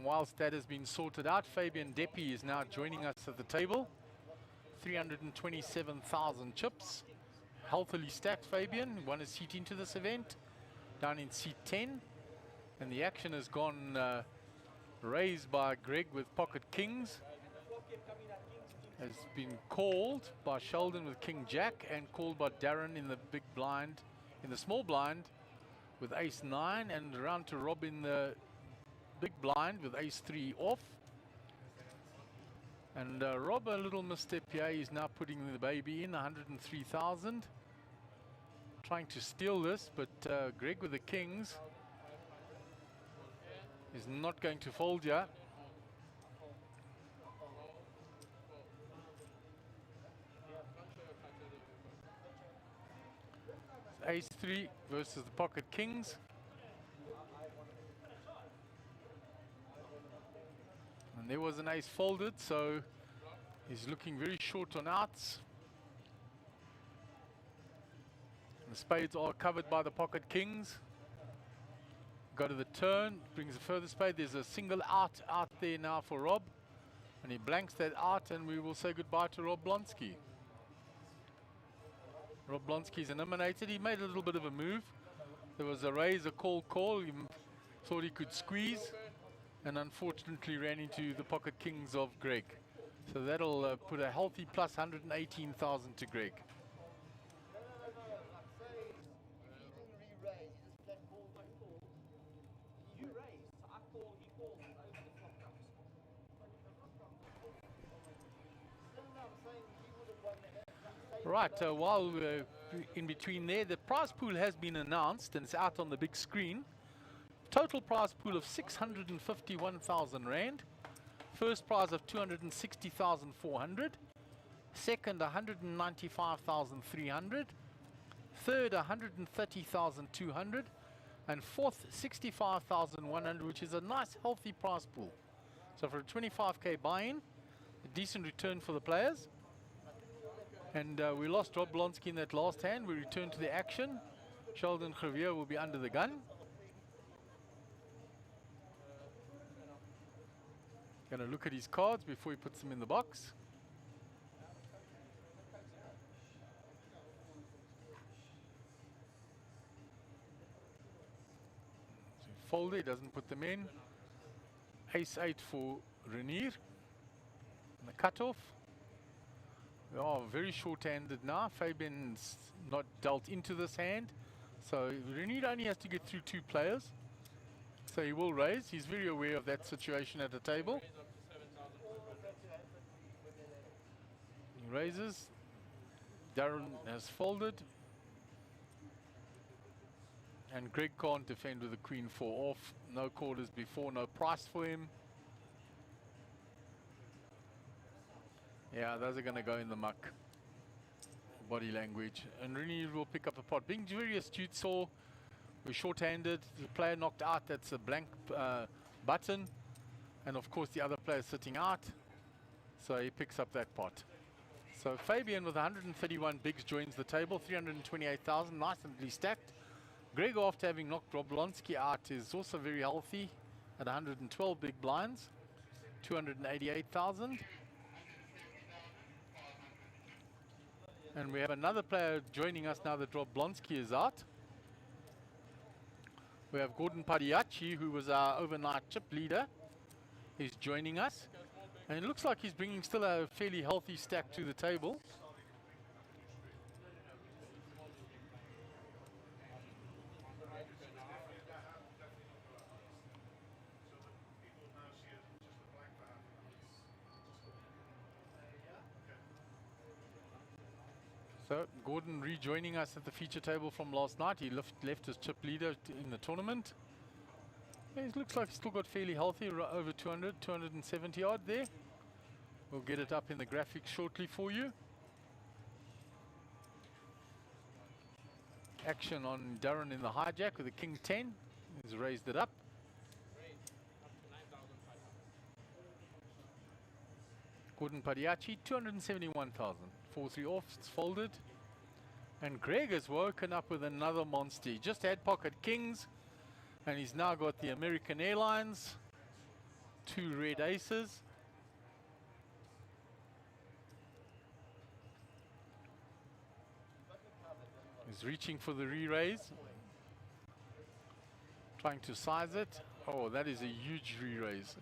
And whilst that has been sorted out, Fabian Deppy is now joining us at the table. 327,000 chips. Healthily stacked, Fabian. Won a seat into this event, down in seat 10. And the action has gone raised by Greg with pocket kings. Has been called by Sheldon with King Jack and called by Darren in the big blind, in the small blind with ace 9, and around to Rob in the big blind with ace 3 off. And Rob, a little misstep here, is now putting the baby in 103,000. Trying to steal this, but Greg with the kings is not going to fold here. Ace 3 versus the pocket kings. And there was an ace folded, so he's looking very short on outs. The spades are covered by the pocket kings. Go to the turn, brings a further spade. There's a single out there now for Rob. And he blanks that out, and we will say goodbye to Rob Blonsky. Rob Blonsky's eliminated. He made a little bit of a move. There was a raise, a call. He thought he could squeeze, and unfortunately ran into the pocket kings of Greg. So that'll put a healthy plus 118,000 to Greg. Right, while we're in between there, the prize pool has been announced and it's out on the big screen. Total prize pool of 651,000 Rand. First prize of 260,400. Second, 195,300. Third, 130,200. And fourth, 65,100, which is a nice healthy prize pool. So for a 25k buy-in, a decent return for the players. And we lost Rob Blonsky in that last hand. We return to the action. Sheldon Javier will be under the gun. Going to look at his cards before he puts them in the box. So he folded, he doesn't put them in. Ace 8 for Renier. And the cutoff. We are very short-handed now. Fabian's not dealt into this hand. So Renier only has to get through 2 players. So he will raise. He's very aware of that situation at the table. He raises. Darren has folded. And Greg can't defend with the queen 4 off. No quarters before, no price for him. Yeah, those are going to go in the muck. Body language. And Renier will pick up a pot. Being very astute, saw we're short-handed. The player knocked out. That's a blank button. And of course the other player sitting out. So he picks up that pot. So Fabian with 131 bigs joins the table. 328,000. Nicely stacked. Greg, after having knocked Rob Blonsky out, is also very healthy at 112 big blinds. 288,000. And we have another player joining us now that Rob Blonsky is out. We have Gordon Padiachi, who was our overnight chip leader. He's joining us. And it looks like he's bringing still a fairly healthy stack to the table. So Gordon rejoining us at the feature table from last night. He left his chip leader in the tournament. Yeah, it looks like he's still got fairly healthy, over 200, 270 odd there. We'll get it up in the graphics shortly for you. Action on Darren in the hijack with the king 10. He's raised it up. Gordon Padiachi, 271,000. 4-3 off, it's folded. And Greg has woken up with another monster. He just had pocket kings, and he's now got the American Airlines. 2 red aces. He's reaching for the re-raise. Trying to size it. Oh, that is a huge re-raise.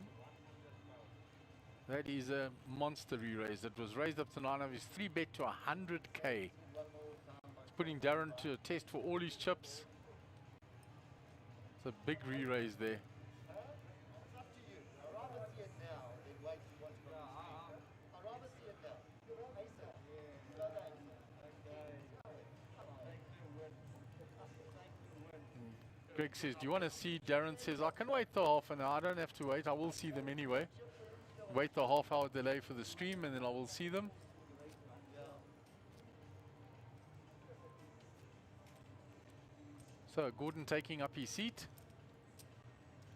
That is a monster re-raise. It was raised up to 9 of his 3-bet to 100k. It's putting Darren to a test for all his chips. It's a big re-raise there. Greg says, do you want to see? Darren says, I can wait the half an hour. I don't have to wait. I will see them anyway. Wait the half-hour delay for the stream, and then I will see them. So Gordon taking up his seat.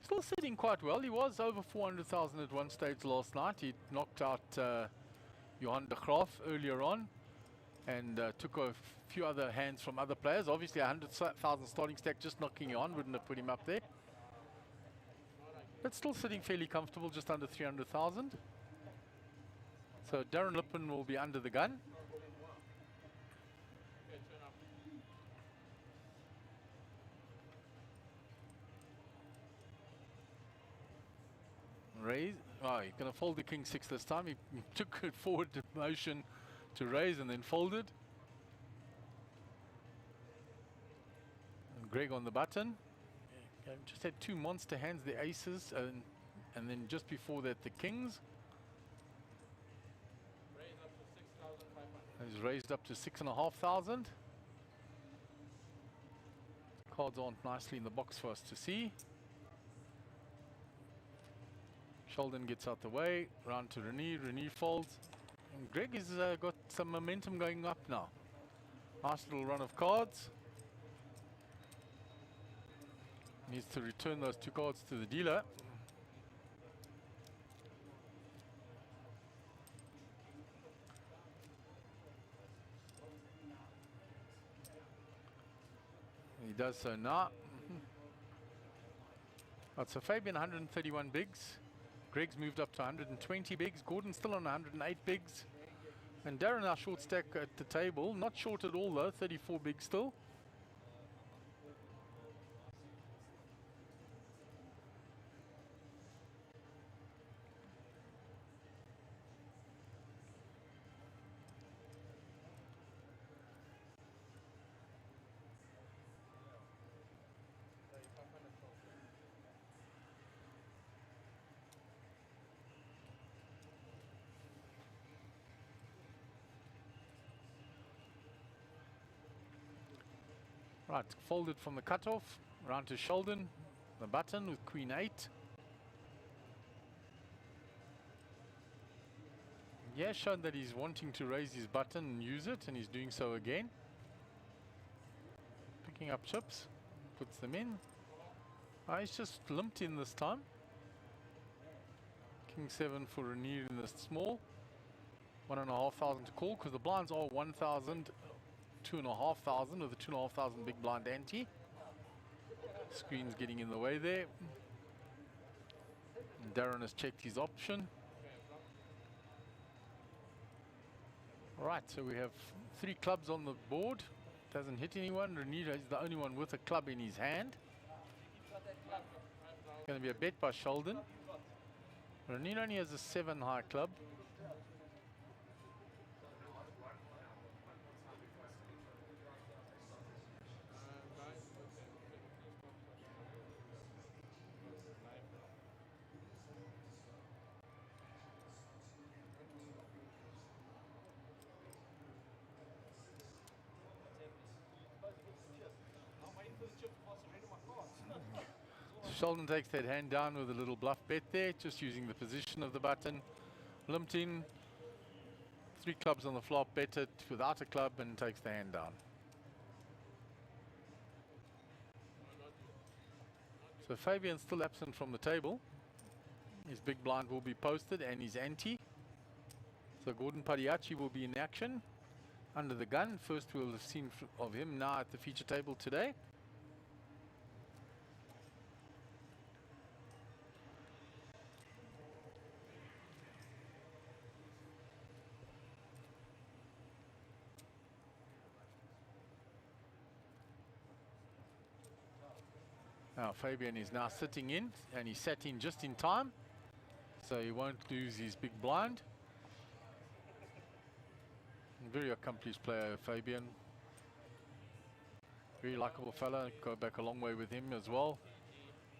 Still sitting quite well. He was over 400,000 at one stage last night. He knocked out Johan de Graaf earlier on, and took a few other hands from other players. Obviously 100,000 starting stack, just knocking you on wouldn't have put him up there. But still sitting fairly comfortable, just under 300,000. So Darren Lippen will be under the gun. Raise. Oh, he's going to fold the king 6 this time. He took it forward motion to raise and then folded. And Greg on the button. Just had 2 monster hands, the aces, and then just before that the kings. He's raised up to 6,500. Cards aren't nicely in the box for us to see. Sheldon gets out the way, round to Rene. Rene folds. And Greg has got some momentum going up now. Nice little run of cards. Needs to return those 2 cards to the dealer. He does so now. Right, so Fabian 131 bigs. Greg's moved up to 120 bigs. Gordon's still on 108 bigs. And Darren, our short stack at the table, not short at all though, 34 bigs still. Right, folded from the cutoff, round to Sheldon, the button with Queen 8. He has shown that he's wanting to raise his button and use it, and he's doing so again. Picking up chips, puts them in. He's just limped in this time. King 7 for Rene in the small. 1,500 to call, because the blinds are 1,000. 2,500 with a 2,500 big blind ante. Screen's getting in the way there. And Darren has checked his option. Right, so we have 3 clubs on the board. Doesn't hit anyone. Rene is the only one with a club in his hand. Going to be a bet by Sheldon. Rene only has a 7 high club. Sheldon takes that hand down with a little bluff bet there, just using the position of the button. Limped in, 3 clubs on the flop, bet it without a club and takes the hand down. So Fabian's still absent from the table. His big blind will be posted and his ante. So Gordon Padiachi will be in action under the gun. First we'll have seen of him now at the feature table today. Now Fabian is now sitting in, and he sat in just in time, so he won't lose his big blind. Very accomplished player, Fabian. Very likable fella. Go back a long way with him as well.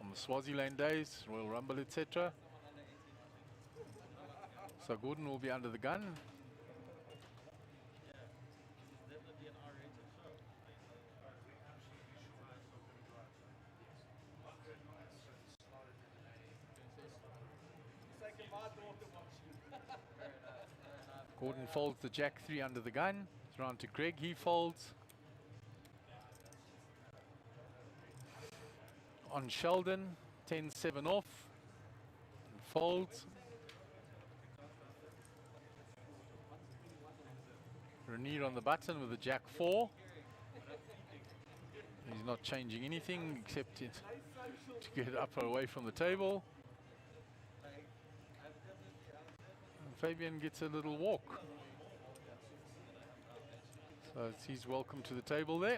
On the Swaziland days, Royal Rumble, etc. So Gordon will be under the gun. Gordon folds the Jack 3 under the gun. It's round to Greg, he folds. On Sheldon, 10-7 off. And folds. Renier on the button with the Jack 4. He's not changing anything except to get up away from the table. Fabian gets a little walk. So he's welcome to the table there.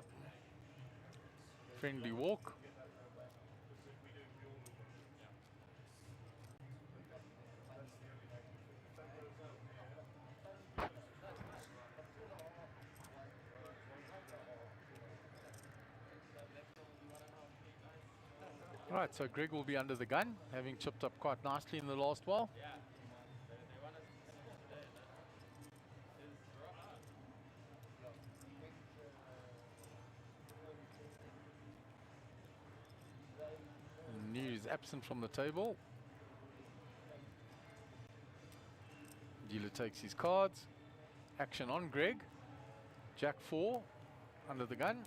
Friendly walk. Right, so Greg will be under the gun, having chipped up quite nicely in the last while. Near is absent from the table. Dealer takes his cards. Action on Greg. Jack 4 under the gun.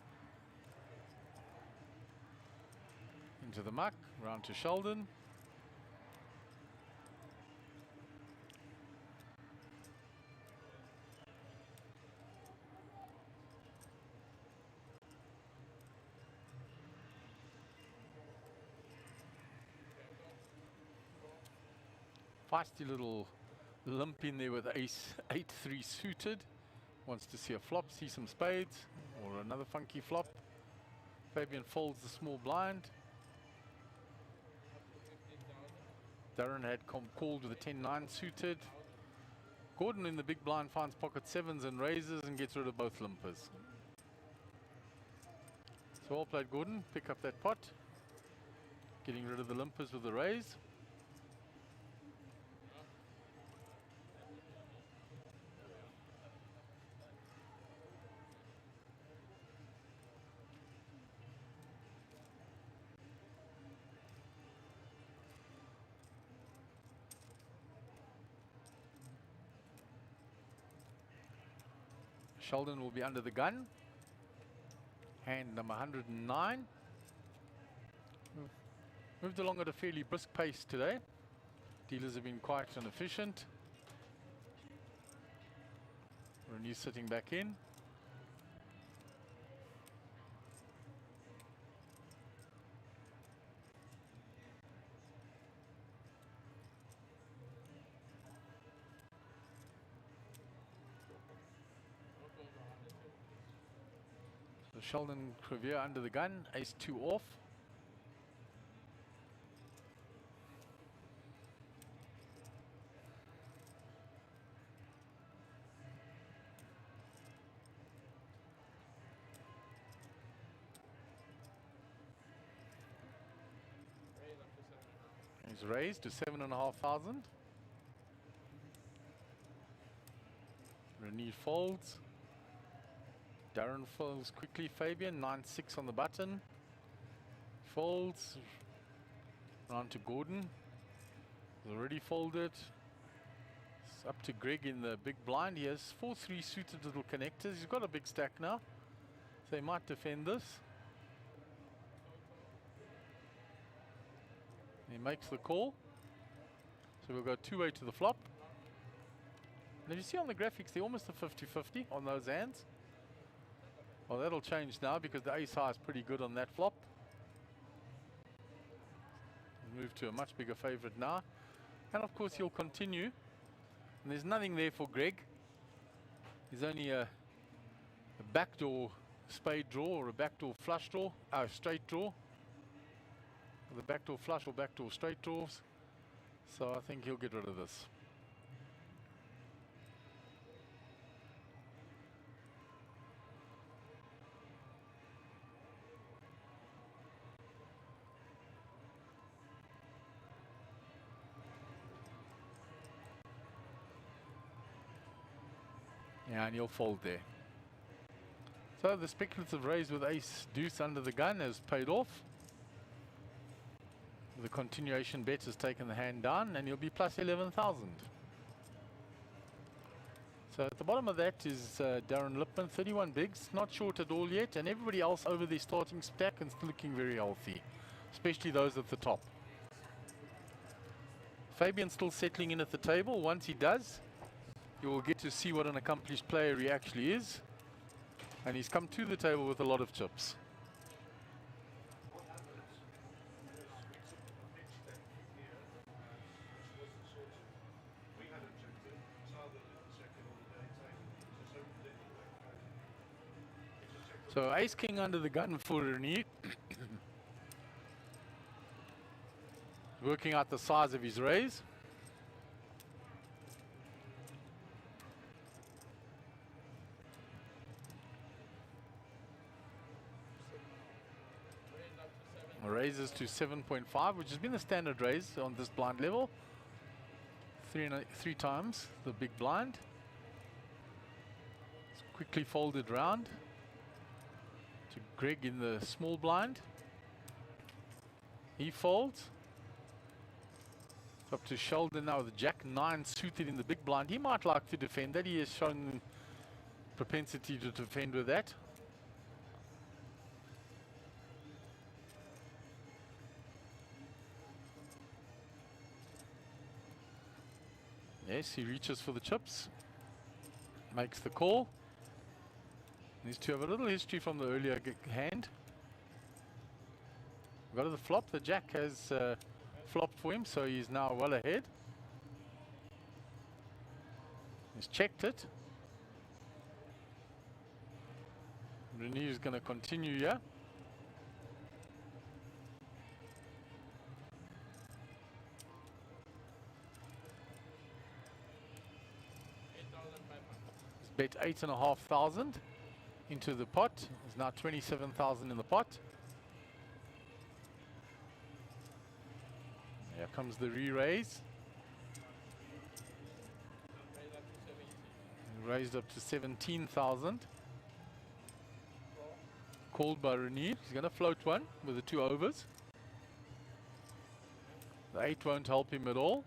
Into the muck, round to Sheldon. Feisty little limp in there with ace 8-3 suited. Wants to see a flop, see some spades, or another funky flop. Fabian folds the small blind. Darren had called with a 10-9 suited. Gordon in the big blind finds pocket 7s and raises and gets rid of both limpers. So well played, Gordon. Pick up that pot. Getting rid of the limpers with the raise. Sheldon will be under the gun. Hand number 109. Moved along at a fairly brisk pace today. Dealers have been quite inefficient. Renew sitting back in. So Sheldon Crevier under the gun, ace 2 off. He's raised to 7,500. Renew folds. Darren folds quickly. Fabian 9-6 on the button. Folds. Round to Gordon. He's already folded. It's up to Greg in the big blind. He has 4-3 suited little connectors. He's got a big stack now, so he might defend this. He makes the call. So we'll go 2-way to the flop. And if you see on the graphics, they're almost a 50-50 on those hands. Well, that'll change now because the ace high is pretty good on that flop. Move to a much bigger favorite now. And of course he'll continue. And there's nothing there for Greg. There's only a backdoor spade draw or a backdoor flush draw, straight draw. The backdoor flush or backdoor straight draws. So I think he'll get rid of this. Yeah, and he'll fold there. So the speculative raise with ace deuce under the gun has paid off. The continuation bet has taken the hand down, and he'll be plus 11,000. So at the bottom of that is Darren Lipman, 31 bigs, not short at all yet, and everybody else over their starting stack and still looking very healthy, especially those at the top. Fabian's still settling in at the table. Once he does, you will get to see what an accomplished player he actually is. And he's come to the table with a lot of chips. So ace king under the gun for Renier. Working out the size of his raise. Raises to 7.5, which has been the standard raise on this blind level. Three times the big blind. It's quickly folded round to Greg in the small blind. He folds. Up to Sheldon now with Jack 9 suited in the big blind. He might like to defend that. He has shown propensity to defend with that. Yes, he reaches for the chips, makes the call. These two have a little history from the earlier hand. Go to the flop. The Jack has flopped for him, so he's now well ahead. He's checked it. Renier is going to continue here. Bet 8,500 into the pot. There's now 27,000 in the pot. Here comes the re-raise. Raised up to 17,000. Called by Renier. He's going to float one with the two overs. The 8 won't help him at all.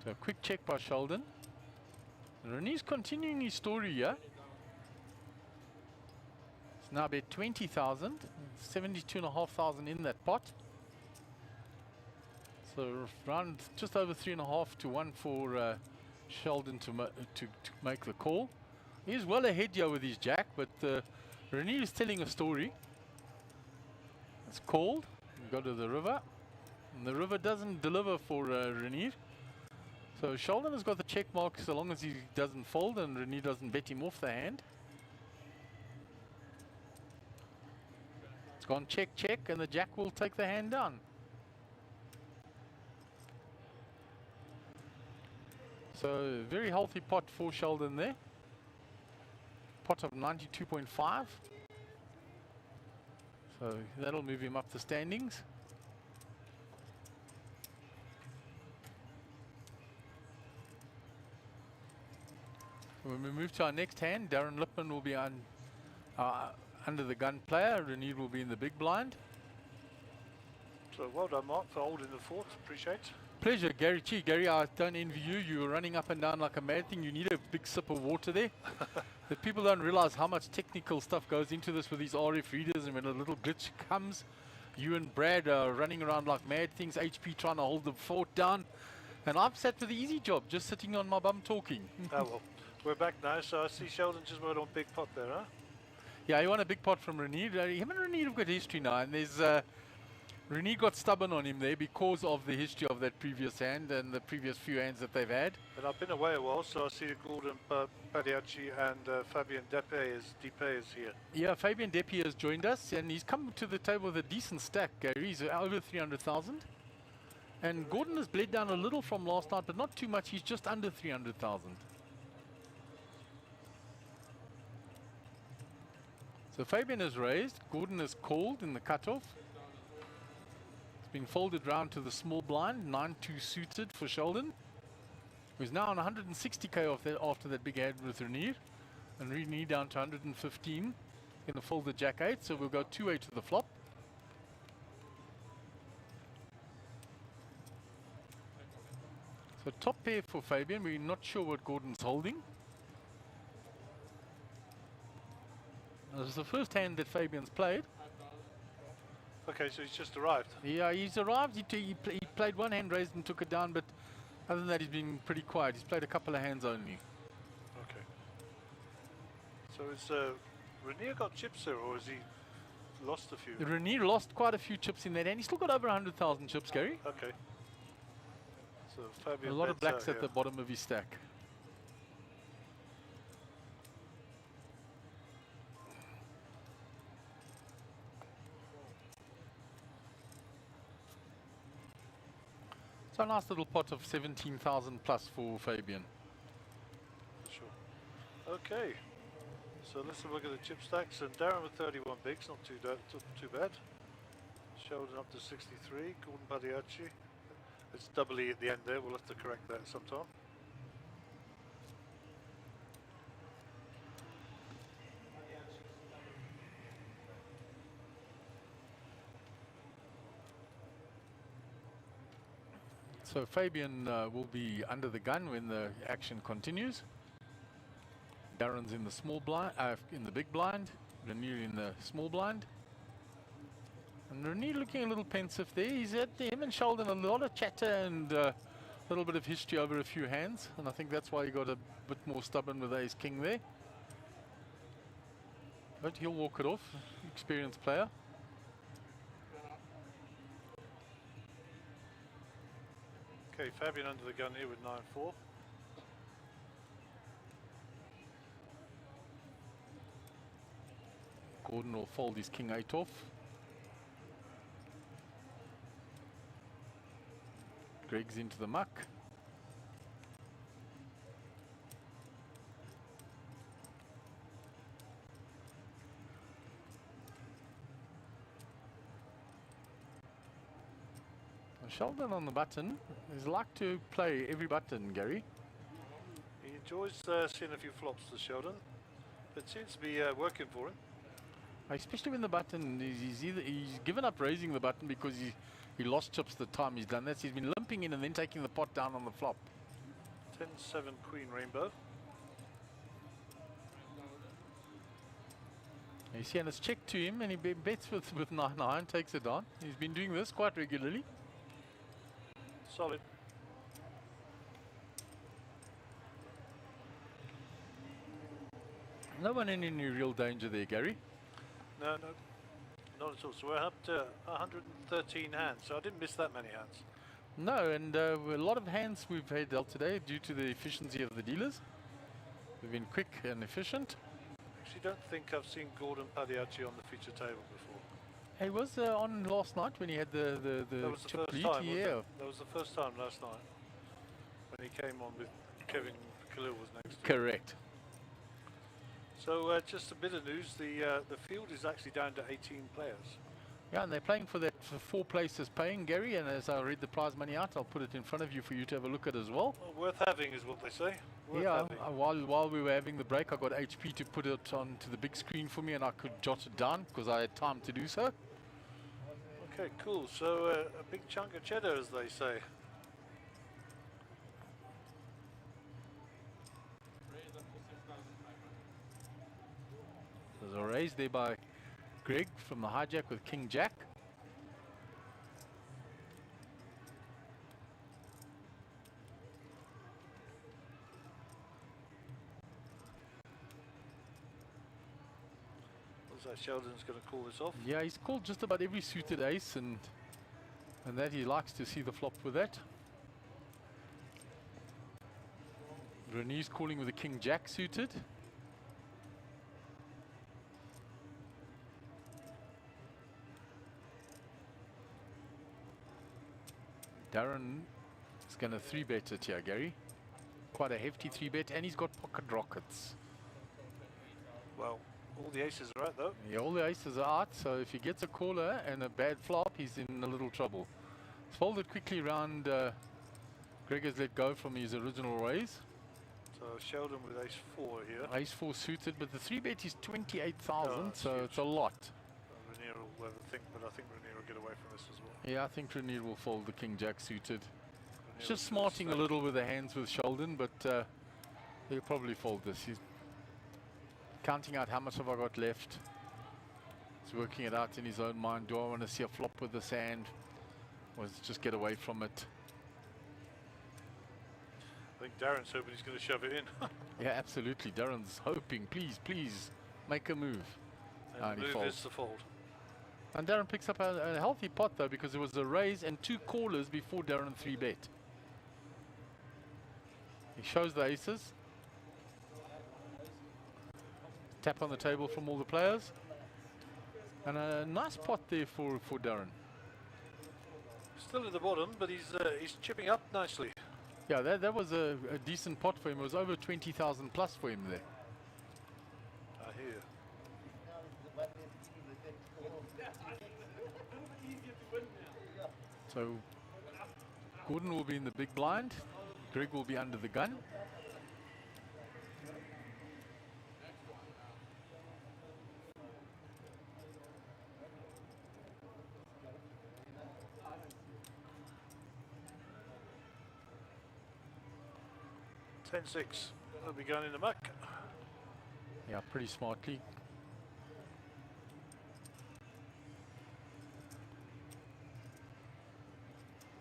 So a quick check by Sheldon. Renier's continuing his story here. It's now bet 20,000, 72,500 in that pot. So around just over 3.5 to 1 for Sheldon to make the call. He's well ahead here with his jack, but Renier is telling a story. It's called. We go to the river, and the river doesn't deliver for Renier. So Sheldon has got the check mark so long as he doesn't fold and Renier doesn't bet him off the hand. It's gone check, check, and the jack will take the hand down. So very healthy pot for Sheldon there. Pot of 92.5. So that'll move him up the standings. When we move to our next hand, Darren Lipman will be on under the gun player. Renier will be in the big blind. So well done, Mark, for holding the fort. Appreciate. Pleasure, Gary. Gee, Gary, I don't envy you. You were running up and down like a mad thing. You need a big sip of water there. The people don't realize how much technical stuff goes into this with these RF readers, and when a little glitch comes, you and Brad are running around like mad things, HP trying to hold the fort down. And I've sat with the easy job, just sitting on my bum talking. Oh well. We're back now, so I see Sheldon just went on big pot there, huh? Yeah, he won a big pot from Renier. Him and Renier have got history now, and there's Rene got stubborn on him there because of the history of that previous hand and the previous few hands that they've had. And I've been away a while, so I see Gordon Pagliacci and Fabien Depe is here. Yeah, Fabien Depe has joined us, and he's come to the table with a decent stack, Gary. He's over 300,000. And Gordon has bled down a little from last night, but not too much. He's just under 300,000. So Fabien is raised. Gordon is called in the cutoff. It's been folded round to the small blind, 9-2 suited for Sheldon, who's now on 160k off after that big hand with Renier. And Renier down to 115. Going to fold the Jack 8, so we'll go 2-8 to the flop. So top pair for Fabien. We're not sure what Gordon's holding. This is the first hand that Fabian's played. Okay, so he's just arrived. Yeah, he's arrived. He played one hand raised and took it down, but other than that, he's been pretty quiet. He's played a couple of hands only. Okay. So is Renier got chips there, or has he lost a few? Renier lost quite a few chips in that hand. He's still got over 100,000 chips, Gary. Okay. So Fabien A lot of blacks at here. the bottom of his stack. So a nice little pot of 17,000 plus for Fabien. Sure. Okay. So let's have a look at the chip stacks. And Darren with 31 bigs, not too bad. Sheldon up to 63. Gordon Pagliacci. It's double E at the end there. We'll have to correct that sometime. So Fabien will be under the gun when the action continues. Darren's in the small blind, in the big blind. Renier in the small blind. And Renier looking a little pensive there. He's had him and Sheldon a lot of chatter and a little bit of history over a few hands. And I think that's why he got a bit more stubborn with ace king there. But he'll walk it off. Experienced player. Okay, Fabien under the gun here with 9-4. Gordon will fold his king 8 off. Greg's into the muck. Sheldon on the button. He's like to play every button, Gary. He enjoys seeing a few flops to Sheldon. It seems to be working for him. Especially when the button, he's given up raising the button because he lost chips the time he's done that. So he's been limping in and then taking the pot down on the flop. 10-7 Queen Rainbow. You see, and it's checked to him, and he bets with 9-9, takes it on. He's been doing this quite regularly. Solid. No one in any real danger there, Gary. No, not at all. So we're up to 113 hands. So I didn't miss that many hands. No, and a lot of hands we've had dealt today due to the efficiency of the dealers. We've been quick and efficient. Actually, don't think I've seen Gordon Pagliacci on the feature table before. He was on last night when he had the That was the chip first lead. time, Yeah. That was the first time last night when he came on with Kevin Khalil was next to him. Correct. So just a bit of news, the field is actually down to 18 players. Yeah, and they're playing for that for 4 places paying, Gary, and as I read the prize money out, I'll put it in front of you for you to have a look at as well. Well, worth having is what they say. Worth Yeah, having. while we were having the break, I got HP to put it onto the big screen for me and I could jot it down because I had time to do so. Okay, cool. So a big chunk of cheddar, as they say. There's a raise there by Greg from the hijack with King Jack. Looks like Sheldon's going to call this off. Yeah, he's called just about every suited ace and And that he likes to see the flop with that. Renee's calling with the King Jack suited. Darren is going to 3-bet it here, Gary. Quite a hefty 3-bet, and he's got pocket rockets. Well, all the aces are out though. Yeah, all the aces are out, so if he gets a caller and a bad flop, he's in a little trouble. It's folded quickly round. Greg has let go from his original raise. So Sheldon with ace 4 here. Ace 4 suited, but the 3-bet is 28,000, so huge. it's a lot. Renier will have a think, but I think Renier will get away from this as well. Yeah, I think Renier will fold the King Jack suited. Renier Just smarting a little with the hands with Sheldon, but he'll probably fold this. He's counting out how much have I got left. He's working it out in his own mind. Do I want to see a flop with this hand, or just get away from it? I think Darren's hoping he's going to shove it in. Yeah, absolutely. Darren's hoping, please, please, make a move. And the move is the fold. And Darren picks up a healthy pot though, because there was a raise and 2 callers before Darren 3-bet. He shows the aces. Tap on the table from all the players. And a nice pot there for Darren. Still at the bottom, but he's chipping up nicely. Yeah, that was a decent pot for him. It was over 20,000 plus for him there. I hear. So Gordon will be in the big blind. Greg will be under the gun. $10-6. They'll be going in the muck. Yeah, pretty smartly.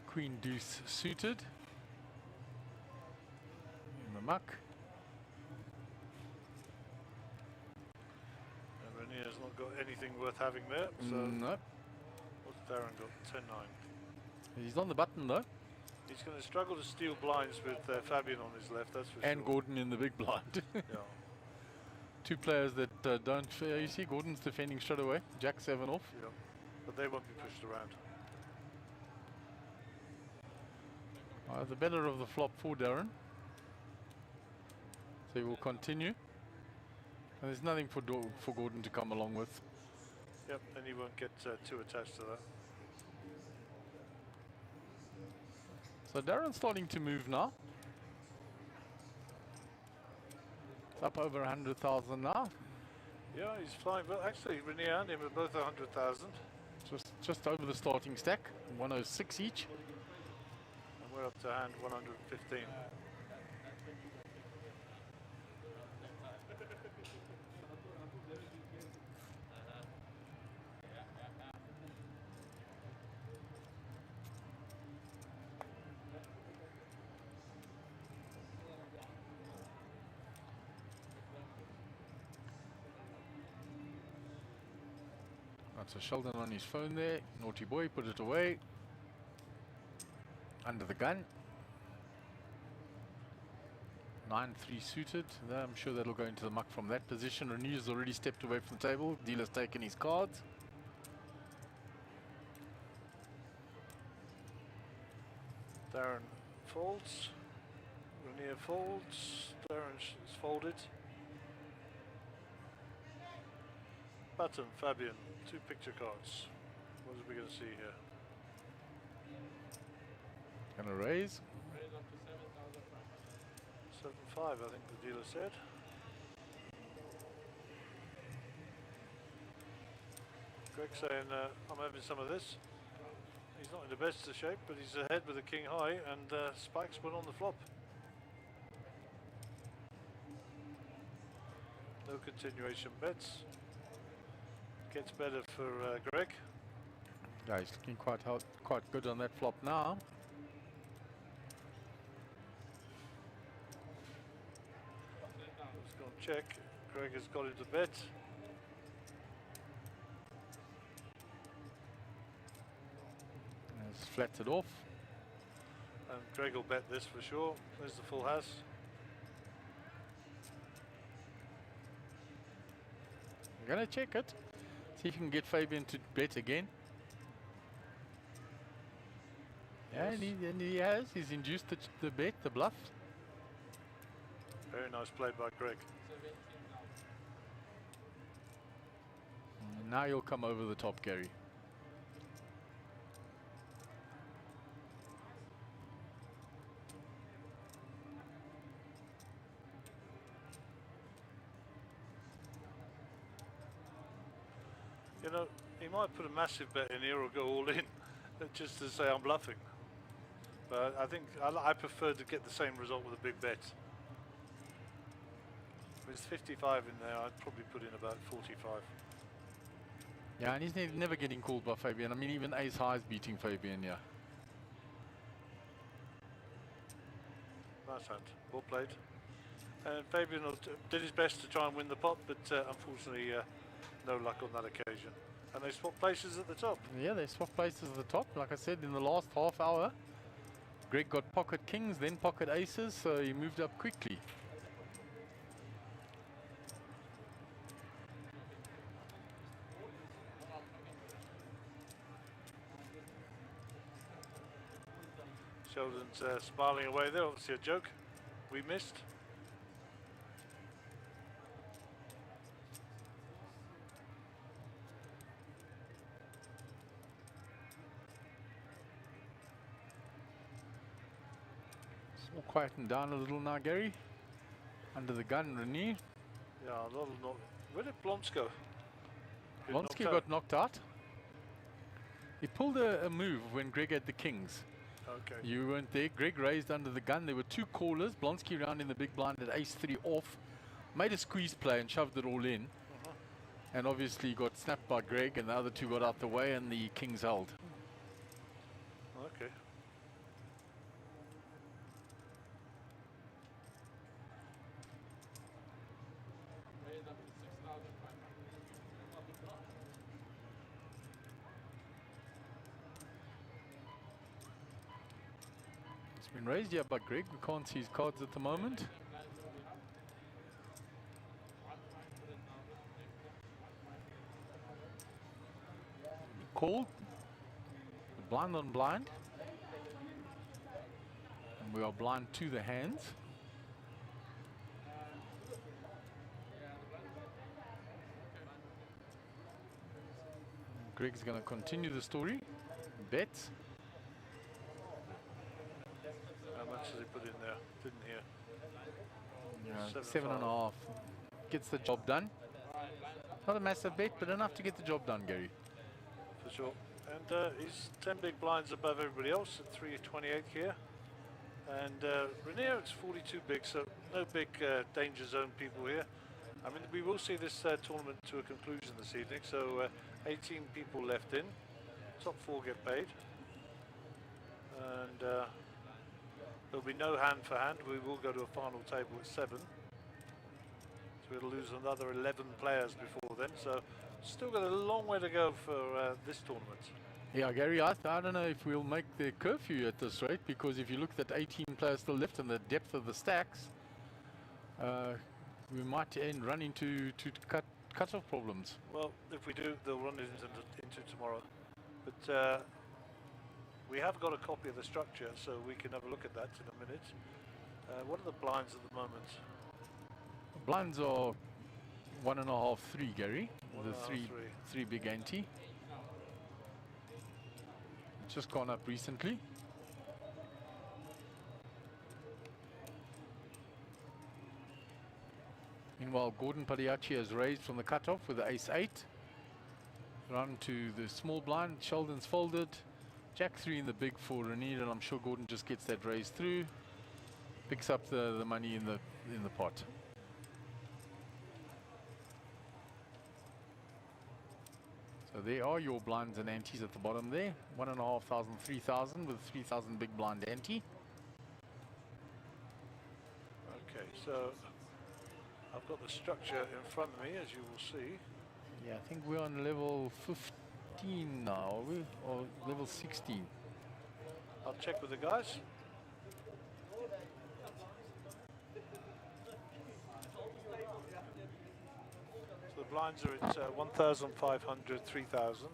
Queen deuce suited. In the muck. And Renier's not got anything worth having there. So No. what's Darren got? 10-9. He's on the button though. He's going to struggle to steal blinds with Fabian on his left, that's for And sure. Gordon in the big blind. Yeah. 2 players that don't. You see, Gordon's defending straight away. Jack 7 off. Yeah. But they won't be pushed around. The better of the flop for Darren. So he will continue. And there's nothing for Gordon to come along with. Yep, and he won't get too attached to that. So Darren's starting to move now. It's up over 100,000 now. Yeah, he's flying. Well, actually, Renier and him are both 100,000. Just over the starting stack, 106 each. And we're up to hand 115. So Sheldon on his phone there. Naughty boy, put it away. Under the gun. 9-3 suited. I'm sure that'll go into the muck from that position. Renew's already stepped away from the table. Dealer's taken his cards. Darren folds. Renier folds. Darren is folded. Button, Fabian, 2 picture cards. What are we going to see here? Gonna raise. 7-5, I think the dealer said. Greg saying, I'm having some of this. He's not in the best of shape, but he's ahead with a king high, and spikes went on the flop. No continuation bets. Gets better for Greg. Yeah, he's looking quite good on that flop now. Let's go and check. Greg has got into bet. As flats it off. And Greg will bet this for sure. There's the full house. I'm gonna check it. See if you can get Fabian to bet again. Yeah, Yes. and he has. He's induced the bet, the bluff. Very nice play by Greg. Now you'll come over the top, Gary. You know, he might put a massive bet in here or go all in, just to say I'm bluffing. But I think I prefer to get the same result with a big bet. With 55 in there, I'd probably put in about 45. Yeah, and he's never getting called by Fabian. I mean, even ace high is beating Fabian, yeah. Nice hand. Well played. And Fabian did his best to try and win the pot, but unfortunately no luck on that occasion. And they swapped places at the top. Yeah, they swapped places at the top. Like I said, in the last half hour, Greg got pocket kings, then pocket aces, so he moved up quickly. Sheldon's smiling away there, obviously a joke. We missed. It's all quieting down a little now, Gary. Under the gun, Renier. Yeah, a little not. Where did Blonsk go? Blonsky got knocked out. He pulled a move when Greg had the kings. Okay. You weren't there. Greg raised under the gun. There were two callers. Blonsky round in the big blind at ace-3 off. Made a squeeze play and shoved it all in. And obviously got snapped by Greg, and the other two got out the way, and the kings held. Okay. It's been raised here by Greg. We can't see his cards at the moment. Called. Blind on blind. And we are blind to the hands. Greg's going to continue the story. Bets. How much did he put in there? Didn't hear. Yeah, 7.5. Gets the job done. Not a massive bet, but enough to get the job done, Gary. For sure. And he's 10 big blinds above everybody else at 328 here. And Renier, it's 42 big, so no big danger zone people here. I mean, we will see this tournament to a conclusion this evening, so 18 people left in. Top 4 get paid. And there'll be no hand for hand. We will go to a final table at 7. So we'll lose another 11 players before then. So still got a long way to go for this tournament. Yeah, Gary, I don't know if we'll make the curfew at this rate, because if you look at 18 players still left and the depth of the stacks, we might run into cut-off problems. Well, if we do, they'll run into tomorrow. But we have got a copy of the structure, so we can have a look at that in a minute. What are the blinds at the moment? Blinds are 1.5, 3, Gary. The 3. three big ante. Just gone up recently. Meanwhile, Gordon Pagliacci has raised from the cutoff with the ace-8. Run to the small blind. Sheldon's folded. Jack-3 in the big for Renier, and I'm sure Gordon just gets that raise through. Picks up the money in the pot. So there are your blinds and antes at the bottom there. 1,500, 3,000 with 3,000 big blind ante. Okay, so I've got the structure in front of me, as you will see. Yeah, I think we're on level 15 now, are we? Or level 16? I'll check with the guys. So the blinds are at 1,500, 3,000.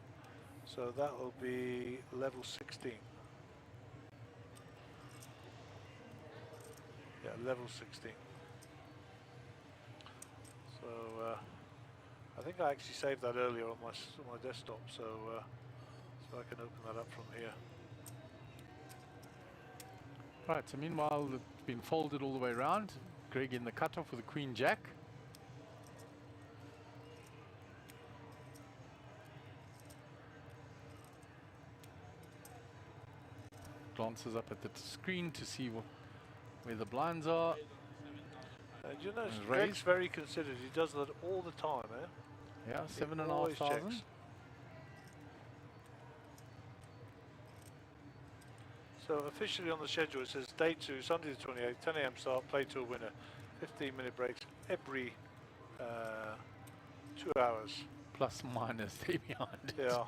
So that will be level 16. Yeah, level 16. So I think I actually saved that earlier on my desktop, so I can open that up from here. Right, so meanwhile it's been folded all the way around. Greg in the cutoff with the Queen Jack. Glances up at the screen to see where the blinds are. And you know, Greg's very considered. He does that all the time, eh? Yeah, 7,500. So officially on the schedule it says day 2, Sunday the 28th, 10 AM start, play to a winner. 15-minute breaks every 2 hours. Plus minus, they're behind it. Yeah.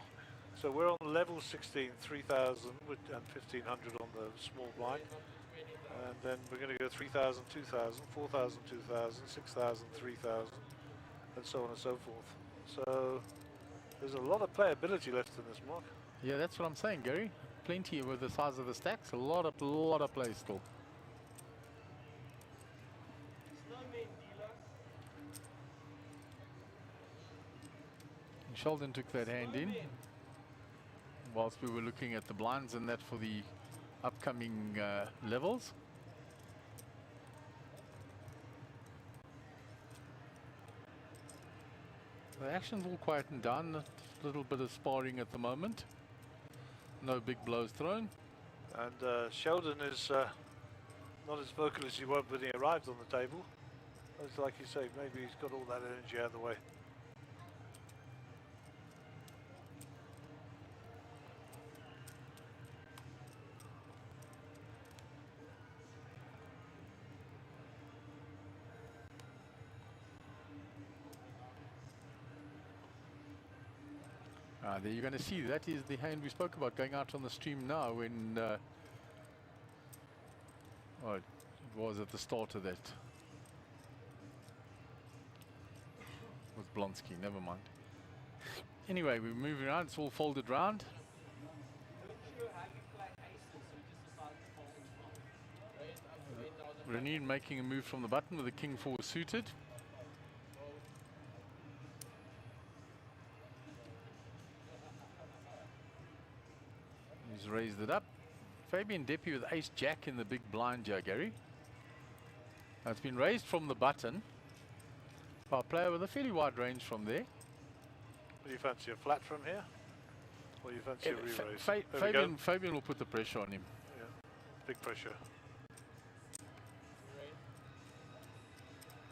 So we're on level 16, 3,000 and 1,500 on the small blind. And then we're going to go 3,000, 2,000, 4,000, 2,000, 6,000, 3,000, and so on and so forth. So there's a lot of playability left in this, Mark. Yeah, that's what I'm saying, Gary. Plenty with the size of the stacks. A lot of play still. Sheldon took that hand in whilst we were looking at the blinds and that for the upcoming levels. The action's all quietened down. A little bit of sparring at the moment. No big blows thrown. And Sheldon is not as vocal as he was when he arrived on the table. It's like you say, maybe he's got all that energy out of the way. There you're going to see that is the hand we spoke about going out on the stream now when oh, it was at the start of that. It was Blonsky, never mind. Anyway, we're moving around, it's all folded round. Renine making a move from the button with the King 4 suited. He's raised it up. Fabian Deppy with ace jack in the big blind here, Gary. Now it's been raised from the button by a player with a fairly wide range from there. Do you fancy a flat from here? Or you fancy a re-raise? Fabian will put the pressure on him. Yeah, big pressure.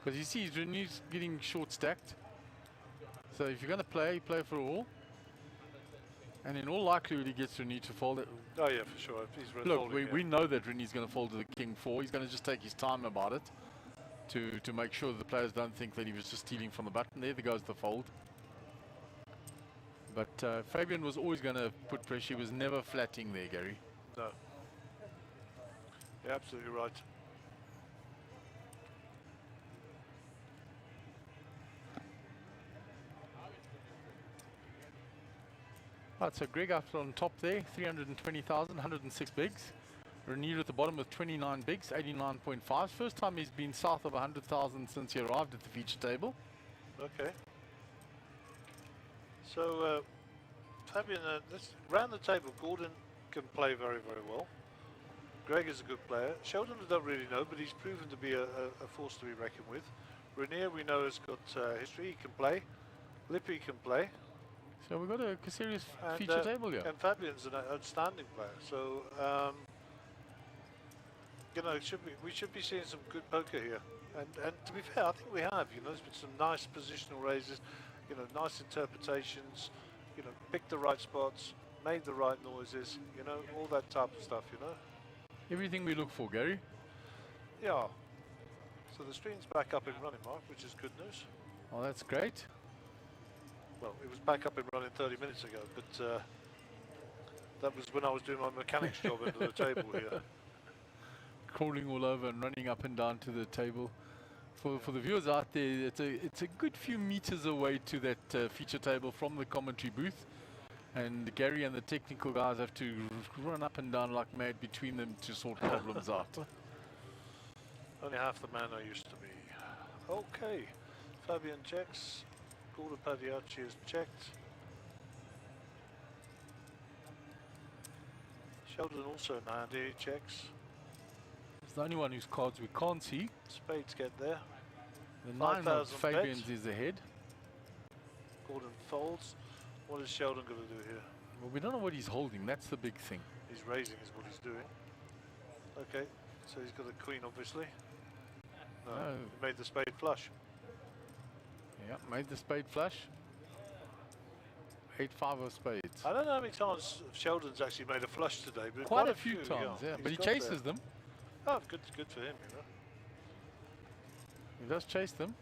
Because you see, Reni's getting short stacked. So if you're going to play for all. And in all likelihood, he gets Reni to fold it. Oh yeah, for sure. He's Look, we know that Reni's going to fold to the King 4. He's going to just take his time about it to make sure that the players don't think that he was just stealing from the button. There goes the fold. But Fabian was always going to put pressure. He was never flatting there, Gary. No. You're absolutely right. Right, so Greg up on top there, 320,000, 106 bigs. Renier at the bottom with 29 bigs, 89.5. First time he's been south of 100,000 since he arrived at the feature table. Okay. So, Fabian, round the table, Gordon can play very, very well. Greg is a good player. Sheldon we don't really know, but he's proven to be a force to be reckoned with. Renier we know has got history, he can play. Lippy can play. So we've got a serious feature table here. And Fabian's an outstanding player. So, you know, we should be seeing some good poker here. And to be fair, I think we have. You know, there's been some nice positional raises. You know, nice interpretations. You know, picked the right spots, made the right noises. You know, all that type of stuff. You know. Everything we look for, Gary. Yeah. So the stream's back up and running, Mark, which is good news. Oh, that's great. Well, it was back up and running 30 minutes ago, but That was when I was doing my mechanic's job under the table here. Crawling all over and running up and down to the table. For the viewers out there, it's a good few meters away to that feature table from the commentary booth, and Gary and the technical guys have to run up and down like mad between them to sort problems out. Only half the man I used to be. Okay, Fabian checks. Gordon Pagliacci is checked. Sheldon also Nandi checks. It's the only one whose cards we can't see. Spades get there. The 9 of 5,000 Fabian's bet. is ahead. Gordon folds. What is Sheldon going to do here? Well, we don't know what he's holding. That's the big thing. He's raising is what he's doing. Okay, so he's got a queen obviously. No, he made the spade flush. Yeah, made the spade flush. 8-5 of spades. I don't know how many times Sheldon's actually made a flush today, but Quite a few times, yeah. But he got chases there. them. Oh, good for him, you know. He does chase them.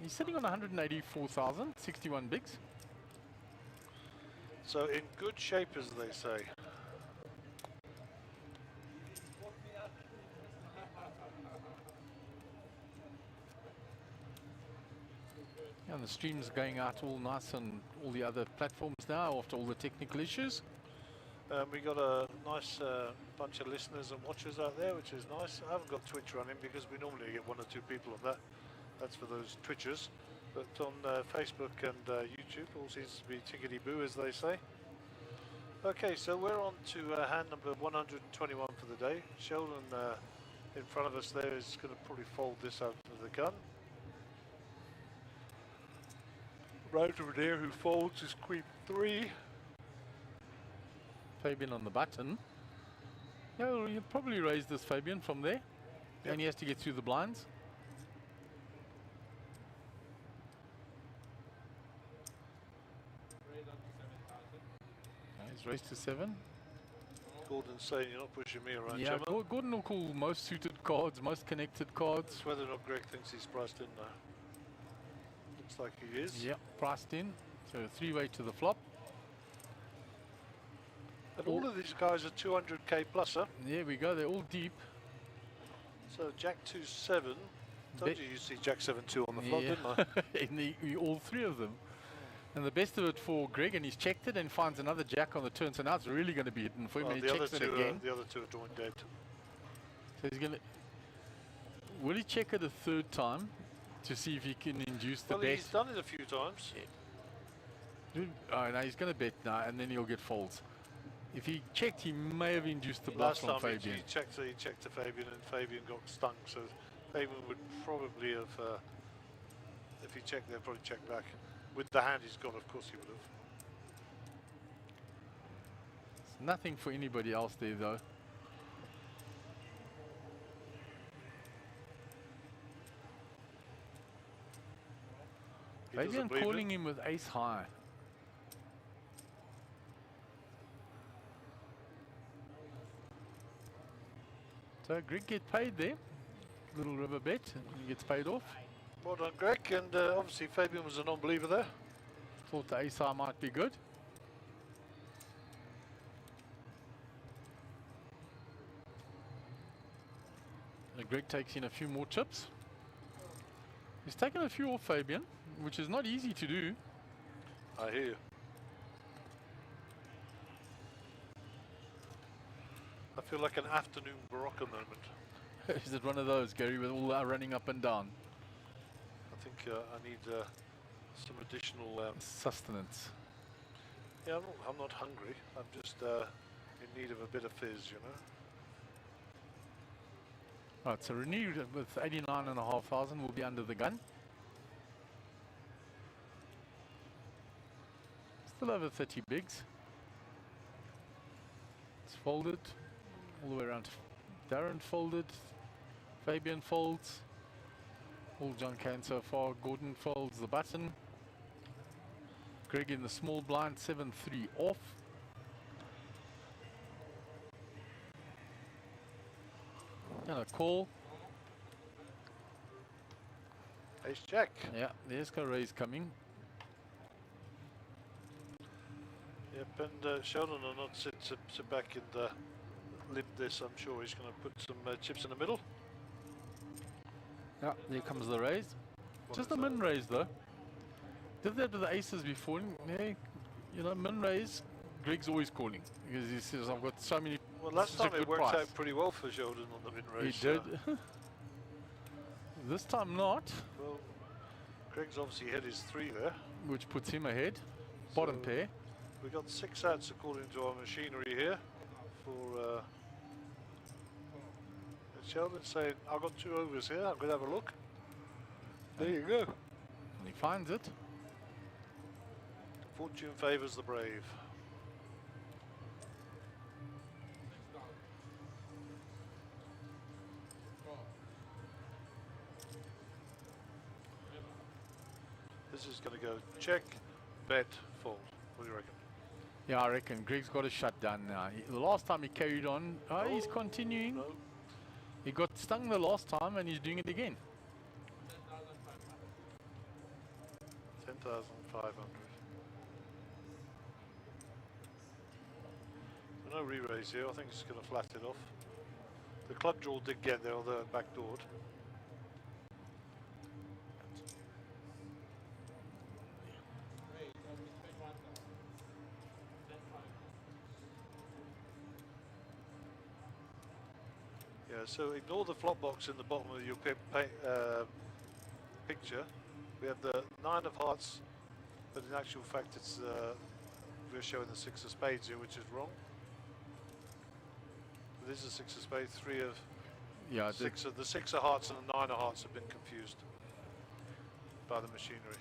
He's sitting on 184,000, 61 bigs. So in good shape, as they say. Yeah, and the stream's going out all nice on all the other platforms now after all the technical issues. We got a nice bunch of listeners and watchers out there, which is nice. I haven't got Twitch running because we normally get 1 or 2 people on that. That's for those Twitchers. But on Facebook and YouTube, all seems to be tickety-boo, as they say. Okay, so we're on to hand number 121 for the day. Sheldon in front of us there is going to probably fold this out of the gun. Right over there, who folds is queen 3. Fabian on the button. Yeah, well, he'll probably raise this Fabian from there. Yep. And he has to get through the blinds. He's raised to 7. Gordon's saying you're not pushing me around, Yeah, Gemma. Gordon will call most suited cards, most connected cards. It's whether or not Greg thinks he's priced in now. Looks like he is. Yeah, priced in. So 3-way to the flop. And all of these guys are 200k plus, huh? There we go, they're all deep. So Jack 2-7. Told you see Jack 7-2 on the flop, Yeah. didn't I? And all 3 of them. And the best of it for Greg, and he's checked it and finds another jack on the turn, so now it's really going to be hidden for him, and he checks it again. The other two are joined dead. So he's going to... Will he check it a 3rd time to see if he can induce the Well, bet? he's done it a few times. Oh, no, he's going to bet now, and then he'll get folds. If he checked, he may have induced the bluff Last from time Fabian. he checked to Fabian, and Fabian got stung, so Fabian would probably have, if he checked there, probably check back. With the hand he's got, of course he would have. It's nothing for anybody else there, though. Fabian calling him with ace high. So Greg get paid there. Little river bet, and he gets paid off. Well done, Greg, and obviously Fabian was a non-believer there. Thought the ace high might be good. And Greg takes in a few more chips. He's taken a few off Fabian, which is not easy to do. I hear you. I feel like an afternoon Barocca moment. Is it one of those, Gary, with all that running up and down? I think I need some additional... Sustenance. Yeah, I'm not hungry. I'm just in need of a bit of fizz, you know. Right, so renewed with 89,500 will be under the gun. Still over 30 bigs. It's folded all the way around. Darren folded. Fabian folds. All John Kane so far. Gordon folds the button. Greg in the small blind, 7-3 off. And a call. Ace Jack. Yeah, there's a raise coming. Yep, and Sheldon will not sit back and limp this. I'm sure he's going to put some chips in the middle. Yeah, there comes the raise. Just a min raise though. Did that with the aces before. Yeah, you know, min raise, Greg's always calling because he says, I've got so many. Well, last time it worked out pretty well for Sheldon on the min raise. He did. This time not. Well, Greg's obviously hit his 3 there. Which puts him ahead. Bottom pair. We got 6 outs according to our machinery here. For Sheldon saying, I've got 2 overs here, I'm going to have a look. There you go. And he finds it. Fortune favours the brave. This is going to go check, bet, fold. What do you reckon? Yeah, I reckon Greg's got a shutdown now. The last time he carried on, he's continuing. No. He got stung the last time and he's doing it again. 10,500. So no re-raise here. I think it's going to flat it off. The club draw did get there, although it backdoored. Yeah, so ignore the flop box in the bottom of your picture. We have the 9 of hearts, but in actual fact it's we're showing the 6 of spades here, which is wrong. This is 6 of spades, 3 of the 6 of hearts and the 9 of hearts have been confused by the machinery.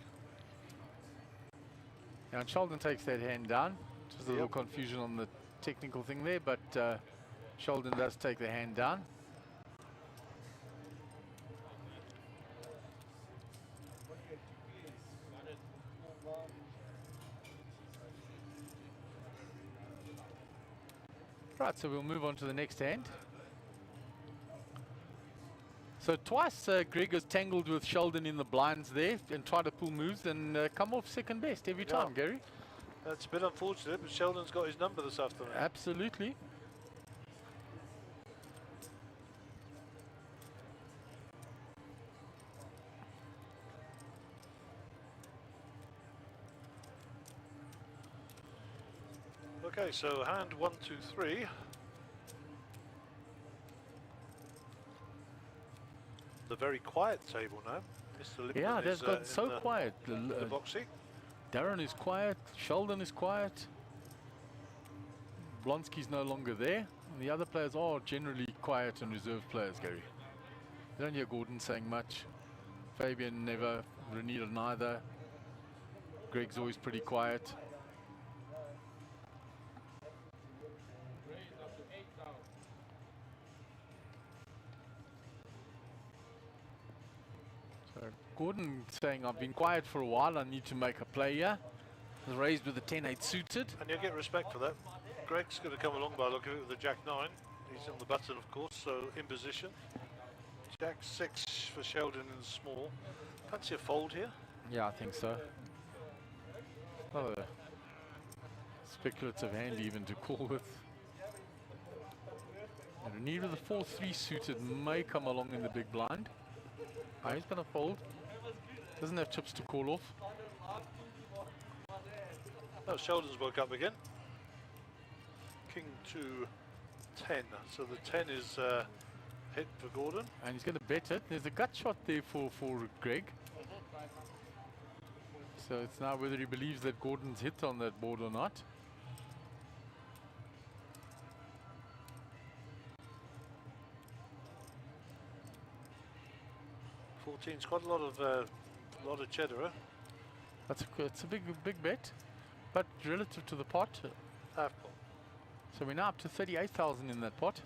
Yeah, and Sheldon takes that hand down. Just a little confusion on the technical thing there, but Sheldon does take the hand down. Right, so we'll move on to the next hand. So twice Greg has tangled with Sheldon in the blinds there and tried to pull moves and come off second best every time, Gary. That's a bit unfortunate, but Sheldon's got his number this afternoon. Absolutely. Okay, so hand 1, 2, 3. The very quiet table now. Mr. Lippman Yeah, they've got so quiet. The boxy. Darren is quiet. Sheldon is quiet. Blonsky's no longer there. And the other players are generally quiet and reserved players, Gary. You don't hear Gordon saying much. Fabian never. Renita neither. Greg's always pretty quiet. Gordon saying, I've been quiet for a while, I need to make a play here. Raised with the 10-8 suited. And you'll get respect for that. Greg's going to come along by looking at the Jack 9. He's on the button, of course, so in position. Jack 6 for Sheldon in small. Fancy a fold here? Yeah, I think so. Oh, a speculative hand even to call with. And Renita with the 4-3 suited may come along in the big blind. Oh, he's going to fold. Doesn't have chips to call off. Oh, Sheldon's woke up again. King to 10. So the 10 is hit for Gordon. And he's going to bet it. There's a gut shot there for Greg. So it's now whether he believes that Gordon's hit on that board or not. It's quite a lot of cheddar. Huh? It's a big bet, but relative to the pot, half pot. So we're now up to 38,000 in that pot.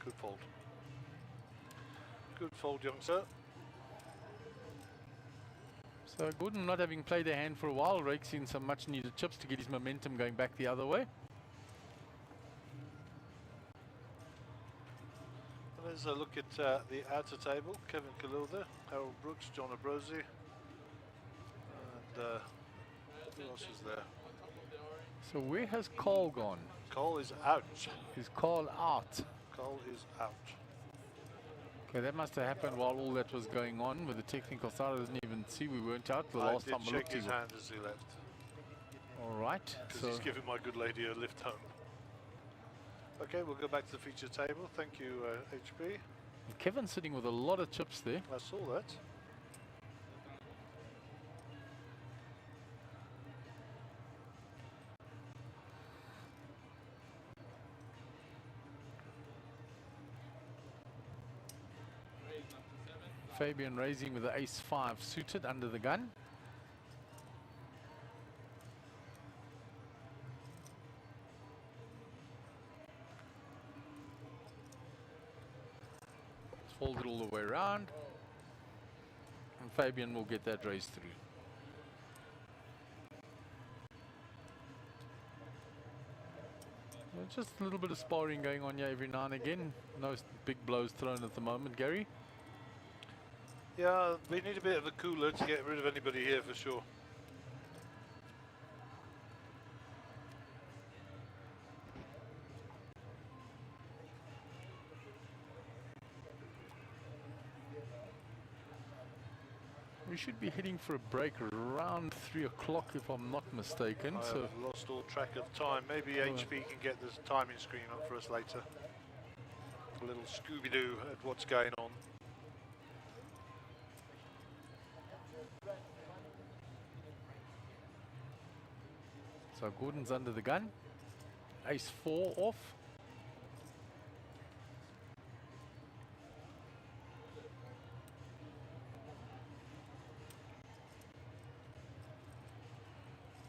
Good fold. Good fold, young sir. So Gordon, not having played a hand for a while, rakes in some much needed chips to get his momentum going back the other way. And There's a look at the outer table. Kevin Kalilda, Harold Brooks, John Abrosi, and who else is there? So where has Cole gone? Cole is out. Is Cole out? Cole is out. Okay, that must have happened while all that was going on with the technical side. I didn't even see we weren't out the last time I did looked. shake his hand as he left. All right. Because he's giving my good lady a lift home. Okay, we'll go back to the feature table. Thank you, HP. Kevin's sitting with a lot of chips there. I saw that. Fabian raising with the ace-5 suited under the gun. It's folded all the way around. And Fabian will get that raise through. Just a little bit of sparring going on here every now and again. No big blows thrown at the moment, Gary. Yeah, we need a bit of a cooler to get rid of anybody here for sure. We should be heading for a break around 3 o'clock if I'm not mistaken. I So have lost all track of time. Maybe HP can get this timing screen up for us later. A little Scooby-Doo at what's going on. So Gordon's under the gun. Ace-4 off.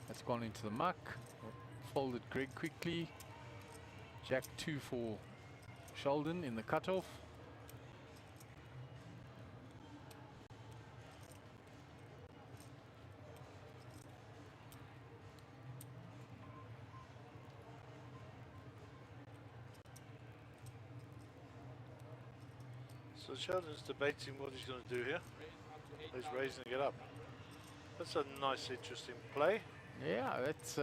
That's gone into the muck. Folded Greg quickly. Jack-2 for Sheldon in the cutoff. So Sheldon's debating what he's going to do here. He's raising it up. That's a nice, interesting play. Yeah, that's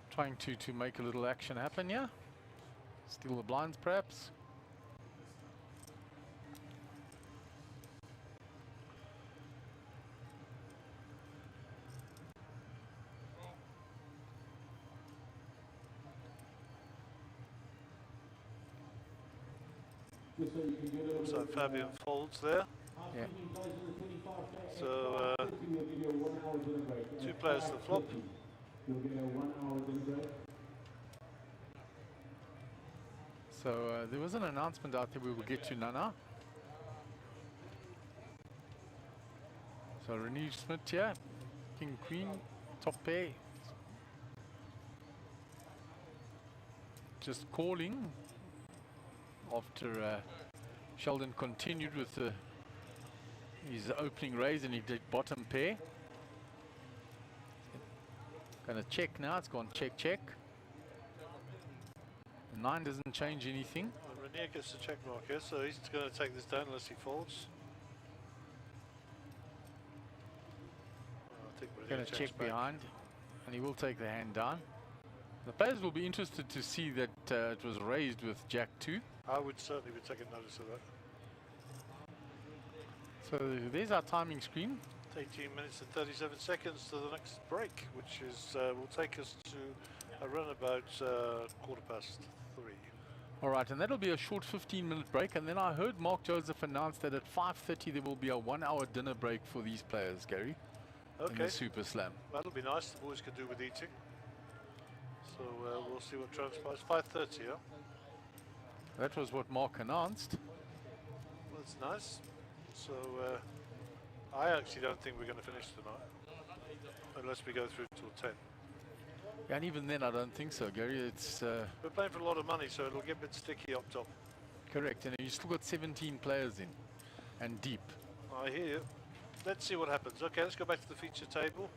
trying to make a little action happen, yeah. Steal the blinds, perhaps. So Fabian folds there. Yeah. So 2 players to the flop. So there was an announcement out there we will get to Nana. So Renee Smith here, King Queen, top pair. Just calling after Sheldon continued with his opening raise and he did bottom pair. Gonna check now, it's gone check, check. 9 doesn't change anything. Renier gets the check mark here, so he's going to take this down unless he folds. I think Going to check behind, and he will take the hand down. The players will be interested to see that it was raised with Jack-2. I would certainly be taking notice of that. So there's our timing screen. 18 minutes and 37 seconds to the next break, which is will take us to around about 3:15. All right, and that'll be a short 15-minute break. And then I heard Mark Joseph announce that at 5:30 there will be a 1-hour dinner break for these players, Gary. Okay. In the Super Slam. That'll be nice. The boys can do with eating. So we'll see what transpires. 5:30, yeah? That was what Mark announced. That's nice. So I actually don't think we're going to finish tonight. Unless we go through till 10. And even then, I don't think so, Gary. It's We're playing for a lot of money, so it'll get a bit sticky up top. correct. And you still got 17 players in and deep. I hear you. Let's see what happens. Okay, let's go back to the feature table.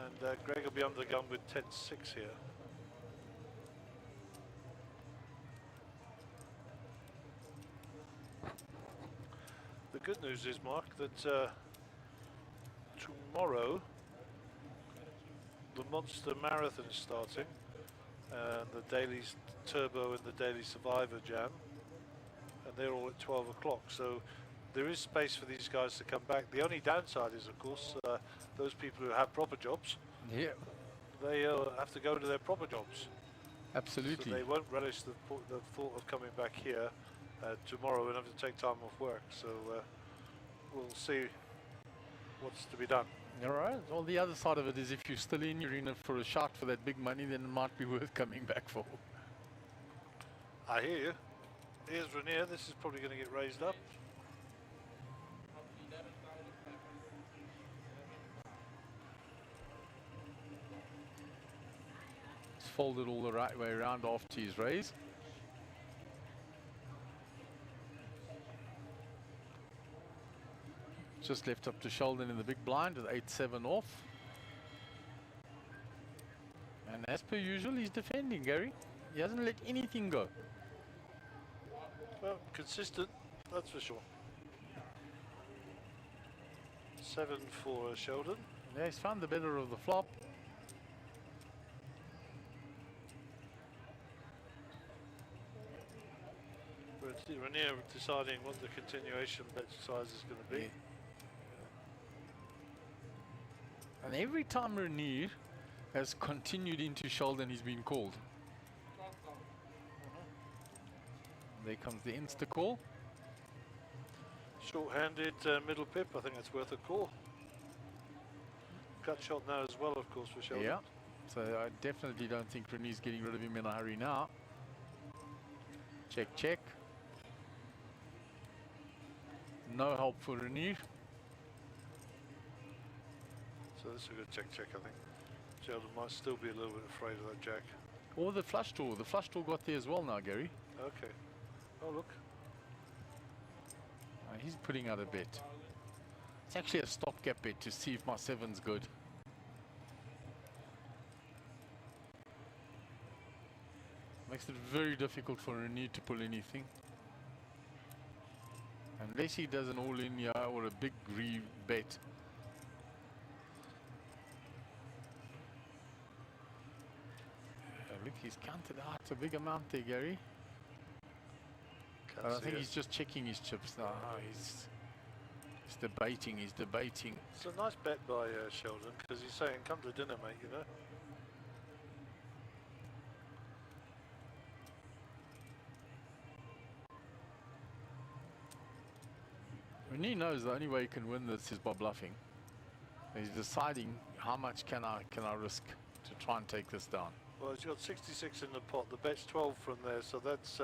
And Greg will be under the gun with 10-6 here. good news is, Mark, that tomorrow the Monster Marathon is starting, and the Daily Turbo and the Daily Survivor Jam, and they're all at 12 o'clock. So there is space for these guys to come back. The only downside is, of course, those people who have proper jobs. Yeah, They have to go to their proper jobs. absolutely. So they won't relish the thought of coming back here tomorrow and have to take time off work. So we'll see what's to be done. All right. Well, the other side of it is if you're still in, you're in it for a shot for that big money, then it might be worth coming back for. I hear you. Here's Rainier. This is probably going to get raised up. It's folded all the right way around after his raise. Just left up to Sheldon in the big blind with 8-7 off. And as per usual, he's defending, Gary. He hasn't let anything go. Well, consistent, that's for sure. 7 for Sheldon. Yeah, he's found the better of the flop. Rainier deciding what the continuation bet size is going to be. Yeah. And every time Rainier has continued into Sheldon, he's been called. There comes the insta call. Short-handed middle pip, I think that's worth a call. Cut shot now as well, of course, for Sheldon. Yeah, so I definitely don't think Rainier's getting rid of him in a hurry now. Check, check. No help for Rainier. So this is a good check, I think. Sheldon might still be a little bit afraid of that jack. Or the flush draw. The flush draw got there as well now, Gary. Okay. Oh, look. He's putting out a bet. It's actually a stopgap bet to see if my 7's good. Makes it very difficult for Rainier to pull anything. Unless he does an all-in here or a big re-bet. Look, he's counted out a big amount there, Gary. I think he's just checking his chips now. Oh, he's debating, he's debating. It's a nice bet by Sheldon, because he's saying, come to dinner, mate, you know. Rainier knows the only way he can win this is by bluffing. He's deciding how much can I risk to try and take this down. Well, he's got 66 in the pot. The bet's 12 from there, so that's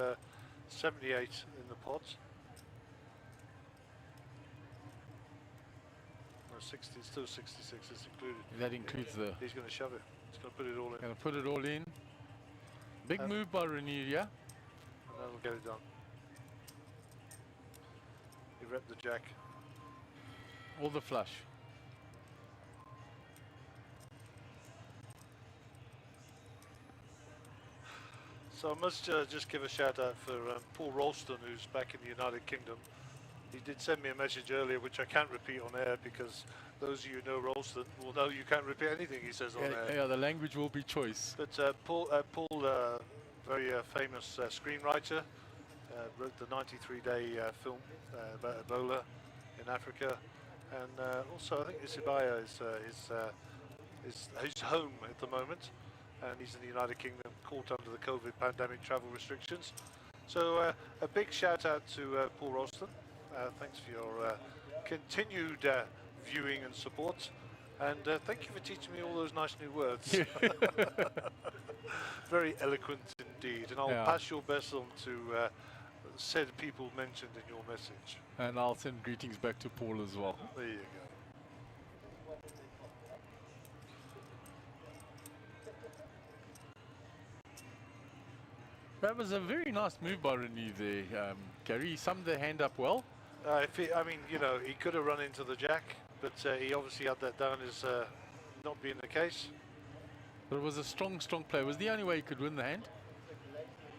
78 in the pot. No, 60, still 66 is included. That includes the... He's going to shove it. He's going to put it all in. Going to put it all in. Big move by Rainier, yeah? And that'll get it done. He repped the jack. Or the flush. So I must just give a shout out for Paul Ralston, who's back in the United Kingdom. He did send me a message earlier, which I can't repeat on air because those of you who know Ralston will know you can't repeat anything he says on air. Yeah, the language will be choice. But Paul, very famous screenwriter, wrote the 93-day film about Ebola in Africa, and also I think Isibaya is his home at the moment. And he's in the United Kingdom, caught under the COVID pandemic travel restrictions. So a big shout out to Paul Ralston. Thanks for your continued viewing and support. And thank you for teaching me all those nice new words. Very eloquent indeed. And I'll pass your best on to said people mentioned in your message. And I'll send greetings back to Paul as well. There you go. That was a very nice move by Rainier there, Gary. He summed the hand up well. I mean, you know, he could have run into the jack, but he obviously had that down as not being the case. But it was a strong play. It was the only way he could win the hand.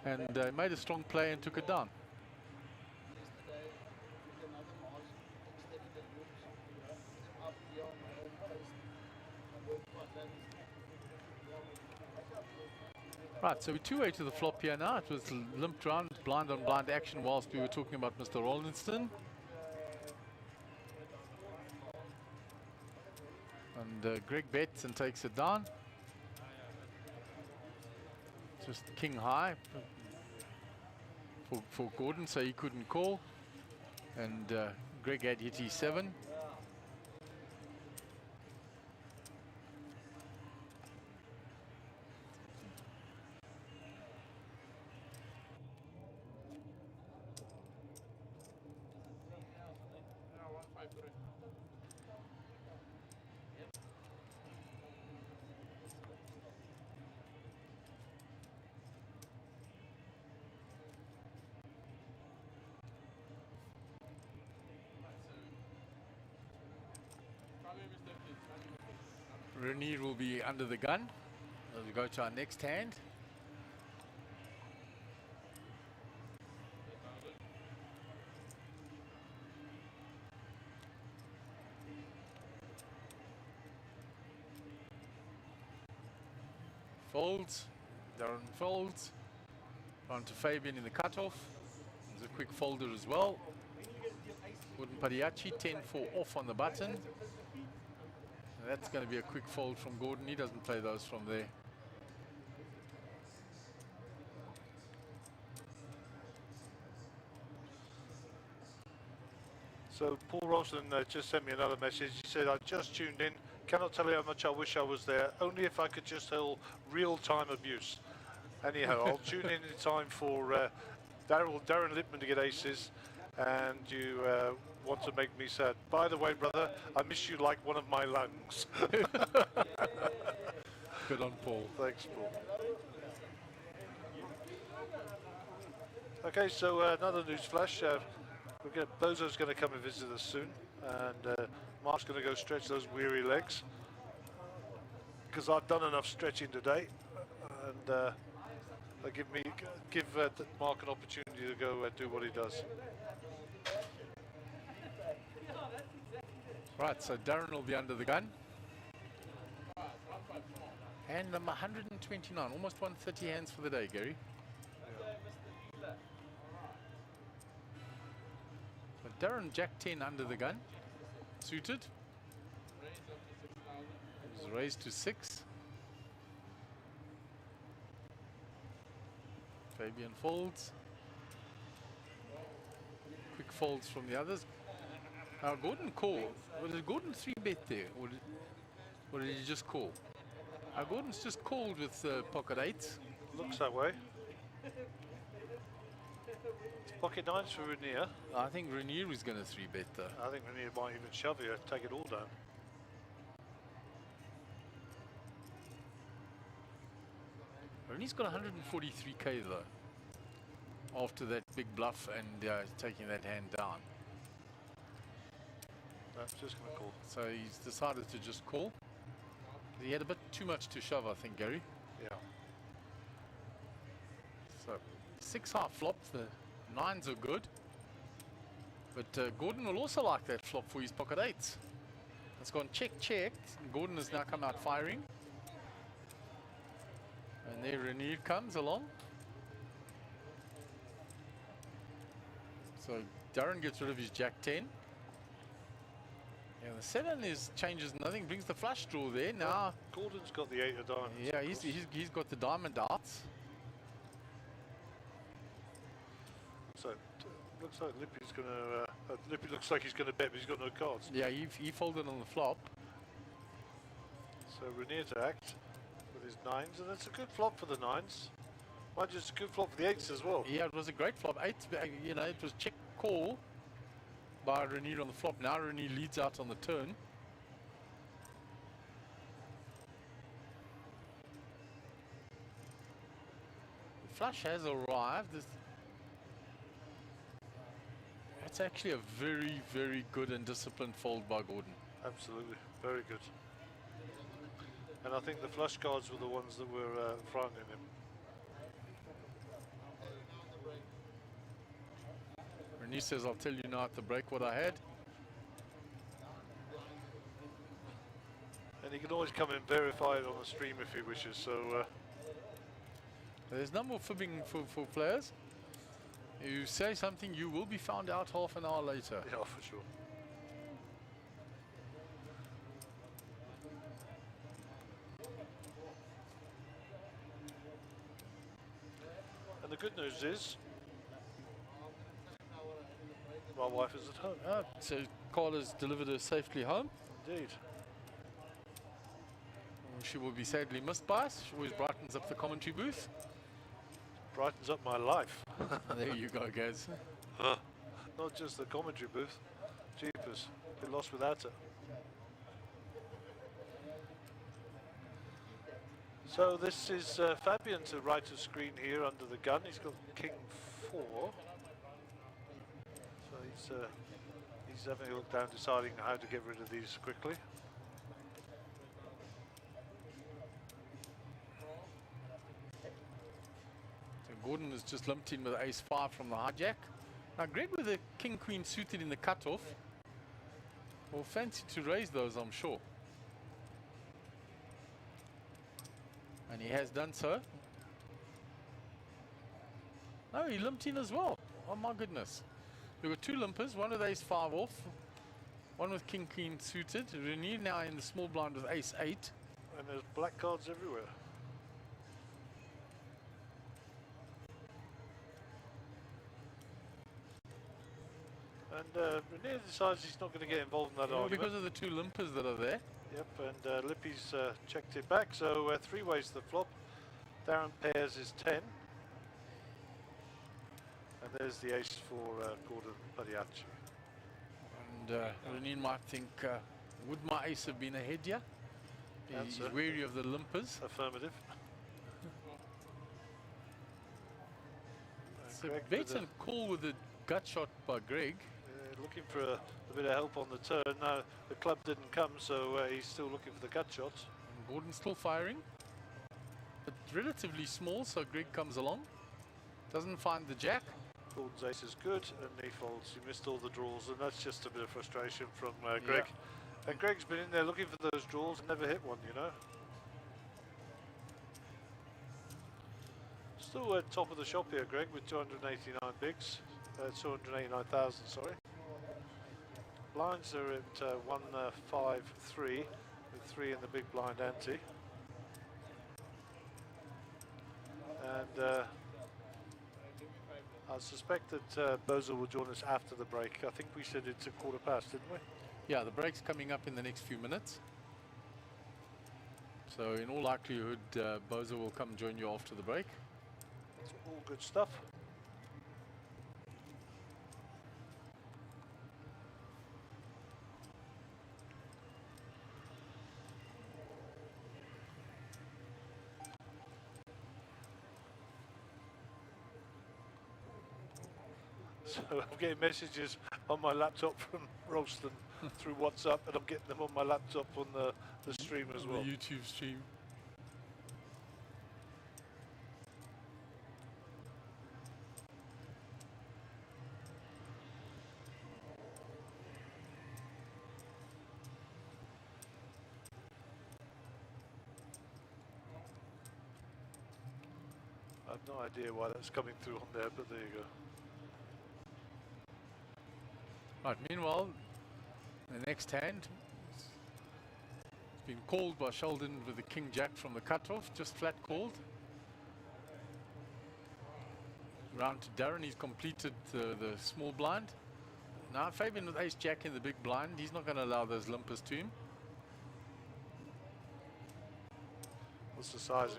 And made a strong play and took it down. Right, so we're two-way to the flop here now. It was limped round, blind on blind action whilst we were talking about Mr. Rollinston. And Greg bets and takes it down. Just king high for Gordon, so he couldn't call. And Greg had hit E7. Renier will be under the gun as we go to our next hand. Folds, Darren folds, on to Fabian in the cutoff. There's a quick folder as well. Gordon Padiachi, 10-4 off on the button. That's going to be a quick fold from Gordon. He doesn't play those from there. So Paul Rosland just sent me another message. He said, I just tuned in. Cannot tell you how much I wish I was there. Only if I could just tell real-time abuse. Anyhow, I'll tune in time for Darren Lippman to get aces. And you want to make me sad. By the way, brother, I miss you like one of my lungs. Good on Paul. Thanks, Paul. Okay, so another news flash. Bozo's going to come and visit us soon, and Mark's going to go stretch those weary legs because I've done enough stretching today, and give Mark an opportunity to go do what he does. Right, so Darren will be under the gun. Hand number 129, almost 130 hands for the day, Gary. So Darren Jack 10 under the gun, suited. It was raised to 6. Fabian folds. Quick folds from the others. Now Gordon called. Did Gordon 3-bet there, or did he just call? Gordon's just called with pocket 8s. Looks that way. Pocket 9s for Renier. I think Renier is going to 3-bet though. I think Renier might even shove here, take it all down. Renier's got 143k though, after that big bluff and taking that hand down. That's just going to call. So he's decided to just call. He had a bit too much to shove, I think, Gary. Yeah. So 6 half flop, the 9s are good. But Gordon will also like that flop for his pocket 8s. It's gone checked. Gordon has now come out firing. And there Renier comes along. So Darren gets rid of his Jack 10. Yeah, the 7 changes nothing, brings the flush draw there. Now Gordon's got the 8 of diamonds. Yeah, he's got the diamond outs. So looks like Lippy's gonna. Lippy looks like he's gonna bet, but he's got no cards. Yeah, he folded on the flop. So Renier to act with his 9s, and that's a good flop for the 9s. Mind you, it's a good flop for the 8s as well. Yeah, it was a great flop. 8, you know, it was check call by Renier on the flop. Now Renier leads out on the turn. The flush has arrived. It's actually a very, very good and disciplined fold by Gordon. Absolutely, very good. And I think the flush cards were the ones that were frightening him. Renier says, I'll tell you now at the break what I had. And he can always come and verify it on the stream if he wishes. So there's no more fibbing for players. You say something, you will be found out half an hour later. yeah, for sure. And the good news is, my wife is at home. So Carla's delivered her safely home. Indeed. She will be sadly missed by us. She always brightens up the commentary booth. Brightens up my life. There you go, guys. Not just the commentary booth. Jeepers, get lost without it. So this is Fabian to right of screen here under the gun. He's got King 4. So he's having a look down, deciding how to get rid of these quickly. So Gordon has just lumped in with ace 5 from the hijack. Now Greg with the king queen suited in the cutoff will fancy to raise those, I'm sure. And he has done so. No, he limped in as well. Oh my goodness. We've got two limpers, one with ace 5 off, one with king queen suited. Renier now in the small blind with ace 8. And there's black cards everywhere. And Renier decides he's not going to get involved in that argument. Because of the two limpers that are there. Yep, and Lippy's checked it back, so 3 ways to the flop. Darren pairs is 10. And there's the ace for Gordon Padiacci. And Renier might think, would my ace have been ahead here? He's wary of the limpers. Affirmative. So bet and call with a gut shot by Greg. Looking for a bit of help on the turn. Now the club didn't come, so he's still looking for the gut shots. And Gordon's still firing, but relatively small, so Greg comes along. Doesn't find the jack. Gordon's ace is good, and he folds. He missed all the draws, and that's just a bit of frustration from Greg. Yeah. And Greg's been in there looking for those draws and never hit one, you know. Still at top of the shop here, Greg, with 289 bigs. 289,000, sorry. Blinds are at 153 with 3 in the big blind ante. And I suspect that Bozo will join us after the break. I think we said it's a 1/4 didn't we? Yeah, the break's coming up in the next few minutes. So in all likelihood, Bozo will come join you after the break. It's all good stuff. So I'm getting messages on my laptop from Ralston through WhatsApp, and I'm getting them on my laptop on the stream as well. The YouTube stream. I have no idea why that's coming through on there, but there you go. Right, meanwhile, the next hand it's been called by Sheldon with the king jack from the cutoff, just flat called. Round to Darren, he's completed the small blind. Now Fabian with ace jack in the big blind, he's not going to allow those limpers to him. What's the sizing?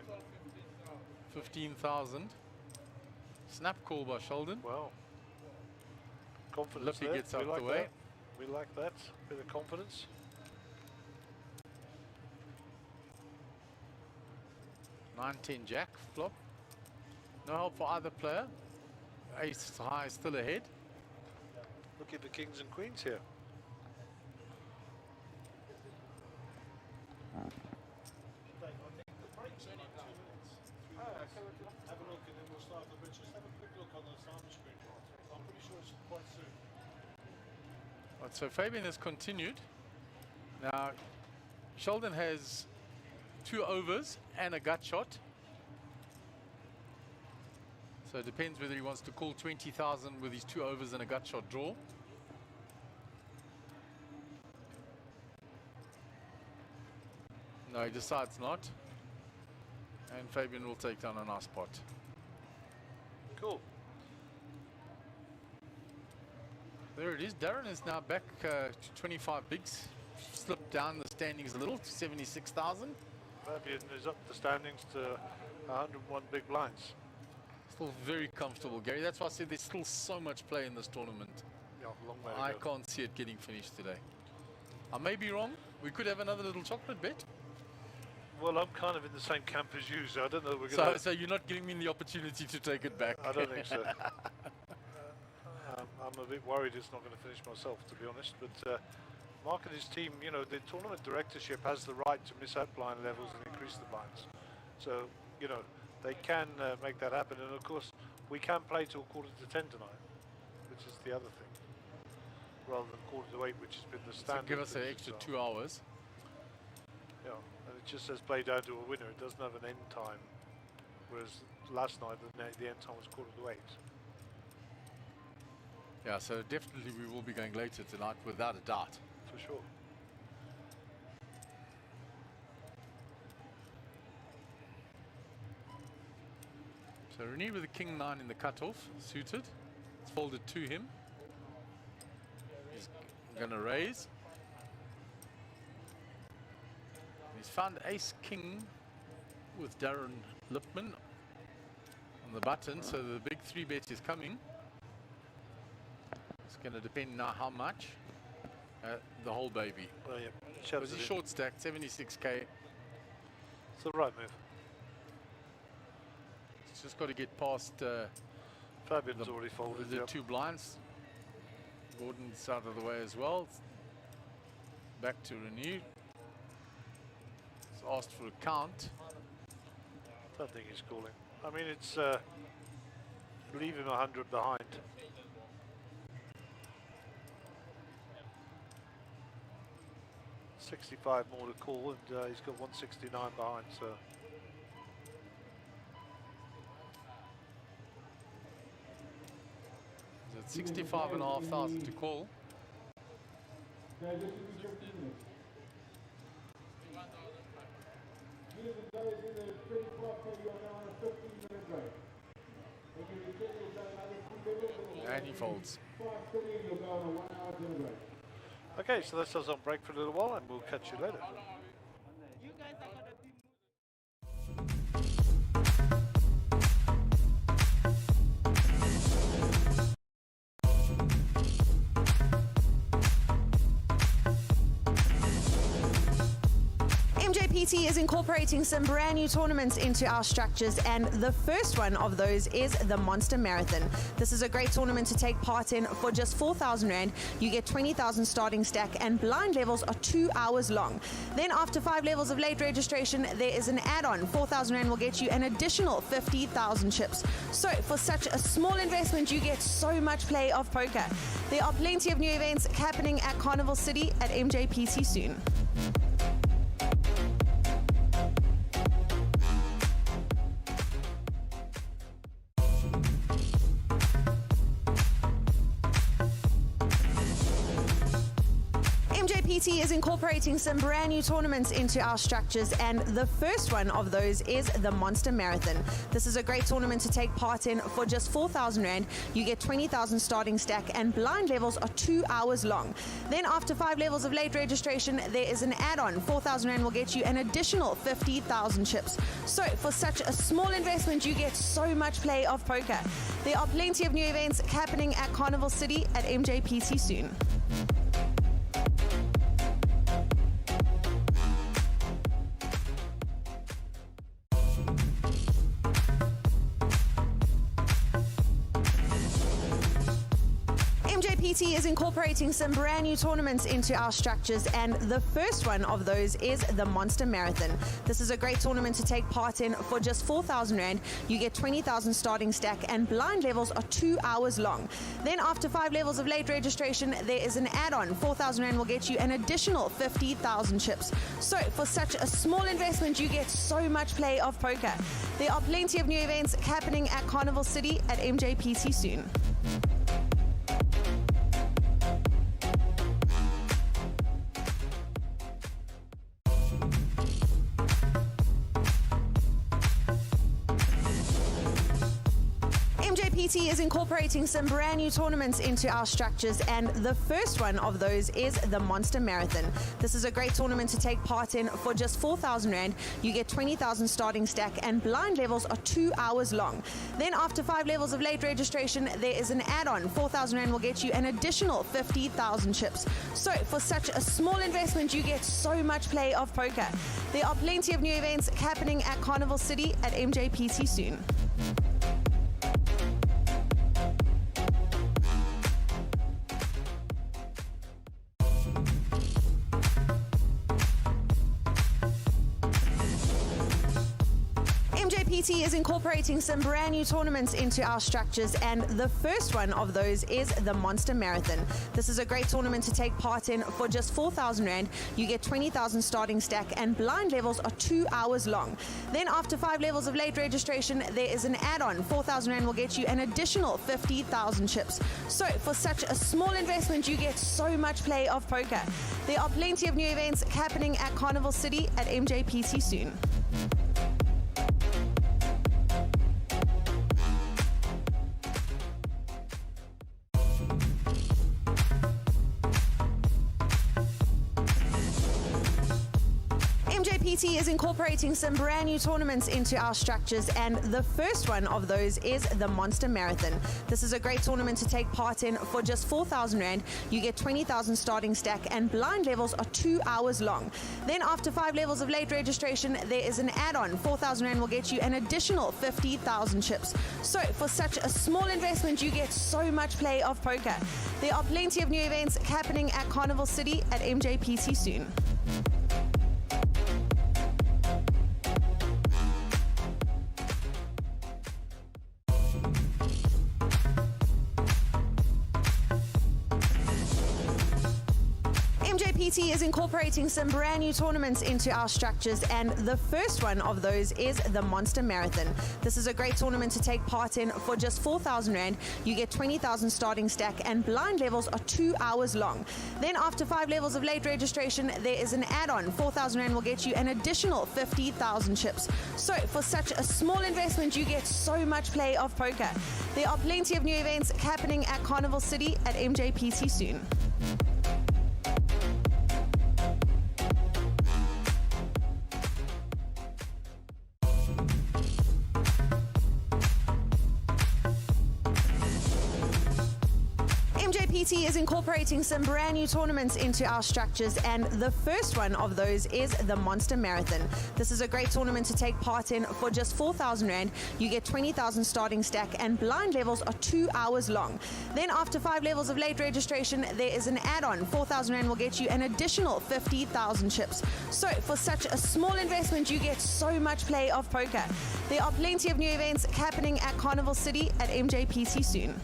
15,000. Snap call by Sheldon. Wow. Confidence Lippy there. gets out like the way. That. We like that. Bit of confidence. Nine, 10 jack flop. No help for either player. Ace high still ahead. Looking for kings and queens here. Have a look and then we'll start the bridge. Just have a quick look on the sound screen. I'm pretty sure it's quite soon. Right, so Fabian has continued. Now Sheldon has 2 overs and a gut shot. So it depends whether he wants to call 20,000 with his 2 overs and a gut shot draw. No, he decides not. And Fabian will take down a nice pot. Cool. There it is. Darren is now back to 25 bigs. Slipped down the standings a little to 76,000. Fabian is up the standings to 101 big blinds. Still very comfortable, Gary. That's why I said there's still so much play in this tournament. Yeah, long way I to go. can't see it getting finished today. I may be wrong. We could have another little chocolate bet. Well, I'm kind of in the same camp as you, so I don't know if we're going to... So you're not giving me the opportunity to take it back? I don't think so. I'm a bit worried it's not going to finish myself, to be honest. But Mark and his team, you know, the tournament directorship has the right to miss out blind levels and increase the blinds. So, you know, they can make that happen. And of course, we can play till 9:45 tonight, which is the other thing, rather than 7:45, which has been the standard. So give us an extra 2 hours. Yeah, and it just says play down to a winner. It doesn't have an end time, whereas last night the end time was 7:45. Yeah, so definitely we will be going later tonight, without a doubt. For sure. So Rene with the king 9 in the cutoff, suited. It's folded to him. He's going to raise. He's found ace king with Darren Lipman on the button, so the big 3-bet is coming. It's going to depend now how much. The whole baby. Oh, yeah. Was he short stacked, 76k. It's the right move. It's just got to get past Fabian's already folded. the 2 blinds. Gordon's out of the way as well. Back to Renew. He's asked for a count. Don't think he's calling. I mean, it's leave him 100 behind. $65 more to call, and he's got 169 behind. So He's at 65,500 to call. And he folds. okay, so that's us on break for a little while, and we'll catch you later. Mjpt is incorporating some brand new tournaments into our structures, and the first one of those is the Monster Marathon. This is a great tournament to take part in. For just 4,000 Rand, you get 20,000 starting stack, and blind levels are 2 hours long. Then after 5 levels of late registration, there is an add-on. 4,000 Rand will get you an additional 50,000 chips. So for such a small investment, you get so much play of poker. There are plenty of new events happening at Carnival City at Mjpt soon. Mjpt is incorporating some brand new tournaments into our structures, and the first one of those is the Monster Marathon. This is a great tournament to take part in. For just 4,000 Rand, you get 20,000 starting stack, and blind levels are 2 hours long. Then after 5 levels of late registration, there is an add-on. 4,000 Rand will get you an additional 50,000 chips. So for such a small investment, you get so much play of poker. There are plenty of new events happening at Carnival City at Mjpt soon. Mjpt is incorporating some brand new tournaments into our structures, and the first one of those is the Monster Marathon. This is a great tournament to take part in for just 4,000 Rand. You get 20,000 starting stack, and blind levels are 2 hours long. Then after 5 levels of late registration, there is an add-on. 4,000 Rand will get you an additional 50,000 chips. So for such a small investment, you get so much play of poker. There are plenty of new events happening at Carnival City at Mjpt soon. Mjpt is incorporating some brand new tournaments into our structures, and the first one of those is the Monster Marathon. This is a great tournament to take part in for just 4,000 Rand. You get 20,000 starting stack, and blind levels are 2 hours long. Then after 5 levels of late registration, there is an add-on. 4,000 Rand will get you an additional 50,000 chips. So for such a small investment, you get so much play of poker. There are plenty of new events happening at Carnival City at Mjpt soon. Mjpt is incorporating some brand new tournaments into our structures, and the first one of those is the Monster Marathon. This is a great tournament to take part in for just 4,000 Rand. You get 20,000 starting stack, and blind levels are 2 hours long. Then after 5 levels of late registration, there is an add-on. 4,000 Rand will get you an additional 50,000 chips. So for such a small investment, you get so much play of poker. There are plenty of new events happening at Carnival City at Mjpt soon. Mjpt is incorporating some brand new tournaments into our structures, and the first one of those is the Monster Marathon. This is a great tournament to take part in for just 4,000 Rand. You get 20,000 starting stack, and blind levels are 2 hours long. Then after 5 levels of late registration, there is an add-on. 4,000 Rand will get you an additional 50,000 chips. So for such a small investment, you get so much play of poker. There are plenty of new events happening at Carnival City at Mjpt soon. Mjpt is incorporating some brand new tournaments into our structures, and the first one of those is the Monster Marathon. This is a great tournament to take part in for just 4,000 Rand. You get 20,000 starting stack, and blind levels are 2 hours long. Then after 5 levels of late registration, there is an add-on. 4,000 Rand will get you an additional 50,000 chips. So for such a small investment, you get so much play of poker. There are plenty of new events happening at Carnival City at Mjpt soon. Mjpt is incorporating some brand new tournaments into our structures, and the first one of those is the Monster Marathon. This is a great tournament to take part in for just 4,000 Rand. You get 20,000 starting stack, and blind levels are 2 hours long. Then after 5 levels of late registration, there is an add-on. 4,000 Rand will get you an additional 50,000 chips. So for such a small investment, you get so much play of poker. There are plenty of new events happening at Carnival City at Mjpt soon.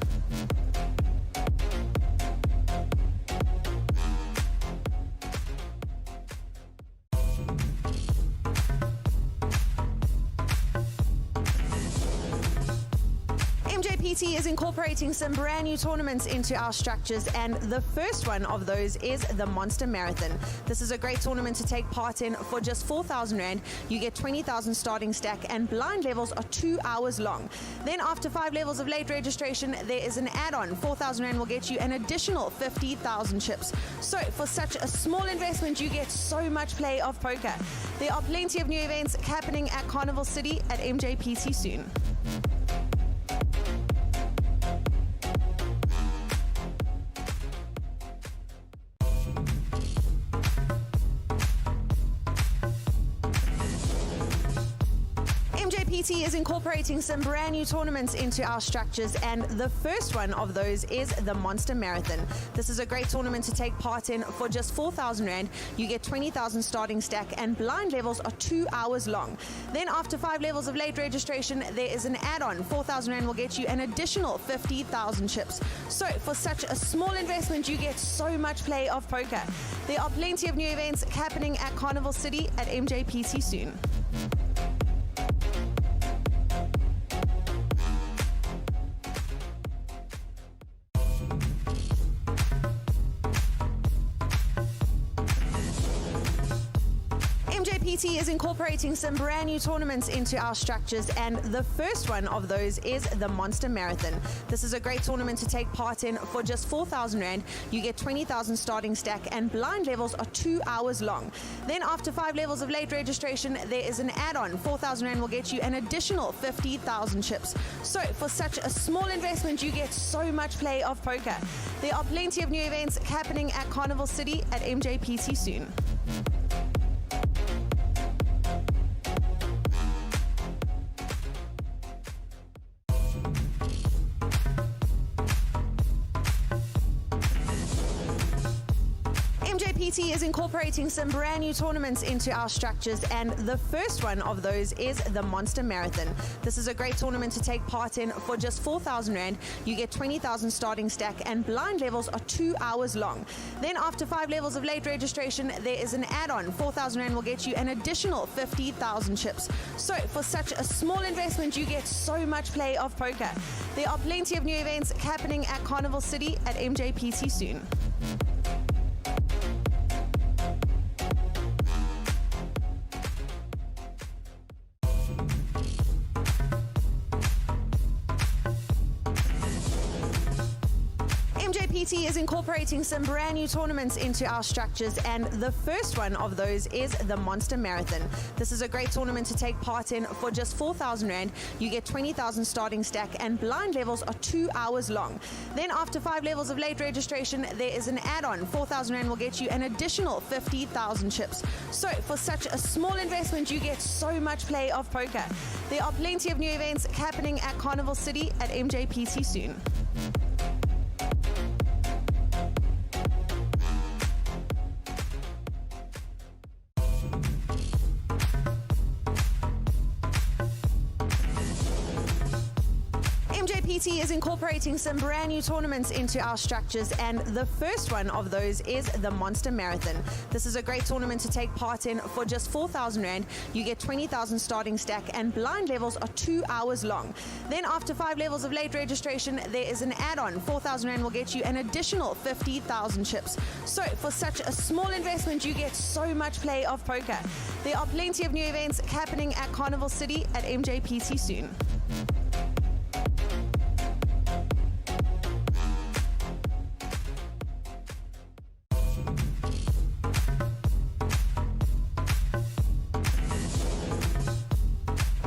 Mjpt is incorporating some brand new tournaments into our structures, and the first one of those is the Monster Marathon. This is a great tournament to take part in for just 4,000 Rand. You get 20,000 starting stack, and blind levels are 2 hours long. Then after 5 levels of late registration, there is an add-on. 4,000 Rand will get you an additional 50,000 chips. So for such a small investment, you get so much play of poker. There are plenty of new events happening at Carnival City at Mjpt soon. Mjpt is incorporating some brand new tournaments into our structures, and the first one of those is the Monster Marathon. This is a great tournament to take part in for just 4,000 Rand. You get 20,000 starting stack, and blind levels are 2 hours long. Then after 5 levels of late registration, there is an add-on. 4,000 Rand will get you an additional 50,000 chips. So for such a small investment, you get so much play of poker. There are plenty of new events happening at Carnival City at Mjpt soon. Mjpt is incorporating some brand new tournaments into our structures, and the first one of those is the Monster Marathon. This is a great tournament to take part in for just 4,000 Rand. You get 20,000 starting stack, and blind levels are 2 hours long. Then after 5 levels of late registration, there is an add-on. 4,000 Rand will get you an additional 50,000 chips. So for such a small investment, you get so much play of poker. There are plenty of new events happening at Carnival City at Mjpt soon. Mjpt is incorporating some brand new tournaments into our structures, and the first one of those is the Monster Marathon. This is a great tournament to take part in for just 4,000 Rand. You get 20,000 starting stack, and blind levels are 2 hours long. Then after 5 levels of late registration, there is an add-on. 4,000 Rand will get you an additional 50,000 chips. So for such a small investment, you get so much play of poker. There are plenty of new events happening at Carnival City at Mjpt soon. Mjpt is incorporating some brand new tournaments into our structures, and the first one of those is the Monster Marathon. This is a great tournament to take part in for just 4,000 Rand. You get 20,000 starting stack, and blind levels are 2 hours long. Then after 5 levels of late registration, there is an add-on. 4,000 Rand will get you an additional 50,000 chips. So for such a small investment, you get so much play of poker. There are plenty of new events happening at Carnival City at Mjpt soon. Mjpt is incorporating some brand new tournaments into our structures, and the first one of those is the Monster Marathon. This is a great tournament to take part in for just 4,000 Rand. You get 20,000 starting stack, and blind levels are 2 hours long. Then after 5 levels of late registration, there is an add-on. 4,000 Rand will get you an additional 50,000 chips. So for such a small investment, you get so much play of poker. There are plenty of new events happening at Carnival City at Mjpt soon.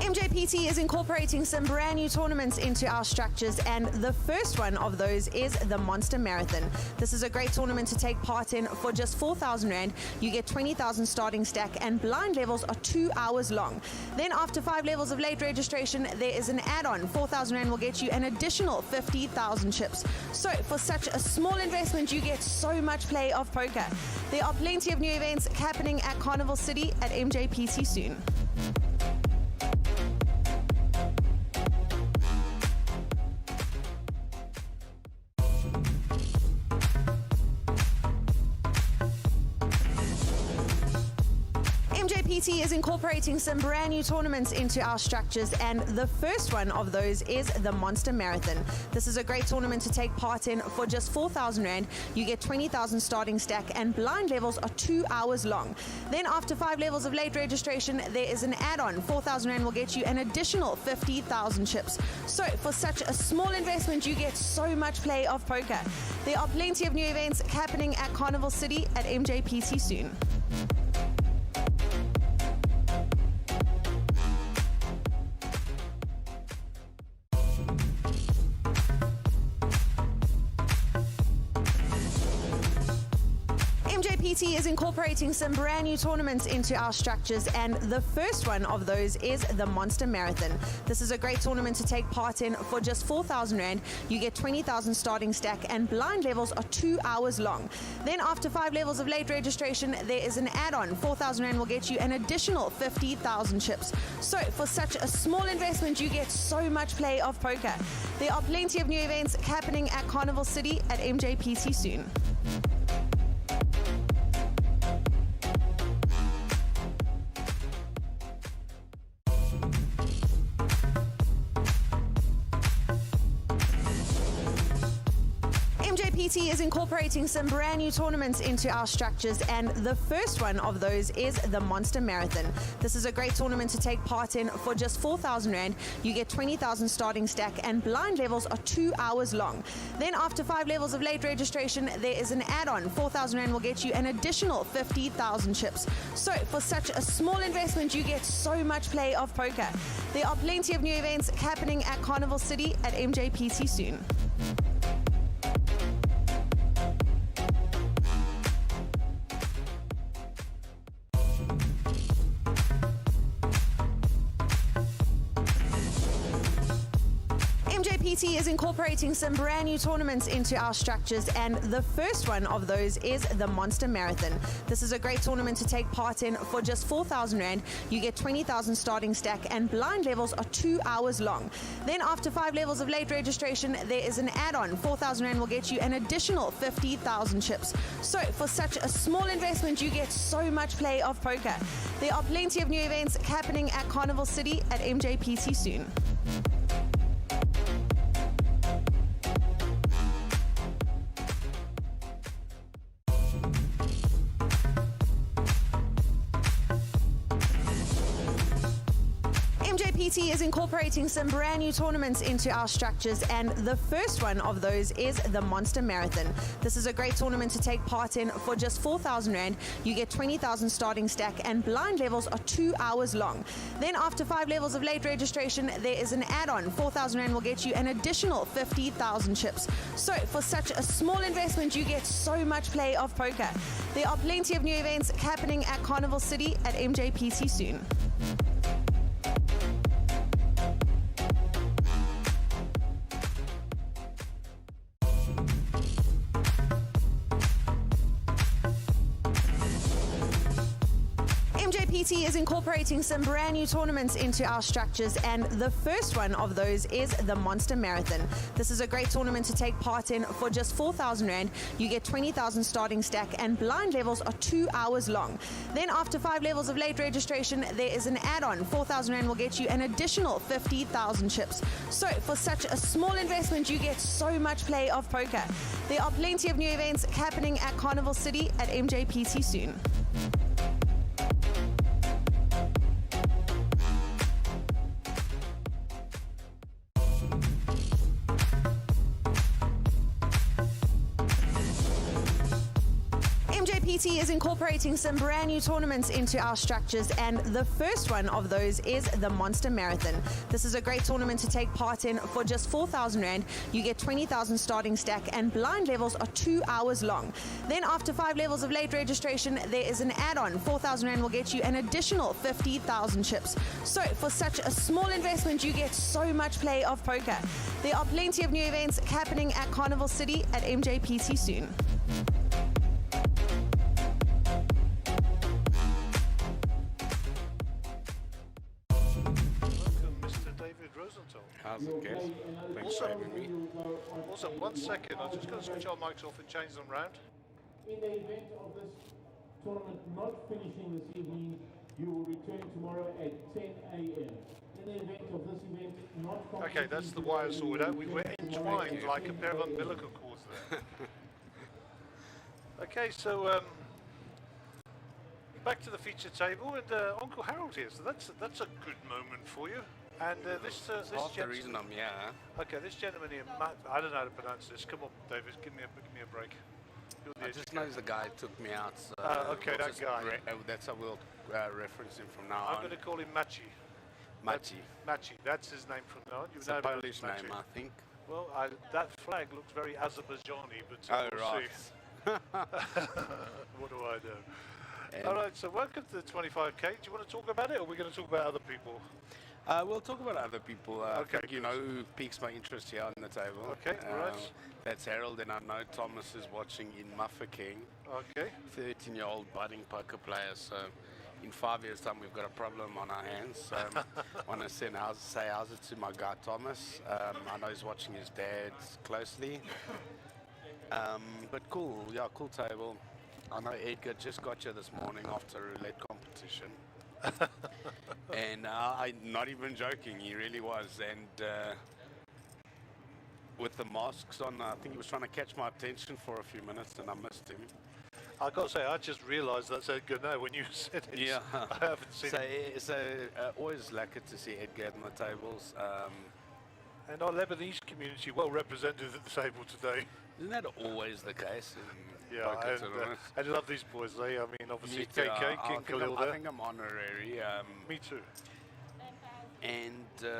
Mjpt is incorporating some brand new tournaments into our structures, and the first one of those is the Monster Marathon. This is a great tournament to take part in for just 4,000 Rand. You get 20,000 starting stack, and blind levels are 2 hours long. Then after 5 levels of late registration, there is an add-on. 4,000 Rand will get you an additional 50,000 chips. So for such a small investment, you get so much play of poker. There are plenty of new events happening at Carnival City at Mjpt soon. Mjpt is incorporating some brand new tournaments into our structures, and the first one of those is the Monster Marathon. This is a great tournament to take part in for just 4,000 Rand. You get 20,000 starting stack, and blind levels are 2 hours long. Then after 5 levels of late registration, there is an add-on. 4,000 Rand will get you an additional 50,000 chips. So for such a small investment, you get so much play of poker. There are plenty of new events happening at Carnival City at Mjpt soon. Mjpt is incorporating some brand new tournaments into our structures, and the first one of those is the Monster Marathon. This is a great tournament to take part in for just 4,000 Rand. You get 20,000 starting stack, and blind levels are 2 hours long. Then after 5 levels of late registration, there is an add-on. 4,000 Rand will get you an additional 50,000 chips. So for such a small investment, you get so much play of poker. There are plenty of new events happening at Carnival City at Mjpt soon. Mjpt is incorporating some brand new tournaments into our structures, and the first one of those is the Monster Marathon. This is a great tournament to take part in for just 4,000 Rand. You get 20,000 starting stack, and blind levels are 2 hours long. Then after 5 levels of late registration, there is an add-on. 4,000 Rand will get you an additional 50,000 chips. So for such a small investment, you get so much play of poker. There are plenty of new events happening at Carnival City at Mjpt soon. Mjpt is incorporating some brand new tournaments into our structures, and the first one of those is the Monster Marathon. This is a great tournament to take part in for just 4,000 Rand. You get 20,000 starting stack, and blind levels are 2 hours long. Then after 5 levels of late registration, there is an add-on. 4,000 Rand will get you an additional 50,000 chips. So for such a small investment, you get so much play of poker. There are plenty of new events happening at Carnival City at Mjpt soon. Mjpt is incorporating some brand new tournaments into our structures, and the first one of those is the Monster Marathon. This is a great tournament to take part in for just 4,000 Rand. You get 20,000 starting stack, and blind levels are 2 hours long. Then after 5 levels of late registration, there is an add-on. 4,000 Rand will get you an additional 50,000 chips. So for such a small investment, you get so much play of poker. There are plenty of new events happening at Carnival City at Mjpt soon. Mjpt is incorporating some brand new tournaments into our structures, and the first one of those is the Monster Marathon. This is a great tournament to take part in for just 4,000 Rand. You get 20,000 starting stack, and blind levels are 2 hours long. Then after 5 levels of late registration, there is an add-on. 4,000 Rand will get you an additional 50,000 chips. So for such a small investment, you get so much play of poker. There are plenty of new events happening at Carnival City at Mjpt soon. Mjpt is incorporating some brand new tournaments into our structures, and the first one of those is the Monster Marathon. This is a great tournament to take part in for just 4,000 Rand. You get 20,000 starting stack, and blind levels are 2 hours long. Then after 5 levels of late registration, there is an add-on. 4,000 Rand will get you an additional 50,000 chips. So for such a small investment, you get so much play of poker. There are plenty of new events happening at Carnival City at Mjpt soon. How's it going? Thanks for having me. Also, 1 second, I'm just going to switch our mics off and change them round. In the event of this tournament not finishing this evening, you will return tomorrow at 10 a.m. In the event of this event not Okay, that's the wire sorted out. We were entwined like a pair of umbilical cords there. Okay, so back to the feature table, and Uncle Harold here. So that's a good moment for you. And this Half the reason I'm here. Okay, this gentleman here, Matt, I don't know how to pronounce this. Come on, David, give me a break. I just know the guy took me out. So okay, that guy. That's how we'll reference him from now I'm on. going to call him Machi. Machi, that's his name from now on. It's a Polish name, I think. Well, that flag looks very Azerbaijani, but Oh, we'll right. see. What do I know? And All right, so welcome to the 25K. Do you want to talk about it, or are we going to talk about other people? we'll talk about other people. I Okay, think you good. know who piques my interest here on the table. Okay, right. That's Harold, and I know Thomas is watching in Mafeking. Okay. 13-year-old budding poker player. So in 5 years' time, we've got a problem on our hands. Want to say how's it to my guy Thomas. I know he's watching his dad closely. But cool, yeah, cool table. I know Edgar just got you this morning after a roulette competition. And I'm not even joking, he really was. And with the masks on, I think he was trying to catch my attention for a few minutes and I missed him. I got to say, I just realised that's Edgar now when you said it. Yeah. I haven't seen it. So always lucky to see Edgar on the tables. And our Lebanese community well represented at the table today. Isn't that always the case in Yeah, poker and, tournaments? I love these boys. I mean, obviously Me too. KK, King Khalil I there. think I'm honorary. Me too. And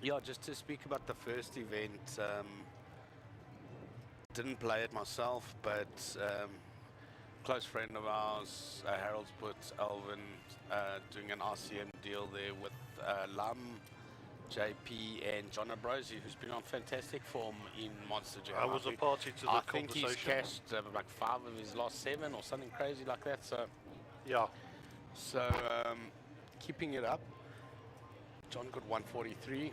yeah, just to speak about the first event, didn't play it myself, but close friend of ours, Harold's put Alvin doing an RCM deal there with Lum, JP and John Abrosi, who's been on fantastic form in Monster Jam. I was a party to the I think he's conversation. cashed like 5 of his last 7 or something crazy like that. Yeah. So keeping it up. John got 143.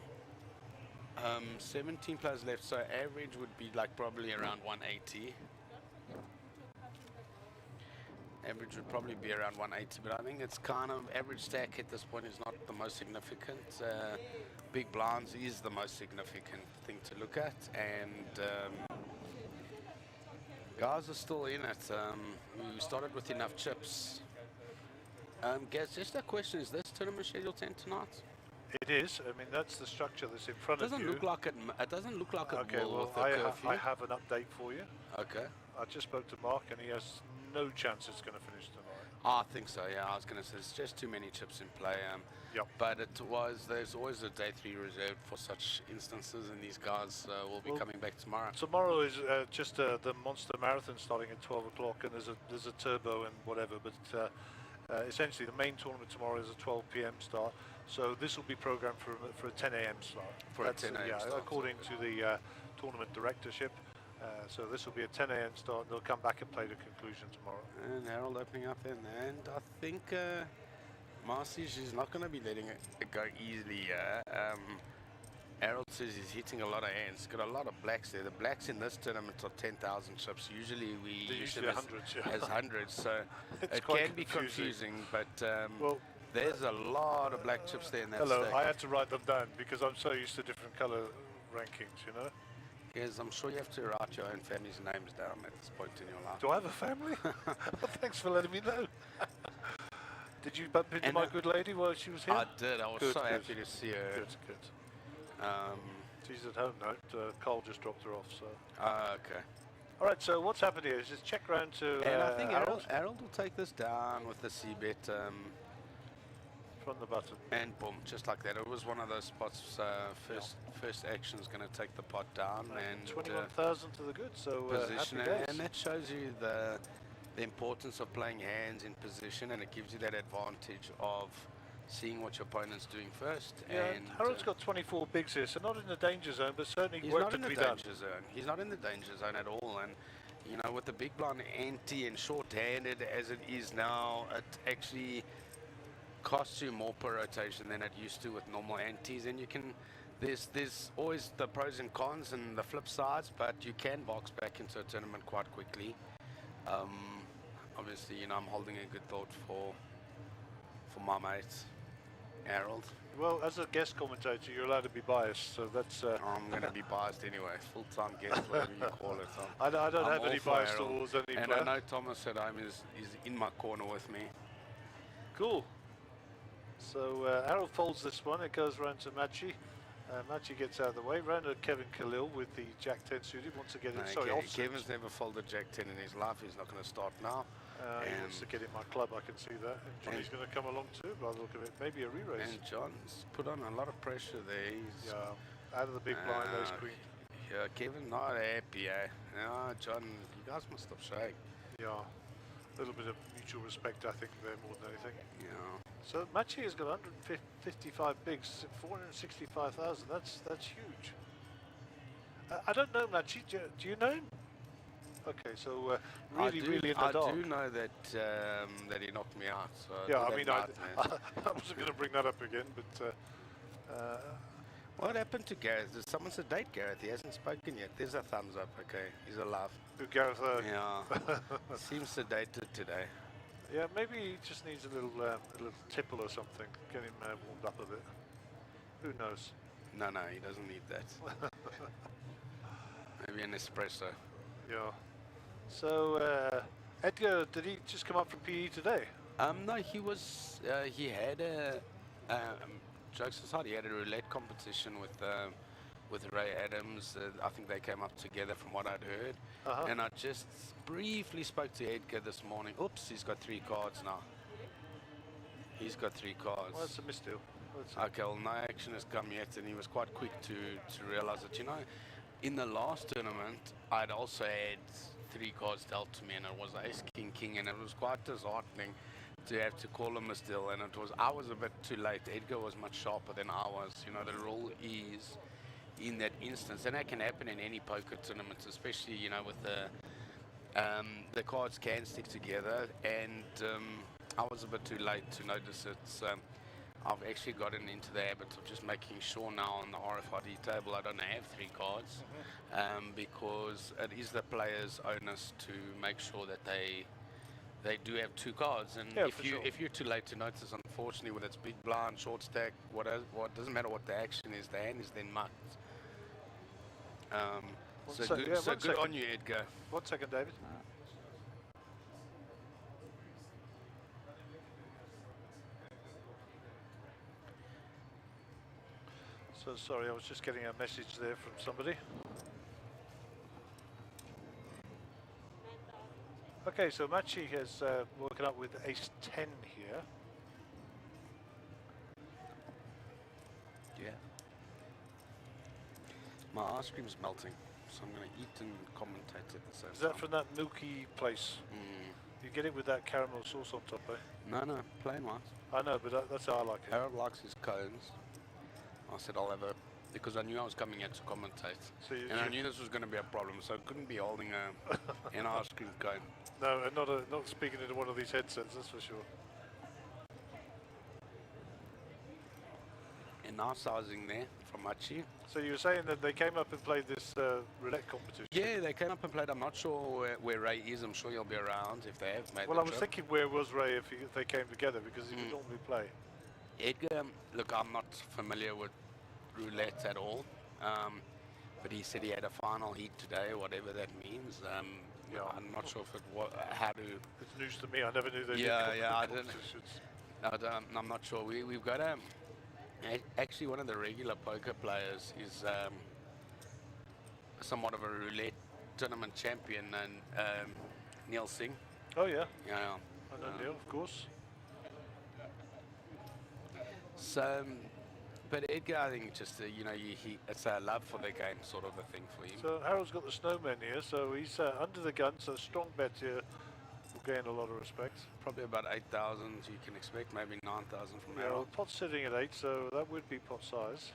17 players left, so average would be like probably around 180. Average would probably be around 180, but I think it's kind of average stack at this point is not the most significant. Big blinds is the most significant thing to look at, and guys are still in it. We started with enough chips. Guys, just a question: is this tournament scheduled to end tonight? It is. I mean, that's the structure that's in front of you. Look like it. It doesn't look like it Okay, will well, with the curfew. I have an update for you. Okay. I just spoke to Mark, and he has no chance it's going to finish tonight. I think so, yeah. I was going to say it's just too many chips in play. Yep. But there's always a day 3 reserved for such instances, and these guys will be coming back tomorrow. Tomorrow is just the Monster Marathon starting at 12 o'clock, and there's a turbo and whatever. But essentially, the main tournament tomorrow is a 12 p.m. start. So this will be programmed for a 10 a.m. start. For a 10 a.m. Yeah, start, according to the tournament directorship. So this will be a 10 a.m. start, and they'll come back and play the conclusion tomorrow. And Harold opening up in, and I think Marcy's is not going to be letting it go easily. Harold says he's hitting a lot of hands. Got a lot of blacks there. The blacks in this tournament are 10,000 chips. Usually we They're use usually them hundreds, yeah. as hundreds, so It's it quite can be confusing. But Well, there's a lot of black chips there in that hello, stack. I had to write them down because I'm so used to different color rankings, you know. Yes, I'm sure you have to write your own family's names down at this point in your life. Do I have a family? Well, thanks for letting me know. Did you bump into my good lady while she was here? I did. I was Good, so good. happy to see her. Good. She's at home now. Carl just dropped her off. So. Okay. All right. So what's happened here is just check round to And I think Harold Harold will take this down with the C-bet. from the button. And boom, just like that. It was one of those spots. First action's going to take the pot down and 21,000 to the good. So position happy it. days. And that shows you the importance of playing hands in position, and it gives you that advantage of seeing what your opponent's doing first. Yeah, and Harold's got 24 bigs here, so not in the danger zone, but certainly he's work not to in the be done. danger zone. He's not in the danger zone at all. And you know, with the big blind anti and short-handed as it is now, it actually costs you more per rotation than it used to with normal antis. And you can, there's always the pros and cons and the flip sides, but you can box back into a tournament quite quickly. Obviously, you know, I'm holding a good thought for my mate Harold. Well, as a guest commentator, you're allowed to be biased, so that's. I'm going to be biased anyway. Full-time guest, whatever you call it. I don't I'm have all any for bias Harold. towards any And player. I know Thomas at home is in my corner with me. Cool. So Harold folds this one. It goes round to Machi. Machi gets out of the way. Round to Kevin Khalil with the Jack 10 suited. Wants to get it. Sorry, offsuit. Kevin's never folded Jack 10 in his life. He's not going to start now. He wants to get in my club. I can see that. And Johnny's going to come along too. By the look of it, maybe a re-raise. And John's put on a lot of pressure there. He's Yeah, out of the big blind, ace queen. Yeah, Kevin not happy, eh? No, John, you guys must stop showing. Yeah, a little bit of mutual respect, I think, there more than anything. Yeah. So Mjpt has got 155 bigs, 465,000. That's huge. I don't know Mjpt. Do you know him? Okay, so really in the dark. I do know that that he knocked me out. So Yeah, I mean, I wasn't going to bring that up again, but what happened to Gareth? Did someone sedate Gareth? He hasn't spoken yet. There's a thumbs up. Okay, he's alive. who Gareth? Yeah, seems sedated today. Yeah, maybe he just needs a little tipple or something. Get him warmed up a bit. Who knows? No, he doesn't need that. Maybe an espresso. Yeah. So Edgar, did he just come up from PE today? No, he was. He had a. Jokes aside, he had a roulette competition with Ray Adams. I think they came up together, from what I'd heard. And I just briefly spoke to Edgar this morning. Oops, he's got 3 cards now. He's got 3 cards. Well, that's a misdeal. Okay, well, no action has come yet, and he was quite quick to realize that, you know, in the last tournament, I'd also had 3 cards dealt to me, and it was Ace, King, King, and it was quite disheartening to have to call him a steal, and I was a bit too late. Edgar was much sharper than I was. You know, the rule is in that instance, and that can happen in any poker tournaments, especially, you know, with the cards can stick together, and I was a bit too late to notice it. I've actually gotten into the habit of just making sure now on the RFID table I don't have 3 cards, because it is the player's onus to make sure that they do have 2 cards, and yeah, if you're too late to notice, unfortunately, whether it's big blind, short stack, what doesn't matter what the action is, the hand is then mucked. So good on you, Edgar. 1 second, David. So sorry, I was just getting a message there from somebody. Okay, so Mjpt has woken up with ace 10 here. Yeah. My ice cream's melting, so I'm going to eat and commentate at the same time. Is that from that milky place? You get it with that caramel sauce on top, eh? No, plain one. I know, but that's how I like it. Harold likes his cones. I said I'll have a, because I knew I was coming here to commentate, So I knew this was going to be a problem, so I couldn't be holding an ice cream cone. No, and not speaking into one of these headsets, that's for sure. And nice sizing there from Mjpt. So you were saying that they came up and played this roulette competition? Yeah, they came up and played. I'm not sure where Ray is. I'm sure he'll be around if they have made Well, the I was trip. thinking where was Ray if they came together, because he would normally play. Edgar, look, I'm not familiar with roulette at all, but he said he had a final heat today, whatever that means. Yeah. I'm not sure if it was how to. It's news to me. I never knew they did I competitions. I'm not sure. We've got actually one of the regular poker players is somewhat of a roulette tournament champion, and Neil Singh. Oh yeah. Yeah. I know Neil, of course. So, but Edgar, I think just you know, it's a love for the game sort of a thing for him. So Harold's got the snowman here, so he's under the gun. So strong bet here will gain a lot of respect. Probably about 8,000 you can expect, maybe 9,000 from Yeah, well, Harold. pot's sitting at 8, so that would be pot size.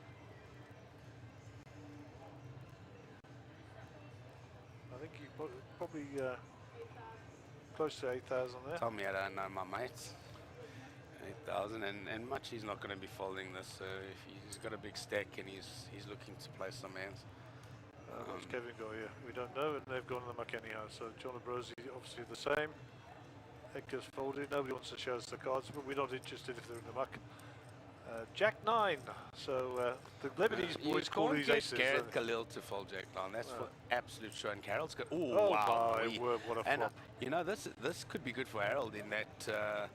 I think he probably close to 8,000 there. Tell me I don't know my mates. 8,000, and Mjpt's not going to be folding this. So if he's got a big stack and he's looking to play some hands. What's Kevin got here? We don't know, and they've gone to the muck anyhow. So John Abrosi obviously the same. Edgar's folded. Nobody wants to show us the cards, but we're not interested if they're in the muck. Jack 9. So the Lebanese boys call these aces. Gareth Khalil to fold Jack 9. That's for absolute sure. And Harold's got. Oh wow! my word! What a flop! You know, this could be good for Harold in that.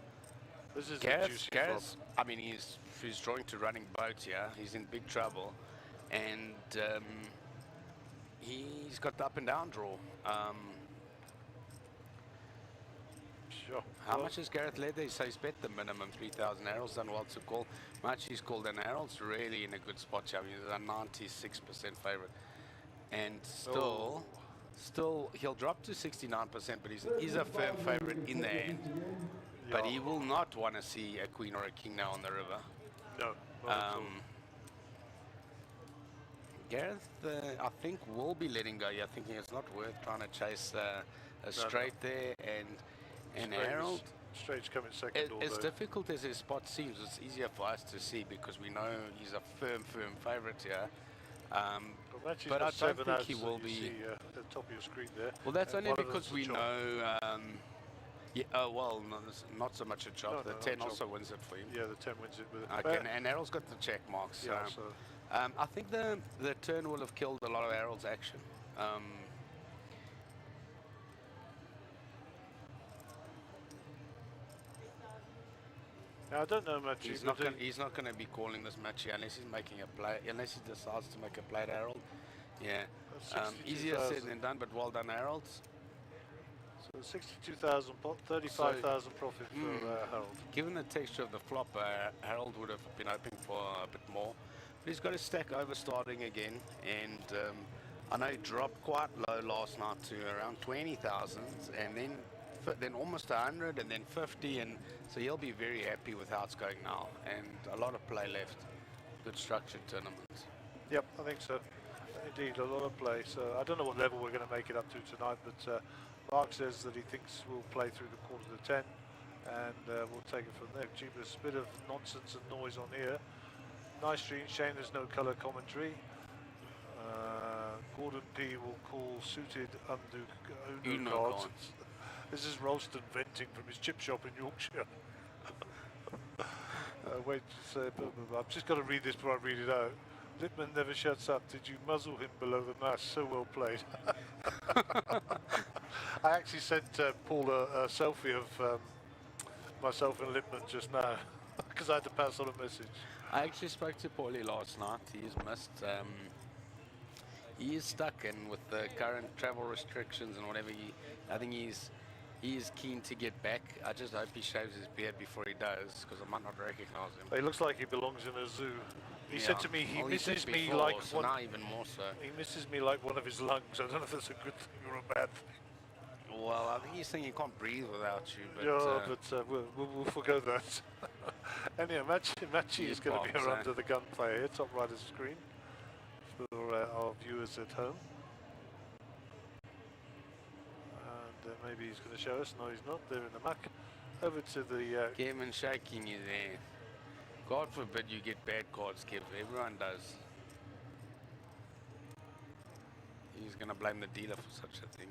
This is a juicy flop. I mean, he's drawing to running boat here. He's in big trouble, and he's got the up and down draw. Sure. How much has Gareth led there? So he's bet the minimum 3,000. Harold's done well to call. Much he's called, and Harold's really in a good spot here. He's a 96% favourite. and still he'll drop to 69%, but he's a firm favorite in the end. But he will not want to see a queen or a king now on the river. No, not at all. Gareth, I think, will be letting go. Yeah, thinking it's not worth trying to chase a straight there, and Harold. Straight's coming second. As difficult as his spot seems, it's easier for us to see because we know he's a firm favorite here. But I don't think he will be. At the top of your screen there. Well, that's only because we know. Yeah, well, not so much a chop. The 10 also wins it for him. Yeah, the 10 wins it with it. Okay, and Harold's got the check marks. Yeah, so. I think the turn will have killed a lot of Harold's action. Now, I don't know much. He's not going to be calling this match here unless he's making a play. Unless he decides to make a play to Harold. Yeah. Easier said than done, but well done, Harold. So 62,000 pot, 35,000 profit for Harold. Given the texture of the flop, Harold would have been hoping for a bit more. But he's got his stack over starting again, and I know he dropped quite low last night to around 20,000, and then almost 100, and then 50, and so he'll be very happy with how it's going now, and a lot of play left. Good structured tournament. Yep, I think so. Indeed, a lot of play. So I don't know what level we're going to make it up to tonight, but Mark says that he thinks we'll play through the quarter to 10, and we'll take it from there. Gee, there's a bit of nonsense and noise on here. Nice stream, shame there's no colour commentary. Gordon P will call suited Uno cards. This is Ralston venting from his chip shop in Yorkshire. Wait, I've just got to read this before I read it out. Lippman never shuts up. Did you muzzle him below the mask? So well played. I actually sent Paul a selfie of myself and Lippman just now because I had to pass on a message. I actually spoke to Paulie last night. He's missed. He is stuck, and with the current travel restrictions and whatever, I think he is keen to get back. I just hope he shaves his beard before he does, because I might not recognize him. He looks like he belongs in a zoo. He said to me he misses me like one. Now even more so. He misses me like one of his lungs. I don't know if that's a good thing or a bad thing. Well, I think he's saying he can't breathe without you. But, yeah, but we'll forgo that. Anyway, Machi is going to be around to the gunplay here, top right of the screen, for our viewers at home. And maybe he's going to show us. No, he's not. They're in the muck. Over to the... Kevin shaking you there. God forbid you get bad cards, Kev. Everyone does. He's going to blame the dealer for such a thing.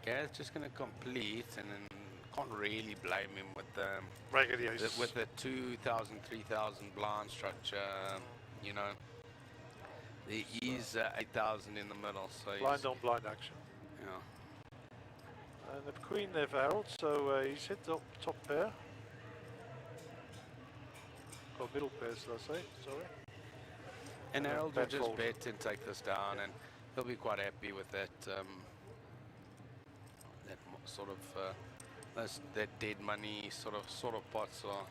Gareth's just going to complete, and then can't really blame him with the with the 2,000, 3,000 blind structure. You know, there is 8,000 in the middle, so blind on blind action. Yeah. And the queen there for Harold, so he's hit the top pair. Or middle pair, should I say? Sorry. And Harold will just bet and take this down, and he'll be quite happy with that. That sort of that dead money sort of pots, or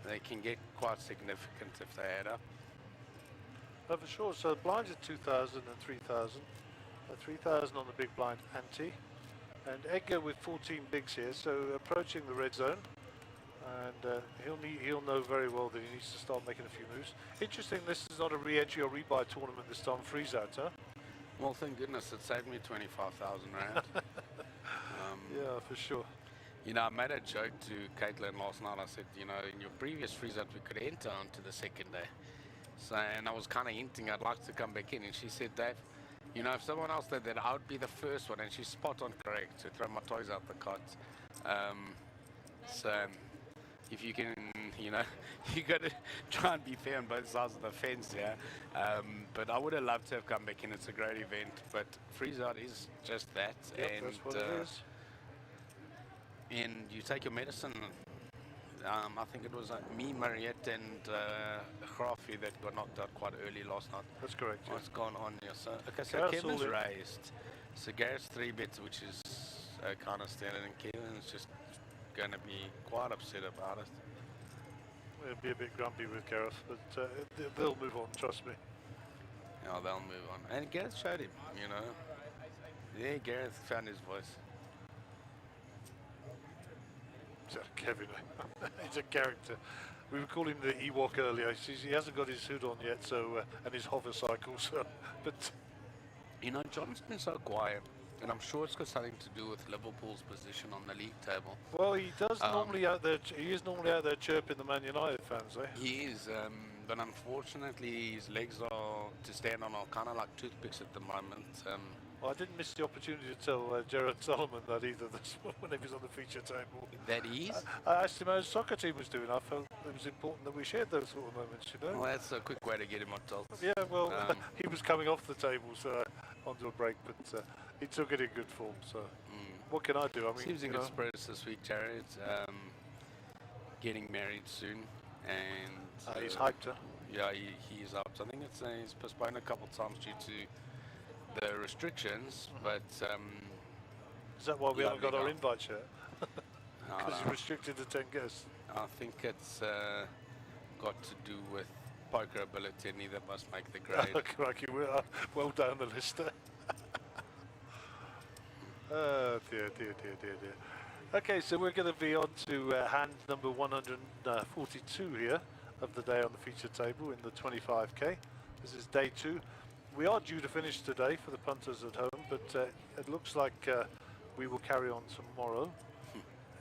they can get quite significant if they add up. Oh, for sure. So the blinds are 2,000 and 3,000. 3,000 on the big blind ante, and Edgar with 14 bigs here, so approaching the red zone. And he'll know very well that he needs to start making a few moves. Interesting, this is not a re-entry or rebuy tournament this time, freeze out, huh? Well, thank goodness, it saved me 25,000 rand. Yeah, for sure. You know, I made a joke to Caitlin last night. I said, you know, in your previous freeze out, we could enter onto the second day. So, and I was kind of hinting I'd like to come back in, and she said, Dave, you know, if someone else did that, I would be the first one, and she's spot on correct to throw my toys out the cot. So, if you can, you know, you got to try and be fair on both sides of the fence here. But I would have loved to have come back in. It's a great event, but freeze out is just that. Yep, and that's what it is. And you take your medicine. I think it was me, Mariette, and Grafi that got knocked out quite early last night. That's correct. What's going on here? So, okay, so Gareth's Kevin's raised. So Gareth's 3 bets, which is kind of standard, and Kevin's just going to be quite upset about it. We'll be a bit grumpy with Gareth, but they'll move on, trust me. Yeah, they'll move on. And Gareth showed him, you know. Yeah, Gareth found his voice. Is that Kevin? He's a character. We were calling him the Ewok earlier. He hasn't got his hood on yet, so and his hover cycle. So, but You know, John's been so quiet, and I'm sure it's got something to do with Liverpool's position on the league table. well, he does normally out there. He is normally out there chirping the Man United fans, eh? He is, but unfortunately his legs are to stand on are kind of like toothpicks at the moment. Well, I didn't miss the opportunity to tell Gerard Solomon that either this when he was on the feature table. That is? I asked him how his soccer team was doing. I felt it was important that we shared those sort of moments, you know. Well, that's a quick way to get him on tilt. Yeah, well, he was coming off the table, so onto a break, but he took it in good form. So, what can I do? I mean, Seems in good spirits this week, Jared. Getting married soon, and he's hyped, huh? yeah, he is up. I think he's postponed a couple of times due to the restrictions, but Is that why we yeah, haven't got we our got- invites yet? I Because don't he's restricted to 10 guests. I think it's got to do with poker ability, and neither of us make the grade. Crikey, we're well down the list there. Oh, dear. Okay, so we're going to be on to hand number 142 here of the day on the feature table in the 25k. This is day 2. We are due to finish today for the punters at home, but it looks like we will carry on tomorrow.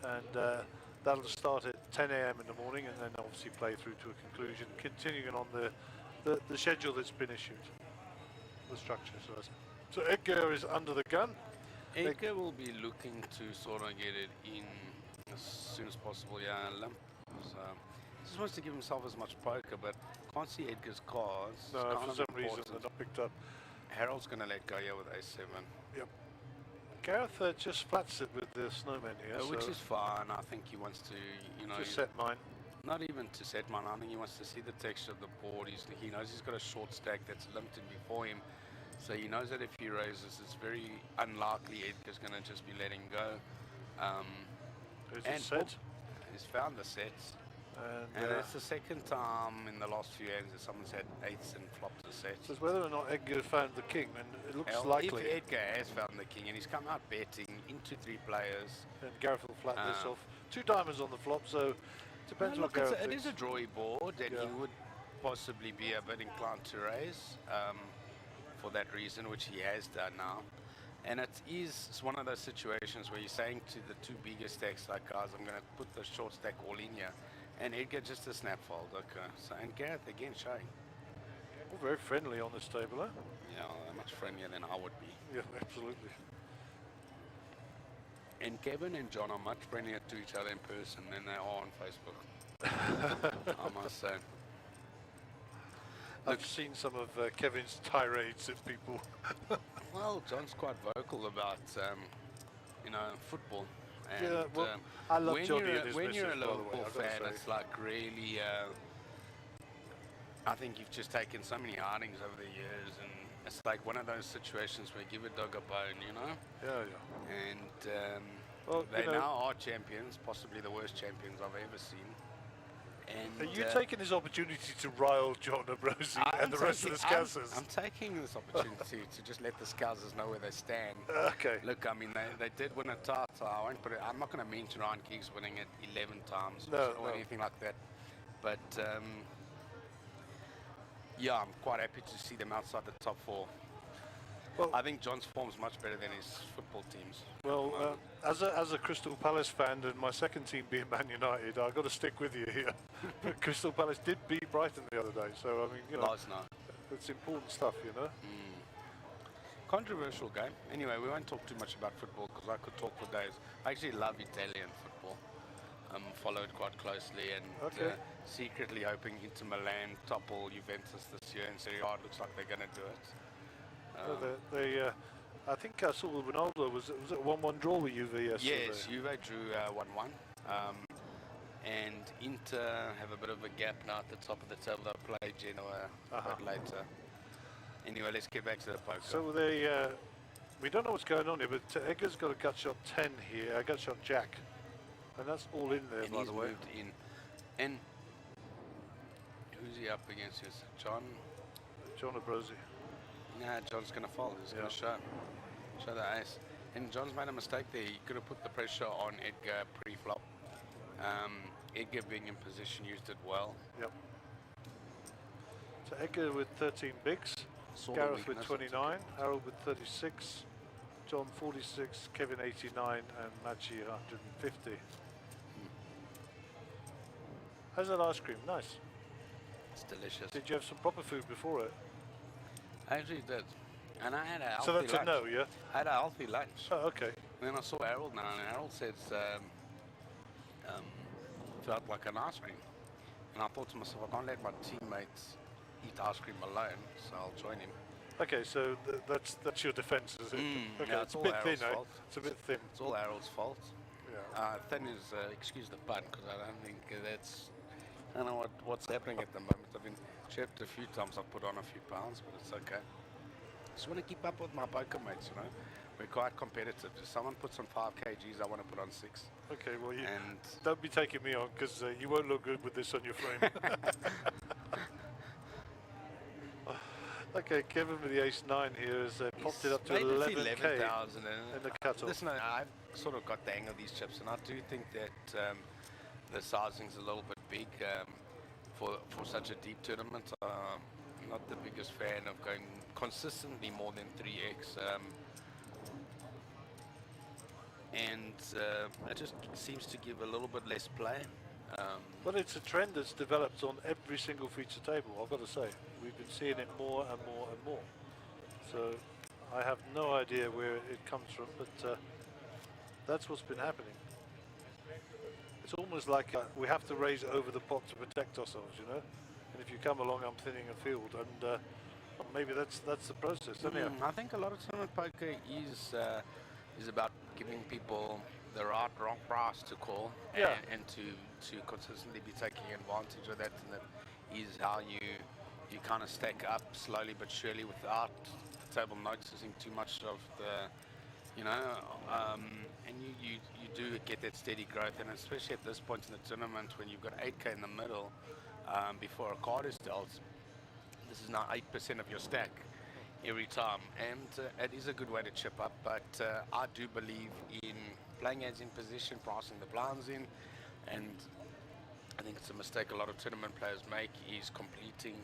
And that'll start at 10 a.m. in the morning and then obviously play through to a conclusion, continuing on the schedule that's been issued, the structure. So Edgar is under the gun. Edgar will be looking to sort of get it in as soon as possible. Yeah, limp. So just wants to give himself as much poker, but can't see Edgar's cards. It's No, kind for of some reason important. they're not picked up. Harold's going to let go here with A7. Yep. Gareth just flats it with the snowman here, Which so is fine. I think he wants to, you know, just set mine. not even to set mine. I think he wants to see the texture of the board. He knows he's got a short stack that's limited before him. So he knows that if he raises, it's very unlikely Edgar's going to just be letting go. There's and a set. He's found the sets. And And that's the second time in the last few hands that someone's had eights and flopped a set. says whether or not Edgar found the king, and it looks Hell, likely. If Edgar has found the king and he's come out betting into 3 players. And Gareth will flat this off. 2 diamonds on the flop, so depends No, what look, Gareth it thinks. is a drawy board, and Yeah. he would possibly be a bit inclined to raise for that reason, which he has done now. And it's one of those situations where you're saying to the 2 biggest stacks, like, guys, I'm going to put the short stack all in here. And Edgar just a snap fold, okay. So, and Gareth again showing. All very friendly on this table, huh? Yeah, they're much friendlier than I would be. Yeah, absolutely. And Kevin and John are much friendlier to each other in person than they are on Facebook. I must say. I've seen some of Kevin's tirades at people. Well, John's quite vocal about, you know, football. And, Yeah, well, I love when Johnny you're, and his when you're a missus, by the way, Liverpool I've gotta fan, say. it's like really. I think you've just taken so many hardings over the years, and it's like one of those situations where you give a dog a bone, you know. Yeah. And Well, they you know, now are champions, possibly the worst champions I've ever seen. And are you taking this opportunity to rile John Abrosi and the rest of the Scousers? I'm taking this opportunity to just let the Scousers know where they stand. Okay. Look, I mean, they did win a title. I'm not going to mention Ryan Giggs winning it 11 times No, or no. anything like that. But yeah, I'm quite happy to see them outside the top 4. Well, I think John's form's much better than his football teams. Well, as a Crystal Palace fan and my second team being Man United, I've got to stick with you here. But Crystal Palace did beat Brighton the other day, so I mean, you know, Last night. it's important stuff, you know. Controversial game. Anyway, we won't talk too much about football because I could talk for days. I actually love Italian football. Follow it quite closely and Okay. secretly hoping Inter Milan topple Juventus this year in Serie A. It looks like they're going to do it. Well, I think I saw Ronaldo was it a 1-1 draw with Juve yesterday. Yes, Juve drew 1-1. And Inter have a bit of a gap now at the top of the table. They'll play Genoa a bit later. Anyway, let's get back to the poker. So we don't know what's going on here, but Edgar's got a gut shot 10 here, a gut shot jack, and that's all in there, and by he's the way. moved in. And who's he up against? Yes, John. John Abrosi. Yeah, John's going to fold. He's going to show the ace. And John's made a mistake there. He could have put the pressure on Edgar pre-flop. Edgar being in position used it well. Yep. So Edgar with 13 bigs, Saw the Gareth with weakness, 29, Harold with 36, John 46, Kevin 89, and Machi 150. How's that ice cream? Nice. It's delicious. Did you have some proper food before it? I actually did. And I had a healthy So that's lunch. a no, yeah? I had a healthy lunch. Oh, okay. And then I saw Harold now, and Harold says, felt like an ice cream. And I thought to myself, I can't let my teammates eat ice cream alone, so I'll join him. Okay, so that's your defence, is it? Okay, yeah, it's a all bit thin, Harold's eh? fault. It's a bit thin. It's all Harold's fault. Yeah. Thin is, excuse the pun, because I don't think that's, I don't know what's happening at the moment. I've been checked a few times, I've put on a few pounds, but it's okay. Just want to keep up with my poker mates, you know. We're quite competitive. If someone puts on 5 kgs, I want to put on 6. Okay, well, you And don't be taking me on, because you won't look good with this on your frame. Okay, Kevin with the ace-9 here has popped it up to 11K 11,000 in the cutoff. Listen, I've sort of got the hang of these chips, and I do think that the sizing's a little bit big for such a deep tournament. I'm not the biggest fan of going consistently more than 3x. And it just seems to give a little bit less play. But it's a trend that's developed on every single feature table, I've got to say. We've been seeing it more and more and more. So I have no idea where it comes from, but that's what's been happening. It's almost like we have to raise over the pot to protect ourselves, you know? And if you come along, I'm thinning a field, and maybe that's the process, isn't it? I think a lot of tournament poker is about giving people the wrong price to call, and to consistently be taking advantage of that, and that is how you kind of stack up slowly but surely without the table noticing too much of the, you know, and you do get that steady growth, and especially at this point in the tournament when you've got 8k in the middle before a card is dealt, this is now 8% of your stack every time, and it is a good way to chip up, but I do believe in playing as in position, pricing the blinds in, and I think it's a mistake a lot of tournament players make, is completing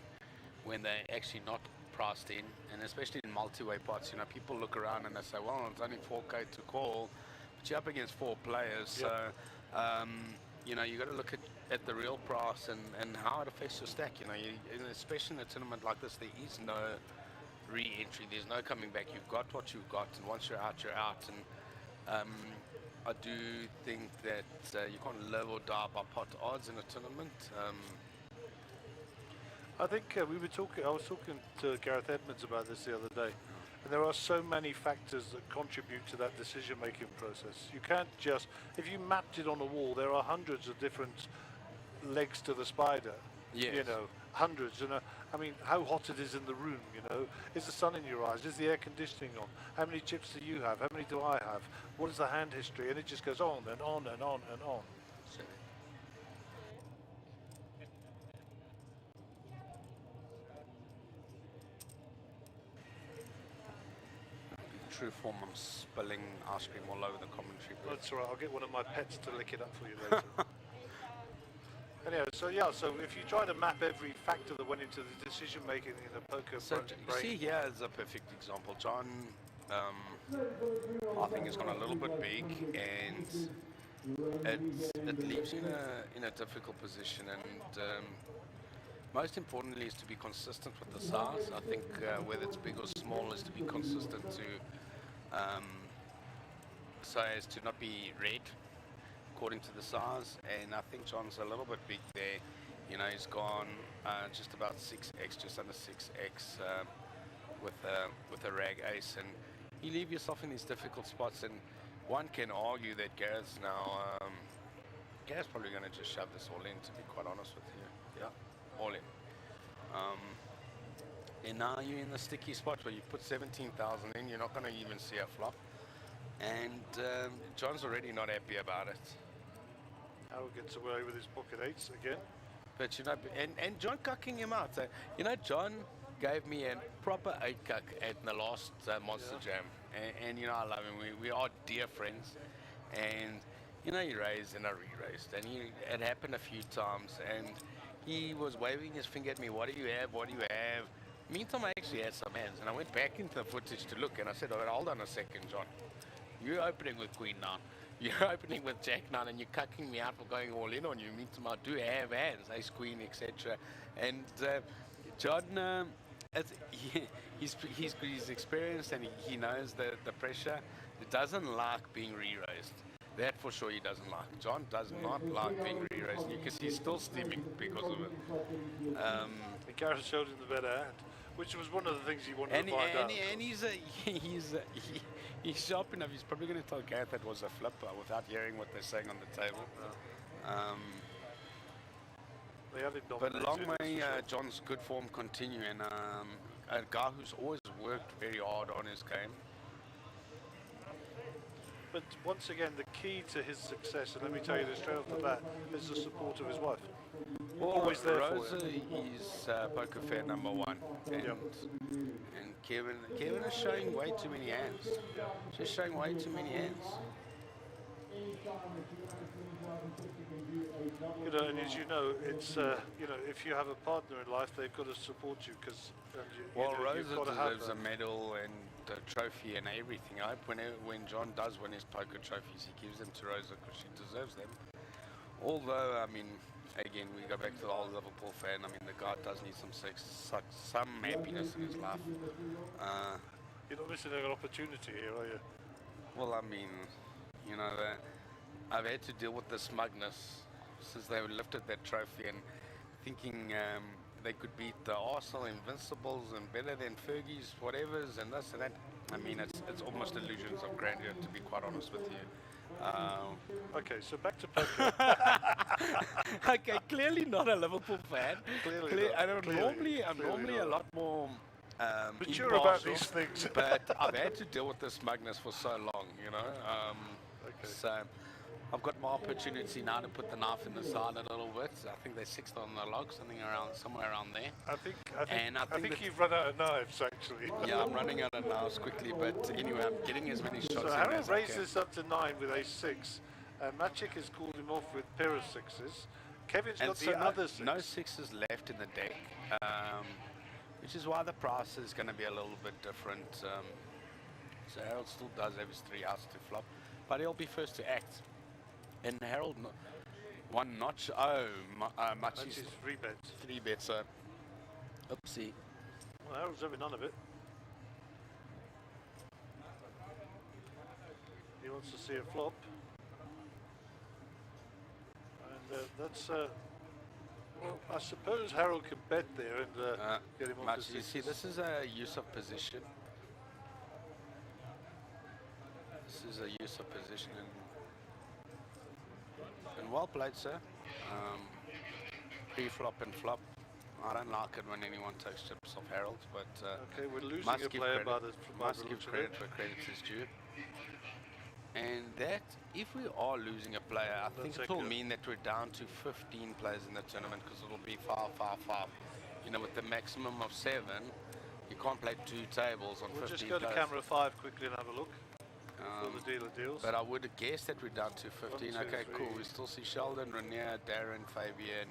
when they're actually not priced in, and especially in multi-way pots. You know, people look around and they say, well, it's only 4k to call, but you're up against 4 players, so you know, you got to look at the real price and how it affects your stack. You know, especially in a tournament like this, there is no re-entry, there's no coming back. You've got what you've got, and once you're out, and I do think that you can't live or die by pot odds in a tournament. I think I was talking to Gareth Edmonds about this the other day, and there are so many factors that contribute to that decision-making process. You can't just, if you mapped it on a wall, there are hundreds of different legs to the spider. Yes. You know, hundreds. And I mean, how hot it is in the room. You know, is the sun in your eyes? Is the air conditioning on? How many chips do you have? How many do I have? What is the hand history? And it just goes on and on and on and on. True form, I'm spilling ice cream all over the commentary booth. That's all right. I'll get one of my pets to lick it up for you later. Anyhow, so yeah, so if you try to map every factor that went into the decision making in a poker brain, see, here is a perfect example. John, I think, has gone a little bit big, and it leaves you in a difficult position. And most importantly is to be consistent with the size. I think whether it's big or small is to be consistent so as to not be red according to the size. And I think John's a little bit big there. You know, he's gone just about 6x, just under 6x with a rag ace, and you leave yourself in these difficult spots. And one can argue that Gareth's probably going to just shove this all in, to be quite honest with you. Yeah, all in. And now you're in the sticky spot where you put 17,000 in, you're not going to even see a flop. And John's already not happy about it. Harold gets away with his pocket eights again. But you know, and John cucking him out. So, you know, John gave me a proper 8-cuck at the last Monster Jam. And, you know, I love him. We are dear friends. And, you know, he raised and I re-raised. And it happened a few times. And he was waving his finger at me, what do you have, what do you have? Meantime, I actually had some hands. And I went back into the footage to look. And I said, oh, hold on a second, John. You're opening with Queen now. You're opening with Jack now, and you're cucking me out for going all in on you. Meantime, I do have hands, Ace Queen, etc. And John, he's experienced and he knows the pressure. He doesn't like being re-raised. That for sure he doesn't like. John does not like being re-raised. You can see he's still steaming because of it. And Gareth showed him the better hand, which was one of the things he wanted to find out. And he's sharp enough. He's probably going to tell Gareth that was a flipper without hearing what they're saying on the table. They have it But long dominated, may that's for sure. John's good form continue, and a guy who's always worked very hard on his game. But once again, the key to his success, and let me tell you this straight off the bat, is the support of his wife. Well, Always there for Rosa him. is poker fan number one, and Kevin is showing way too many hands. She's showing way too many hands. You know, and as you know, it's you know, if you have a partner in life, they've got to support you because Well, you've Rosa got to have deserves a medal and a trophy and everything. I hope when John does win his poker trophies, he gives them to Rosa because she deserves them. Although, I mean, again, we go back to the old Liverpool fan. I mean, the guy does need some some happiness in his life. You're not missing an opportunity here, are you? Well, I mean, you know, I've had to deal with the smugness since they lifted that trophy and thinking they could beat the Arsenal Invincibles and better than Fergie's whatevers and this and that. I mean, it's almost illusions of grandeur, to be quite honest with you. Okay, so back to poker. Okay, clearly not a Liverpool fan. Clearly not. I'm normally a lot more mature about impartial, these things. but I've had to deal with the smugness for so long, you know. Okay. So I've got my opportunity now to put the knife in the side a little bit. I think they're sixth on the log, somewhere around there. I think that- you've run out of knives, actually. Yeah, I'm running out of knives quickly, but anyway, I'm getting as many shots So in Harold as I raised can. this up to 9 with ace-6, and Maciek has called him off with pair of sixes. Kevin's And got so the other six. no sixes left in the deck, which is why the price is going to be a little bit different. So Harold still does have his 3 outs to flop, but he'll be first to act. And Harold, one notch. Oh, That's Machi's his 3 bets. 3 bets. So, oopsie. Well, Harold's having none of it. He wants to see a flop. And that's, well, I suppose Harold can bet there and get him off Machi, the you see, sixes. this is a use of position. This is a use of position, and well played, sir. Pre-flop and flop. I don't like it when anyone takes chips off Harold, but Okay, we're losing must a give player credit, by the must looks give of credit it. where credit is due. And that, if we are losing a player, I think That's it will accurate. mean that we're down to 15 players in the tournament because it'll be 5-5-5. You know, with the maximum of 7, you can't play 2 tables on We'll 15 just go to players. camera 5 quickly and have a look for the deal of deals. But I would guess that we're down to 15. 1, 2, Okay, cool. 3. We still see Sheldon, Rainier, Darren, Fabian,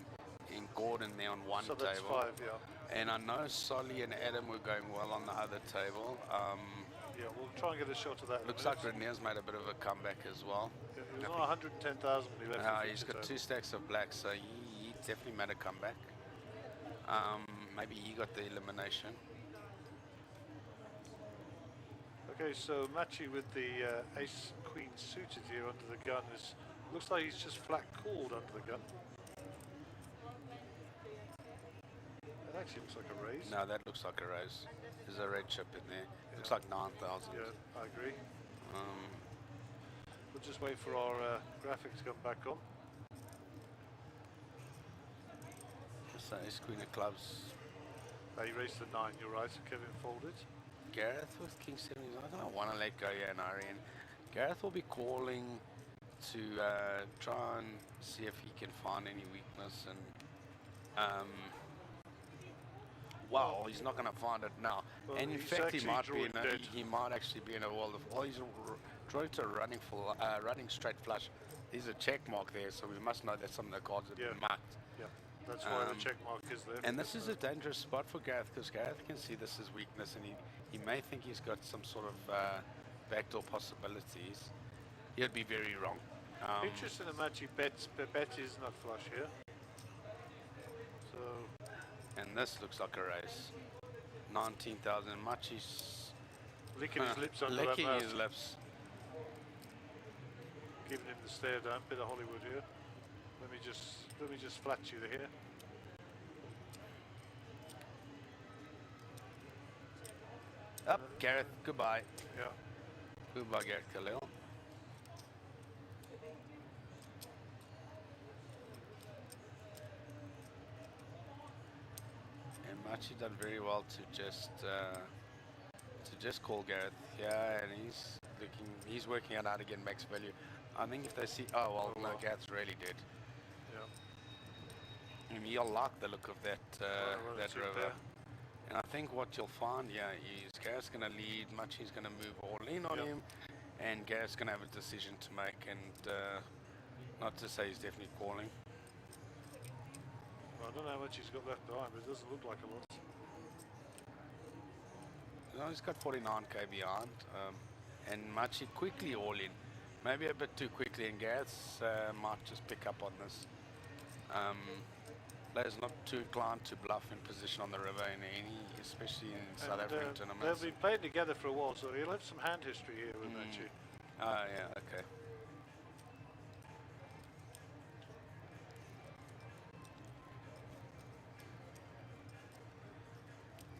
and Gordon there on one So that's table. 5, yeah. And I know Solly and Adam were going well on the other table. Yeah, we'll try and get a shot of that. in a Looks minute. like Rainier's made a bit of a comeback as well. Yeah, he was on 110,000 when he left. the He's got feature 2 stacks of black, so he definitely made a comeback. Maybe he got the elimination. Okay, so Machi with the ace queen suited here under the gun is looks like he's just flat called under the gun. It actually looks like a raise. No, that looks like a raise. There's a red chip in there. Looks like 9,000. Yeah, I agree. We'll just wait for our graphics to come back on. So ace queen of clubs. He raised the 9, you're right, so Kevin folded. Gareth with King 7. I don't want to let go yet, Arian. Gareth will be calling to try and see if he can find any weakness, and Wow, he's not going to find it now. Well, and in he's fact, he actually might be. drawing dead. He might actually be in a world of. Well, he's drawing to a running full, running straight flush. There's a check mark there, so we must know that some of the cards have been marked. Yeah, that's why the check mark is there. And this is a dangerous spot for Gareth, because Gareth can see this as weakness, and he may think he's got some sort of backdoor possibilities. He'd be very wrong. Interesting that bet is not flush here. So. And this looks like a race. 19,000. Machi's licking his lips under that licking mouse. his lips. Giving him the stare down. Bit of Hollywood here. Let me just flat you here. Up, Gareth. Goodbye. Yeah. Goodbye, Gareth Khalil. And Machi done very well to just call Gareth. Yeah, and he's working out how to get max value. I think if they see, oh well, no, Gareth's really dead. Yeah. And he'll like the look of that that river. And I think what you'll find, is Gareth's going to lead, Machi's going to move all in on him, and Gareth's going to have a decision to make, and not to say he's definitely calling. Well, I don't know how much he's got left behind, but it doesn't look like a lot. No, he's got 49k behind, and Machi quickly all in. Maybe a bit too quickly, and Gareth's might just pick up on this. Players not too inclined to bluff in position on the river in any, especially in South African tournaments. They've been playing together for a while, so he'll have some hand history here with Machi. Oh, yeah, okay.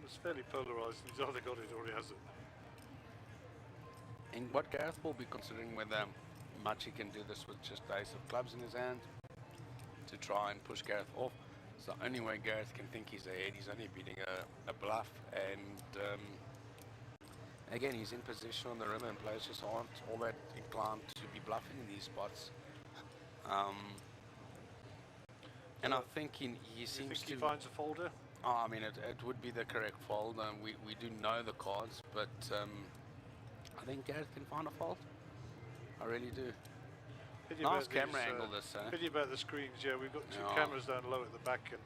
It's fairly polarised. He's either got it or he hasn't. And what Gareth will be considering whether Machi can do this with just the ace of clubs in his hand to try and push Gareth off. It's the only way Gareth can think he's ahead. He's only beating a bluff, and again, he's in position on the river, and players just aren't all that inclined to be bluffing in these spots. And I think he seems to. He finds a folder? Oh, I mean, it would be the correct fold. We do know the cards, but I think Gareth can find a fold. I really do. Pity nice about camera these, angle this, Pity about the screens, yeah. We've got two cameras down low at the back in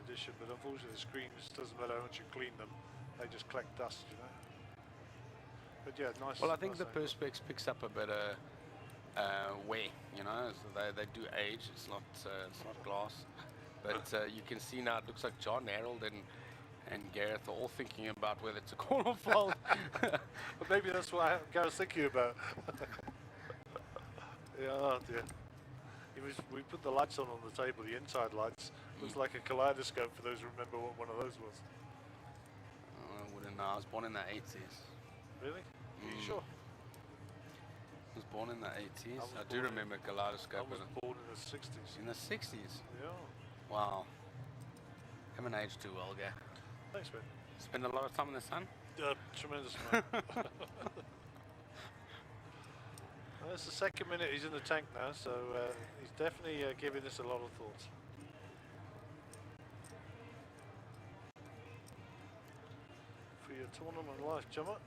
addition, but unfortunately the screens, doesn't matter how much you clean them, they just collect dust, you know. But yeah, nice. Well, I think nice the Perspex picks up a better wear, you know. So they do age. It's not glass, but you can see now it looks like John, Harold, and Gareth are all thinking about whether to call or fold. But maybe that's what Gareth's thinking about. Yeah, oh dear. We put the lights on the table, the inside lights. Looks like a kaleidoscope for those who remember what one of those was. I wouldn't know. I was born in the 80s. Really? Are you sure? I was born in the 80s. I do remember kaleidoscope. I was born in the 60s. In the 60s? Yeah. Wow. Haven't aged too well, Gary. Thanks, man. Spend a lot of time in the sun? Tremendous amount. That's the second minute he's in the tank now, so he's definitely giving this a lot of thought. For your tournament life, Jummer.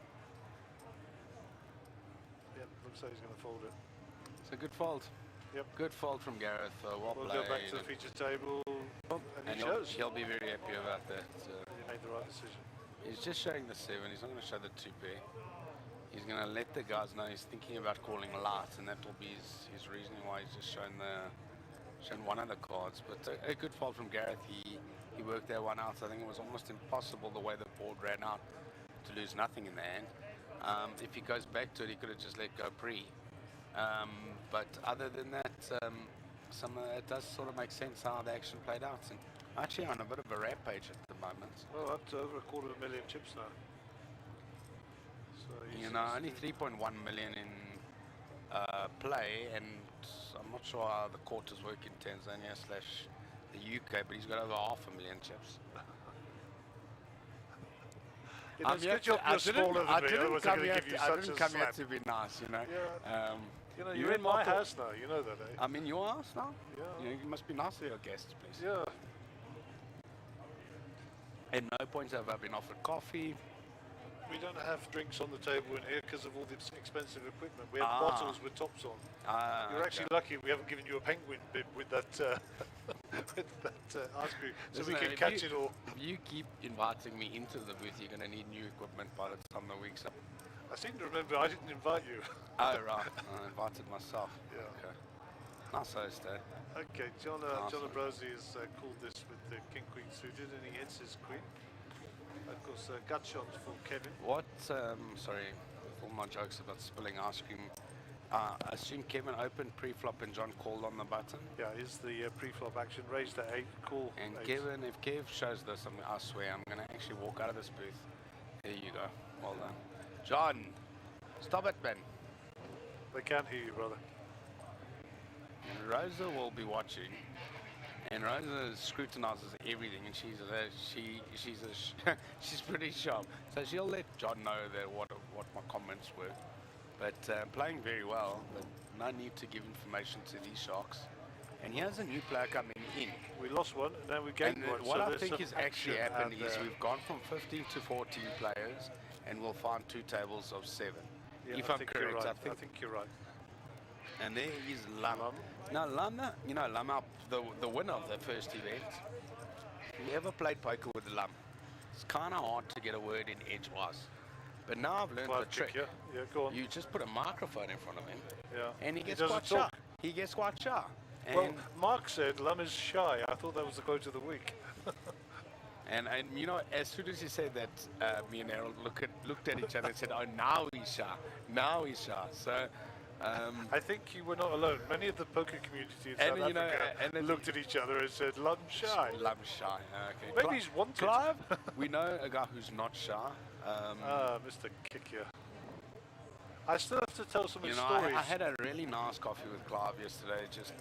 Yep, looks like he's going to fold it. It's a good fold. Yep. Good fold from Gareth. Well we'll played. go back to the feature table, and he shows. He'll be very happy about that. He made the right decision. He's just showing the 7. He's not going to show the 2 pair. He's going to let the guys know he's thinking about calling light, and that will be his reasoning why he's just shown one of the cards. But a good fold from Gareth. He worked that one out. I think it was almost impossible the way the board ran out to lose nothing in the hand. If he goes back to it, he could have just let go pre. But other than that, it does sort of make sense how the action played out. And actually on a bit of a rampage at the moment. Well, up to over 250,000 chips now. So you know, only 3.1 million in play, and I'm not sure how the quarters work in Tanzania / the UK, but he's got over 500,000 chips. Yeah, it's good job you're smaller than me, otherwise I'm going to give you such a didn't come here slap. to be nice, you know. Yeah. You know, you're in my house now, you know that, eh? I'm in your house now? Yeah. You must be nice to your guests, please. Yeah. At no point have I been offered coffee. We don't have drinks on the table in here because of all this expensive equipment. We have Ah. bottles with tops on. You're Okay. actually lucky we haven't given you a penguin bib with that with that ice cream, so we Listen, can if catch you- it all. If you keep inviting me into the booth, you're going to need new equipment by the time the week's up. I seem to remember I didn't invite you. Oh, right. I invited myself. Yeah. Okay. Nice host, eh? Okay, John Awesome. Ambrosi has called this with the king-queen suited, and he hits his queen. Of course, gut shots for Kevin. What, sorry, with all my jokes about spilling ice cream, I assume Kevin opened pre-flop and John called on the button. Yeah, here's the pre-flop action. Raised at 8, call And 8. Kevin, if Kev shows this, I swear I'm going to actually walk out of this booth. There you go. Well done. John, stop it, man. They can't hear you, brother. Rosa will be watching, and Rosa scrutinizes everything, and she's pretty sharp. So she'll let John know that what my comments were. But playing very well, but no need to give information to these sharks. And here's a new player coming in. We lost one, and then we gained And one. what so I there's think some is actually action happened out is there. we've gone from 15 to 14 players, and we'll find 2 tables of 7. Yeah, If I I'm think you're correct, right. I think. you're right. And there is Lam. Lam. Now Lam, you know Lam, the winner of the first event. If you ever played poker with Lam, it's kind of hard to get a word in edgewise. But now I've learned the Clive trick. kick, yeah, go on. You just put a microphone in front of him, Yeah. and he gets doesn't quite shy. talk. He gets quite shy. And, Well, Mark said Lum is shy. I thought that was the quote of the week. and you know, as soon as he said that, me and Harold looked at each other and said, "Oh, now he's shy. Now he's shy." So. I think you were not alone. Many of the poker community in South you know, Africa and then looked at each other and said, Lum shy. Lam shy. Okay. Maybe he's wanted. Clive, we know a guy who's not shy. Mr. Kick I still have to tell some of You his know, stories. I had a really nice coffee with Clive yesterday. Just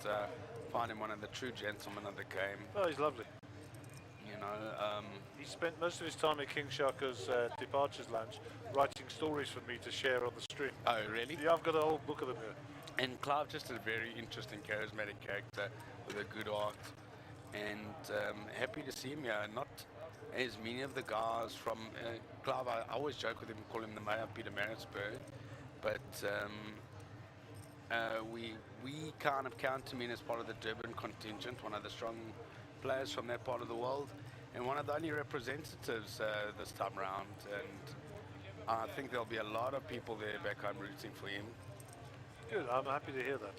find him one of the true gentlemen of the game. Oh, he's lovely. You know, He spent most of his time at King Shaka's Departures Lounge writing stories for me to share on the stream. oh really? Yeah, I've got a whole book of them here. And Clive just a very interesting, charismatic character with a good heart. And happy to see him here. Not as many of the guys from Clive. I always joke with him, call him the mayor of Pietermaritzburg. But we kind of count him in as part of the Durban contingent, one of the strong players from that part of the world, and one of the only representatives this time around. And I think there'll be a lot of people there back home rooting for him. Good, I'm happy to hear that.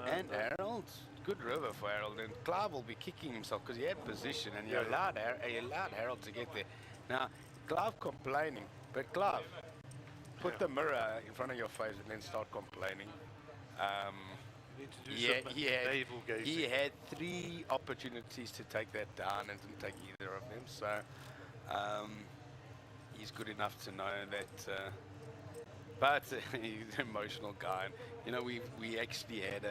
And Harold, good river for Harold. And Clive will be kicking himself because he had position, and he Yeah. allowed Harold to get there. Now, Clive complaining, but Clive, put the mirror in front of your face and then start complaining. You need to do Yeah, some he navel-gazing. had 3 opportunities to take that down and didn't take either of them. So he's good enough to know that. But he's an emotional guy. And, you know, we actually had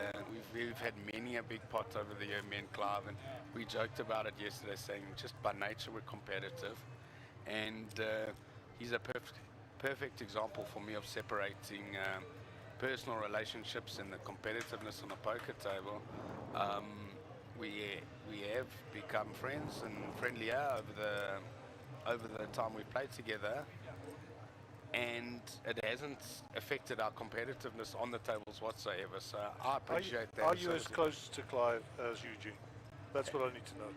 we've had many a big pot over the year, me and Clive, and we joked about it yesterday, saying just by nature we're competitive, and he's a perfect example for me of separating personal relationships and the competitiveness on the poker table. We have become friends and friendlier over the time we played together, and it hasn't affected our competitiveness on the tables whatsoever. So I appreciate that. Are you So as close to Clive as Eugene? That's what I need to know.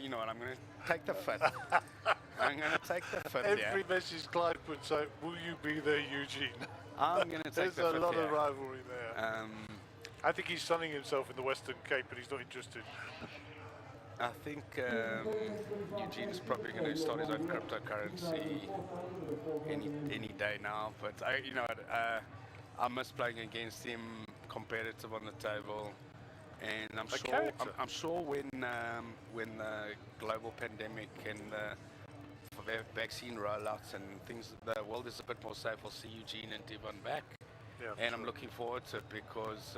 you know what? I'm going to take the fifth. I'm going to take the fifth. Every message Clive puts out, will you be there, Eugene? I'm going to take There's the a fifth. lot of rivalry there. Um, I think he's sunning himself in the Western Cape, but he's not interested. I think Eugene's probably going to start his own cryptocurrency any day now. But you know, I miss playing against him, competitive on the table, and I'm sure when the global pandemic and the vaccine rollouts and things, the world is a bit more safe. We'll see Eugene and Devon back, and I'm looking forward to it because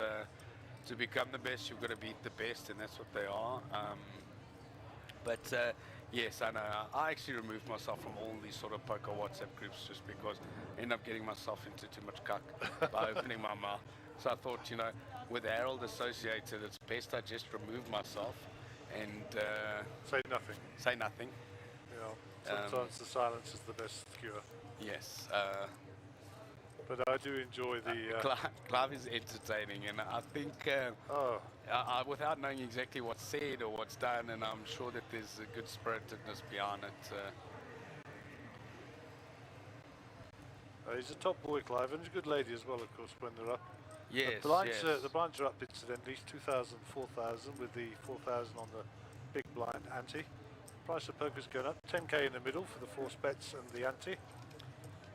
to become the best, you've got to beat the best, and that's what they are. But Yes, I know. I actually removed myself from all these sort of poker WhatsApp groups just because I end up getting myself into too much cuck by opening my mouth. So I thought, you know, with Harold associated, it's best I just remove myself and Say nothing. say nothing. Yeah. Sometimes the silence is the best cure. Yes. But I do enjoy the. Clive is entertaining, and I think Oh, without knowing exactly what's said or what's done, and I'm sure that there's a good spiritedness behind it. he's a top boy, Clive, and he's a good lady as well, of course, when they're up. Yes, The blinds, yes. the blinds are up incidentally, 2,000, 4,000 with the 4,000 on the big blind ante. Price of poker's going up, 10k in the middle for the force bets and the ante.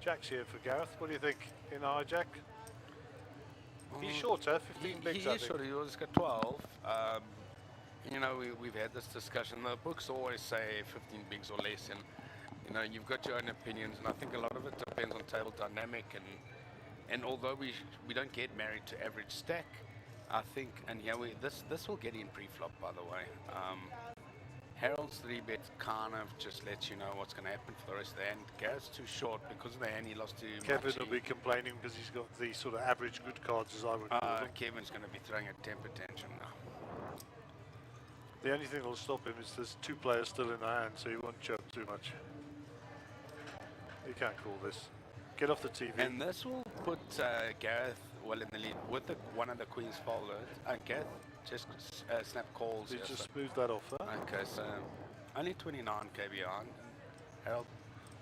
Jack's here for Gareth. What do you think in our Jack? He's shorter, 15 bigs, he I is think. short. He was got 12. You know, we've had this discussion. The books always say 15 bigs or less, and you know, you've got your own opinions, and I think a lot of it depends on table dynamic. And although we don't get married to average stack, I think, and yeah, this will get in pre-flop, by the way. Harold's 3-bet kind of just lets you know what's going to happen for the rest of the hand. Garrett's too short because of the hand he lost to Kevin Machi. will be complaining because he's got the sort of average good cards, as I would call them. Kevin's going to be throwing a temper tantrum now. The only thing that will stop him is there's two players still in the hand, so he won't chirp too much. You can't call this. Get off the TV. And this will put Gareth well in the lead with one of the queens folded. Gareth just snap calls. He here, just so- smoothed that off, huh? Okay, so only 29k behind. Harold,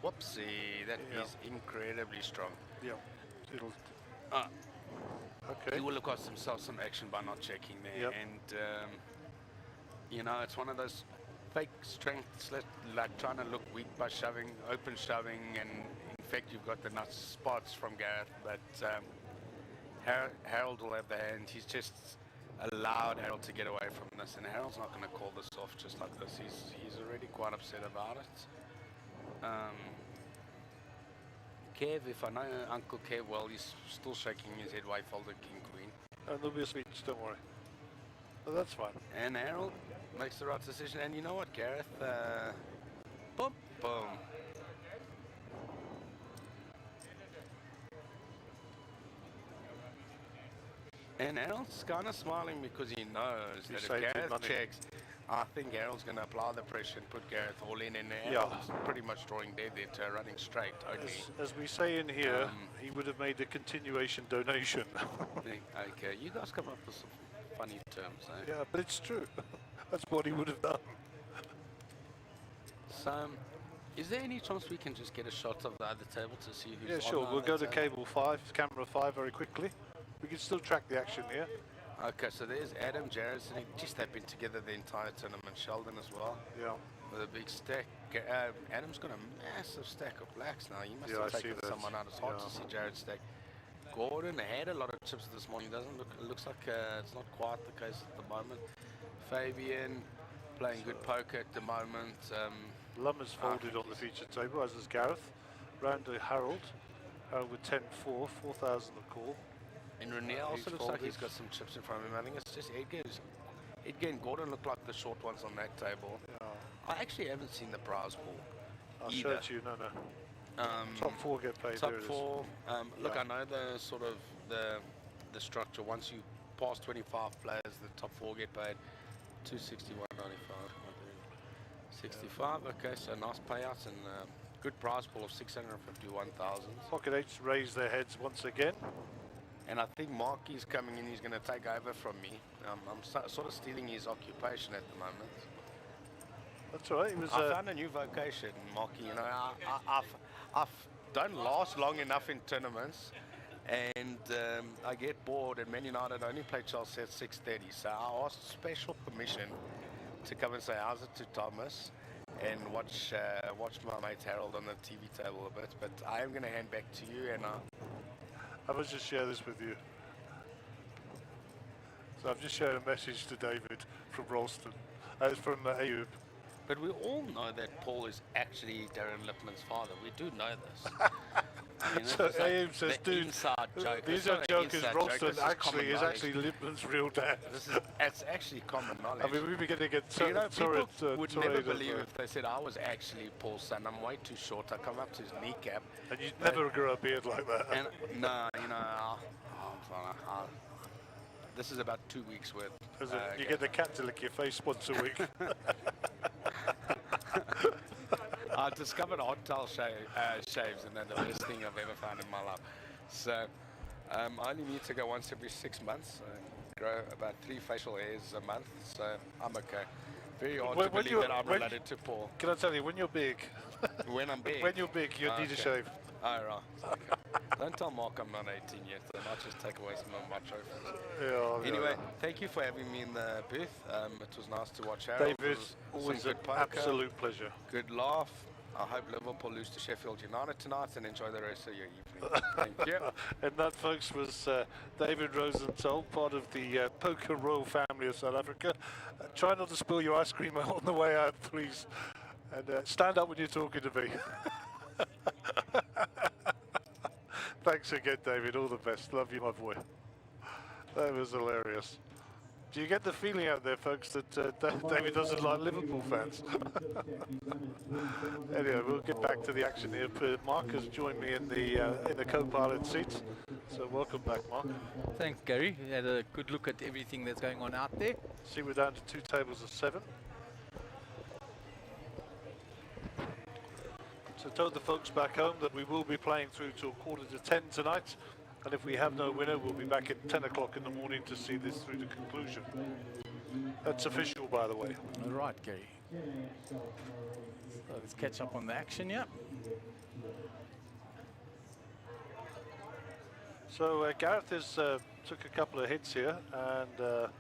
whoopsie, that Yeah. is incredibly strong. Yeah. It'll, Uh, okay. He will have cost himself some action by not checking there. Yep. And, you know, it's one of those fake strengths, like trying to look weak by shoving, open shoving, and in fact you've got the nuts spots from Gareth, but Harold will have the hand. He's just allowed Harold to get away from this, and Harold's not going to call this off just like this. He's already quite upset about it. Kev, if I know Uncle Kev well, he's still shaking his head while he folded King Queen. And there'll be a speech, don't worry. But that's fine. And Harold makes the right decision. And you know what, Gareth? Boom, boom. And Harold's kind of smiling because he knows He that if saved him Gareth money. checks, I think Harold's going to apply the pressure and put Gareth all in. And Yeah. Harold's pretty much drawing dead there to running straight only. As we say in here, he would have made a continuation donation. Okay, you guys come up with some funny terms, eh? Yeah, but it's true. That's what he would have done. So, is there any chance we can just get a shot of the other table to see who's Yeah, on sure. the We'll other go to table? cable 5, camera 5 very quickly. We can still track the action here. Okay, so there's Adam, Jared sitting, just they've been together the entire tournament. Sheldon as well, Yeah. with a big stack. Adam's got a massive stack of blacks now. He must Yeah, have I see taken that. someone out. It's hard Yeah. to see Jared's stack. Gordon had a lot of chips this morning. Doesn't look? It looks like it's not quite the case at the moment. Fabian playing good poker at the moment. Lum is folded on the feature table, as is Gareth. Round to Harold. Harold with 10-4, 4,000 a call. And Renier also He's looks like he's folded. got some chips in front of him. I think it's just Edgar and Gordon look like the short ones on that table. Yeah. I actually haven't seen the prize pool. I'll show either. it to you. No. Um, Top 4 get paid. Top there it is. 4. Look, Yeah. I know the sort of the structure. Once you pass 25 players, the top 4 get paid 261.95. 65. Okay, so nice payouts and good prize pool of 651,000. Pocket 8s raise their heads once again. And I think Marky's coming in. He's going to take over from me. I'm sort of stealing his occupation at the moment. That's all right. He was. I found a new vocation, Marky. You know, I don't last long enough in tournaments, and I get bored. And Man United only play Chelsea at 6:30, so I asked special permission to come and say how's it to Thomas, and watch my mate Harold on the TV table a bit. But I am going to hand back to you, and I must just share this with you. So I've just shared a message to David from Ralston. From Ayub. but we all know that Paul is actually Darren Lipman's father. We do know this. I mean, So this is like Aim says, the dude, inside joke. the It's not inside an joke is inside joke, Ralston this is actually common is knowledge. actually Lipman's real dad. It's actually common knowledge. I mean, we'd be going to get You know, people torrid, would never torrid believe of, if they said I was actually Paul's son. I'm way too short. I come up to his kneecap. and you never grow a beard like that. And no, you know, this is about 2 weeks worth. You get the cat to lick your face once a week. I discovered hot-tail shaves, and they're the best thing I've ever found in my life. So I only need to go once every 6 months. Grow about 3 facial hairs a month, so I'm okay. Very hard to believe that I'm related to Paul. Can I tell you, when you're big, When I'm big. when you're big, you need a shave. Oh, right. Okay. Don't tell Mark I'm not 18 yet. They might just take away some of my trophies. Yeah, Anyway, thank you for having me in the booth. It was nice to watch Harold. David, It was always some an good poker, absolute pleasure. good laugh. I hope Liverpool lose to Sheffield United tonight and enjoy the rest of your evening. Thank you. And that, folks, was David Rosenthal, part of the Poker Royal family of South Africa. Try not to spill your ice cream on the way out, please. And stand up when you're talking to me. Thanks again, David. All the best. Love you, my boy. That was hilarious. Do you get the feeling out there, folks, that David doesn't like Liverpool fans? Anyway, we'll get back to the action here. Mark has joined me in the co-pilot seat. So welcome back, Mark. Thanks, Gary. You had a good look at everything that's going on out there. See, we're down to 2 tables of 7. So told the folks back home that we will be playing through till 9:45 tonight. And if we have no winner, we'll be back at 10 o'clock in the morning to see this through to conclusion. That's official, by the way. All right, Gary. So let's catch up on the action here. So Gareth has took a couple of hits here and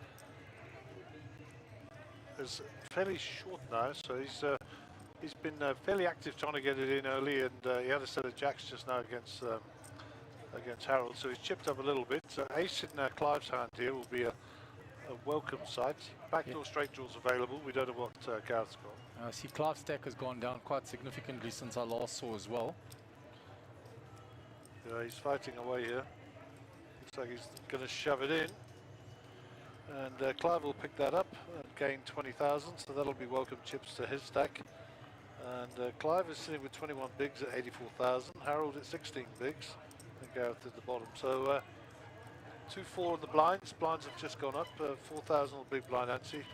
is fairly short now. So he's been fairly active trying to get it in early, and he had a set of jacks just now against Harold, so he's chipped up a little bit. So ace in Clive's hand here will be a welcome sight. Backdoor straight draws available. We don't know what Gareth's got. I see Clive's stack has gone down quite significantly since I last saw as well. Yeah, he's fighting away here. Looks like he's going to shove it in. And Clive will pick that up and gain 20,000, so that'll be welcome chips to his stack. And Clive is sitting with 21 bigs at 84,000. Harold at 16 bigs. And Gareth at the bottom. So 2-4 on the blinds. Blinds have just gone up. 4,000 on the big blind ante.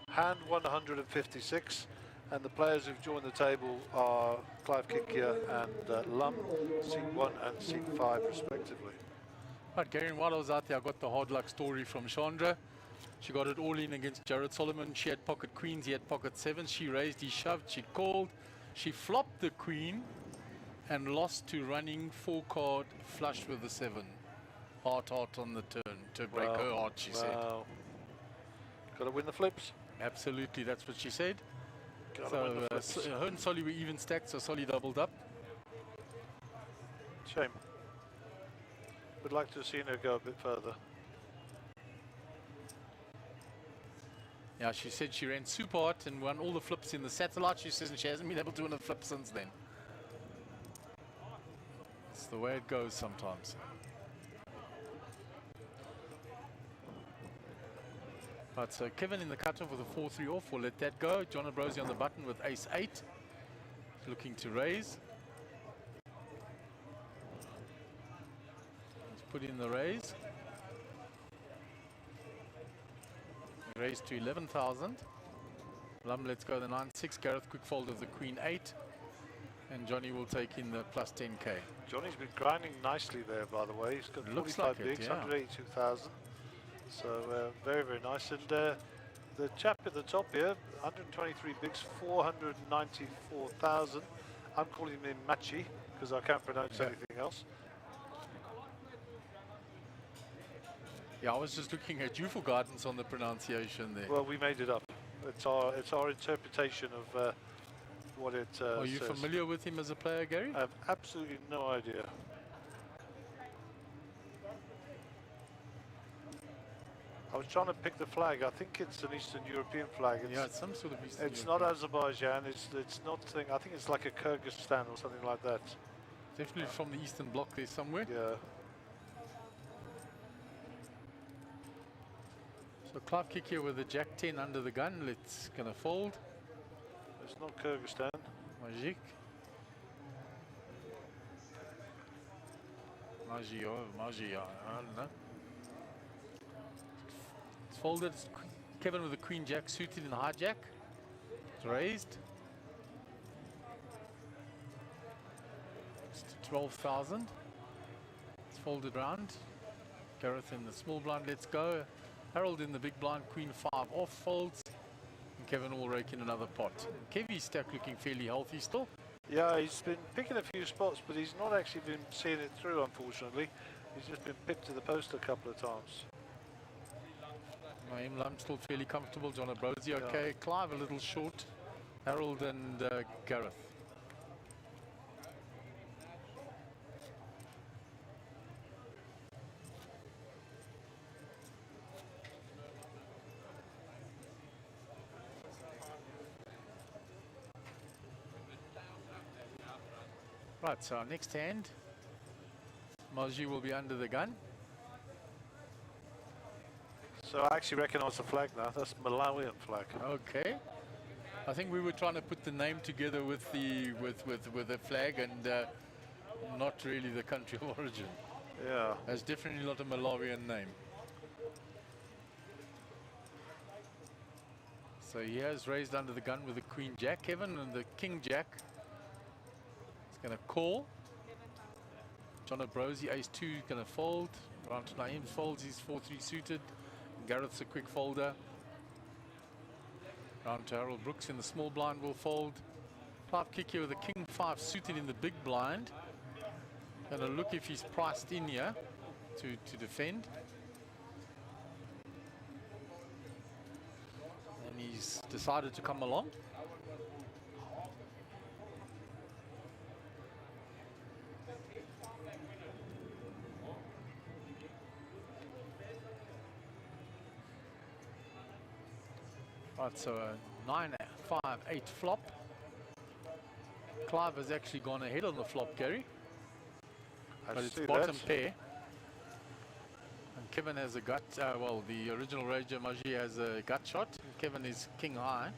Hand 156. And the players who've joined the table are Clive Kinkia and Lum, seat 1 and seat 5 respectively. Right, Gary, and while I was out there, I got the hard luck story from Chandra. She got it all in against Jared Solomon. She had pocket queens, he had pocket sevens. She raised, he shoved, she called. She flopped the queen and lost to running 4-card flush with the 7. Heart on the turn to break her heart, she said. Got to win the flips. Absolutely, that's what she said. Gotta win the flips. So her and Solly were even stacked, so Solly doubled up. Shame. Would like to have seen her go a bit further. Yeah, she said she ran super hot and won all the flips in the satellite. She says she hasn't been able to win a flip since then. It's the way it goes sometimes. Right, so Kevin in the cutoff with a 4-3 off. We'll let that go. John Ambrosi on the button with ace-8. Looking to raise. Let's put in the raise. Raise to 11,000. Lum, let's go the 9-6. Gareth quick fold of the queen 8. And Johnny will take in the plus 10k. Johnny's been grinding nicely there, by the way. He's got 45 bigs, yeah. 182,000. So very, very nice. And the chap at the top here, 123 bigs, 494,000. I'm calling him Machi because I can't pronounce anything else. Yeah, I was just looking at you for guidance on the pronunciation there. Well, we made it up. It's our interpretation of what it Are you says. familiar with him as a player, Gary? I have absolutely no idea. I was trying to pick the flag. I think it's an Eastern European flag. Yeah, it's some sort of Eastern It's European. not Azerbaijan. It's not thing. I think it's like a Kyrgyzstan or something like that. Definitely from the eastern bloc there somewhere. Yeah. So Clive kick here with the Jack 10 under the gun. Let's gonna fold. It's not Kyrgyzstan. Magic. Magi, I don't know. It's folded. It's Kevin with the Queen Jack suited in hijack. It's raised. It's to 12,000. It's folded round. Gareth in the small blind, let's go. Harold in the big blind, Queen 5 off folds. And Kevin will rake in another pot. Kevy's stack looking fairly healthy still. Yeah, he's been picking a few spots, but he's not actually been seeing it through, unfortunately. He's just been pipped to the post a couple of times. Naeem Lam still fairly comfortable. John Abrosi okay. Clive a little short. Harold and Gareth. Right, so our next hand, Maji will be under the gun. So I actually recognise the flag now. That's Malawian flag. Okay. I think we were trying to put the name together with the flag and not really the country of origin. Yeah. That's definitely not a Malawian name. So he has raised under the gun with the Queen Jack, Kevin, and the King Jack. He's going to call. John Abrosi, ace 2, going to fold. Round to Naeem folds, he's 4-3 suited. Gareth's a quick folder. Round to Harold Brooks in the small blind will fold. Clive kick here with the King 5 suited in the big blind. Going to look if he's priced in here to defend. And he's decided to come along. Right, so a 9-5-8 flop. Clive has actually gone ahead on the flop, Gary. But it's bottom pair. And Kevin has a gut, well, the original Ranger Maji has a gut shot. Kevin is king high.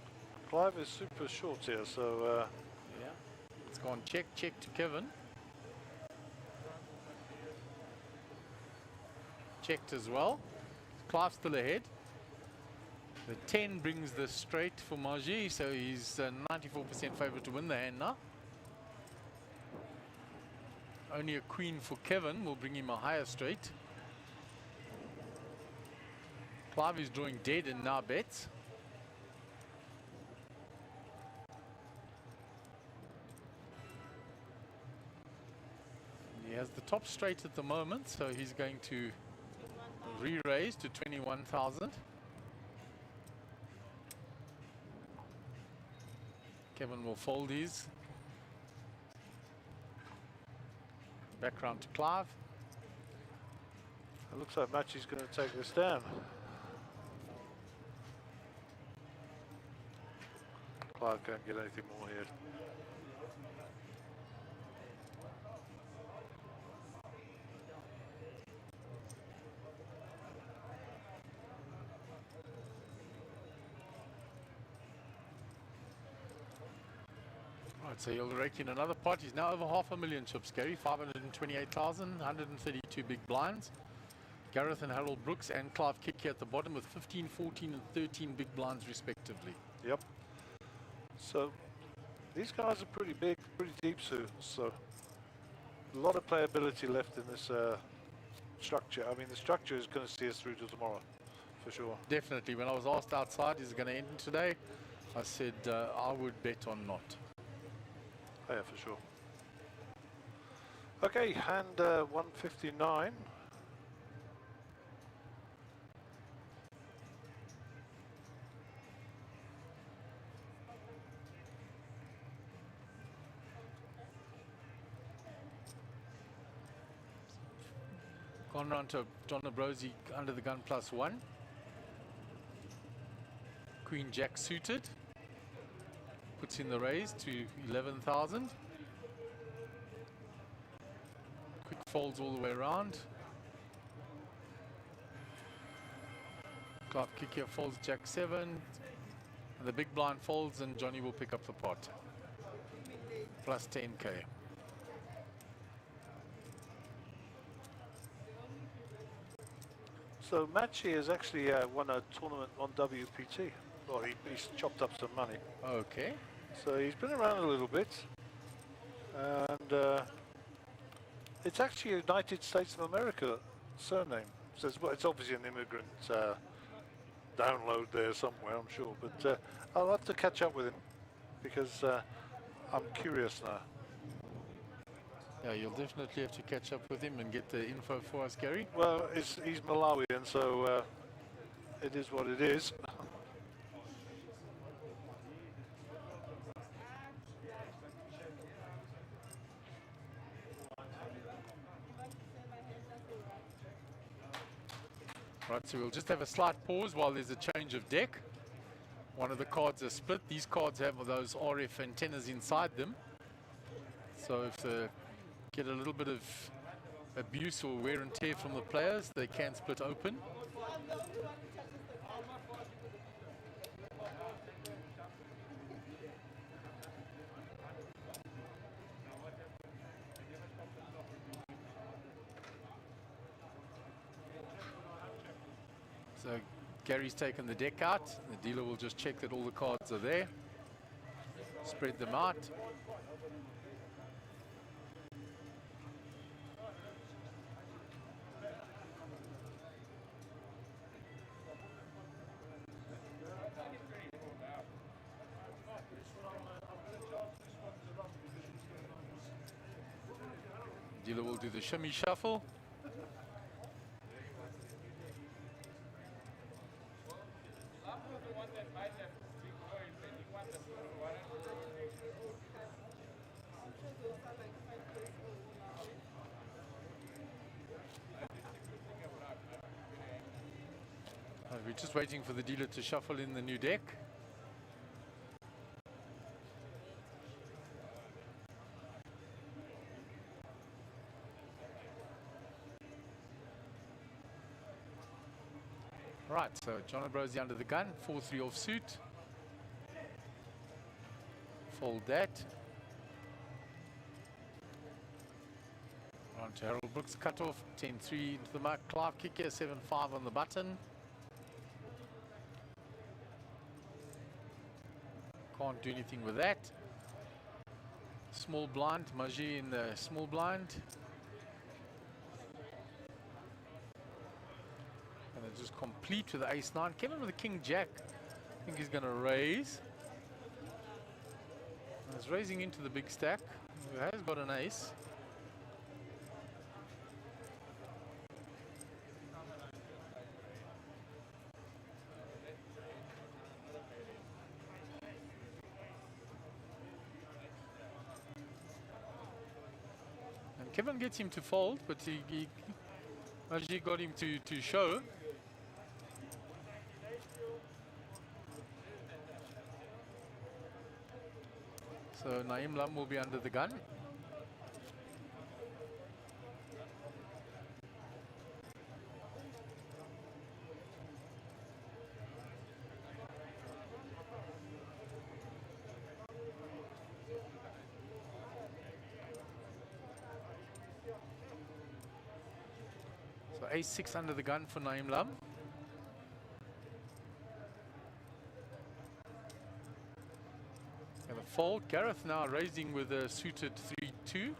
Clive is super short here, so... yeah. It's gone check to Kevin. Checked as well. Clive still ahead. The 10 brings the straight for Maji, so he's 94% favourite to win the hand now. Only a queen for Kevin will bring him a higher straight. Clive is drawing dead and now bets. He has the top straight at the moment, so he's going to re-raise to 21,000. Kevin will fold his. Background to Clive. It looks like Machi's going to take this down. Clive can't get anything more here. Right, so he'll rake in another pot. He's now over 500,000 chips, Gary. 528,000, 132 big blinds. Gareth and Harold Brooks and Clive Kick here at the bottom with 15, 14 and 13 big blinds respectively. Yep. So these guys are pretty big, pretty deep, so a lot of playability left in this structure. I mean, the structure is going to see us through to tomorrow, for sure. Definitely. When I was asked outside, is it going to end today? I said I would bet on not. Oh, yeah, for sure. Okay, hand 159. Gone round to John Abrosi under the gun +1. Queen Jack suited. Puts in the raise to 11,000. folds all the way around. Clark kick here folds Jack 7. And the big blind folds and Johnny will pick up the pot. Plus 10k. So Mjpt has actually won a tournament on WPT. Well, he's chopped up some money. Okay. So he's been around a little bit. And it's actually a United States of America surname. So it's obviously an immigrant download there somewhere, I'm sure. But I'll have to catch up with him because I'm curious now. Yeah, you'll definitely have to catch up with him and get the info for us, Gary. Well, he's Malawian, so it is what it is. Right, so we'll just have a slight pause while there's a change of deck. One of the cards are split. These cards have those RF antennas inside them. So if they get a little bit of abuse or wear and tear from the players, they can split open. So Gary's taken the deck out. The dealer will just check that all the cards are there. Spread them out. Dealer will do the shimmy shuffle. We're just waiting for the dealer to shuffle in the new deck. Right, so John O'Brosey under the gun, 4-3 off suit. Fold that. On to Harold Brooks, cut off, 10-3 into the mark. Clark kick here, 7-5 on the button. Can't do anything with that. Small blind, Mjpt in the small blind. And just complete with the ace-9. Kevin with the king-jack. I think he's going to raise. And he's raising into the big stack. He has got an ace. And Kevin gets him to fold, but Mjpt got him to show. So Naeem Lam will be under the gun. So ace-6 under the gun for Naeem Lam. The fold. Gareth now raising with a suited 3-2.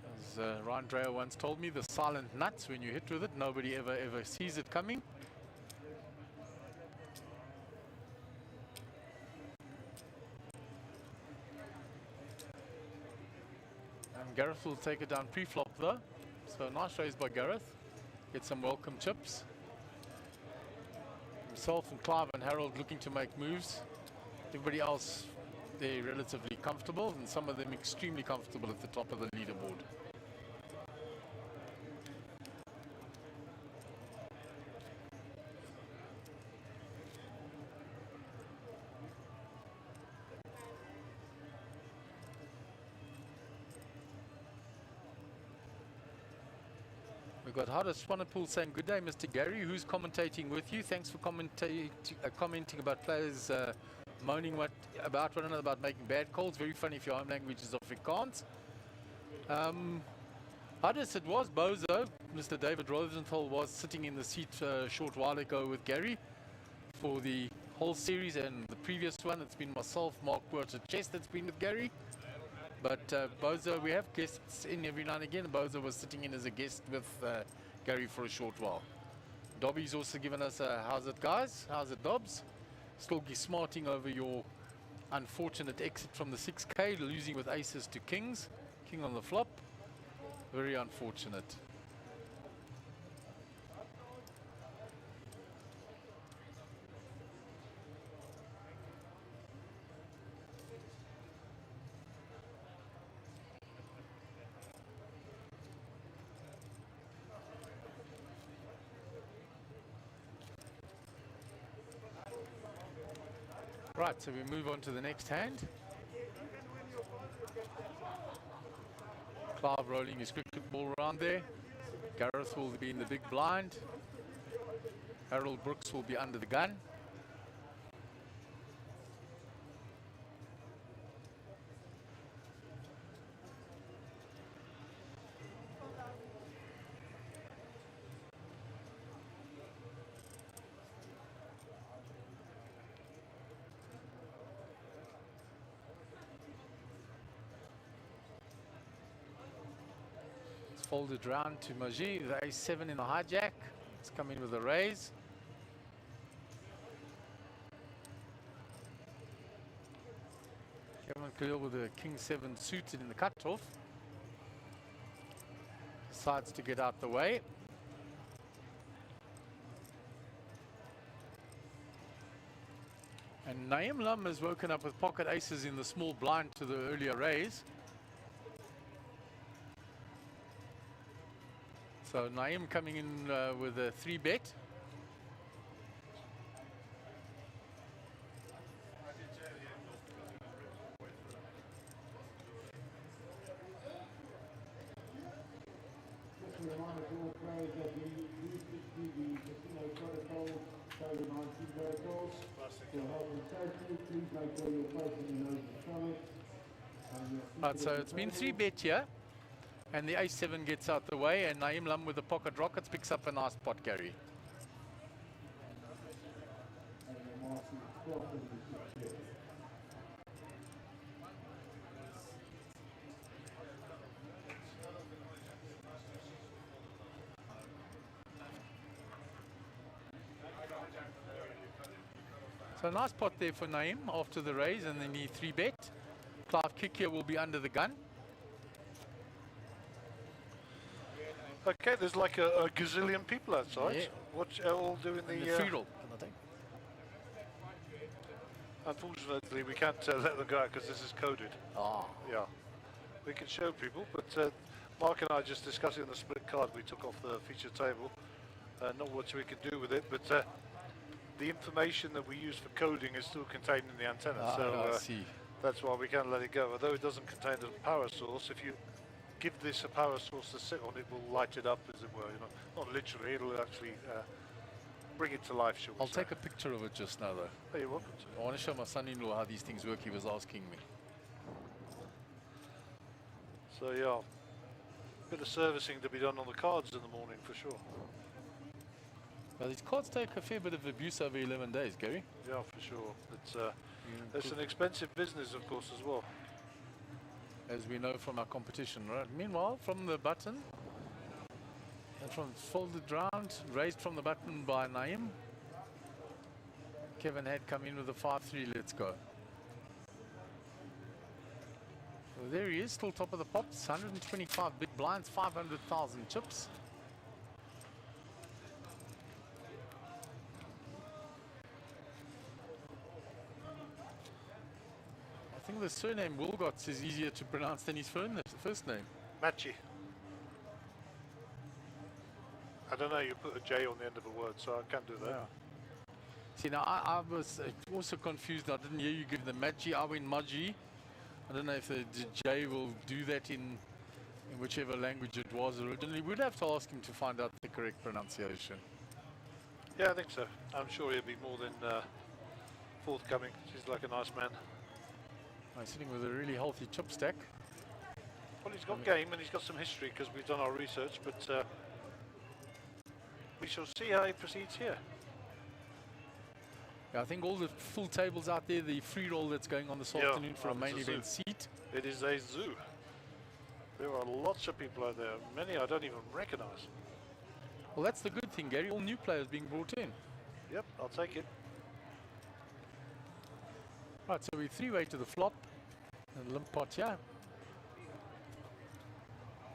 As Ryan Dreyer once told me, the silent nuts, when you hit with it, nobody ever sees it coming. And Gareth will take it down pre-flop though. So nice raise by Gareth. Get some welcome chips. Himself and Clive and Harold looking to make moves. Everybody else, they're relatively comfortable, and some of them extremely comfortable at the top of the leaderboard. We've got Hada Swanepoel saying, good day, Mr. Gary. Who's commentating with you? Thanks for commenting about players moaning about one another about making bad calls. Very funny if your home language is Afrikaans. Hada, it was Bozo. Mr. David Rosenthal was sitting in the seat a short while ago with Gary for the whole series, and the previous one it's been myself, Mark Porter Chess that's been with Gary. But Bozo, we have guests in every now and again. Bozo was sitting in as a guest with Gary for a short while. Dobby's also given us a how's it, guys? How's it, Dobbs? Still smarting over your unfortunate exit from the 6K, losing with aces to kings. King on the flop. Very unfortunate. Right, so we move on to the next hand. Clive rolling his cricket ball around there. Gareth will be in the big blind. Harold Brooks will be under the gun. Folded round to Maji, the ace-7 in the hijack. It's coming with a raise. Kevin Khalil with a king-7 suited in the cutoff. Decides to get out the way. And Naeem Lum has woken up with pocket aces in the small blind to the earlier raise. So Naeem coming in with a 3-bet. Just a reminder to all players that we use the casino protocol, COVID-19 protocols. To help them safely, please make sure you're placing your nose and stomach. Right, so it's been 3-bet here. And the ace-7 gets out the way, and Naeem Lum with the pocket rockets picks up a nice pot, Gary. So nice pot there for Naeem after the raise, and then the 3-bet. Clive Kick here will be under the gun. Okay, there's like a gazillion people outside. Yeah. What's all doing the free roll. Unfortunately, we can't let them go out because this is coded. Oh. Yeah, we can show people, but Mark and I are just discussing the split card we took off the feature table. Not much we can do with it, but the information that we use for coding is still contained in the antenna. So I see. that's why we can't let it go. Although it doesn't contain a power source, if you give this a power source to sit on, it will light it up, as it were. You know, not literally, it'll actually bring it to life. Shall we I'll say. take a picture of it just now, though. Oh, you're welcome to. I want to show my son-in-law how these things work. He was asking me. So yeah, bit of servicing to be done on the cards in the morning for sure. Well, these cards take a fair bit of abuse over 11 days, Gary. Yeah, for sure. It's an expensive business, of course, as well. As we know from our competition, right? Meanwhile, from the button, and from folded round, raised from the button by Naeem. Kevin had come in with a 5-3, let's go. Well, there he is, still top of the pops, 125 big blinds, 500,000 chips. I think the surname Wilgots is easier to pronounce than his first name. Machi. I don't know, you put a J on the end of a word, so I can't do that. Yeah. See, now I was also confused. I didn't hear you give the Machi. I went Maji. I don't know if the J will do that in in whichever language it was originally. We'd have to ask him to find out the correct pronunciation. Yeah, I think so. I'm sure he'll be more than forthcoming. He's like a nice man. He's sitting with a really healthy chip stack. Well, he's got game and he's got some history because we've done our research, but we shall see how he proceeds here. Yeah, I think all the full tables out there, the free roll that's going on this afternoon for a main event seat. It is a zoo. There are lots of people out there, many I don't even recognize. Well, that's the good thing, Gary. All new players being brought in. Yep, I'll take it. Right, so we're three-way to the flop. And limp pot here.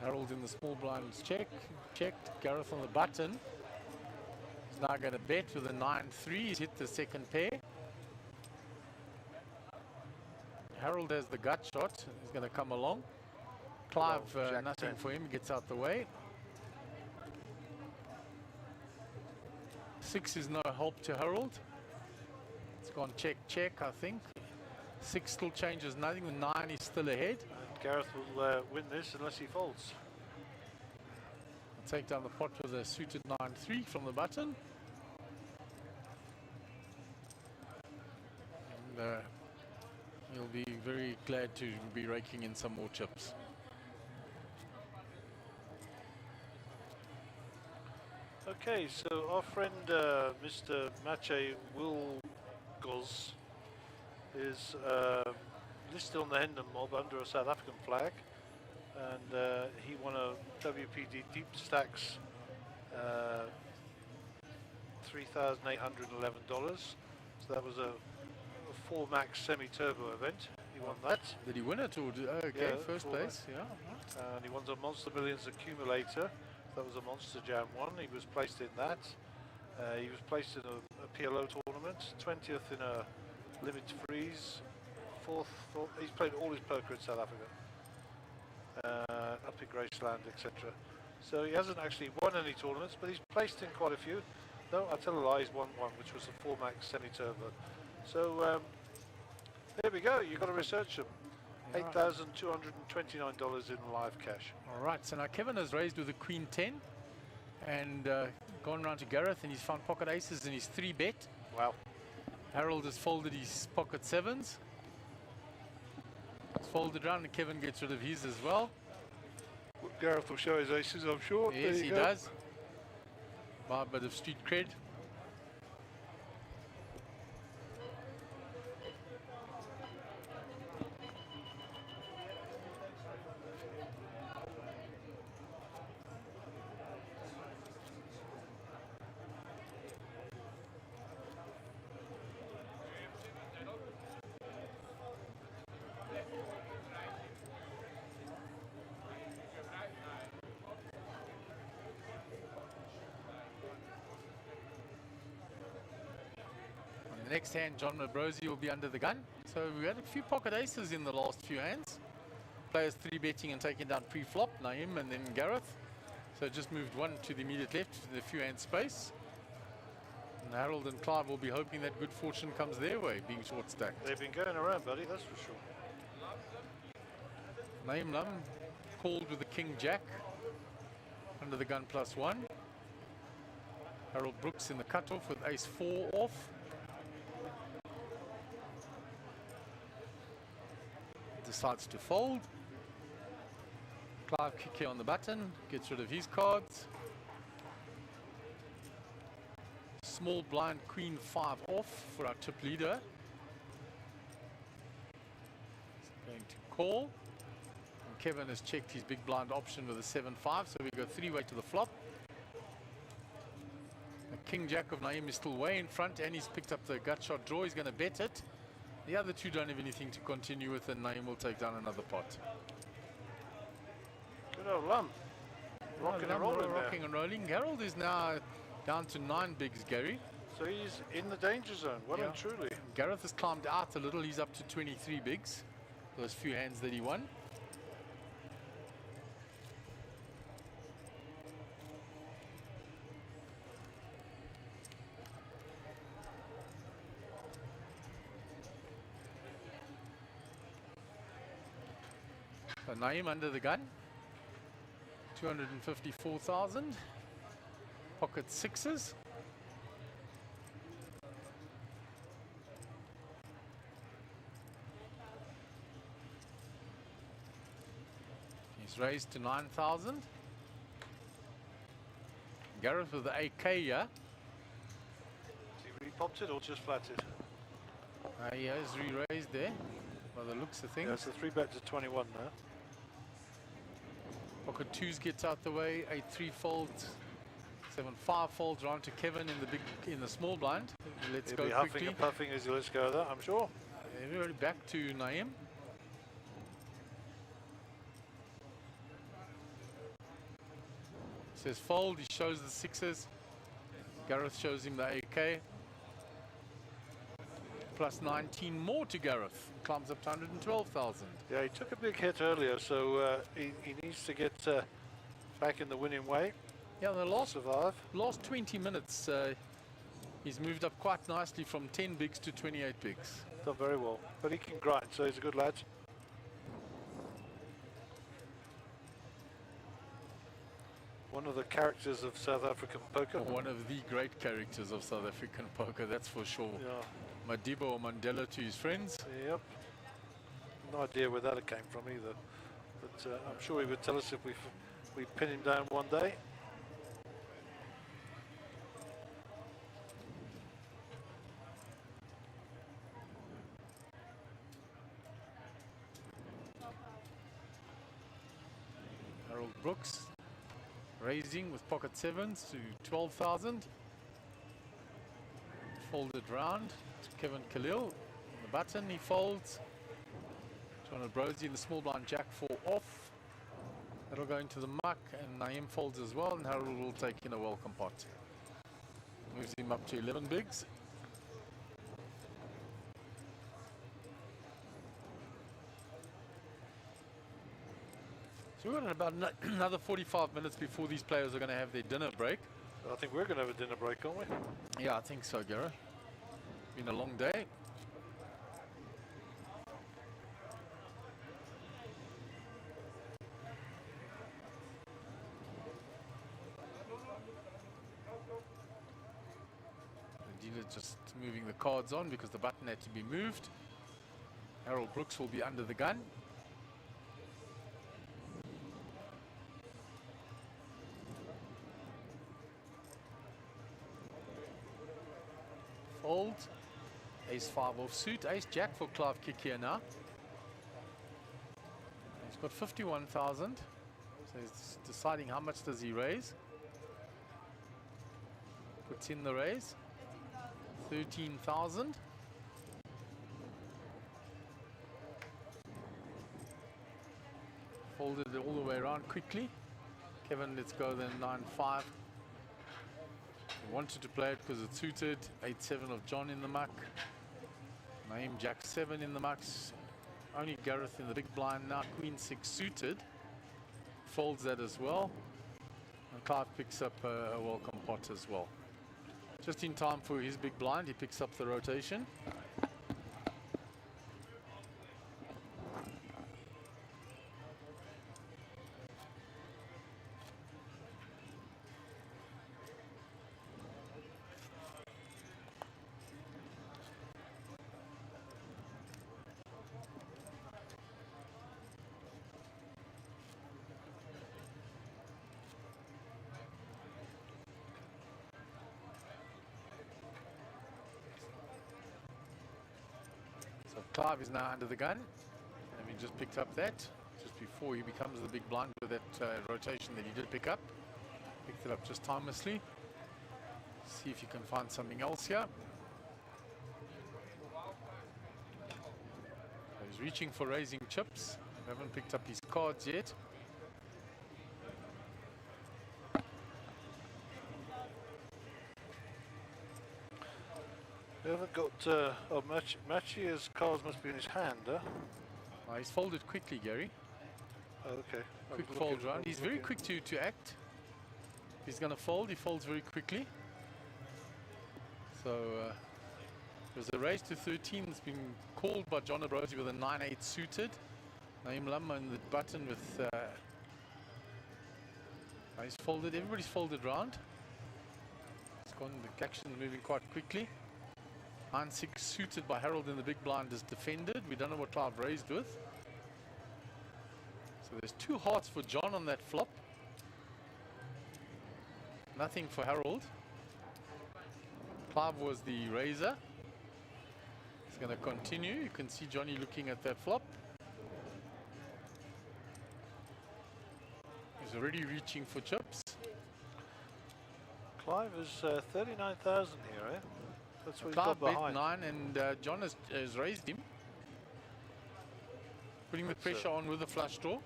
Harold in the small blinds checked. Gareth on the button. He's now going to bet with a 9-3. He's hit the second pair. Harold has the gut shot. He's going to come along. Clive, nothing 10. for him. Gets out the way. 6 is no help to Harold. It's gone check, I think. 6 still changes nothing. The 9 is still ahead. And Gareth will win this unless he folds. I'll take down the pot with a suited 9-3 from the button. And he'll be very glad to be raking in some more chips. Okay, so our friend Mr. Mjpt Wilgos is listed on the Hendon mob under a South African flag, and he won a WPD Deep Stacks $3,811. So that was a 4 max semi-turbo event. He won that. Did he win it or okay, Yeah, first 4 place? Yeah. Right. And he won the Monster Millions accumulator. That was a Monster Jam one. He was placed in that. He was placed in a PLO tournament, 20th in a limit freeze, 4th. He's played all his poker in South Africa, up in Graceland, etc. So he hasn't actually won any tournaments, but he's placed in quite a few. No, I tell a lie, he's won one, which was a 4 max semi-turbo. So there we go. You've got to research them. $8,229 in live cash. All right, so now Kevin has raised with a Queen 10 and gone round to Gareth, and he's found pocket aces in his 3-bet. Wow. Harold has folded his pocket 7s. It's folded round, and Kevin gets rid of his as well. Gareth will show his aces, I'm sure. Yes, he does. By a bit of street cred. The next hand, John Mabrosi will be under the gun. So we had a few pocket aces in the last few hands. Players 3-betting and taking down pre-flop, Naim and then Gareth. So just moved one to the immediate left in the few hand space. And Harold and Clive will be hoping that good fortune comes their way, being short stacked. They've been going around, buddy, that's for sure. Naim Lum called with the King Jack under the gun +1. Harold Brooks in the cutoff with ace 4 off. Decides to fold. Clive Kike on the button, gets rid of his cards. Small blind Queen 5 off for our tip leader. He's going to call. And Kevin has checked his big blind option with a 7-5, so we go 3-way to the flop. The King Jack of Naim is still way in front, and he's picked up the gut shot draw. He's going to bet it. The other two don't have anything to continue with, and Naim will take down another pot. Good old Lum. Rocking and rolling there. Rocking and rolling. Harold is now down to 9 bigs, Gary. So he's in the danger zone, well and truly. Gareth has climbed out a little. He's up to 23 bigs. Those few hands that he won. So Naim under the gun. 254,000. Pocket sixes. He's raised to 9,000. Gareth with the AK here. Has he re-popped it or just flatted? He has re-raised there, by the looks of things. Yeah, it's a 3-bet to 21 now. Pocket twos gets out the way. 8-3 folds. 7-5 folds round to Kevin in the small blind. Let's He'll go be quickly. huffing and puffing as he lets go of that, I'm sure. Everybody back to Naeem. Says fold, he shows the sixes. Gareth shows him the AK. Plus 19 more to Gareth. Climbs up to 112,000. Yeah, he took a big hit earlier, so he needs to get back in the winning way. Yeah, the Survive. last 20 minutes, he's moved up quite nicely from 10 bigs to 28 bigs. Done very well, but he can grind, so he's a good lad. One of the characters of South African poker. One of the great characters of South African poker, that's for sure. Yeah. Madiba or Mandela to his friends. Yep. No idea where that came from either, but I'm sure he would tell us if we pin him down one day. Harold Brooks raising with pocket sevens to 12,000. Folded round to Kevin Khalil. On the button he folds. John Brody in the small blind jack 4 off. That'll go into the muck, and Naeem folds as well, and Harold will take in a welcome pot. Moves him up to 11 bigs. So we've got about another 45 minutes before these players are going to have their dinner break. I think we're going to have a dinner break, aren't we? Yeah, I think so, Gareth. Been a long day. The dealer just moving the cards on because the button had to be moved. Harold Brooks will be under the gun. Fold. Ace 5 off suit. Ace Jack for Clive kick here now. He's got 51,000. So he's deciding how much does he raise. Puts in the raise. 13,000. Folded it all the way around quickly. Kevin, let's go then 9-5. He wanted to play it because it suited. 8-7 of John in the muck. Naeem Jack 7 in the mucks. Only Gareth in the big blind now. Queen 6 suited. Folds that as well. And Clive picks up a welcome pot as well. Just in time for his big blind, he picks up the rotation. Clive is now under the gun, and he just picked up that just before he becomes the big blind with that rotation that he did pick up. Picked it up just timelessly. See if you can find something else here. So he's reaching for raising chips. Haven't picked up his cards yet. We haven't got oh, Match's cards must be in his hand, huh? He's folded quickly, Gary. Oh, okay. Quick fold round. He's very quick to act. If he's going to fold, he folds very quickly. So there's a raise to 13. It's been called by John Abrosi with a 9-8 suited. Naeem Lama in the button with He's folded, everybody's folded round. It's gone, the action's moving quite quickly. 9-6 suited by Harold in the big blind is defended. We don't know what Clive raised with. So there's 2 hearts for John on that flop. Nothing for Harold. Clive was the raiser. He's going to continue. You can see Johnny looking at that flop. He's already reaching for chips. Clive is 39,000 here, eh? That's what he's Clive got behind. bet 9 and John has raised him. Putting the pressure on with the flush draw.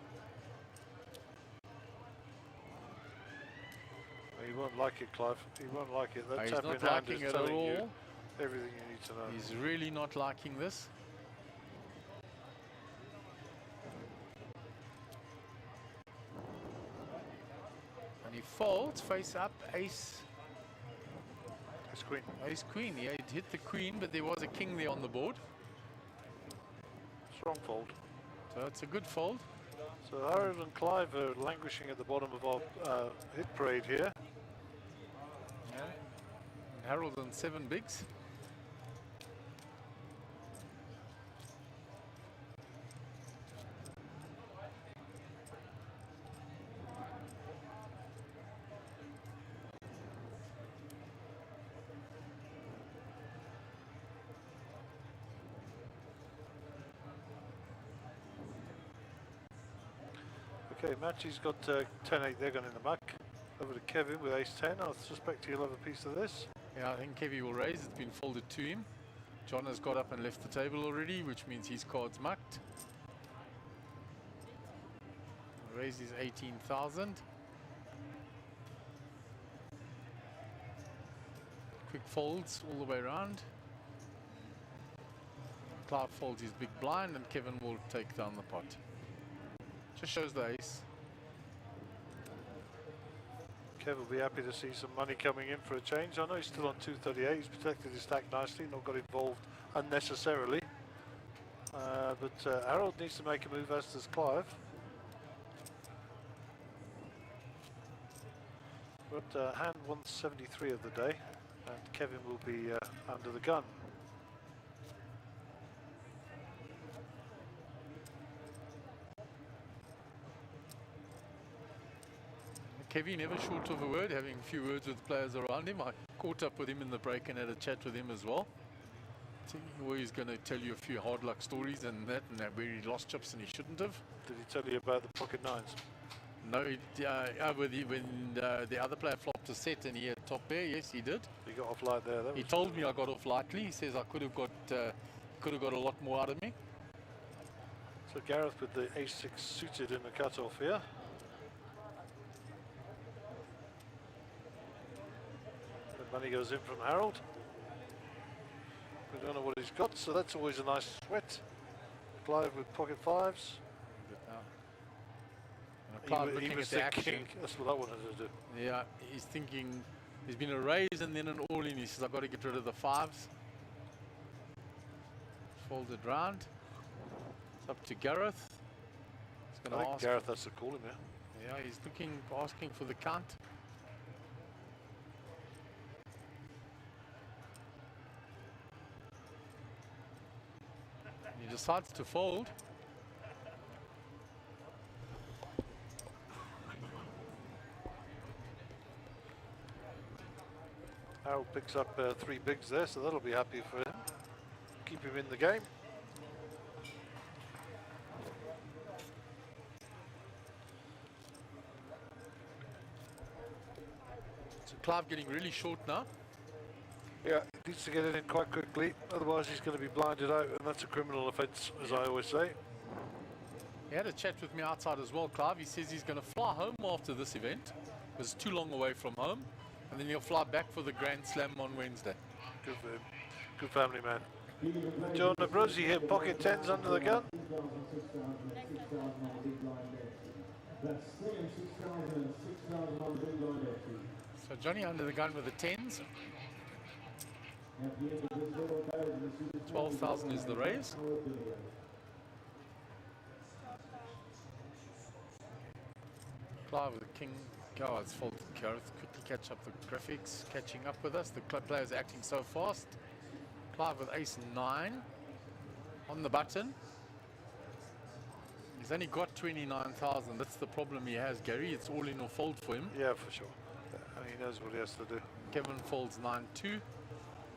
He won't like it, Clive. He won't like it. That He's tap in not hand liking is it at telling you all. everything you need to know. He's really not liking this. And he folds face up, ace. Ace queen. Ace queen. Yeah, it hit the queen, but there was a king there on the board. Strong fold. So it's a good fold. So Harold and Clive are languishing at the bottom of our hit parade here. Yeah. And Harold on 7 bigs. Okay, Matchy's got 10-8 there going in the muck. Over to Kevin with ace-10. I suspect he'll have a piece of this. Yeah, I think Kevy will raise. It's been folded to him. John has got up and left the table already, which means his card's mucked. Raise is 18,000. Quick folds all the way around. Clive folds his big blind and Kevin will take down the pot. Just shows the ace. Kev will be happy to see some money coming in for a change. I know he's still on 238. He's protected his stack nicely, not got involved unnecessarily. But Harold needs to make a move, as does Clive. But hand 173 of the day, and Kevin will be under the gun. Kevin never short of a word, having a few words with players around him. I caught up with him in the break and had a chat with him as well. So he's going to tell you a few hard luck stories and that where he lost chips and he shouldn't have. Did he tell you about the pocket nines? No, when the other player flopped a set and he had top pair, yes, he did. He got off light there. He told me I got off lightly. He says I could have got a lot more out of me. So Gareth with the ace-6 suited in the cutoff here. The money goes in from Harold. We don't know what he's got, so that's always a nice sweat. Clive with pocket fives. Clive looking at the action. That's what I wanted to do. Yeah, he's thinking there's been a raise and then an all-in. He says I've got to get rid of the fives. Folded round. It's up to Gareth. He's going to ask. Gareth has to call him, yeah. Yeah, he's asking for the count. He decides to fold. Harold picks up 3 bigs there, so that'll be happy for him. Keep him in the game. So Clive getting really short now. Yeah, he needs to get it in quite quickly, otherwise he's going to be blinded out, and that's a criminal offence, as I always say. He had a chat with me outside as well, Clive. He says he's going to fly home after this event, because it's too long away from home, and then he'll fly back for the Grand Slam on Wednesday. Good for him. Good family man. John Abruzzi here, pocket 10s under the gun. So Johnny under the gun with the 10s. 12,000 is the raise. Clive with the king Oh, it's folded. Gareth, quickly catch up the graphics, catching up with us. The club players are acting so fast. Clive with ace 9 on the button. He's only got 29,000. That's the problem he has, Gary. It's all in or fold for him. Yeah, for sure. And he knows what he has to do. Kevin folds 9-2,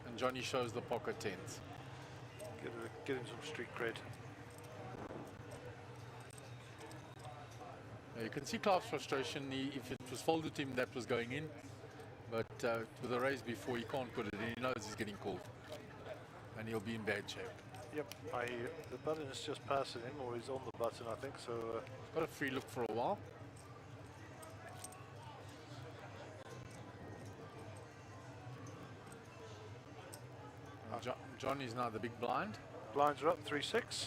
and Johnny shows the pocket tens. Get him some street cred. You can see Clive's frustration. If it was folded to him, that was going in. But with a raise before, he can't put it in. He knows he's getting called. And he'll be in bad shape. Yep, the button is just passing him, or he's on the button, I think. So Got a free look for a while. John is now the big blind. blinds are up 3-6.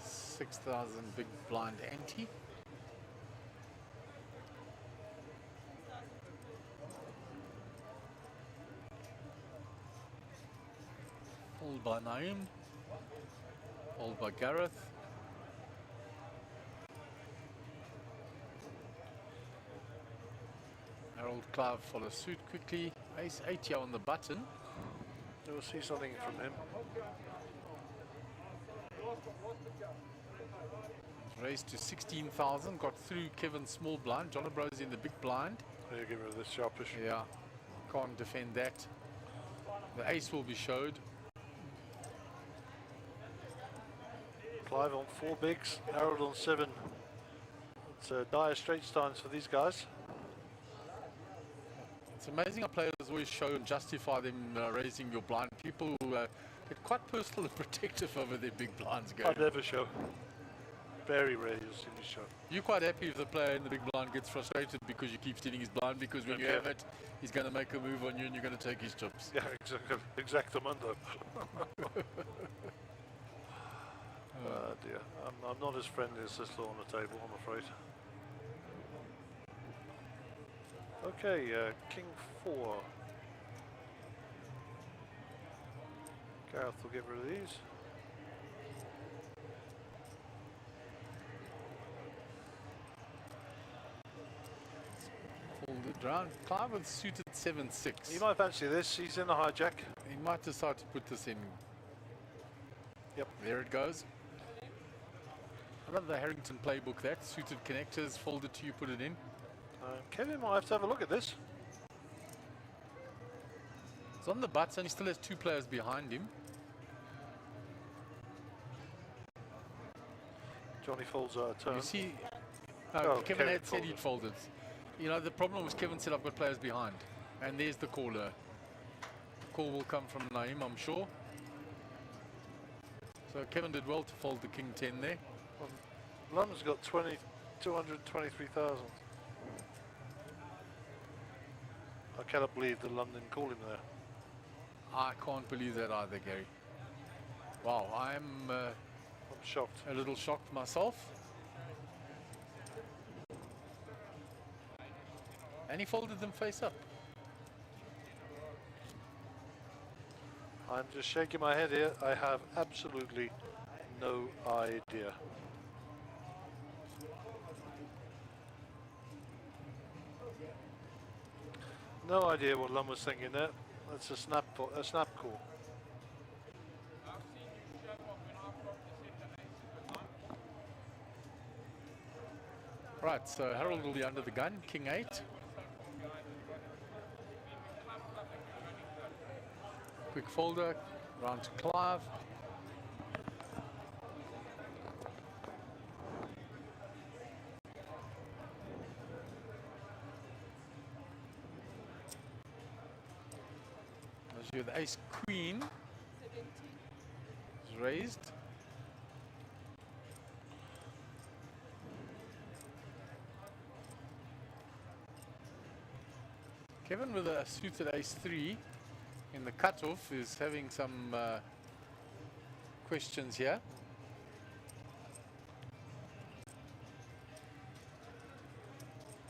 6,000 big blind ante. Hold by Naeem. Hold by Gareth. Harold Clive follows suit quickly. Ace 8 here on the button. We'll see something from him. Raised to 16,000. Got through Kevin's small blind. John O'Bro's in the big blind. There, give rid of this sharpish. Yeah, can't defend that. The ace will be showed. Clive on 4 bigs, Harold on 7. It's dire straits times for these guys. It's amazing how players always show and justify them raising your blind. People get quite personal and protective over their big blinds. I never show. Very rare you'll see me show. You're quite happy if the player in the big blind gets frustrated because you keep stealing his blind, because when you have it, he's going to make a move on you and you're going to take his chips. Yeah, exactamundo. Oh dear, I'm not as friendly as this lot on the table, I'm afraid. Okay, King 4. Gareth will get rid of these. Folded round. Clive with suited 7-6. You might fancy this, he's in a hijack. He might decide to put this in. Yep. There it goes. I love the Harrington playbook, that. Suited connectors, folded to you, put it in. Kevin might have to have a look at this. It's on the button, he still has 2 players behind him. Johnny folds out a turn. You see, Kevin Kevin had said folded. he'd folded. You know, the problem was Kevin said I've got players behind. And there's the caller. Call will come from Naeem, I'm sure. So Kevin did well to fold the King 10 there. London's got 223,000. I cannot believe that London called him there. I can't believe that either, Gary. Wow, I'm shocked. a little shocked myself. And he folded them face up. I'm just shaking my head here. I have absolutely no idea. No idea what Lum was thinking there. That's a snap call. Right, so Harold will be under the gun, King 8. Quick folder, round to Clive. As you the ace queen is raised. Kevin with a suited ace 3 in the cutoff is having some questions here.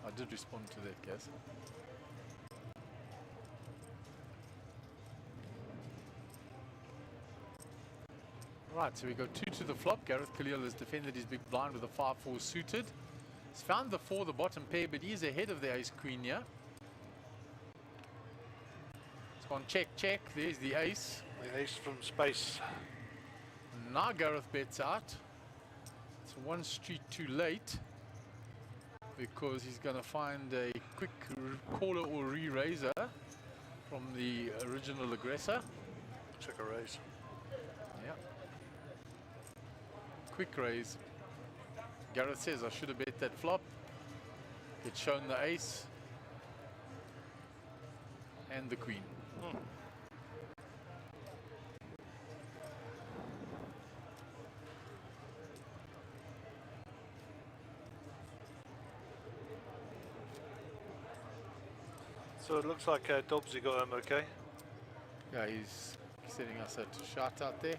I did respond to that, guys. Right, so we go 2 to the flop. Gareth Khalil has defended his big blind with a 5-4 suited. He's found the 4, the bottom pair, but he's ahead of the ace queen here. It's gone check, check. There's the ace. The ace from space. Now Gareth bets out. It's one street too late because he's going to find a quick caller or re-raiser from the original aggressor. Check a raise. Yeah. Quick raise. Gareth says, I should have bet that flop. Get shown the ace and the queen. So it looks like Dobbsy got him okay. Yeah, he's sending us a shot out there.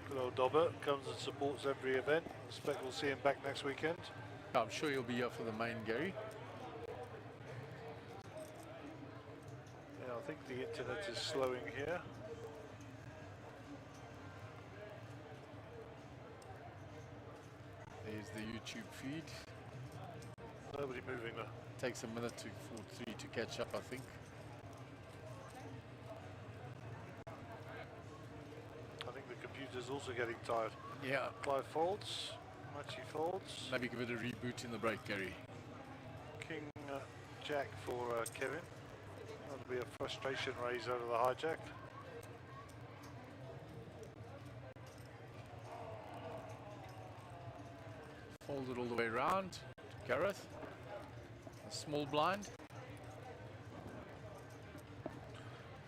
Good old Dobber comes and supports every event. I expect we'll see him back next weekend. I'm sure he'll be here for the main, Gary. Yeah, I think the internet is slowing here. There's the YouTube feed. Nobody moving there. Takes a minute for 3 to catch up, I think. I think the computer's also getting tired. Yeah, Clive folds. Machi folds. maybe give it a reboot in the break, Gary. King Jack for Kevin. That'll be a frustration raise out of the hijack. Fold it all the way around to Gareth. A small blind.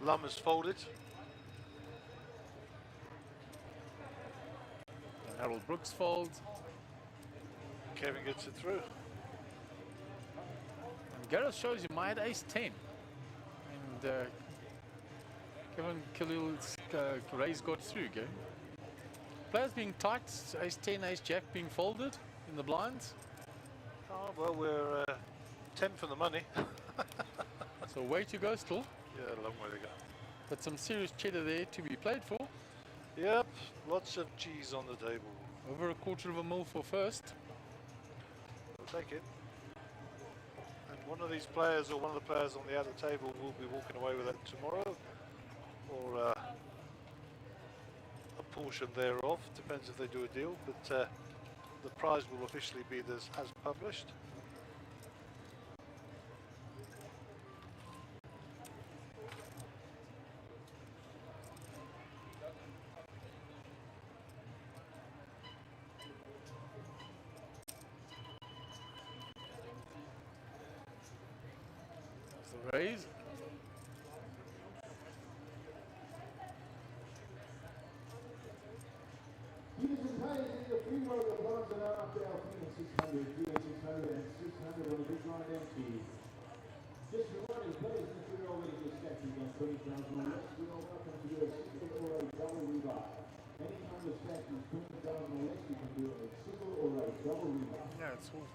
Lum is folded. And Harold Brooks folds. Kevin gets it through. And Gareth shows him I had ace 10. And Kevin Khalil's raise got through, Gary. Players being tight, ace 10, ace jack being folded in the blinds. Oh, well, we're 10 for the money. So way to go still. Yeah, a long way to go. But some serious cheddar there to be played for. Yep, lots of cheese on the table. Over $0.25 for first. We'll take it. And one of these players or one of the players on the outer table will be walking away with it tomorrow. Or a portion thereof, depends if they do a deal. But the prize will officially be this as published. That's the raise. Just reminding players that you're already expecting on 20,000 or less, you're welcome to do a single or a double rebuy. Anytime the stack is 20,000 or less, you can do a single or a double rebuy. Yeah, it's all.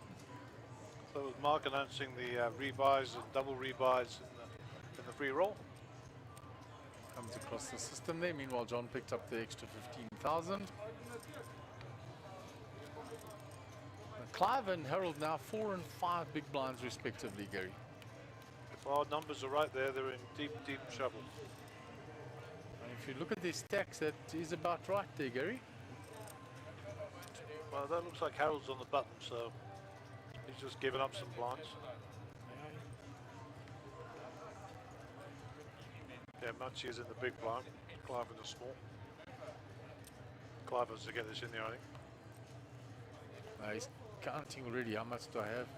So it was Mark announcing the rebuys and double rebuys in the free roll. Comes across the system there. Meanwhile, John picked up the extra 15,000. Clive and Harold now 4 and 5 big blinds respectively, Gary. If our numbers are right there, they're in deep, deep trouble. And if you look at their stacks, that is about right there, Gary. Well, that looks like Harold's on the button, so he's just given up some blinds. Yeah, Munchie is in the big blind, Clive in the small. Clive has to get this in there, I think. He's counting already. How much do I have?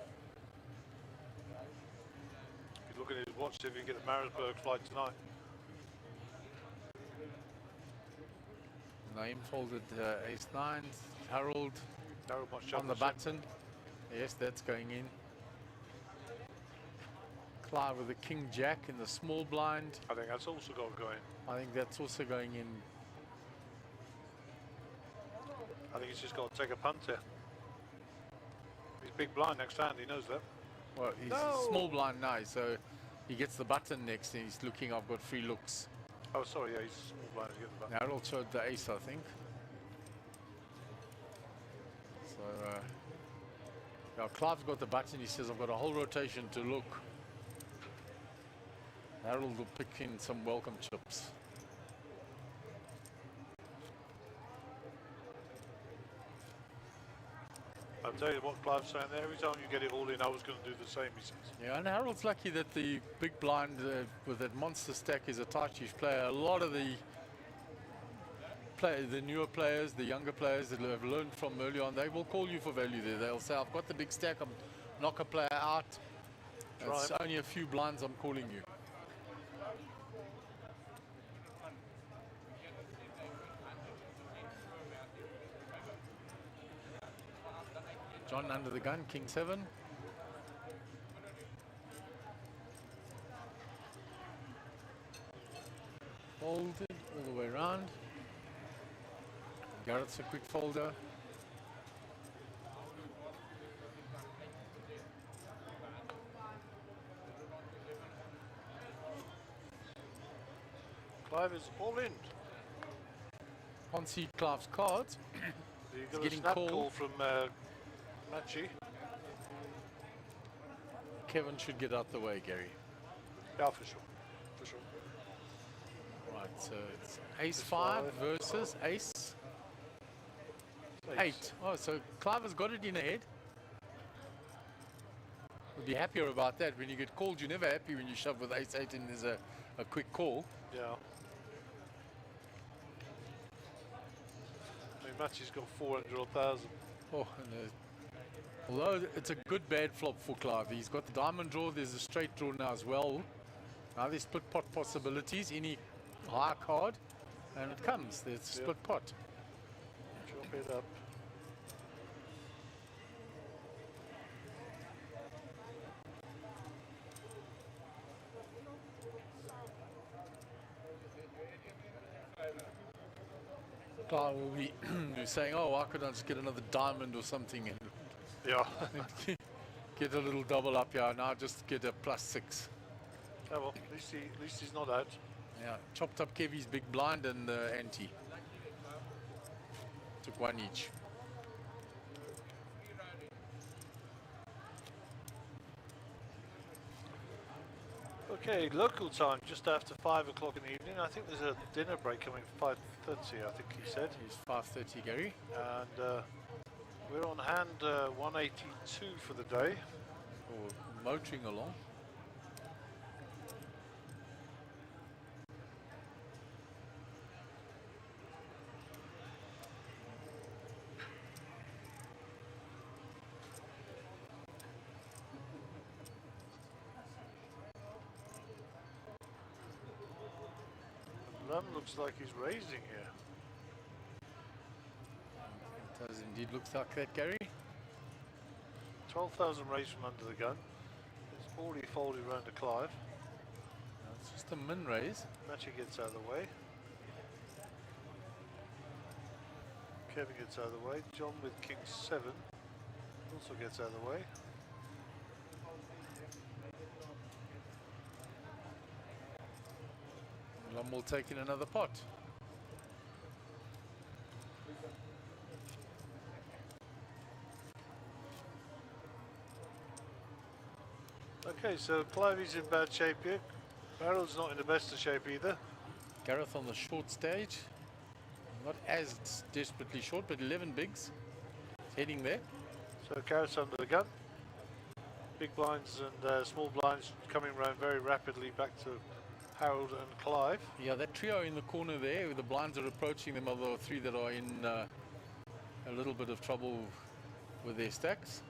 He's looking at his watch, see if he can get the Marisburg flight tonight. Naim folded ace 9. Harold Harold might on the shuffle button. Yes, that's going in. Clive with the king jack in the small blind. I think that's also got to go in. I think that's also going in. I think he's just got to take a punt here. He's big blind next hand, he knows that. Well, he's small blind now, so he gets the button next and he's looking, I've got 3 looks. Oh, sorry, yeah, he's small blind to get the button. Harold showed the ace, I think. So Now Clive's got the button. He says, I've got a whole rotation to look. Harold will pick in some welcome chips. I'll tell you what Clive's saying there. Every time you get it all in, I was going to do the same, he says. Yeah, and Harold's lucky that the big blind with that monster stack is a tight chief player. A lot of the newer players, the younger players that have learned from early on, they will call you for value there. They'll say, I've got the big stack, I'm knock a player out. It's only a few blinds, I'm calling you. John under the gun, King 7. Folded all the way around. Garrett's a quick folder. Clive is all in. Can't see Clive's cards. You got a getting snap called. call from Machi. Kevin should get out the way, Gary. Yeah, for sure. For sure. Right, so it's ace 5 versus ace 8. Oh, so Clive has got it in ahead. We'd be happier about that. When you get called, you're never happy when you shove with ace 8 and there's a quick call. Yeah. I mean, Machi's got 400 or 1,000. Oh, and although it's a good bad flop for Clive. He's got the diamond draw, there's a straight draw now as well. Now there's split pot possibilities, any high card, and it comes, there's split pot. Chop it up. Clive will be saying, oh, why couldn't I just get another diamond or something and Yeah. get a little double up here. Now just get a +6. Oh well, at least he's not out. Yeah, chopped up Kevy's big blind and ante. Took one each. Okay, local time, just after 5 o'clock in the evening. I think there's a dinner break coming at 5:30, I think he said. He's 5:30, Gary. And we're on hand 182 for the day. Or motoring along. Lum looks like he's raising here. It does indeed look like that, Gary. 12,000 raised from under the gun. It's already folded around to Clive. No, it's just a min raise. Machi gets out of the way. Kevin gets out of the way. John with King 7 also gets out of the way. Lum will take in another pot. Okay, so Clivey's in bad shape here. Barrel's not in the best of shape either. Gareth on the short stage. Not as desperately short, but 11 bigs. He's heading there. So Garrett's under the gun. Big blinds and small blinds coming around very rapidly back to Harold and Clive. Yeah, that trio in the corner there, the blinds are approaching them, are the three that are in a little bit of trouble with their stacks.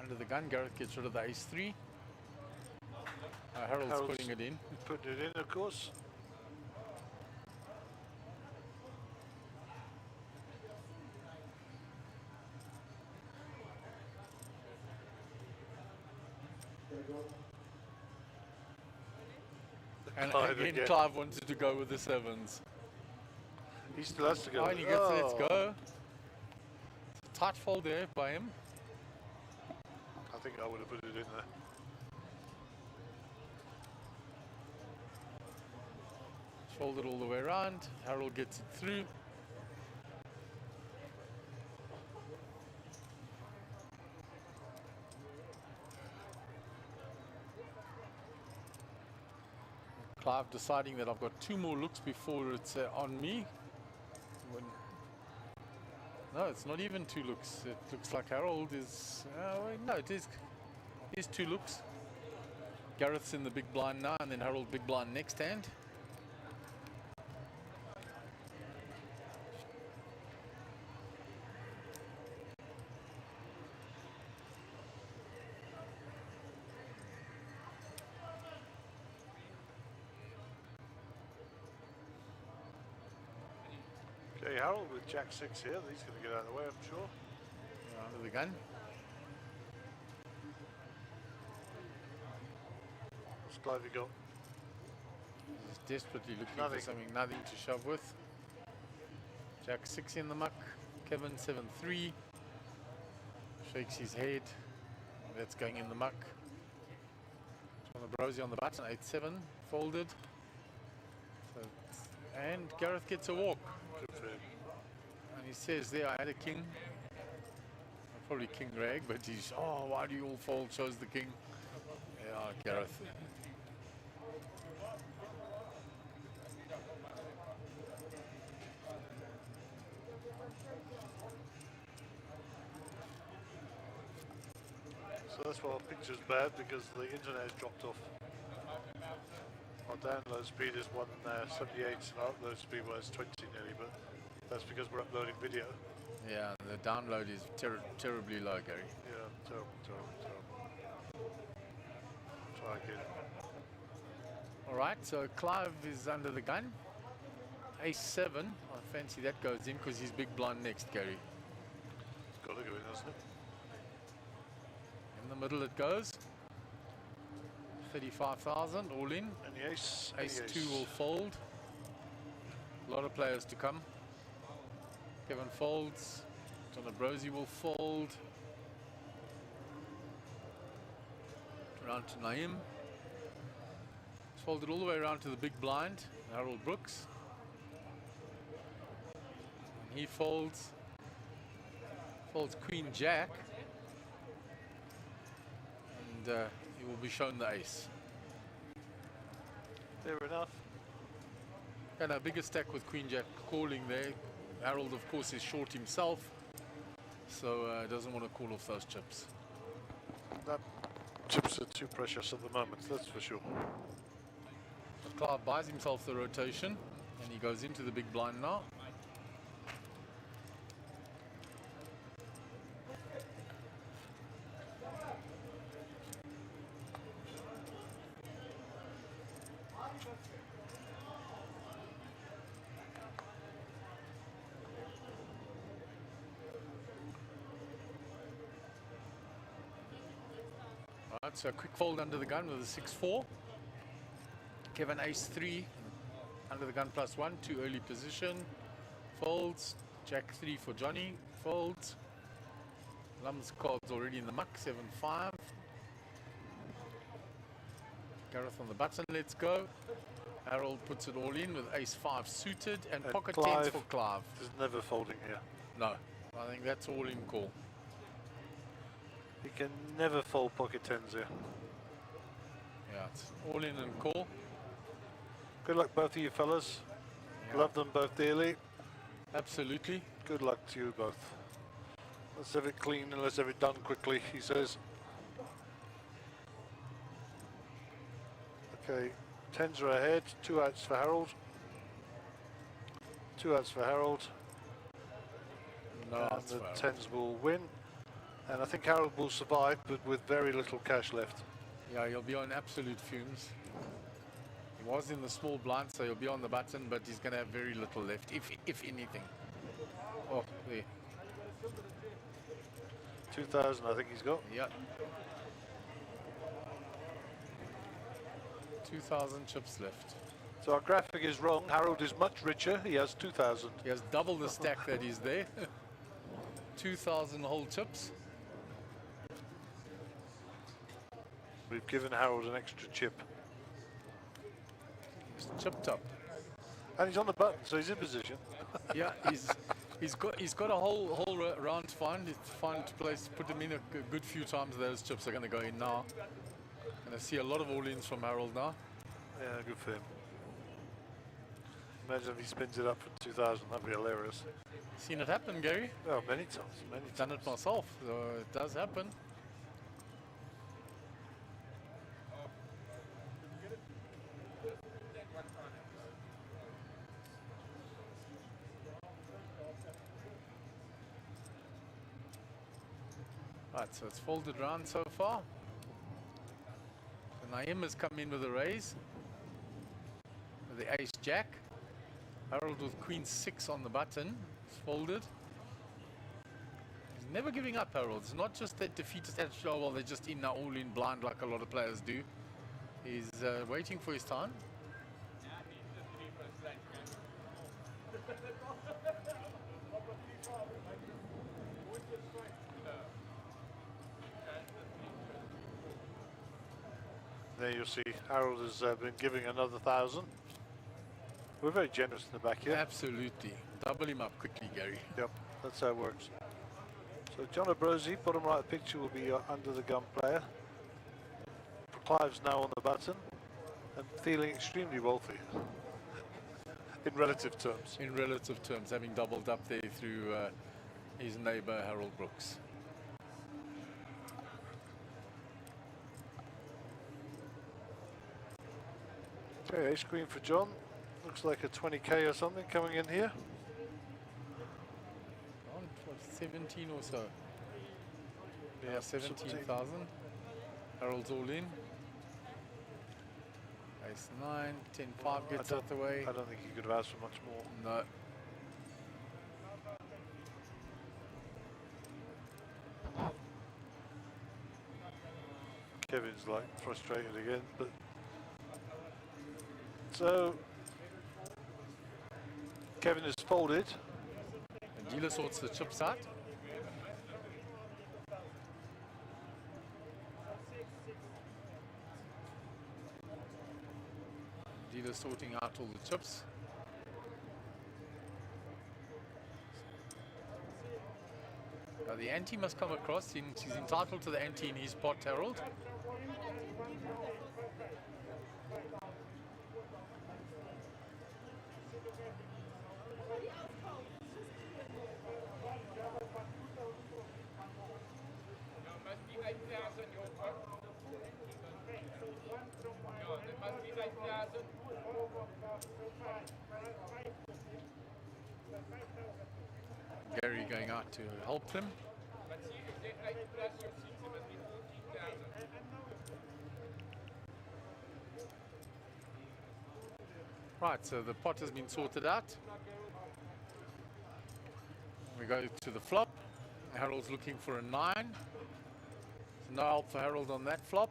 Under the gun, Gareth gets rid of the ace-3. Harold's putting it in. Putting it in, of course. And Clive again, again. Clive wanted to go with the 7s. He still has to go. Oh, and he gets let's go. It's a tight fold there by him. I think I would have put it in there. Fold it all the way around. Harold gets it through. Clive deciding that I've got 2 more looks before it's on me. No, it's not even 2 looks. It looks like Harold is... no, it is 2 looks. Gareth's in the big blind now, and then Harold big blind next hand. Okay, Harold with Jack 6 here. He's going to get out of the way, I'm sure. Under the gun. What's Clivey got? He's desperately looking Nothing. for something, nothing to shove with. Jack 6 in the muck. Kevin 7-3. Shakes his head. That's going in the muck. John Brozy on the button. 8-7. Folded. So and Gareth gets a walk. Good for him. And he says there, I had a king. Probably King Rag, but he's, oh, why do you all fold? Shows the king. Yeah, Gareth. So that's why our picture's bad, because the internet has dropped off. Our download speed is 178 and our upload speed was 20 nearly, but that's because we're uploading video. Yeah, the download is terribly low, Gary. Yeah, terrible. Try again. All right, so Clive is under the gun. Ace-7. I fancy that goes in because he's big blind next, Gary. It's got to go in, hasn't it? In the middle it goes. 35,000 all in. And the ace. Ace-2 will fold. A lot of players to come. Kevin folds. John Brozy will fold. Around to Naim. It's folded all the way around to the big blind. Harold Brooks. And he folds. Folds Queen Jack. And he will be shown the ace. Fair enough. And a bigger stack with Queen Jack calling there. Harold, of course, is short himself, so doesn't want to call off those chips. That chips are too precious at the moment, that's for sure. But Clive buys himself the rotation, and he goes into the big blind now. Right, so a quick fold under the gun with a 6-4. Kevin Ace-3 under the gun +1, too early position. Folds. Jack 3 for Johnny. Folds. Lum's card's already in the muck, 7-5. Gareth on the button, let's go. Harold puts it all in with Ace-5 suited and pocket Clive 10s for Clive. is never folding here. No, I think that's all in call. He can never fold pocket 10s here. Yeah, it's all in and call. Good luck both of you fellas. Yeah. Love them both dearly. Absolutely. Good luck to you both. Let's have it clean and let's have it done quickly, he says. Okay, 10s are ahead, 2 outs for Harold. 2 outs for Harold. No, And that's the fair. 10s will win. And I think Harold will survive, but with very little cash left. Yeah, he'll be on absolute fumes. He was in the small blind, so he'll be on the button, but he's going to have very little left, if anything. Oh, there. 2,000 I think he's got. Yeah. 2,000 chips left. So our graphic is wrong. Harold is much richer. He has 2,000. He has double the stack that is there. 2,000 whole chips. We've given Harold an extra chip. He's chipped up. And he's on the button, so he's in position. Yeah, he's got a whole round to find. It's find place, put him in a good few times. Those chips are going to go in now. And I see a lot of all-ins from Harold now. Yeah, good for him. Imagine if he spins it up for 2,000, that'd be hilarious. Seen it happen, Gary? Oh, many times, many times. Done it myself, so it does happen. Right, so it's folded round so far. So Naim has come in with a raise. With the ace jack. Harold with queen 6 on the button. It's folded. He's never giving up, Harold. It's not just that defeatist attitude, oh, well, they're just in now all in blind like a lot of players do. He's waiting for his time. There you'll see Harold has been giving another 1,000. We're very generous in the back here. Absolutely. Double him up quickly, Gary. Yep, that's how it works. So John Abrosi, bottom right picture, will be under the gun player. Clive's now on the button and feeling extremely wealthy in relative terms. In relative terms, having doubled up there through his neighbour Harold Brooks. Okay, ace queen for John. Looks like a 20k or something coming in here. On for 17 or so. Yeah, 17,000. Harold's all in. Ace 9, 10, 5 gets out the way. I don't think he could have asked for much more. No. Kevin's like frustrated again, but so Kevin has folded. And dealer sorts the chips out. Dealer sorting out all the chips. Now the ante must come across. He's entitled to the ante in his pot, Harold. Gary going out to help him. Right, so the pot has been sorted out. We go to the flop. Harold's looking for a 9. So no help for Harold on that flop.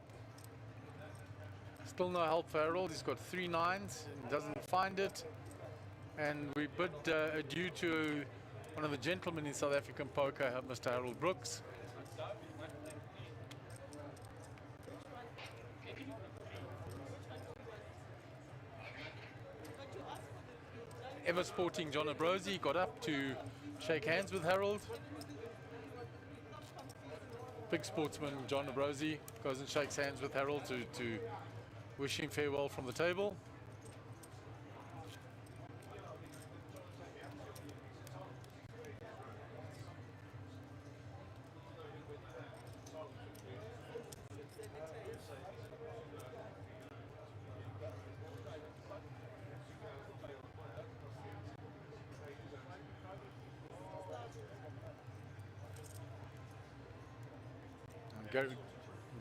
Still no help for Harold. He's got 3 9s and doesn't find it. And we bid adieu to one of the gentlemen in South African poker, Mr. Harold Brooks. Ever sporting John Abrosi got up to shake hands with Harold. Big sportsman John Abrosi goes and shakes hands with Harold to wish him farewell from the table.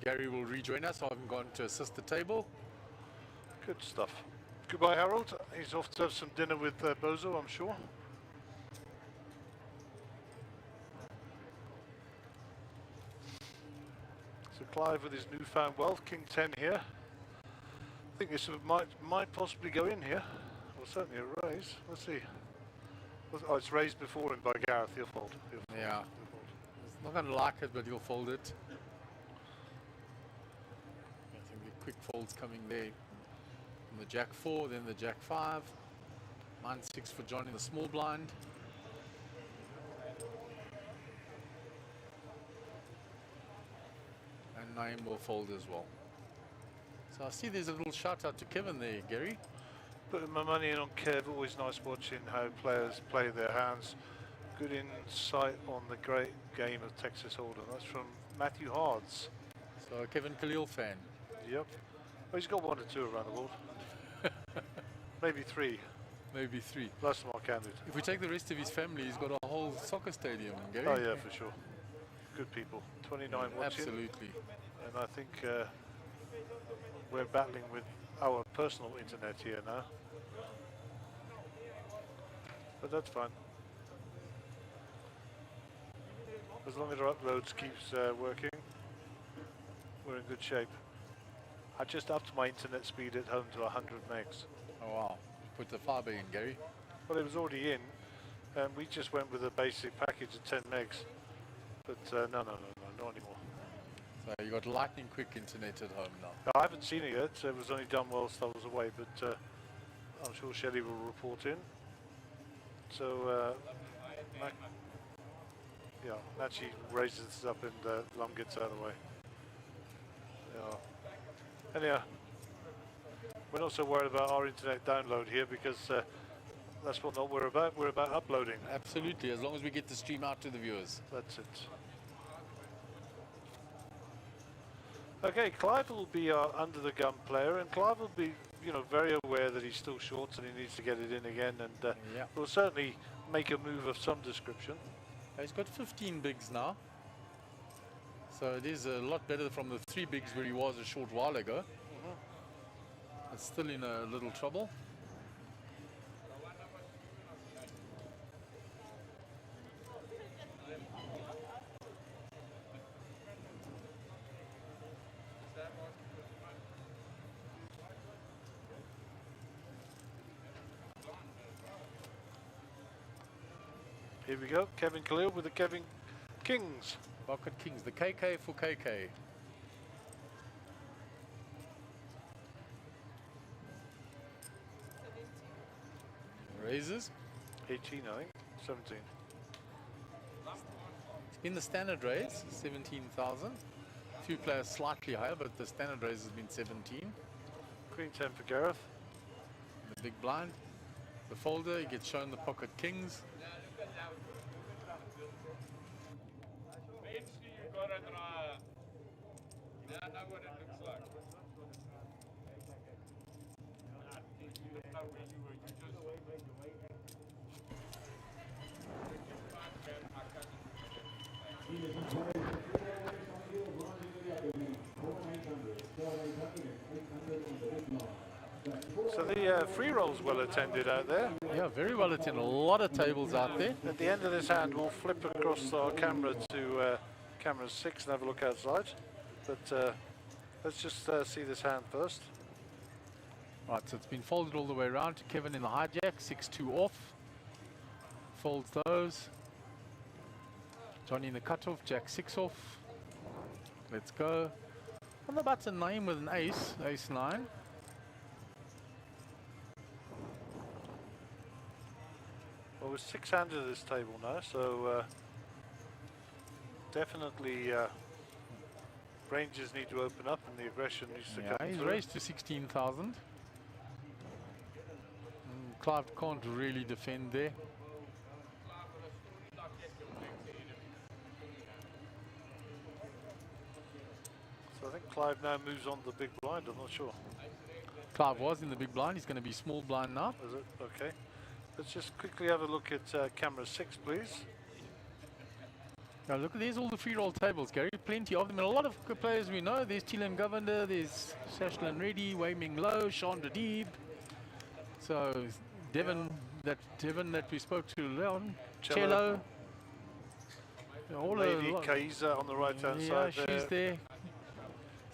Gary will rejoin us. I haven't gone to assist the table. Good stuff. Goodbye, Harold. He's off to have some dinner with Bozo, I'm sure. So Clive with his newfound wealth, King 10 here. I think this might possibly go in here. Well, certainly a raise. Let's see. Oh, it's raised before him by Gareth. He'll fold. He'll fold. Yeah. He's not going to like it, but he'll fold it. I think the quick folds coming there. From the Jack 4, then the Jack 5. 9-6 for John in the small blind. And Naeem will fold as well. So I see there's a little shout out to Kevin there, Gary. Putting my money in on Kev, always nice watching how players play their hands. Good insight on the great game of Texas Hold'em. That's from Matthew Hards. So a Kevin Khalil fan. Yep. Well, he's got 1 or 2 around the world. Maybe 3. Maybe 3. Last time I counted. If we take the rest of his family, he's got a whole soccer stadium, Gary. Oh yeah, for sure. Good people. 29 watching. Absolutely. And I think we're battling with our personal internet here now. But that's fine. As long as our uploads keeps working, we're in good shape. I just upped my internet speed at home to 100 megs. Oh wow. Put the fiber in, Gary. Well, it was already in, and we just went with a basic package of 10 megs. But no, not anymore. So you got lightning quick internet at home now. I haven't seen it yet, so it was only done whilst I was away, but I'm sure Shelley will report in. So, Nachi raises this up and Lum gets out of the way. Yeah. Anyhow, we're not so worried about our internet download here because that's what we're about. We're about uploading. Absolutely, as long as we get the stream out to the viewers. That's it. Okay, Clive will be our under the gun player, and Clive will be, very aware that he's still short and he needs to get it in again, and will certainly make a move of some description. He's got 15 bigs now, so it is a lot better from the 3 bigs where he was a short while ago. It's still in a little trouble. Here we go, Kevin Khalil with the Kevin Kings. Pocket Kings, the KK for KK. Raises. 18, I think. 17. In the standard raise, 17,000. A few players slightly higher, but the standard raise has been 17. Queen 10 for Gareth. The big blind. The folder, he gets shown the pocket kings. So the free rolls well attended out there. Yeah, very well attended. A lot of tables out there. At the end of this hand, we'll flip across our camera to camera 6 and have a look outside. But let's just see this hand first. Right, so it's been folded all the way around to Kevin in the hijack, 6-2 off. Folds those. Johnny in the cutoff, jack 6 off. Let's go. On the button, Naeem with an ace, ace 9. Well, we're 6-handed at this table now, so definitely ranges need to open up and the aggression needs to come He's through. raised to 16,000. Clive can't really defend there. So I think Clive now moves on to the big blind, I'm not sure. Clive was in the big blind, he's going to be small blind now. Is it? Okay. Let's just quickly have a look at camera 6, please. Now look, there's all the free roll tables, Gary. Plenty of them, and a lot of good players we know. There's Tilan Govender, there's Shashlan Reddy, Wei Ming Lo, Chandra Deeb. So Devon that we spoke to, Leon, Cello. All Lady Kaiza on the right hand side there. she's there.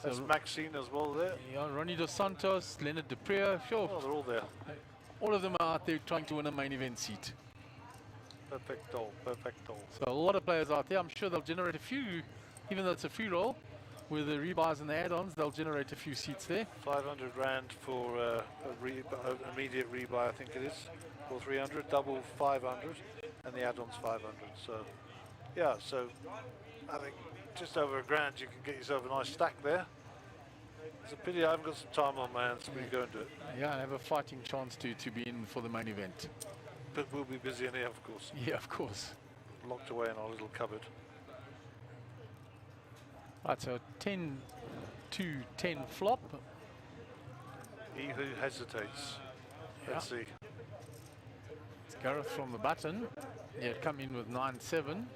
That's Maxine as well there. Yeah, Ronnie Dos Santos, Leonard Dupria, sure. Oh, they're all there. All of them are out there trying to win a main event seat. Perfecto, perfecto. So a lot of players out there. I'm sure they'll generate a few, even though it's a free roll. With the rebuys and the add-ons, they'll generate a few seats there. 500 rand for immediate rebuy, I think it is. or 300, double 500, and the add-ons 500. So, yeah, so I think just over £1,000 you can get yourself a nice stack there. It's a pity I haven't got some time on my hands for me to go and do it. Yeah, and have a fighting chance to be in for the main event. But we'll be busy in here, of course. Yeah, of course. Locked away in our little cupboard. Right, so 10-2-10 flop. He who hesitates. Let's see. It's Gareth from the button. He had come in with 9-7. And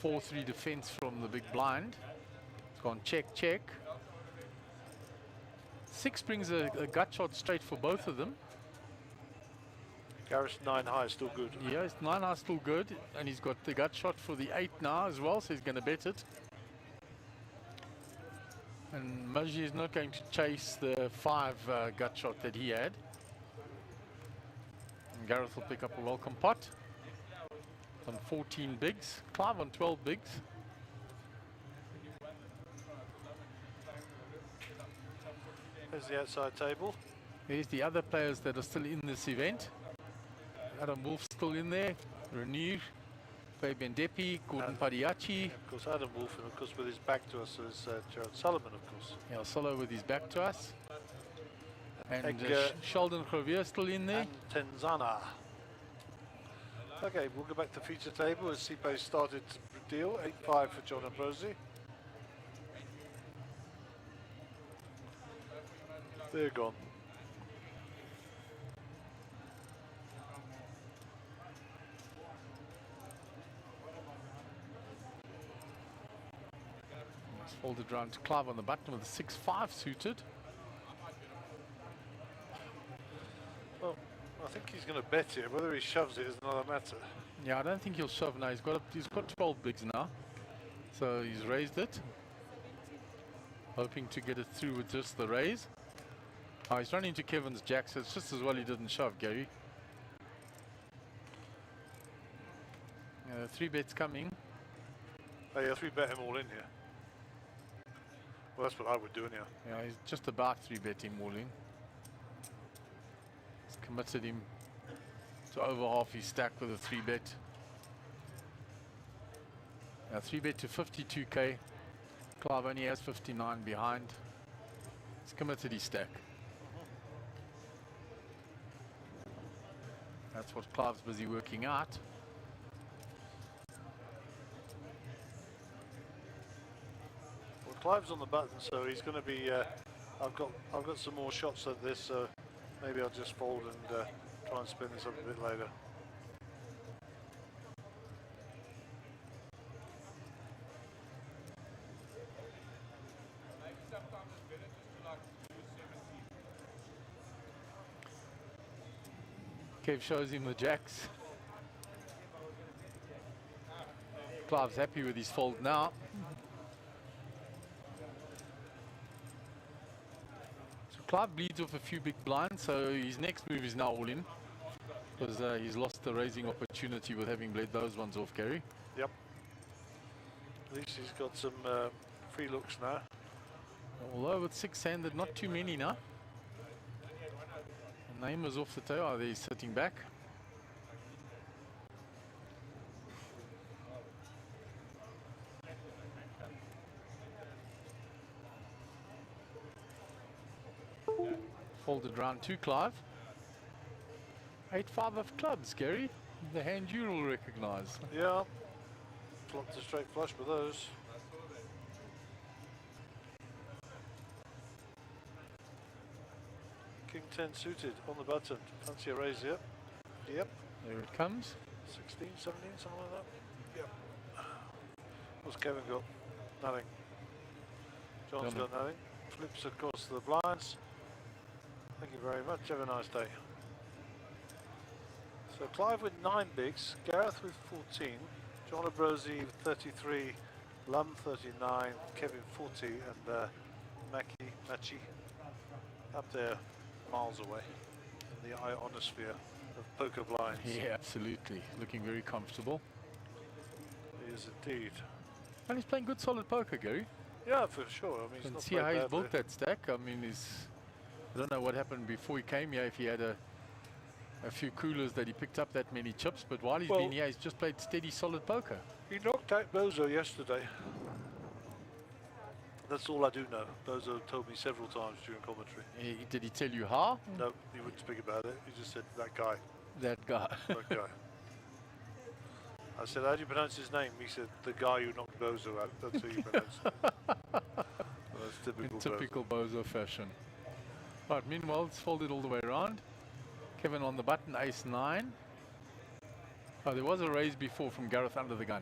4-3 defense from the big blind. It's gone check, check. 6 brings a gut shot straight for both of them. Gareth's 9 high is still good. Yeah, his 9 high still good. And he's got the gut shot for the 8 now as well, so he's going to bet it. And Mjpt is not going to chase the 5 gut shot that he had. And Gareth will pick up a welcome pot on 14 bigs. Clive on 12 bigs. There's the outside table. There's the other players that are still in this event. Adam Wolf's still in there. Renew, Fabian Depi, Gordon Padiachi. Of course, Adam Wolf, and of course with his back to us is Gerard Sullivan, of course. Yeah, Solo with his back to us. And Edgar Sheldon Grovier still in there. And Tenzana. Okay, we'll go back to feature table as Sipe started to deal. 8-5 for John Ambrosi. They're gone. It's folded round to Clive on the button with a 6-5 suited. Well, I think he's going to bet here. Whether he shoves it is another matter. Yeah, I don't think he'll shove now. He's got 12 bigs now. So he's raised it. Hoping to get it through with just the raise. Oh, he's running into Kevin's jack, so it's just as well he didn't shove, Gary. 3 bets coming. Oh yeah, 3 bet him all in here. Well, that's what I would do in here. Yeah, he's just about 3 betting all in. He's committed him to over half his stack with a 3 bet. 3 bet to 52k. Clive only has 59 behind. He's committed his stack. That's what Clive's busy working out. Well, Clive's on the button, so he's going to be. I've got some more shots at this, so maybe I'll just fold and try and spin this up a bit later. Kev shows him the jacks. Clive's happy with his fold now. So Clive bleeds off a few big blinds, so his next move is now all in. Because he's lost the raising opportunity with having bled those ones off, Gary. Yep. At least he's got some free looks now. Although with 6-handed, not too many now. Name is off the tail. Are they sitting back? Folded round to Clive. 8-5 of clubs, Gary. The hand you will recognise. Yeah. Flopped a straight flush with those. King 10 suited on the button. Fancy a raise here. Yep. There it comes. 16, 17, something like that. Yep. What's Kevin got? Nothing. John's got nothing. Flips across the blinds. Thank you very much. Have a nice day. So Clive with 9 bigs, Gareth with 14, John Ambrosi with 33, Lum 39, Kevin 40, and Machi up there miles away in the ionosphere of poker blinds. Yeah, absolutely. Looking very comfortable. He is indeed. And he's playing good solid poker, Gary. Yeah, for sure. I mean, he's And not see how played he's badly. built that stack. I mean, I don't know what happened before he came here, if he had a a few coolers that he picked up that many chips, but while he's Well- been here, he's just played steady, solid poker. He knocked out Bozo yesterday. That's all I do know. Bozo told me several times during commentary. Did he tell you how? No, he wouldn't speak about it. He just said, that guy, That guy. that guy. I said, how do you pronounce his name? He said, the guy who knocked Bozo out. That's how you pronounce it. Well, that's typical In Bozo. typical Bozo fashion. Right, meanwhile, it's folded all the way around. Kevin on the button, ace 9. Oh, there was a raise before from Gareth under the gun.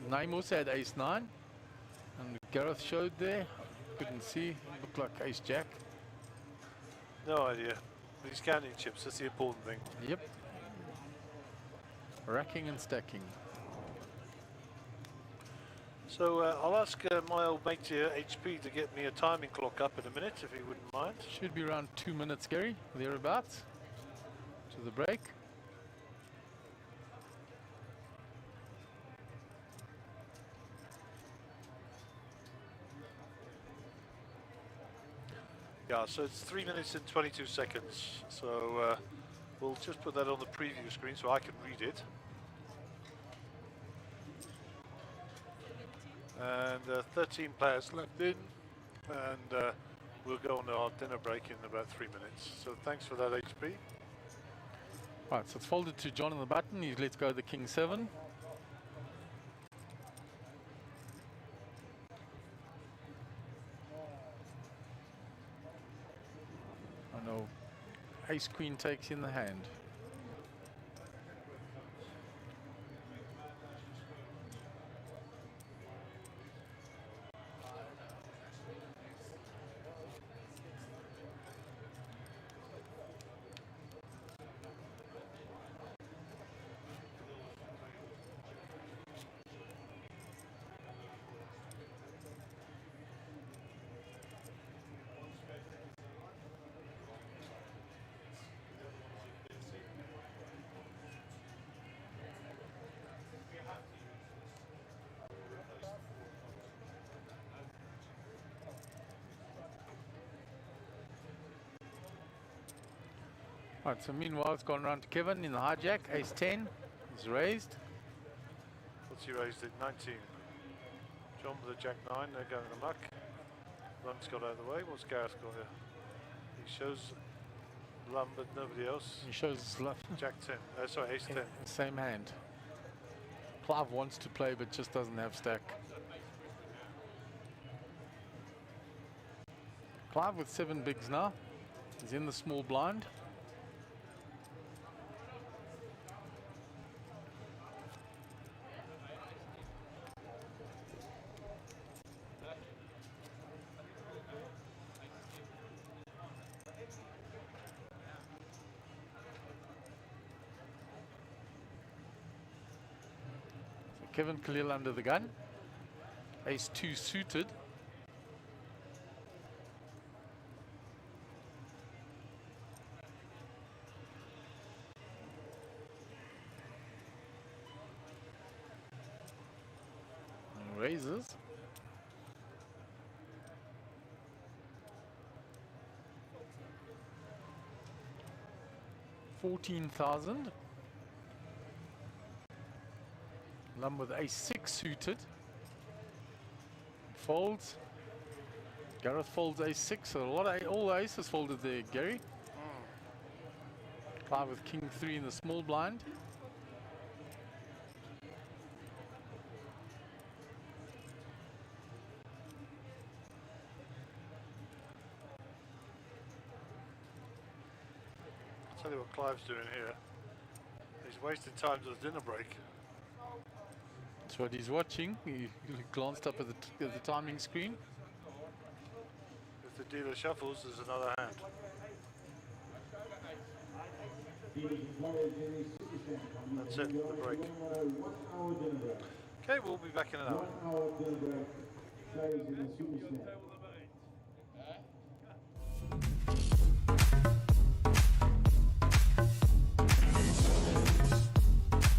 Naim also had ace 9. And Gareth showed there. Couldn't see. Looked like ace jack. No idea. He's counting chips. That's the important thing. Yep. Racking and stacking. So I'll ask my old mate here, HP, to get me a timing clock up in a minute, if he wouldn't mind. Should be around 2 minutes, Gary, thereabouts, to the break. Yeah, so it's 3 minutes and 22 seconds. So we'll just put that on the preview screen so I can read it. And 13 players left in, and we'll go on our dinner break in about 3 minutes. So thanks for that, HP. Right, so it's folded to John on the button. He lets go the king 7. I know ace queen takes in the hand. Right, so meanwhile it's gone round to Kevin in the hijack. Ace 10 is raised. What's he raised at? 19. John with the jack 9, they're going amok. Lum's got out of the way. What's Gareth got here? He shows Lum, but nobody else. He shows Jack 10. Sorry, ace 10. same hand. Clive wants to play but just doesn't have stack. Clive with 7 bigs now. He's in the small blind. Kevin Khalil under the gun. Ace 2 suited. And raises. $14,000. Lum with ace 6 suited. Folds. Gareth folds ace 6. So a lot of all the aces folded there, Gary. Clive with king 3 in the small blind. I'll tell you what Clive's doing here. He's wasting time to the dinner break. That's what he's watching. He glanced up at the timing screen. If the dealer shuffles, there's another hand. That's it, the break. Okay, we'll be back in an hour. 1 hour dinner break. Players in the super snack.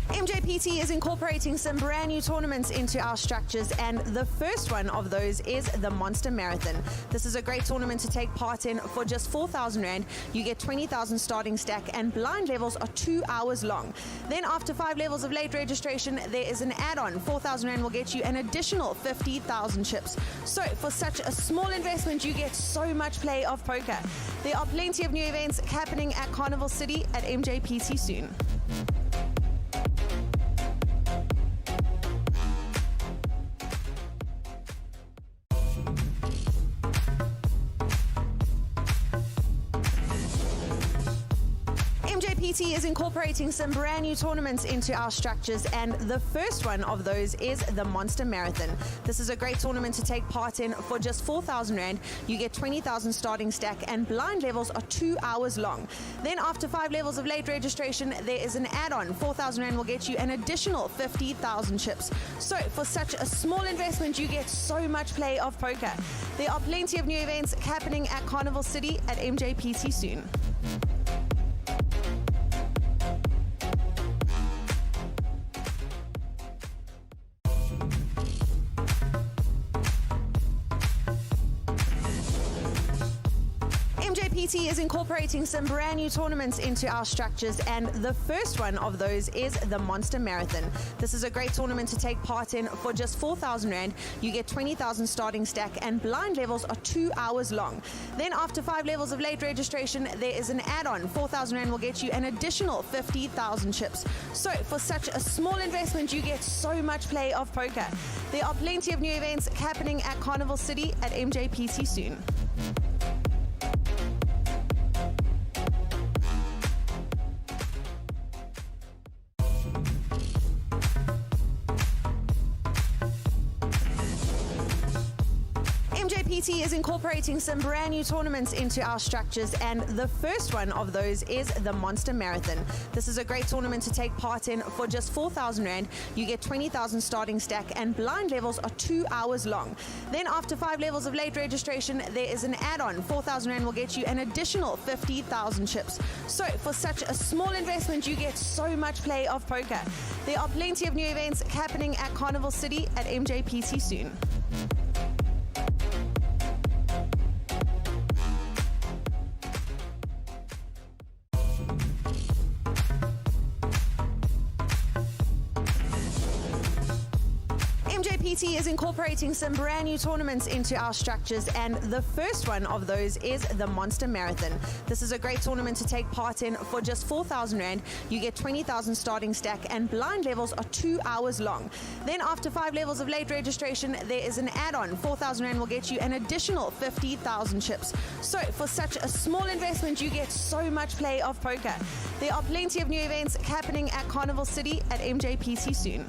Mjp Mjpt is incorporating some brand new tournaments into our structures, and the first one of those is the Monster Marathon. This is a great tournament to take part in. For just 4,000 Rand, you get 20,000 starting stack, and blind levels are 2 hours long. Then after 5 levels of late registration, there is an add-on. 4,000 Rand will get you an additional 50,000 chips. So for such a small investment, you get so much play of poker. There are plenty of new events happening at Carnival City at Mjpt soon. Mjpt is incorporating some brand new tournaments into our structures, and the first one of those is the Monster Marathon. This is a great tournament to take part in. For just 4,000 Rand, you get 20,000 starting stack, and blind levels are 2 hours long. Then after 5 levels of late registration, there is an add-on. 4,000 Rand will get you an additional 50,000 chips. So for such a small investment, you get so much play of poker. There are plenty of new events happening at Carnival City at Mjpt soon. Mjpt is incorporating some brand new tournaments into our structures, and the first one of those is the Monster Marathon. This is a great tournament to take part in. For just 4,000 Rand, you get 20,000 starting stack, and blind levels are 2 hours long. Then after 5 levels of late registration, there is an add-on. 4,000 Rand will get you an additional 50,000 chips. So for such a small investment, you get so much play of poker. There are plenty of new events happening at Carnival City at Mjpt soon. Mjpt is incorporating some brand new tournaments into our structures, and the first one of those is the Monster Marathon. This is a great tournament to take part in. For just 4,000 Rand, you get 20,000 starting stack, and blind levels are 2 hours long. Then after 5 levels of late registration, there is an add-on. 4,000 Rand will get you an additional 50,000 chips. So for such a small investment, you get so much play of poker. There are plenty of new events happening at Carnival City at Mjpt soon. Mjpt is incorporating some brand new tournaments into our structures, and the first one of those is the Monster Marathon. This is a great tournament to take part in. For just 4,000 Rand, you get 20,000 starting stack, and blind levels are 2 hours long. Then after 5 levels of late registration, there is an add-on. 4,000 Rand will get you an additional 50,000 chips. So for such a small investment, you get so much play of poker. There are plenty of new events happening at Carnival City at Mjpt soon.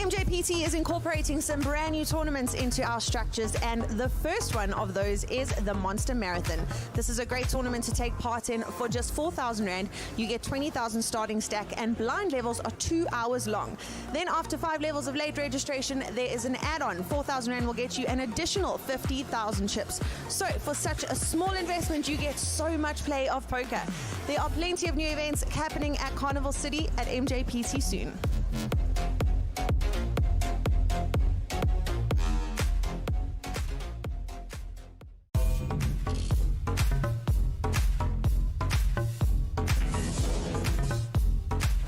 Mjpt is incorporating some brand new tournaments into our structures, and the first one of those is the Monster Marathon. This is a great tournament to take part in. For just 4,000 Rand, you get 20,000 starting stack, and blind levels are 2 hours long. Then after 5 levels of late registration, there is an add-on. 4,000 Rand will get you an additional 50,000 chips. So for such a small investment, you get so much play of poker. There are plenty of new events happening at Carnival City at Mjpt soon.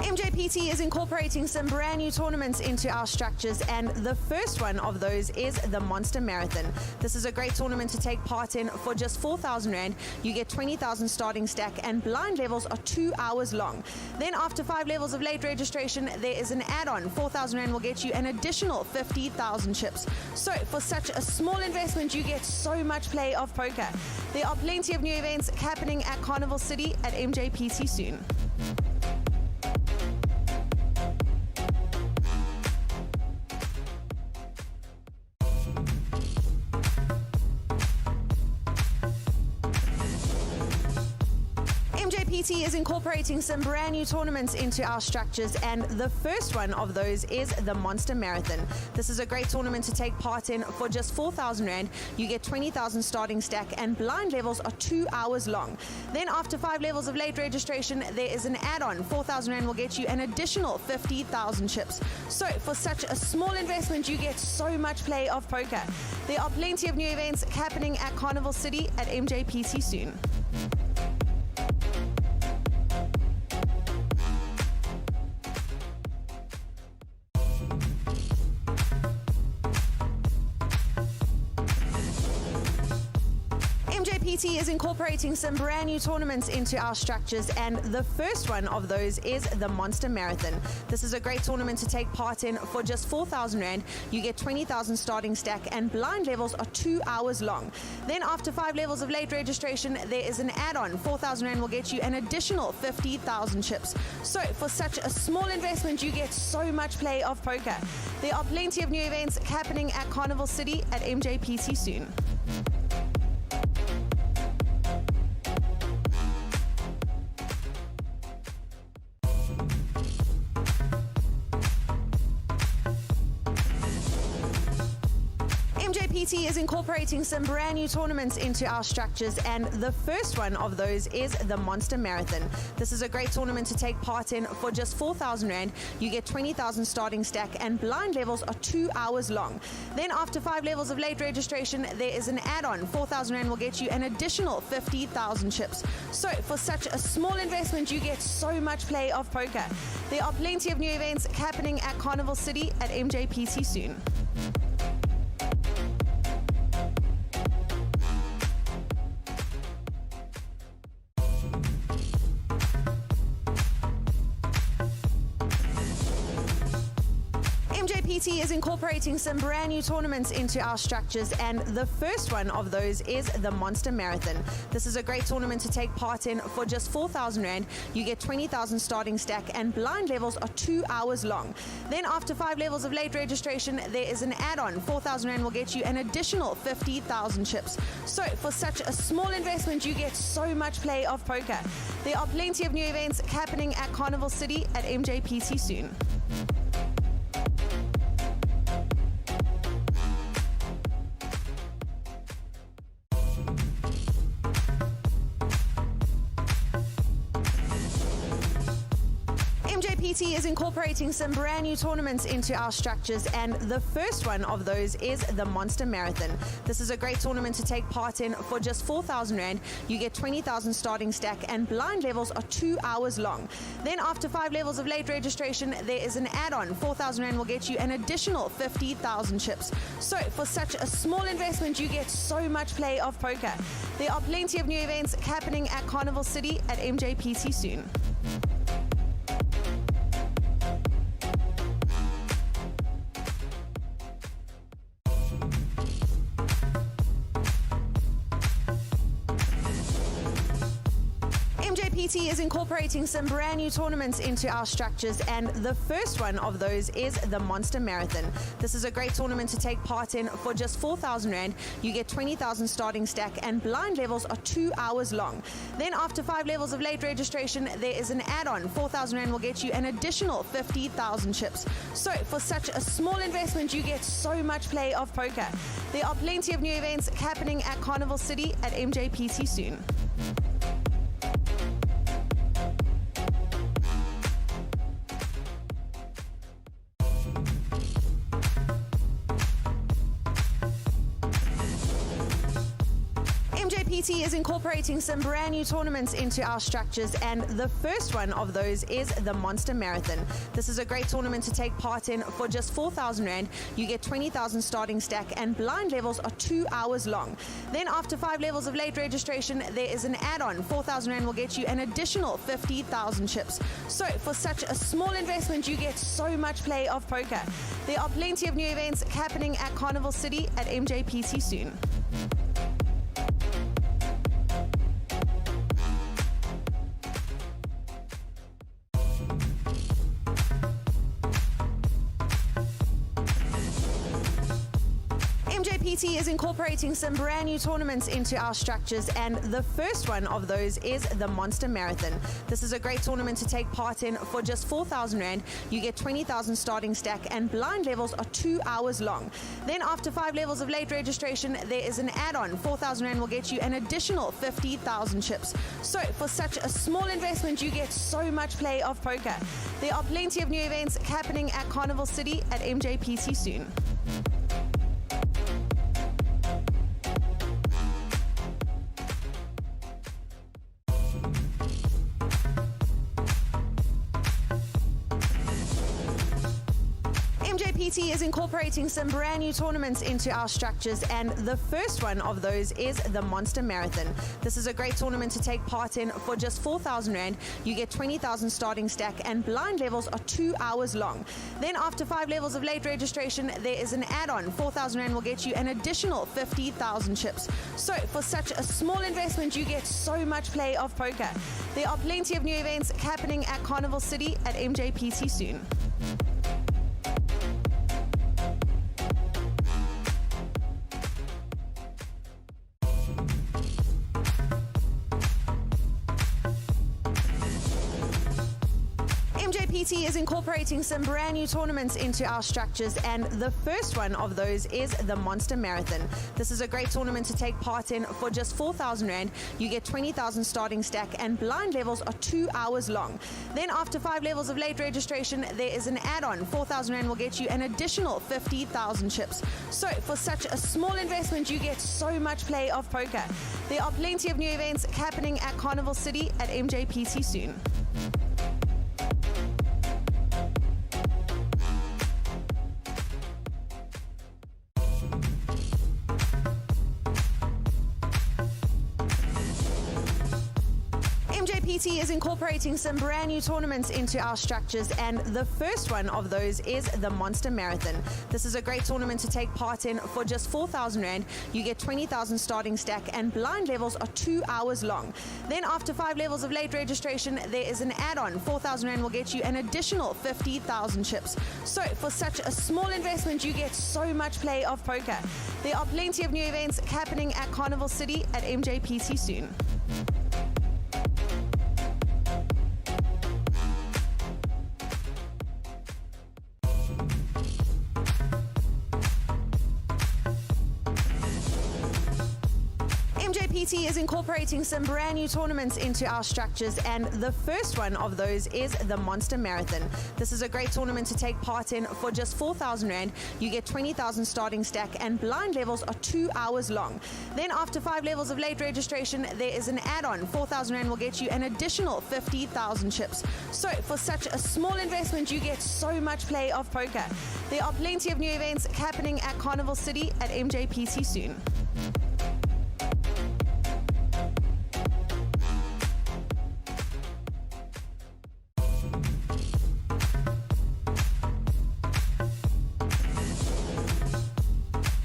Mjpt is incorporating some brand new tournaments into our structures, and the first one of those is the Monster Marathon. This is a great tournament to take part in. For just 4,000 Rand, you get 20,000 starting stack, and blind levels are 2 hours long. Then after 5 levels of late registration, there is an add-on. 4,000 Rand will get you an additional 50,000 chips. So for such a small investment, you get so much play of poker. There are plenty of new events happening at Carnival City at Mjpt soon. Mjpt is incorporating some brand new tournaments into our structures, and the first one of those is the Monster Marathon. This is a great tournament to take part in. For just 4,000 Rand, you get 20,000 starting stack, and blind levels are 2 hours long. Then after 5 levels of late registration, there is an add-on. 4,000 Rand will get you an additional 50,000 chips. So for such a small investment, you get so much play of poker. There are plenty of new events happening at Carnival City at Mjpt soon. Mjpt is incorporating some brand new tournaments into our structures, and the first one of those is the Monster Marathon. This is a great tournament to take part in. For just 4,000 Rand, you get 20,000 starting stack, and blind levels are 2 hours long. Then after 5 levels of late registration, there is an add-on. 4,000 Rand will get you an additional 50,000 chips. So for such a small investment, you get so much play of poker. There are plenty of new events happening at Carnival City at Mjpt soon. Mjpt is incorporating some brand new tournaments into our structures, and the first one of those is the Monster Marathon. This is a great tournament to take part in. For just 4,000 Rand, you get 20,000 starting stack, and blind levels are 2 hours long. Then after 5 levels of late registration, there is an add-on. 4,000 Rand will get you an additional 50,000 chips. So for such a small investment, you get so much play of poker. There are plenty of new events happening at Carnival City at Mjpt soon. Mjpt is incorporating some brand new tournaments into our structures, and the first one of those is the Monster Marathon. This is a great tournament to take part in. For just 4,000 Rand, you get 20,000 starting stack, and blind levels are 2 hours long. Then after 5 levels of late registration, there is an add-on. 4,000 Rand will get you an additional 50,000 chips. So for such a small investment, you get so much play of poker. There are plenty of new events happening at Carnival City at Mjpt soon. Mjpt is incorporating some brand new tournaments into our structures, and the first one of those is the Monster Marathon. This is a great tournament to take part in. For just 4,000 Rand, you get 20,000 starting stack, and blind levels are 2 hours long. Then after 5 levels of late registration, there is an add-on. 4,000 Rand will get you an additional 50,000 chips. So for such a small investment, you get so much play of poker. There are plenty of new events happening at Carnival City at Mjpt soon. Mjpt is incorporating some brand new tournaments into our structures, and the first one of those is the Monster Marathon. This is a great tournament to take part in. For just 4,000 Rand, you get 20,000 starting stack, and blind levels are 2 hours long. Then after 5 levels of late registration, there is an add-on. 4,000 Rand will get you an additional 50,000 chips. So for such a small investment, you get so much play of poker. There are plenty of new events happening at Carnival City at Mjpt soon. Mjpt is incorporating some brand new tournaments into our structures, and the first one of those is the Monster Marathon. This is a great tournament to take part in. For just 4,000 Rand, you get 20,000 starting stack, and blind levels are 2 hours long. Then after 5 levels of late registration, there is an add-on. 4,000 Rand will get you an additional 50,000 chips. So for such a small investment, you get so much play of poker. There are plenty of new events happening at Carnival City at Mjpt soon. Mjpt Mjpt is incorporating some brand new tournaments into our structures, and the first one of those is the Monster Marathon. This is a great tournament to take part in for just 4,000 Rand. You get 20,000 starting stack, and blind levels are 2 hours long. Then after 5 levels of late registration, there is an add-on. 4,000 Rand will get you an additional 50,000 chips. So for such a small investment, you get so much play of poker. There are plenty of new events happening at Carnival City at Mjpt soon. Mjpt is incorporating some brand new tournaments into our structures, and the first one of those is the Monster Marathon. This is a great tournament to take part in for just 4,000 Rand. You get 20,000 starting stack, and blind levels are 2 hours long. Then after 5 levels of late registration, there is an add-on. 4,000 Rand will get you an additional 50,000 chips. So for such a small investment, you get so much play of poker. There are plenty of new events happening at Carnival City at Mjpt soon. Mjpt is incorporating some brand new tournaments into our structures, and the first one of those is the Monster Marathon. This is a great tournament to take part in for just 4,000 Rand. You get 20,000 starting stack, and blind levels are 2 hours long. Then after 5 levels of late registration, there is an add-on. 4,000 Rand will get you an additional 50,000 chips. So for such a small investment, you get so much play of poker. There are plenty of new events happening at Carnival City at Mjpt soon. Mjpt is incorporating some brand new tournaments into our structures, and the first one of those is the Monster Marathon. This is a great tournament to take part in for just 4,000 Rand. You get 20,000 starting stack, and blind levels are 2 hours long. Then after 5 levels of late registration, there is an add-on. 4,000 Rand will get you an additional 50,000 chips. So for such a small investment, you get so much play of poker. There are plenty of new events happening at Carnival City at Mjpt soon. Mjpt is incorporating some brand new tournaments into our structures, and the first one of those is the Monster Marathon. This is a great tournament to take part in for just 4,000 Rand. You get 20,000 starting stack, and blind levels are 2 hours long. Then after 5 levels of late registration, there is an add-on. 4,000 Rand will get you an additional 50,000 chips. So for such a small investment, you get so much play of poker. There are plenty of new events happening at Carnival City at Mjpt soon.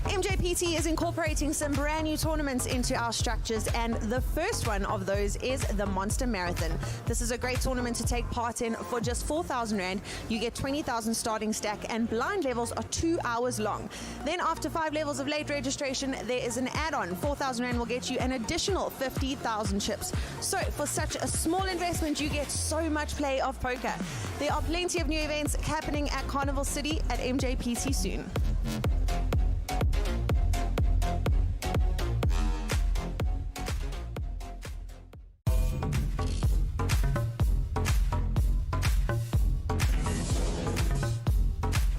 Mjpt is incorporating some brand new tournaments into our structures, and the first one of those is the Monster Marathon. This is a great tournament to take part in for just 4,000 Rand. You get 20,000 starting stack, and blind levels are 2 hours long. Then after 5 levels of late registration, there is an add-on. 4,000 Rand will get you an additional 50,000 chips. So for such a small investment, you get so much play of poker. There are plenty of new events happening at Carnival City at Mjpt soon.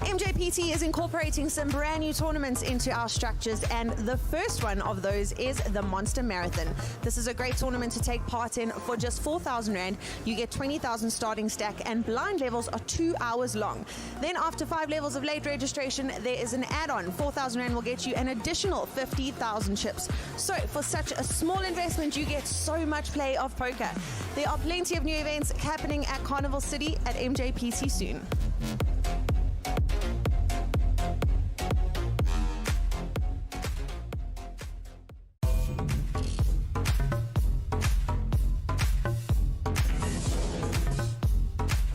Mjpt is incorporating some brand new tournaments into our structures, and the first one of those is the Monster Marathon. This is a great tournament to take part in for just 4,000 Rand. You get 20,000 starting stack, and blind levels are 2 hours long. Then after 5 levels of late registration, there is an add-on. 4,000 Rand will get you an additional 50,000 chips. So for such a small investment, you get so much play of poker. There are plenty of new events happening at Carnival City at Mjpt soon.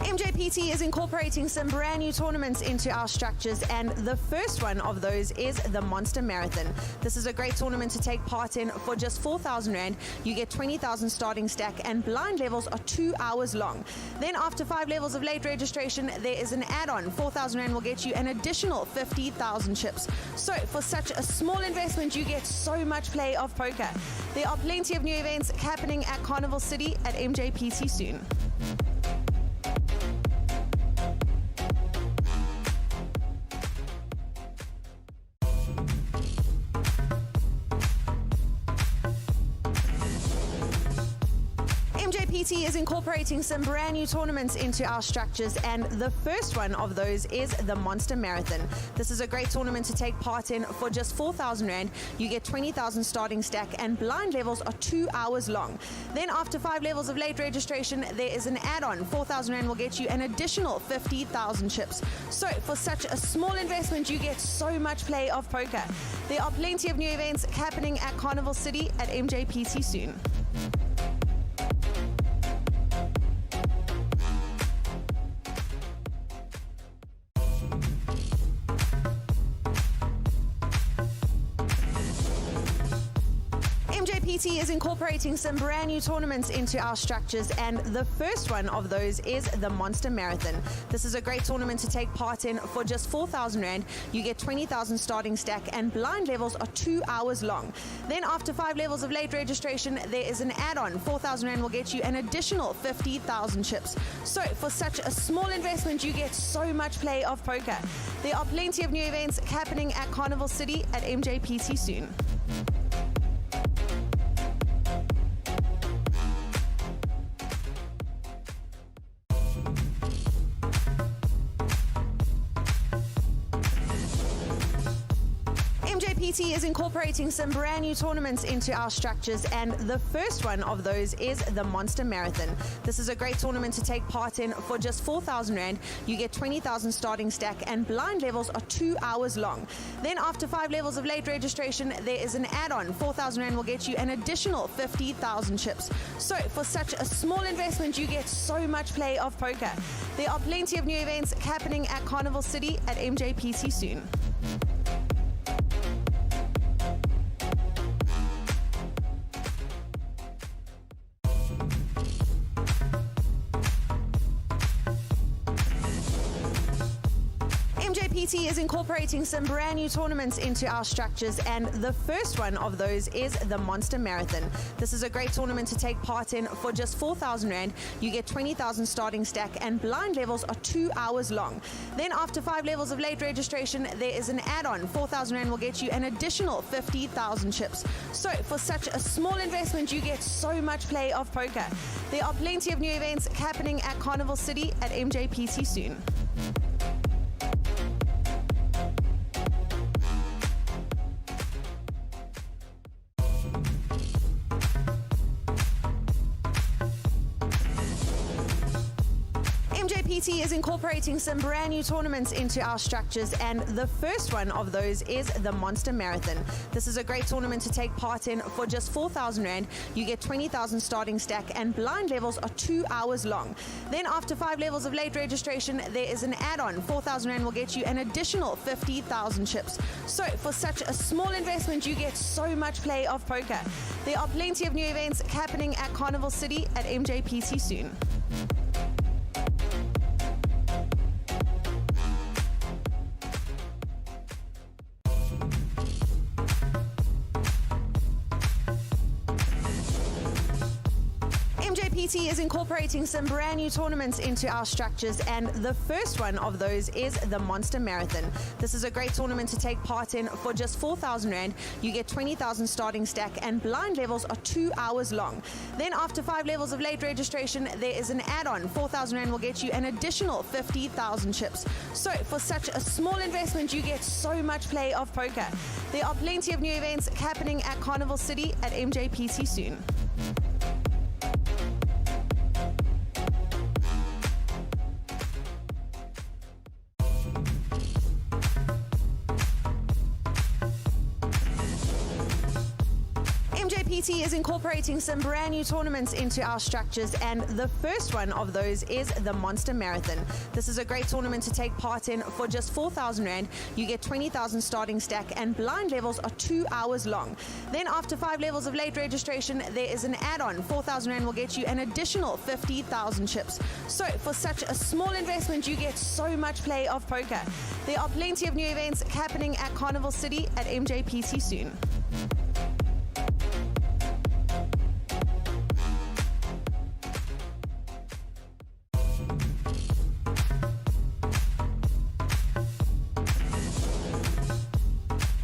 Mjpt Mjpt is incorporating some brand new tournaments into our structures, and the first one of those is the Monster Marathon. This is a great tournament to take part in for just 4,000 Rand. You get 20,000 starting stack, and blind levels are 2 hours long. Then after 5 levels of late registration, there is an add-on. 4,000 Rand will get you an additional 50,000 chips. So for such a small investment, you get so much play of poker. There are plenty of new events happening at Carnival City at Mjpt soon. Mjpt is incorporating some brand new tournaments into our structures, and the first one of those is the Monster Marathon. This is a great tournament to take part in for just 4,000 Rand. You get 20,000 starting stack, and blind levels are 2 hours long. Then after 5 levels of late registration, there is an add-on. 4,000 Rand will get you an additional 50,000 chips. So for such a small investment, you get so much play of poker. There are plenty of new events happening at Carnival City at Mjpt soon. Mjpt is incorporating some brand new tournaments into our structures, and the first one of those is the Monster Marathon. This is a great tournament to take part in for just 4,000 Rand. You get 20,000 starting stack, and blind levels are 2 hours long. Then after 5 levels of late registration, there is an add-on. 4,000 Rand will get you an additional 50,000 chips. So for such a small investment, you get so much play of poker. There are plenty of new events happening at Carnival City at Mjpt soon. Mjpt is incorporating some brand new tournaments into our structures, and the first one of those is the Monster Marathon. This is a great tournament to take part in for just 4,000 Rand. You get 20,000 starting stack, and blind levels are 2 hours long. Then after 5 levels of late registration, there is an add-on. 4,000 Rand will get you an additional 50,000 chips. So for such a small investment, you get so much play of poker. There are plenty of new events happening at Carnival City at Mjpt soon. Mjpt is incorporating some brand new tournaments into our structures, and the first one of those is the Monster Marathon. This is a great tournament to take part in for just 4,000 Rand. You get 20,000 starting stack, and blind levels are 2 hours long. Then after 5 levels of late registration, there is an add-on. 4,000 Rand will get you an additional 50,000 chips. So for such a small investment, you get so much play of poker. There are plenty of new events happening at Carnival City at Mjpt soon. Mjpt is incorporating some brand new tournaments into our structures, and the first one of those is the Monster Marathon. This is a great tournament to take part in for just 4,000 Rand. You get 20,000 starting stack, and blind levels are 2 hours long. Then after 5 levels of late registration, there is an add-on. 4,000 Rand will get you an additional 50,000 chips. So for such a small investment, you get so much play of poker. There are plenty of new events happening at Carnival City at Mjpt soon. Mjpt is incorporating some brand new tournaments into our structures, and the first one of those is the Monster Marathon. This is a great tournament to take part in for just 4,000 Rand. You get 20,000 starting stack, and blind levels are 2 hours long. Then after 5 levels of late registration, there is an add-on. 4,000 Rand will get you an additional 50,000 chips. So for such a small investment, you get so much play of poker. There are plenty of new events happening at Carnival City at Mjpt soon. Mjpt Mjpt is incorporating some brand new tournaments into our structures, and the first one of those is the Monster Marathon. This is a great tournament to take part in for just 4,000 Rand. You get 20,000 starting stack, and blind levels are 2 hours long. Then after 5 levels of late registration, there is an add-on. 4,000 Rand will get you an additional 50,000 chips. So for such a small investment, you get so much play of poker. There are plenty of new events happening at Carnival City at Mjpt soon.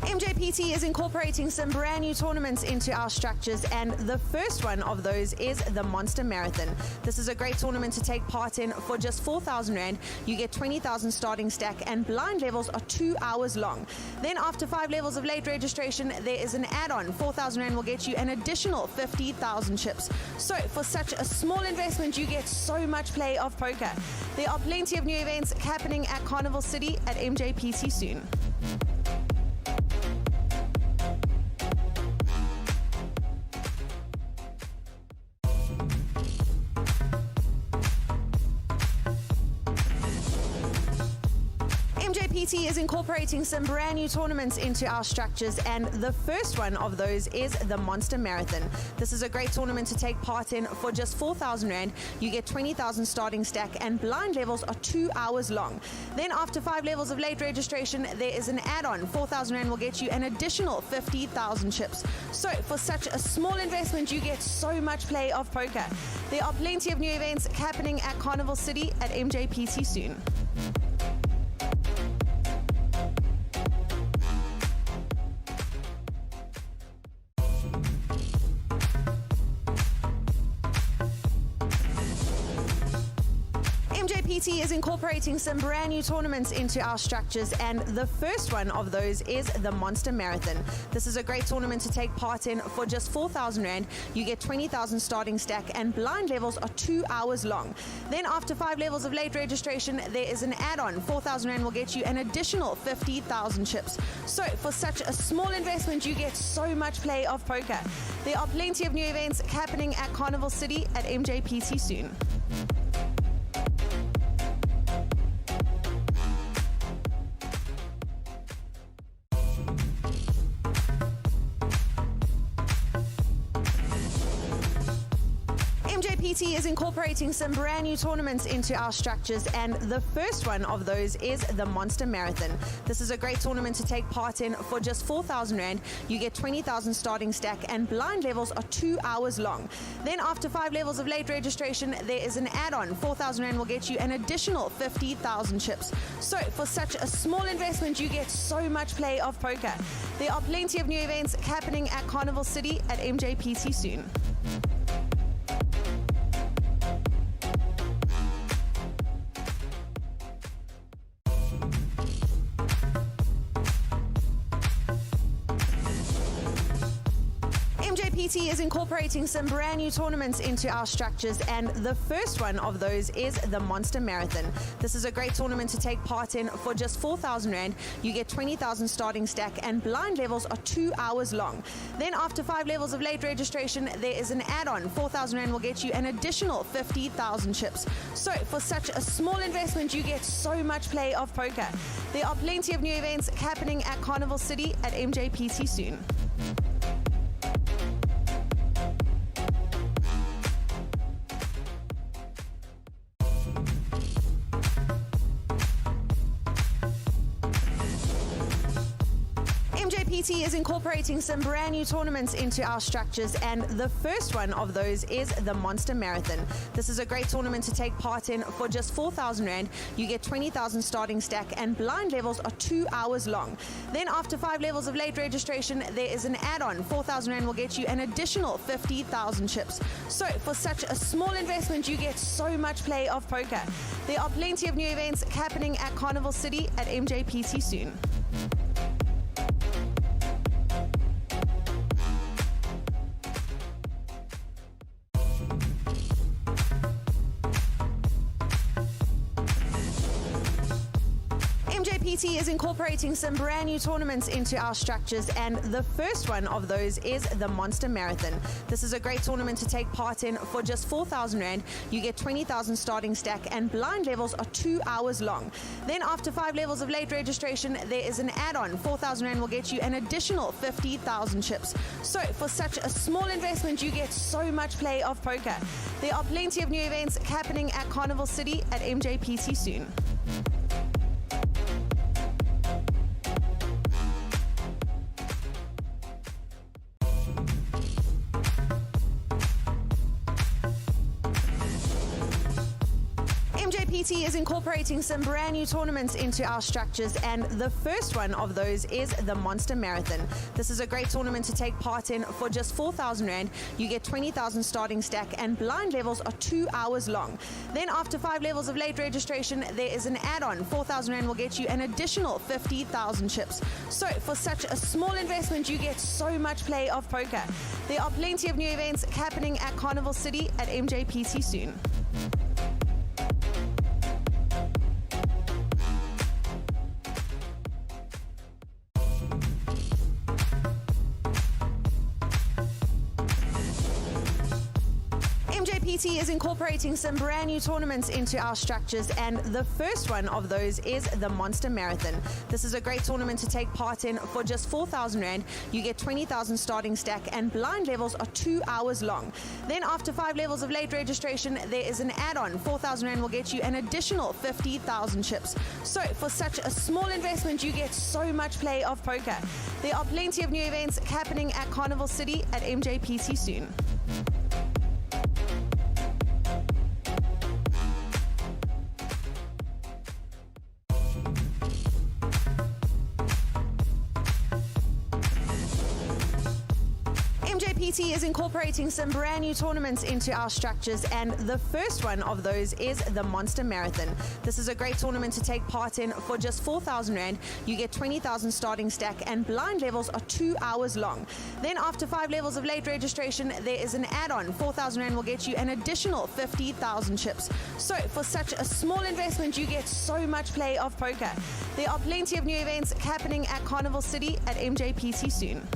Mjpt is incorporating some brand new tournaments into our structures, and the first one of those is the Monster Marathon. This is a great tournament to take part in for just 4,000 Rand. You get 20,000 starting stack, and blind levels are 2 hours long. Then after 5 levels of late registration, there is an add-on. 4,000 Rand will get you an additional 50,000 chips. So for such a small investment, you get so much play of poker. There are plenty of new events happening at Carnival City at Mjpt soon. Mjpt is incorporating some brand new tournaments into our structures, and the first one of those is the Monster Marathon. This is a great tournament to take part in for just 4,000 Rand. You get 20,000 starting stack, and blind levels are 2 hours long. Then after 5 levels of late registration, there is an add-on. 4,000 Rand will get you an additional 50,000 chips. So for such a small investment, you get so much play of poker. There are plenty of new events happening at Carnival City at Mjpt soon. Mjpt is incorporating some brand new tournaments into our structures, and the first one of those is the Monster Marathon. This is a great tournament to take part in for just 4,000 Rand. You get 20,000 starting stack, and blind levels are 2 hours long. Then after 5 levels of late registration, there is an add-on. 4,000 Rand will get you an additional 50,000 chips. So for such a small investment, you get so much play of poker. There are plenty of new events happening at Carnival City at Mjpt soon. Mjpt is incorporating some brand new tournaments into our structures, and the first one of those is the Monster Marathon. This is a great tournament to take part in for just 4,000 Rand. You get 20,000 starting stack, and blind levels are 2 hours long. Then after 5 levels of late registration, there is an add-on. 4,000 Rand will get you an additional 50,000 chips. So for such a small investment, you get so much play of poker. There are plenty of new events happening at Carnival City at Mjpt soon. Mjpt is incorporating some brand new tournaments into our structures, and the first one of those is the Monster Marathon. This is a great tournament to take part in for just 4,000 Rand. You get 20,000 starting stack, and blind levels are 2 hours long. Then after 5 levels of late registration, there is an add-on. 4,000 Rand will get you an additional 50,000 chips. So for such a small investment, you get so much play of poker. There are plenty of new events happening at Carnival City at Mjpt soon. Mjpt is incorporating some brand new tournaments into our structures, and the first one of those is the Monster Marathon. This is a great tournament to take part in for just 4,000 Rand. You get 20,000 starting stack, and blind levels are 2 hours long. Then after 5 levels of late registration, there is an add-on. 4,000 Rand will get you an additional 50,000 chips. So for such a small investment, you get so much play of poker. There are plenty of new events happening at Carnival City at Mjpt soon. Mjpt Mjpt is incorporating some brand new tournaments into our structures, and the first one of those is the Monster Marathon. This is a great tournament to take part in for just 4,000 Rand. You get 20,000 starting stack, and blind levels are 2 hours long. Then after 5 levels of late registration, there is an add-on. 4,000 Rand will get you an additional 50,000 chips. So for such a small investment, you get so much play of poker. There are plenty of new events happening at Carnival City at Mjpt soon. Mjpt is incorporating some brand new tournaments into our structures, and the first one of those is the Monster Marathon. This is a great tournament to take part in for just 4,000 Rand. You get 20,000 starting stack, and blind levels are 2 hours long. Then after 5 levels of late registration, there is an add-on. 4,000 Rand will get you an additional 50,000 chips. So for such a small investment, you get so much play of poker. There are plenty of new events happening at Carnival City at Mjpt soon. Mjpt is incorporating some brand new tournaments into our structures, and the first one of those is the Monster Marathon. This is a great tournament to take part in for just 4,000 Rand. You get 20,000 starting stack, and blind levels are 2 hours long. Then after 5 levels of late registration, there is an add-on. 4,000 Rand will get you an additional 50,000 chips. So for such a small investment, you get so much play of poker. There are plenty of new events happening at Carnival City at Mjpt soon. Mjpt is incorporating some brand new tournaments into our structures, and the first one of those is the Monster Marathon. This is a great tournament to take part in for just 4,000 Rand. You get 20,000 starting stack, and blind levels are 2 hours long. Then after 5 levels of late registration, there is an add-on. 4,000 Rand will get you an additional 50,000 chips. So for such a small investment, you get so much play of poker. There are plenty of new events happening at Carnival City at Mjpt soon.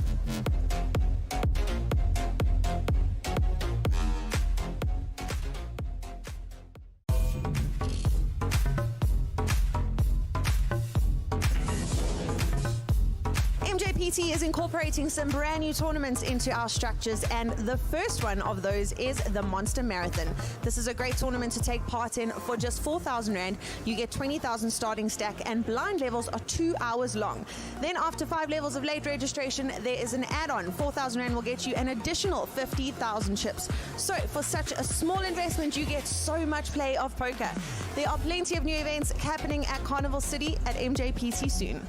Mjpt is incorporating some brand new tournaments into our structures, and the first one of those is the Monster Marathon. This is a great tournament to take part in for just 4,000 Rand. You get 20,000 starting stack, and blind levels are 2 hours long. Then after 5 levels of late registration, there is an add-on. 4,000 Rand will get you an additional 50,000 chips. So for such a small investment, you get so much play of poker. There are plenty of new events happening at Carnival City at Mjpt soon.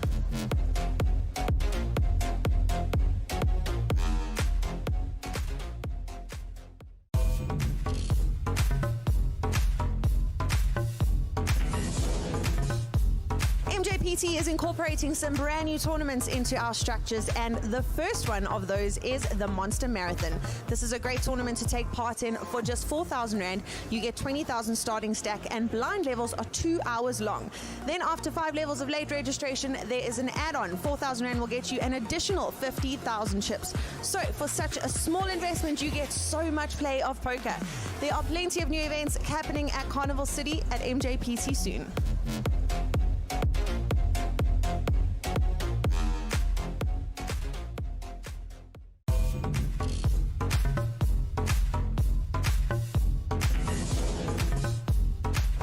Mjpt is incorporating some brand new tournaments into our structures, and the first one of those is the Monster Marathon. This is a great tournament to take part in for just 4,000 Rand. You get 20,000 starting stack, and blind levels are 2 hours long. Then after 5 levels of late registration, there is an add-on. 4,000 Rand will get you an additional 50,000 chips. So for such a small investment, you get so much play of poker. There are plenty of new events happening at Carnival City at Mjpt soon.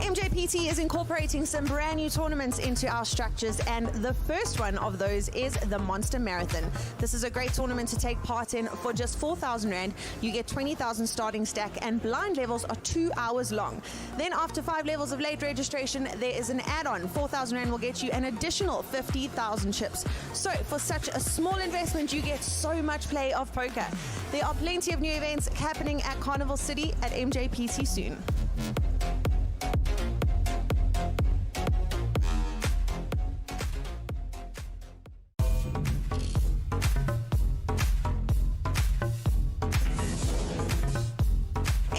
Mjpt is incorporating some brand new tournaments into our structures, and the first one of those is the Monster Marathon. This is a great tournament to take part in for just 4,000 Rand. You get 20,000 starting stack, and blind levels are 2 hours long. Then after 5 levels of late registration, there is an add-on. 4,000 Rand will get you an additional 50,000 chips. So for such a small investment, you get so much play of poker. There are plenty of new events happening at Carnival City at Mjpt soon.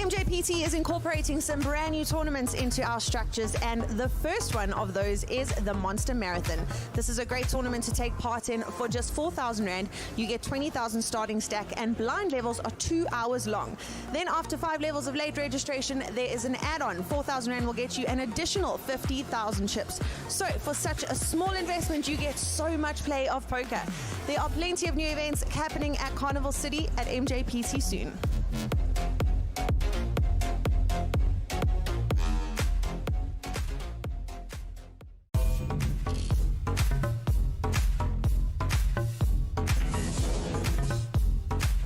Mjpt is incorporating some brand new tournaments into our structures, and the first one of those is the Monster Marathon. This is a great tournament to take part in for just 4,000 Rand. You get 20,000 starting stack, and blind levels are 2 hours long. Then after 5 levels of late registration, there is an add-on. 4,000 Rand will get you an additional 50,000 chips. So for such a small investment, you get so much play of poker. There are plenty of new events happening at Carnival City at Mjpt soon.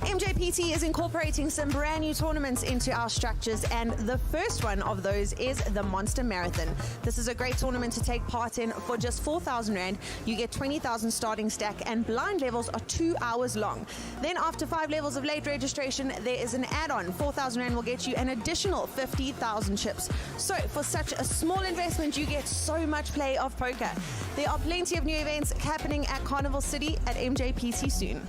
Mjpt is incorporating some brand new tournaments into our structures, and the first one of those is the Monster Marathon. This is a great tournament to take part in for just 4,000 Rand. You get 20,000 starting stack, and blind levels are 2 hours long. Then after 5 levels of late registration, there is an add-on. 4,000 Rand will get you an additional 50,000 chips. So for such a small investment, you get so much play of poker. There are plenty of new events happening at Carnival City at Mjpt soon.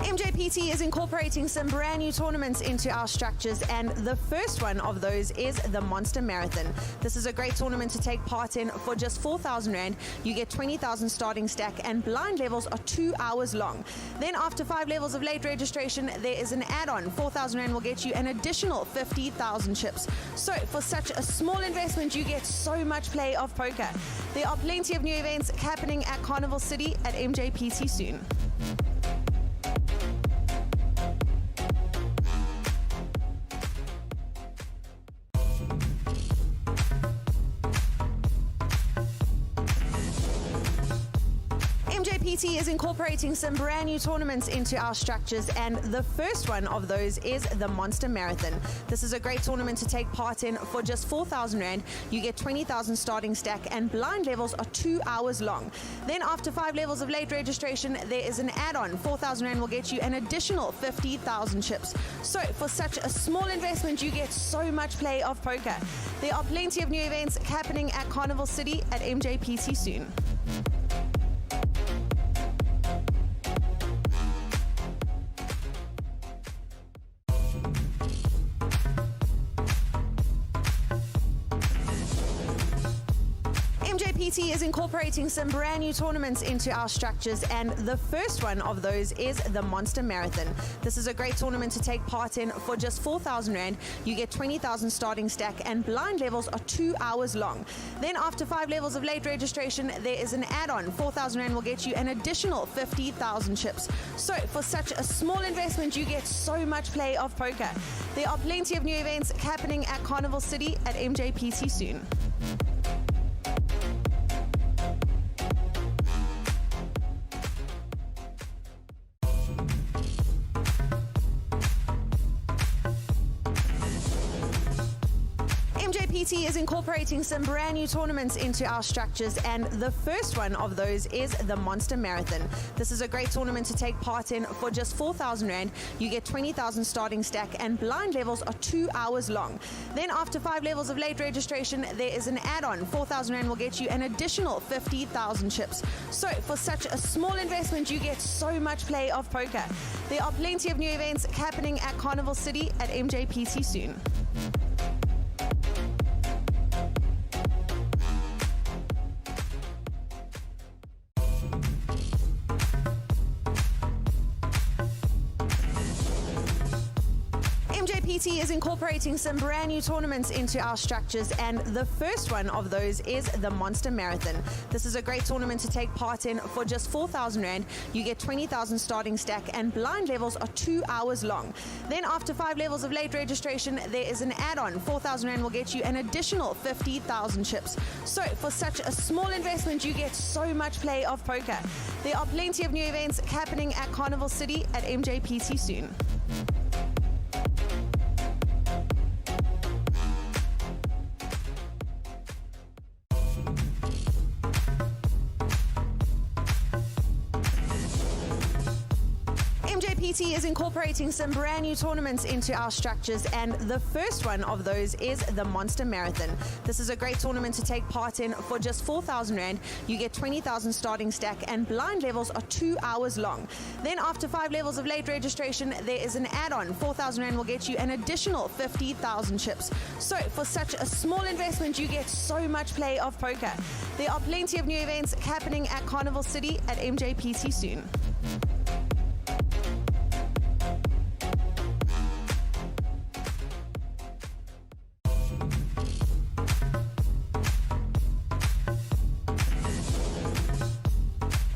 Mjpt is incorporating some brand new tournaments into our structures, and the first one of those is the Monster Marathon. This is a great tournament to take part in for just 4,000 Rand. You get 20,000 starting stack, and blind levels are 2 hours long. Then after 5 levels of late registration, there is an add-on. 4,000 Rand will get you an additional 50,000 chips. So for such a small investment, you get so much play of poker. There are plenty of new events happening at Carnival City at Mjpt soon. Mjpt is incorporating some brand new tournaments into our structures, and the first one of those is the Monster Marathon. This is a great tournament to take part in for just 4,000 Rand. You get 20,000 starting stack, and blind levels are 2 hours long. Then after 5 levels of late registration, there is an add-on. 4,000 Rand will get you an additional 50,000 chips. So for such a small investment, you get so much play of poker. There are plenty of new events happening at Carnival City at Mjpt soon. Mjpt is incorporating some brand new tournaments into our structures, and the first one of those is the Monster Marathon. This is a great tournament to take part in for just 4,000 Rand. You get 20,000 starting stack, and blind levels are 2 hours long. Then after 5 levels of late registration, there is an add-on. 4,000 Rand will get you an additional 50,000 chips. So for such a small investment, you get so much play of poker. There are plenty of new events happening at Carnival City at Mjpt soon. Mjpt is incorporating some brand new tournaments into our structures, and the first one of those is the Monster Marathon. This is a great tournament to take part in for just 4,000 Rand. You get 20,000 starting stack, and blind levels are 2 hours long. Then after 5 levels of late registration, there is an add-on. 4,000 Rand will get you an additional 50,000 chips. So for such a small investment, you get so much play of poker. There are plenty of new events happening at Carnival City at Mjpt soon. Mjpt is incorporating some brand new tournaments into our structures, and the first one of those is the Monster Marathon. This is a great tournament to take part in for just 4,000 Rand. You get 20,000 starting stack, and blind levels are 2 hours long. Then after 5 levels of late registration, there is an add-on. 4,000 Rand will get you an additional 50,000 chips. So for such a small investment, you get so much play of poker. There are plenty of new events happening at Carnival City at Mjpt soon. Mjpt is incorporating some brand new tournaments into our structures, and the first one of those is the Monster Marathon. This is a great tournament to take part in for just 4,000 Rand. You get 20,000 starting stack, and blind levels are 2 hours long. Then after 5 levels of late registration, there is an add-on. 4,000 Rand will get you an additional 50,000 chips. So for such a small investment, you get so much play of poker. There are plenty of new events happening at Carnival City at Mjpt soon.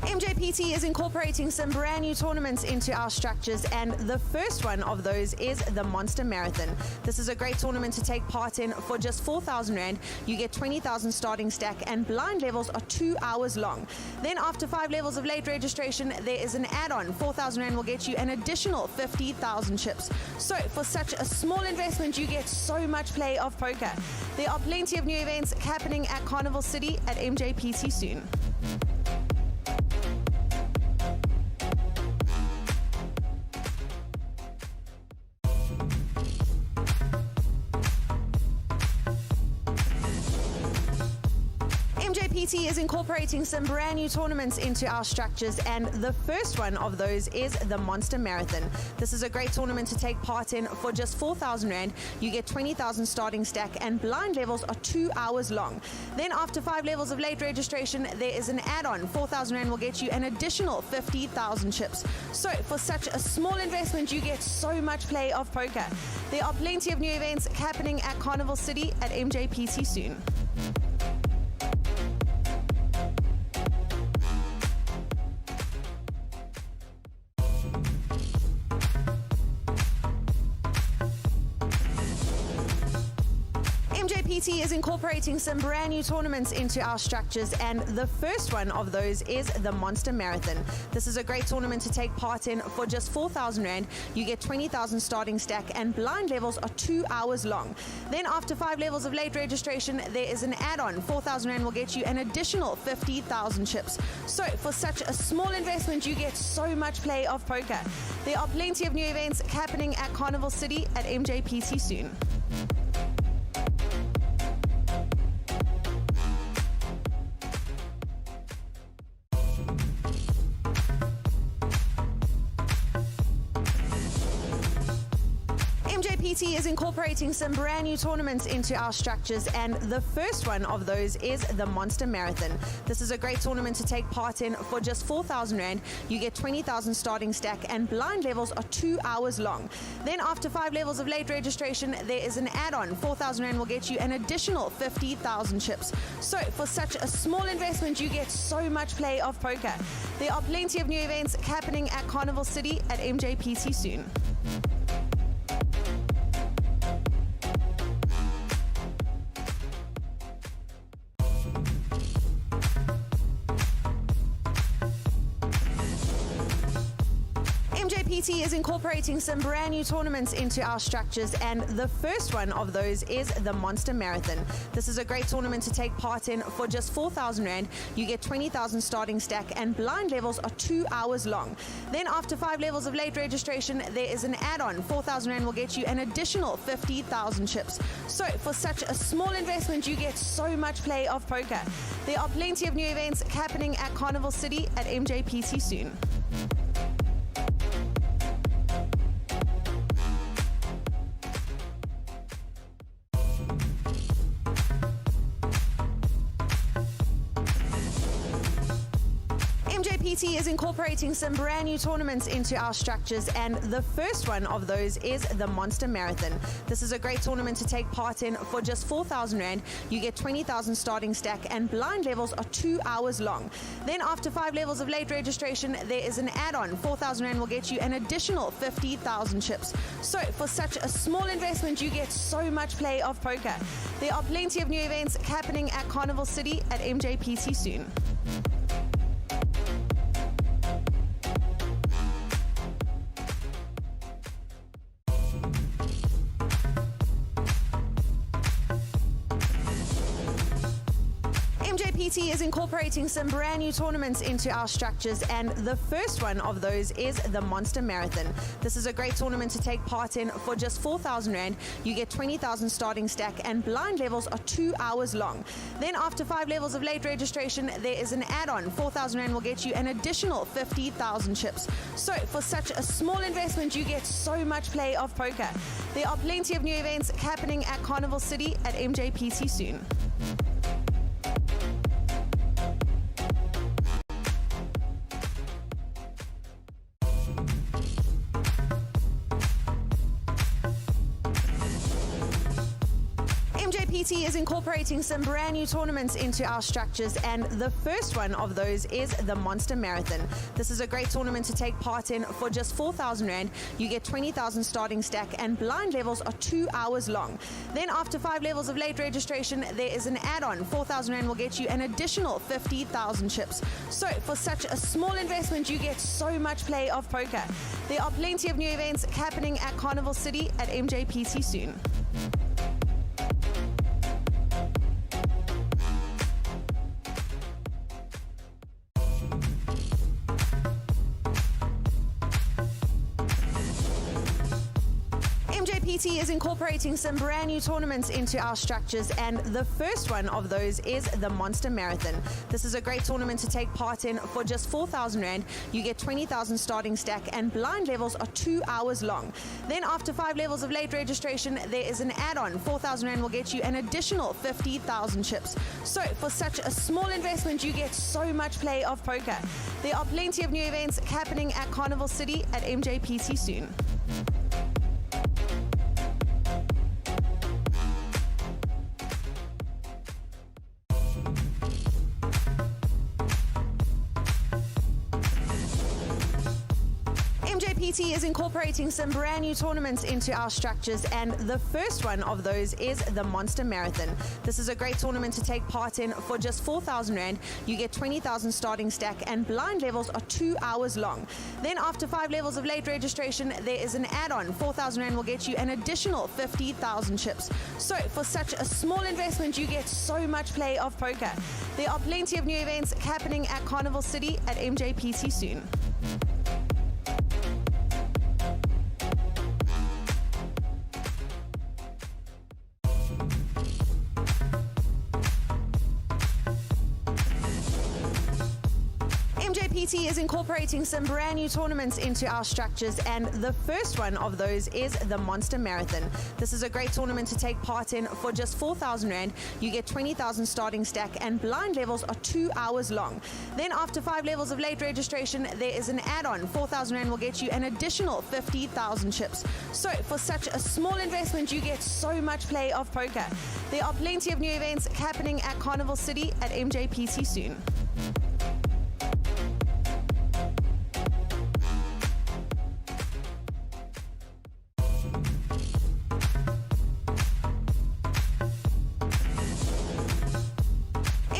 Mjpt is incorporating some brand new tournaments into our structures, and the first one of those is the Monster Marathon. This is a great tournament to take part in for just 4,000 Rand. You get 20,000 starting stack, and blind levels are 2 hours long. Then after 5 levels of late registration, there is an add-on. 4,000 Rand will get you an additional 50,000 chips. So for such a small investment, you get so much play of poker. There are plenty of new events happening at Carnival City at Mjpt soon. Mjpt is incorporating some brand new tournaments into our structures, and the first one of those is the Monster Marathon. This is a great tournament to take part in for just 4,000 Rand. You get 20,000 starting stack, and blind levels are 2 hours long. Then after 5 levels of late registration, there is an add-on. 4,000 Rand will get you an additional 50,000 chips. So for such a small investment, you get so much play of poker. There are plenty of new events happening at Carnival City at Mjpt soon. Mjpt is incorporating some brand new tournaments into our structures, and the first one of those is the Monster Marathon. This is a great tournament to take part in for just 4,000 Rand. You get 20,000 starting stack, and blind levels are 2 hours long. Then after 5 levels of late registration, there is an add-on. 4,000 Rand will get you an additional 50,000 chips. So for such a small investment, you get so much play of poker. There are plenty of new events happening at Carnival City at Mjpt soon. Mjpt is incorporating some brand new tournaments into our structures, and the first one of those is the Monster Marathon. This is a great tournament to take part in for just 4,000 Rand. You get 20,000 starting stack, and blind levels are 2 hours long. Then after 5 levels of late registration, there is an add-on. 4,000 Rand will get you an additional 50,000 chips. So for such a small investment, you get so much play of poker. There are plenty of new events happening at Carnival City at Mjpt soon. Mjpt is incorporating some brand new tournaments into our structures, and the first one of those is the Monster Marathon. This is a great tournament to take part in for just 4,000 Rand. You get 20,000 starting stack, and blind levels are 2 hours long. Then after 5 levels of late registration, there is an add-on. 4,000 Rand will get you an additional 50,000 chips. So for such a small investment, you get so much play of poker. There are plenty of new events happening at Carnival City at Mjpt soon. Mjpt is incorporating some brand new tournaments into our structures, and the first one of those is the Monster Marathon. This is a great tournament to take part in for just 4,000 Rand. You get 20,000 starting stack, and blind levels are 2 hours long. Then after 5 levels of late registration, there is an add-on. 4,000 Rand will get you an additional 50,000 chips. So for such a small investment, you get so much play of poker. There are plenty of new events happening at Carnival City at Mjpt soon. Mjpt Mjpt is incorporating some brand new tournaments into our structures, and the first one of those is the Monster Marathon. This is a great tournament to take part in for just 4,000 Rand. You get 20,000 starting stack, and blind levels are 2 hours long. Then after 5 levels of late registration, there is an add-on. 4,000 Rand will get you an additional 50,000 chips. So for such a small investment, you get so much play of poker. There are plenty of new events happening at Carnival City at Mjpt soon. Mjpt is incorporating some brand new tournaments into our structures, and the first one of those is the Monster Marathon. This is a great tournament to take part in for just 4,000 Rand. You get 20,000 starting stack, and blind levels are 2 hours long. Then after 5 levels of late registration, there is an add-on. 4,000 Rand will get you an additional 50,000 chips. So for such a small investment, you get so much play of poker. There are plenty of new events happening at Carnival City at Mjpt soon. Mjpt is incorporating some brand new tournaments into our structures, and the first one of those is the Monster Marathon. This is a great tournament to take part in for just 4,000 Rand. You get 20,000 starting stack, and blind levels are 2 hours long. Then after 5 levels of late registration, there is an add-on. 4,000 Rand will get you an additional 50,000 chips. So for such a small investment, you get so much play of poker. There are plenty of new events happening at Carnival City at Mjpt soon. Mjpt is incorporating some brand new tournaments into our structures, and the first one of those is the Monster Marathon. This is a great tournament to take part in for just 4,000 Rand. You get 20,000 starting stack, and blind levels are 2 hours long. Then after 5 levels of late registration, there is an add-on. 4,000 Rand will get you an additional 50,000 chips. So for such a small investment, you get so much play of poker. There are plenty of new events happening at Carnival City at Mjpt soon. Mjpt is incorporating some brand new tournaments into our structures, and the first one of those is the Monster Marathon. This is a great tournament to take part in for just 4,000 Rand. You get 20,000 starting stack, and blind levels are 2 hours long. Then after 5 levels of late registration, there is an add-on. 4,000 Rand will get you an additional 50,000 chips. So for such a small investment, you get so much play of poker. There are plenty of new events happening at Carnival City at Mjpt soon.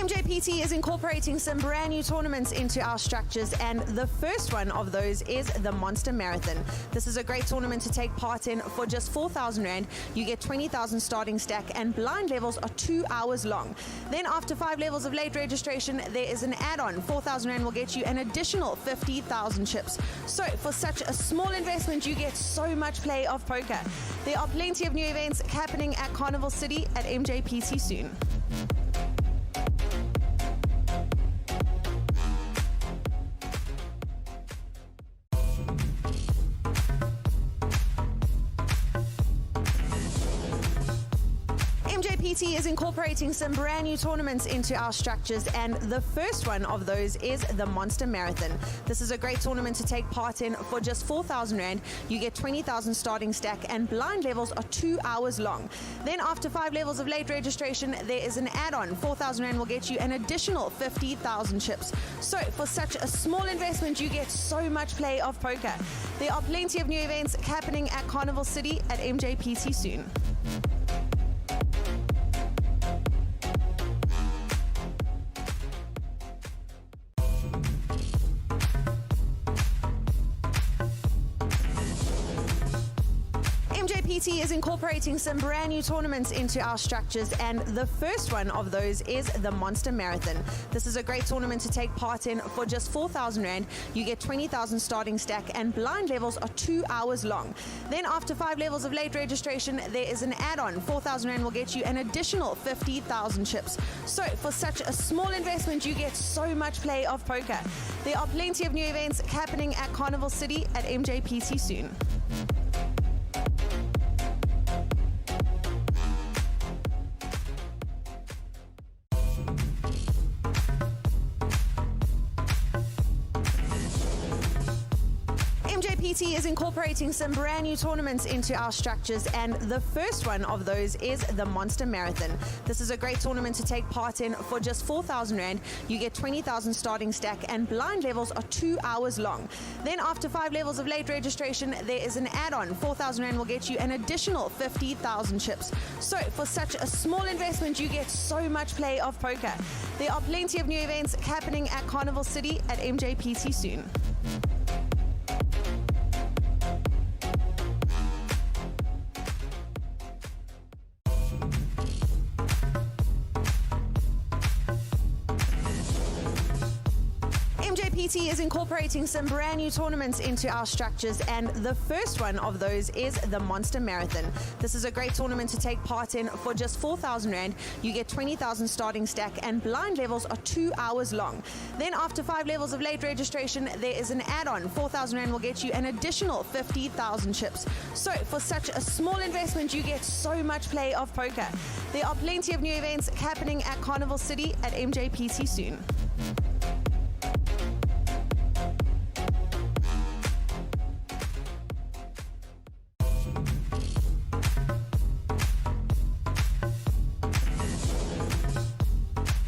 Mjpt is incorporating some brand new tournaments into our structures, and the first one of those is the Monster Marathon. This is a great tournament to take part in for just 4,000 Rand. You get 20,000 starting stack, and blind levels are 2 hours long. Then after 5 levels of late registration, there is an add-on. 4,000 Rand will get you an additional 50,000 chips. So for such a small investment, you get so much play of poker. There are plenty of new events happening at Carnival City at Mjpt soon. Mjpt is incorporating some brand new tournaments into our structures, and the first one of those is the Monster Marathon. This is a great tournament to take part in for just 4,000 Rand. You get 20,000 starting stack, and blind levels are 2 hours long. Then after 5 levels of late registration, there is an add-on. 4,000 Rand will get you an additional 50,000 chips. So for such a small investment, you get so much play of poker. There are plenty of new events happening at Carnival City at Mjpt soon. Mjpt Mjpt is incorporating some brand new tournaments into our structures, and the first one of those is the Monster Marathon. This is a great tournament to take part in for just 4,000 Rand. You get 20,000 starting stack, and blind levels are 2 hours long. Then after 5 levels of late registration, there is an add-on. 4,000 Rand will get you an additional 50,000 chips. So for such a small investment, you get so much play of poker. There are plenty of new events happening at Carnival City at Mjpt soon. Mjpt is incorporating some brand new tournaments into our structures, and the first one of those is the Monster Marathon. This is a great tournament to take part in for just 4,000 Rand. You get 20,000 starting stack, and blind levels are 2 hours long. Then after 5 levels of late registration, there is an add-on. 4,000 Rand will get you an additional 50,000 chips. So for such a small investment, you get so much play of poker. There are plenty of new events happening at Carnival City at Mjpt soon. Mjpt is incorporating some brand new tournaments into our structures, and the first one of those is the Monster Marathon. This is a great tournament to take part in for just 4,000 Rand. You get 20,000 starting stack, and blind levels are 2 hours long. Then after 5 levels of late registration, there is an add-on. 4,000 Rand will get you an additional 50,000 chips. So for such a small investment, you get so much play of poker. There are plenty of new events happening at Carnival City at Mjpt soon.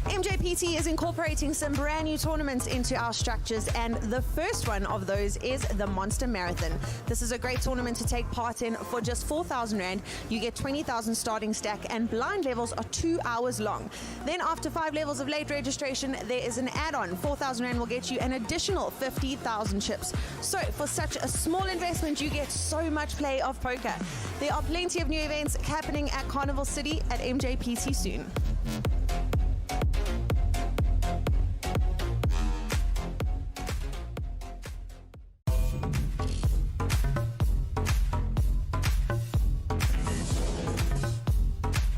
Mjpt is incorporating some brand new tournaments into our structures, and the first one of those is the Monster Marathon. This is a great tournament to take part in for just 4,000 Rand. You get 20,000 starting stack, and blind levels are 2 hours long. Then after 5 levels of late registration, there is an add-on. 4,000 Rand will get you an additional 50,000 chips. So for such a small investment, you get so much play of poker. There are plenty of new events happening at Carnival City at Mjpt soon.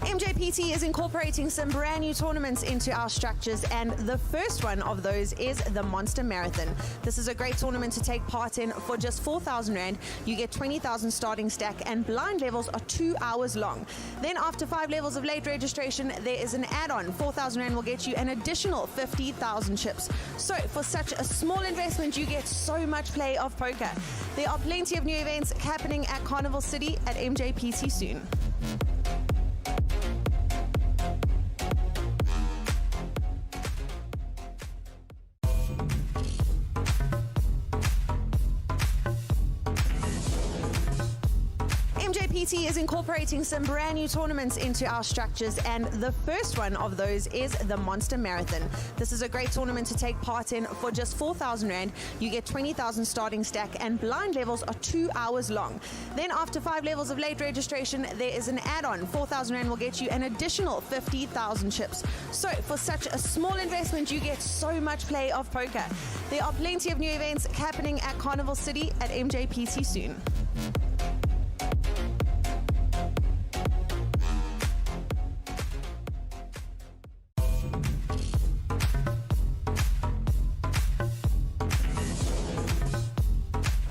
Mjpt is incorporating some brand new tournaments into our structures, and the first one of those is the Monster Marathon. This is a great tournament to take part in for just 4,000 Rand. You get 20,000 starting stack, and blind levels are 2 hours long. Then after 5 levels of late registration, there is an add-on. 4,000 Rand will get you an additional 50,000 chips. So for such a small investment, you get so much play of poker. There are plenty of new events happening at Carnival City at Mjpt soon. Mjpt is incorporating some brand new tournaments into our structures, and the first one of those is the Monster Marathon. This is a great tournament to take part in for just 4,000 Rand. You get 20,000 starting stack, and blind levels are 2 hours long. Then after 5 levels of late registration, there is an add-on. 4,000 Rand will get you an additional 50,000 chips. So for such a small investment, you get so much play of poker. There are plenty of new events happening at Carnival City at Mjpt soon.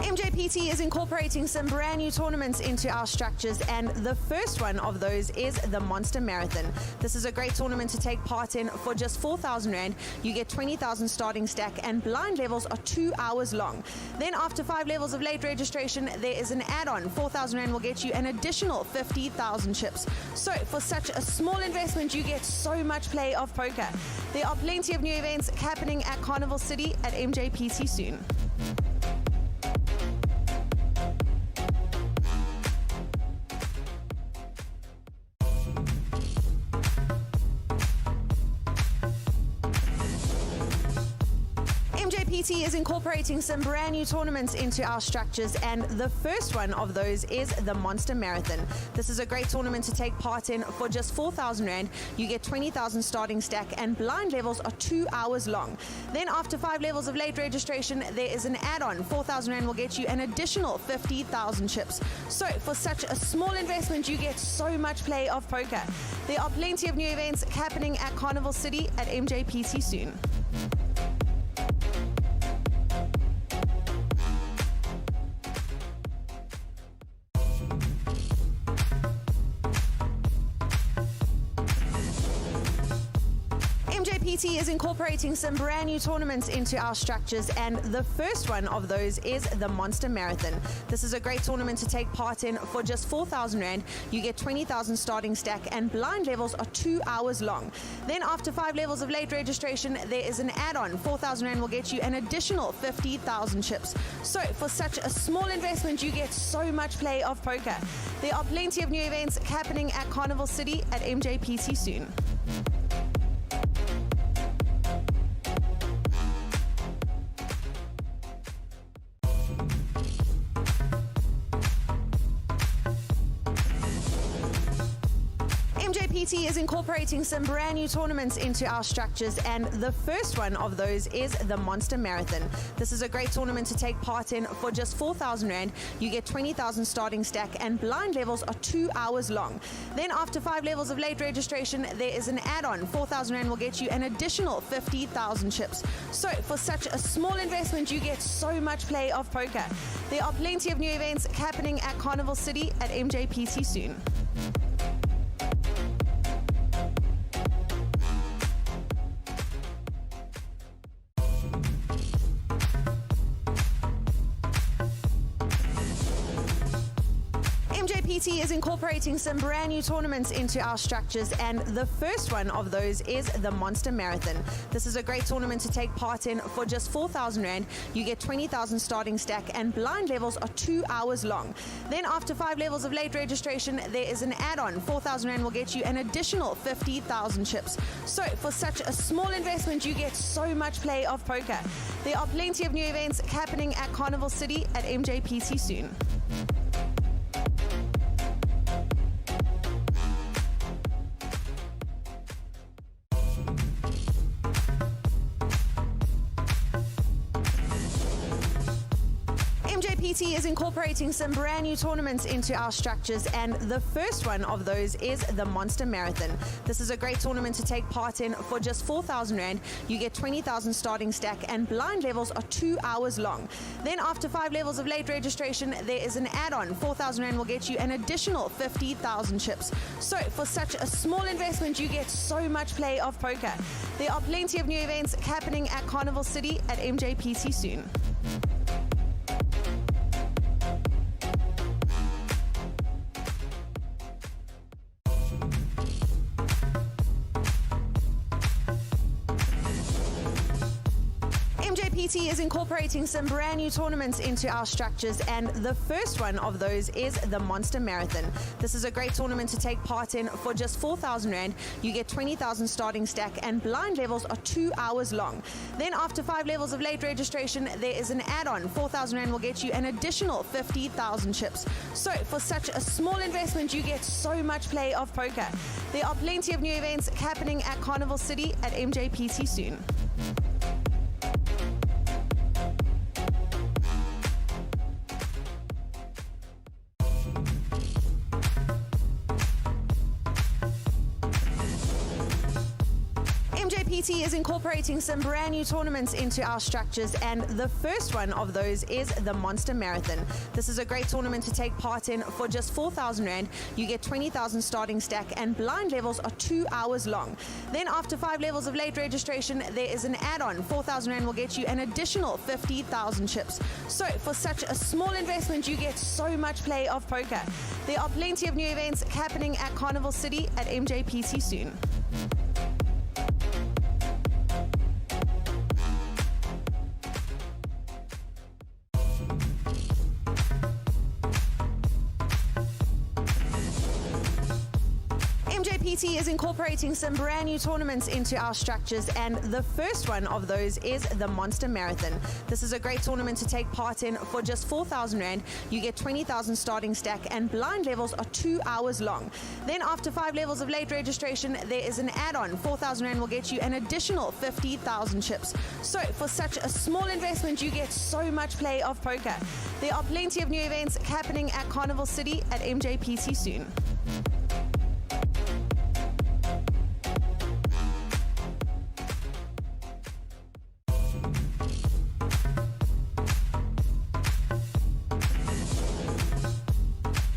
Mjpt is incorporating some brand new tournaments into our structures, and the first one of those is the Monster Marathon. This is a great tournament to take part in for just 4,000 Rand. You get 20,000 starting stack, and blind levels are 2 hours long. Then after 5 levels of late registration, there is an add-on. 4,000 Rand will get you an additional 50,000 chips. So for such a small investment, you get so much play of poker. There are plenty of new events happening at Carnival City at Mjpt soon. Mjpt is incorporating some brand new tournaments into our structures, and the first one of those is the Monster Marathon. This is a great tournament to take part in for just 4,000 Rand. You get 20,000 starting stack, and blind levels are 2 hours long. Then after 5 levels of late registration, there is an add-on. 4,000 Rand will get you an additional 50,000 chips. So for such a small investment, you get so much play of poker. There are plenty of new events happening at Carnival City at Mjpt soon. Mjpt is incorporating some brand new tournaments into our structures, and the first one of those is the Monster Marathon. This is a great tournament to take part in for just 4,000 Rand. You get 20,000 starting stack, and blind levels are 2 hours long. Then after 5 levels of late registration, there is an add-on. 4,000 Rand will get you an additional 50,000 chips. So for such a small investment, you get so much play of poker. There are plenty of new events happening at Carnival City at Mjpt soon. Mjpt is incorporating some brand new tournaments into our structures, and the first one of those is the Monster Marathon. This is a great tournament to take part in for just 4,000 Rand. You get 20,000 starting stack, and blind levels are 2 hours long. Then after 5 levels of late registration, there is an add-on. 4,000 Rand will get you an additional 50,000 chips. So for such a small investment, you get so much play of poker. There are plenty of new events happening at Carnival City at Mjpt soon. Mjpt is incorporating some brand new tournaments into our structures, and the first one of those is the Monster Marathon. This is a great tournament to take part in for just 4,000 Rand. You get 20,000 starting stack, and blind levels are 2 hours long. Then after 5 levels of late registration, there is an add-on. 4,000 Rand will get you an additional 50,000 chips. So for such a small investment, you get so much play of poker. There are plenty of new events happening at Carnival City at Mjpt soon. Mjpt is incorporating some brand new tournaments into our structures, and the first one of those is the Monster Marathon. This is a great tournament to take part in for just 4,000 Rand. You get 20,000 starting stack, and blind levels are 2 hours long. Then after 5 levels of late registration, there is an add-on. 4,000 Rand will get you an additional 50,000 chips. So for such a small investment, you get so much play of poker. There are plenty of new events happening at Carnival City at Mjpt soon. Mjpt is incorporating some brand new tournaments into our structures, and the first one of those is the Monster Marathon. This is a great tournament to take part in for just 4,000 Rand. You get 20,000 starting stack, and blind levels are 2 hours long. Then after 5 levels of late registration, there is an add-on. 4,000 Rand will get you an additional 50,000 chips. So for such a small investment, you get so much play of poker. There are plenty of new events happening at Carnival City at Mjpt soon. Mjpt is incorporating some brand new tournaments into our structures, and the first one of those is the Monster Marathon. This is a great tournament to take part in for just 4,000 Rand. You get 20,000 starting stack, and blind levels are 2 hours long. Then after 5 levels of late registration, there is an add-on. 4,000 Rand will get you an additional 50,000 chips. So for such a small investment, you get so much play of poker. There are plenty of new events happening at Carnival City at Mjpt soon. Mjpt Mjpt is incorporating some brand new tournaments into our structures, and the first one of those is the Monster Marathon. This is a great tournament to take part in for just 4,000 Rand. You get 20,000 starting stack, and blind levels are 2 hours long. Then after 5 levels of late registration, there is an add-on. 4,000 Rand will get you an additional 50,000 chips. So for such a small investment, you get so much play of poker. There are plenty of new events happening at Carnival City at Mjpt soon.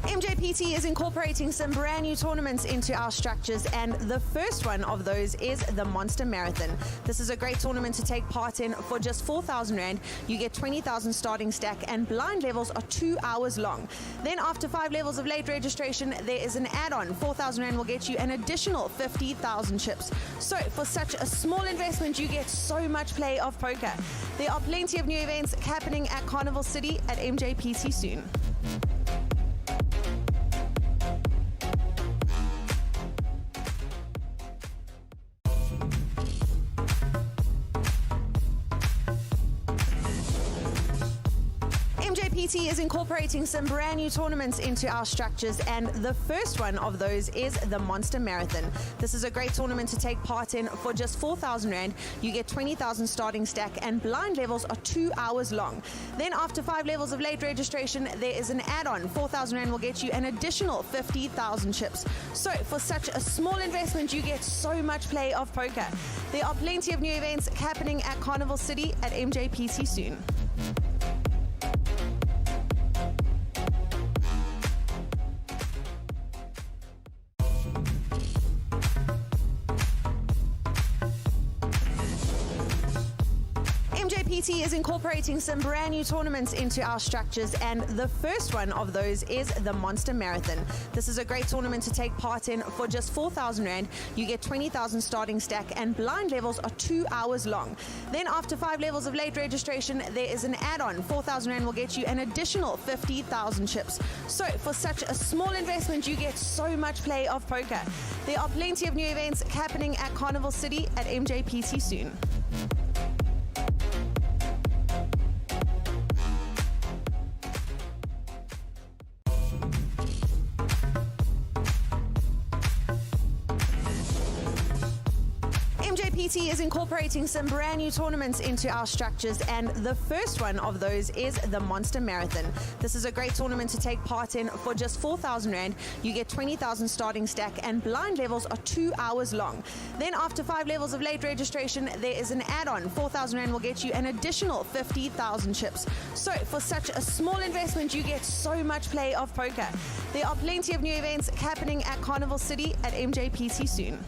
Mjpt is incorporating some brand new tournaments into our structures, and the first one of those is the Monster Marathon. This is a great tournament to take part in for just 4,000 Rand. You get 20,000 starting stack, and blind levels are 2 hours long. Then after 5 levels of late registration, there is an add-on. 4,000 Rand will get you an additional 50,000 chips. So for such a small investment, you get so much play of poker. There are plenty of new events happening at Carnival City at Mjpt soon. Mjpt is incorporating some brand new tournaments into our structures, and the first one of those is the Monster Marathon. This is a great tournament to take part in for just 4,000 Rand. You get 20,000 starting stack, and blind levels are 2 hours long. Then after 5 levels of late registration, there is an add-on. 4,000 Rand will get you an additional 50,000 chips. So for such a small investment, you get so much play of poker. There are plenty of new events happening at Carnival City at Mjpt soon. Mjpt is incorporating some brand new tournaments into our structures, and the first one of those is the Monster Marathon. This is a great tournament to take part in for just 4,000 Rand. You get 20,000 starting stack, and blind levels are 2 hours long. Then after 5 levels of late registration, there is an add-on. 4,000 Rand will get you an additional 50,000 chips. So for such a small investment, you get so much play of poker. There are plenty of new events happening at Carnival City at Mjpt soon. Mjpt is incorporating some brand new tournaments into our structures, and the first one of those is the Monster Marathon. This is a great tournament to take part in for just 4,000 Rand. You get 20,000 starting stack, and blind levels are 2 hours long. Then after 5 levels of late registration, there is an add-on. 4,000 Rand will get you an additional 50,000 chips. So for such a small investment, you get so much play of poker. There are plenty of new events happening at Carnival City at Mjpt soon.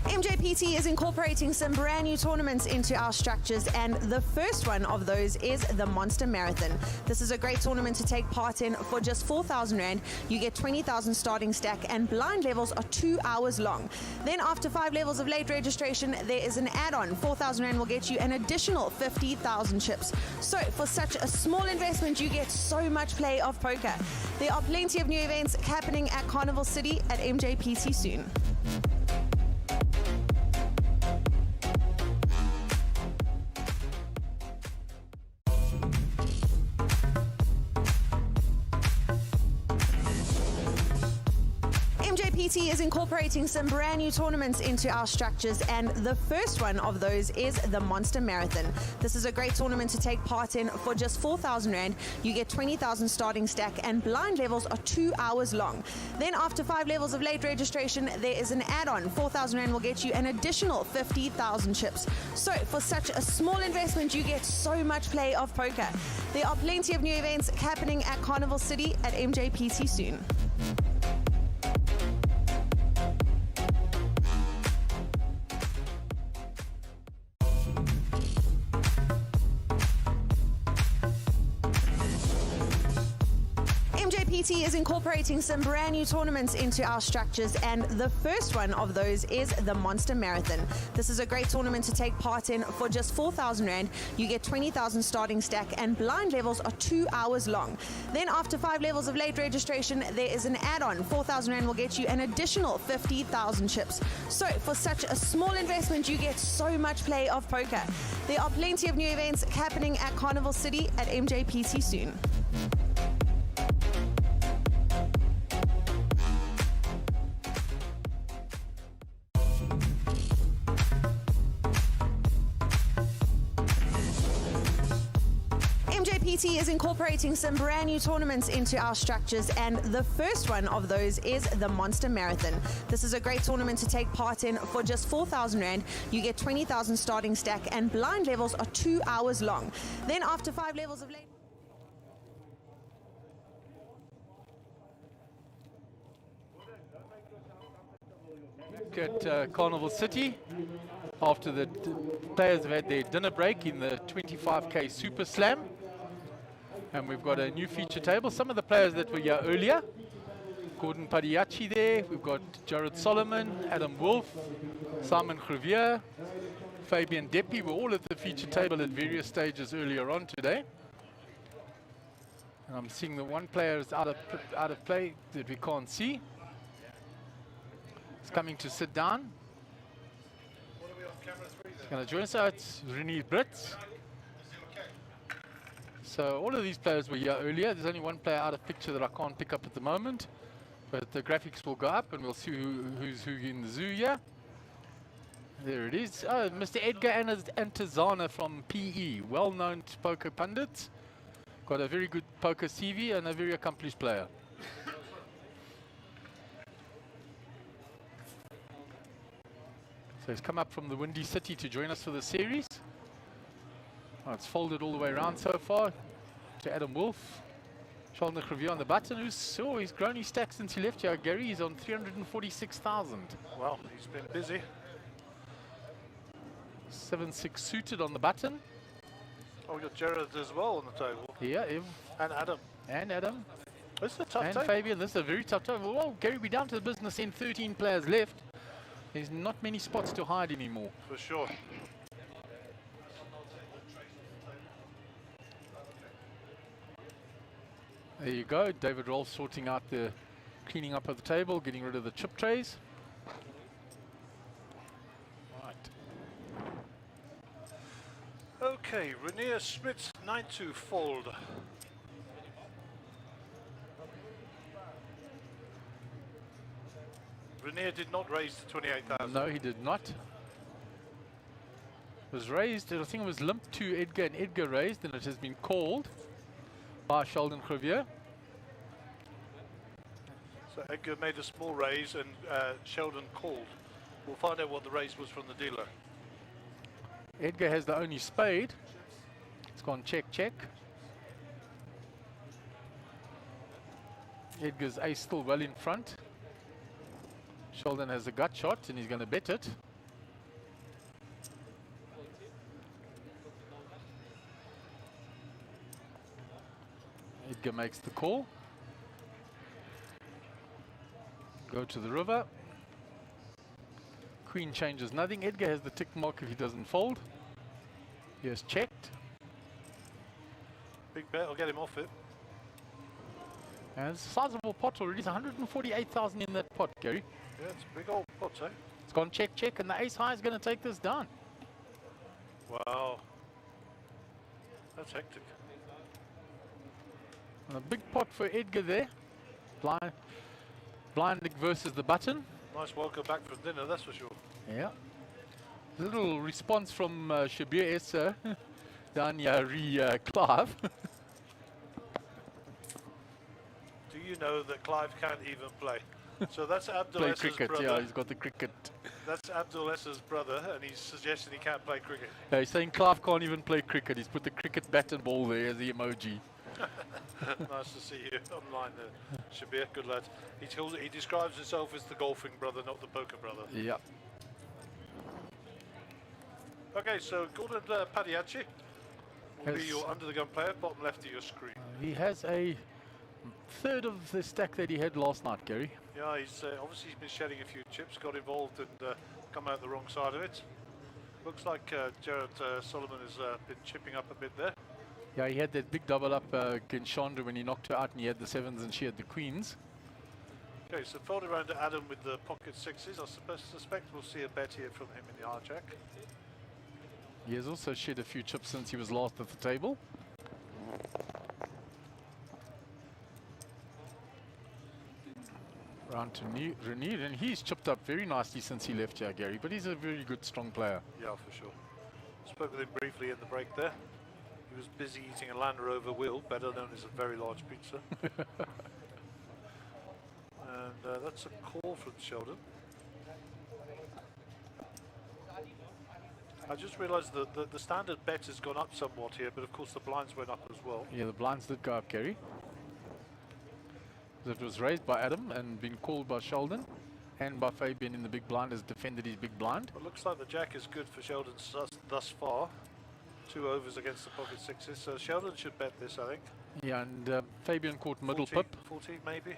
Mjpt is incorporating some brand new tournaments into our structures, and the first one of those is the Monster Marathon. This is a great tournament to take part in for just 4,000 Rand. You get 20,000 starting stack, and blind levels are 2 hours long. Then after 5 levels of late registration, there is an add-on. 4,000 Rand will get you an additional 50,000 chips. So for such a small investment, you get so much play of poker. There are plenty of new events happening at Carnival City at Mjpt soon. Mjpt is incorporating some brand new tournaments into our structures, and the first one of those is the Monster Marathon. This is a great tournament to take part in for just 4,000 Rand. You get 20,000 starting stack, and blind levels are 2 hours long. Then after 5 levels of late registration, there is an add-on. 4,000 Rand will get you an additional 50,000 chips. So for such a small investment, you get so much play of poker. There are plenty of new events happening at Carnival City at Mjpt soon. Mjpt Mjpt is incorporating some brand new tournaments into our structures, and the first one of those is the Monster Marathon. This is a great tournament to take part in for just 4,000 Rand. You get 20,000 starting stack, and blind levels are 2 hours long. Then after 5 levels of late registration, there is an add-on. 4,000 Rand will get you an additional 50,000 chips. So for such a small investment, you get so much play of poker. There are plenty of new events happening at Carnival City at Mjpt soon. Mjpt is incorporating some brand new tournaments into our structures, and the first one of those is the Monster Marathon. This is a great tournament to take part in for just 4,000 Rand. You get 20,000 starting stack, and blind levels are 2 hours long. Then after 5 levels of late... At Carnival City, after the players have had their dinner break in the 25k Super Slam, and we've got a new feature table. Some of the players that were here earlier, Gordon Padiachi there, we've got Jared Solomon, Adam Wolf, Simon Crevier, Fabian Deppy, were all at the feature table at various stages earlier on today. And I'm seeing the one player is out of play that we can't see. It's coming to sit down. He's going to join us. It's René Brits. So all of these players were here earlier. There's only one player out of picture that I can't pick up at the moment, but the graphics will go up and we'll see who's who in the zoo here. There it is. Oh, Mr. Edgar Antizana from PE, well-known poker pundit. Got a very good poker CV and a very accomplished player. So he's come up from the Windy City to join us for the series. Oh, it's folded all the way around so far to Adam Wolf. Sheldon Crevier on the button. He's grown his stack since he left here. Gary, he's on 346,000. Well, he's been busy. 7-6 suited on the button. Oh, we got Jared as well on the table. Yeah, And Adam. and Adam. This is a tough And table. Fabian, this is a very tough time. Well, Gary, we're down to the business end. 13 players left. There's not many spots to hide anymore. For sure. There you go. David Rolfe sorting out the cleaning up of the table, getting rid of the chip trays. Right. Okay, Rainier Smith, 9-2 fold. Rainier did not raise to 28,000. No, he did not. It was raised, I think it was limped to Edgar, and Edgar raised, and it has been called by Sheldon Crevier. So Edgar made a small raise and Sheldon called. We'll find out what the raise was from the dealer. Edgar has the only spade. It's gone check, check. Edgar's ace still well in front. Sheldon has a gut shot and he's going to bet it. Edgar makes the call. Go to the river. Queen changes nothing. Edgar has the tick mark if he doesn't fold. He has checked. Big bet, I'll get him off it. And it's a sizable pot already. It's 148,000 in that pot, Gary. Yeah, it's a big old pot, eh? It's gone check, check, and the ace high is going to take this down. Wow. That's hectic. And a big pot for Edgar there. Blind versus the button. Nice welcome back from dinner, that's for sure. Yeah. A little response from Shabir Essa down here, Clive. Do you know that Clive can't even play? So that's Abdul Play Esser's cricket, brother. yeah, he's got the cricket. That's Abdul Esser's brother, and he's suggesting he can't play cricket. Yeah, he's saying Clive can't even play cricket. He's put the cricket bat and ball there as the emoji. Nice to see you online there, Shabir. Good lad. He describes himself as the golfing brother, not the poker brother. Yeah. Okay, so Gordon Padiachi will be Yes. your under the gun player, bottom left of your screen. He has a third of the stack that he had last night, Gary. Yeah, he's obviously been shedding a few chips, got involved and come out the wrong side of it. Looks like Jared Solomon has been chipping up a bit there. Yeah, he had that big double up against Chandra when he knocked her out and he had the 7s and she had the queens. Okay, so fold around to Adam with the pocket 6s. I suspect we'll see a bet here from him in the hijack. He has also shed a few chips since he was last at the table. Round to Renier, and he's chipped up very nicely since he left here, Gary, but he's a very good, strong player. Yeah, for sure. Spoke with him briefly in the break there. He was busy eating a Land Rover wheel, better known as a very large pizza. And that's a call from Sheldon. I just realised that the standard bet has gone up somewhat here, but of course the blinds went up as well. Yeah, the blinds did go up, Gary. It was raised by Adam and been called by Sheldon and by Fabian in the big blind, has defended his big blind. Well, looks like the jack is good for Sheldon thus far. 2 overs against the pocket 6s, so Sheldon should bet this, I think. Yeah, and Fabian caught middle 40, pip. 40 maybe?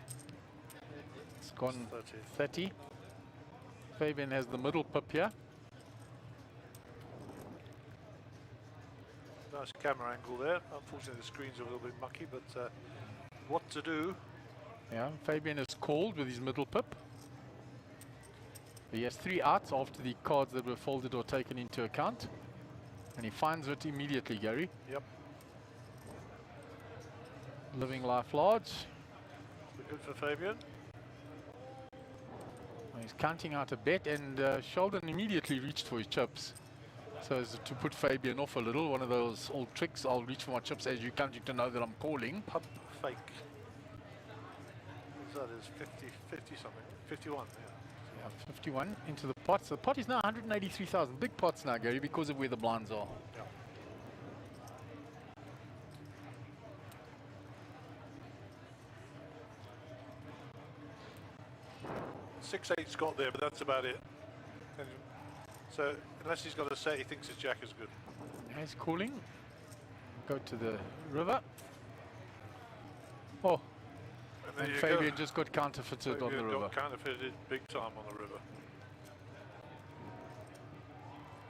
It's gone 30. 30. Fabian has the middle pip here. Nice camera angle there. Unfortunately the screen's a little bit mucky, but what to do? Yeah, Fabian is called with his middle pip. He has 3 outs after the cards that were folded or taken into account. And he finds it immediately, Gary. Yep. Living life large. So good for Fabian. He's counting out a bet, and Sheldon immediately reached for his chips. So as to put Fabian off a little, one of those old tricks, I'll reach for my chips as you counting to know that I'm calling. Pump fake. That is 50 something. 51, yeah. Yeah, 51 into the pot. So the pot is now 183,000. Big pots now, Gary, because of where the blinds are. Yeah. 6-8's got there, but that's about it. And so unless he's got a set, he thinks his jack is good. Now he's calling. Go to the river. Oh, and Fabian just got counterfeited on the river. Got counterfeited big time on the river.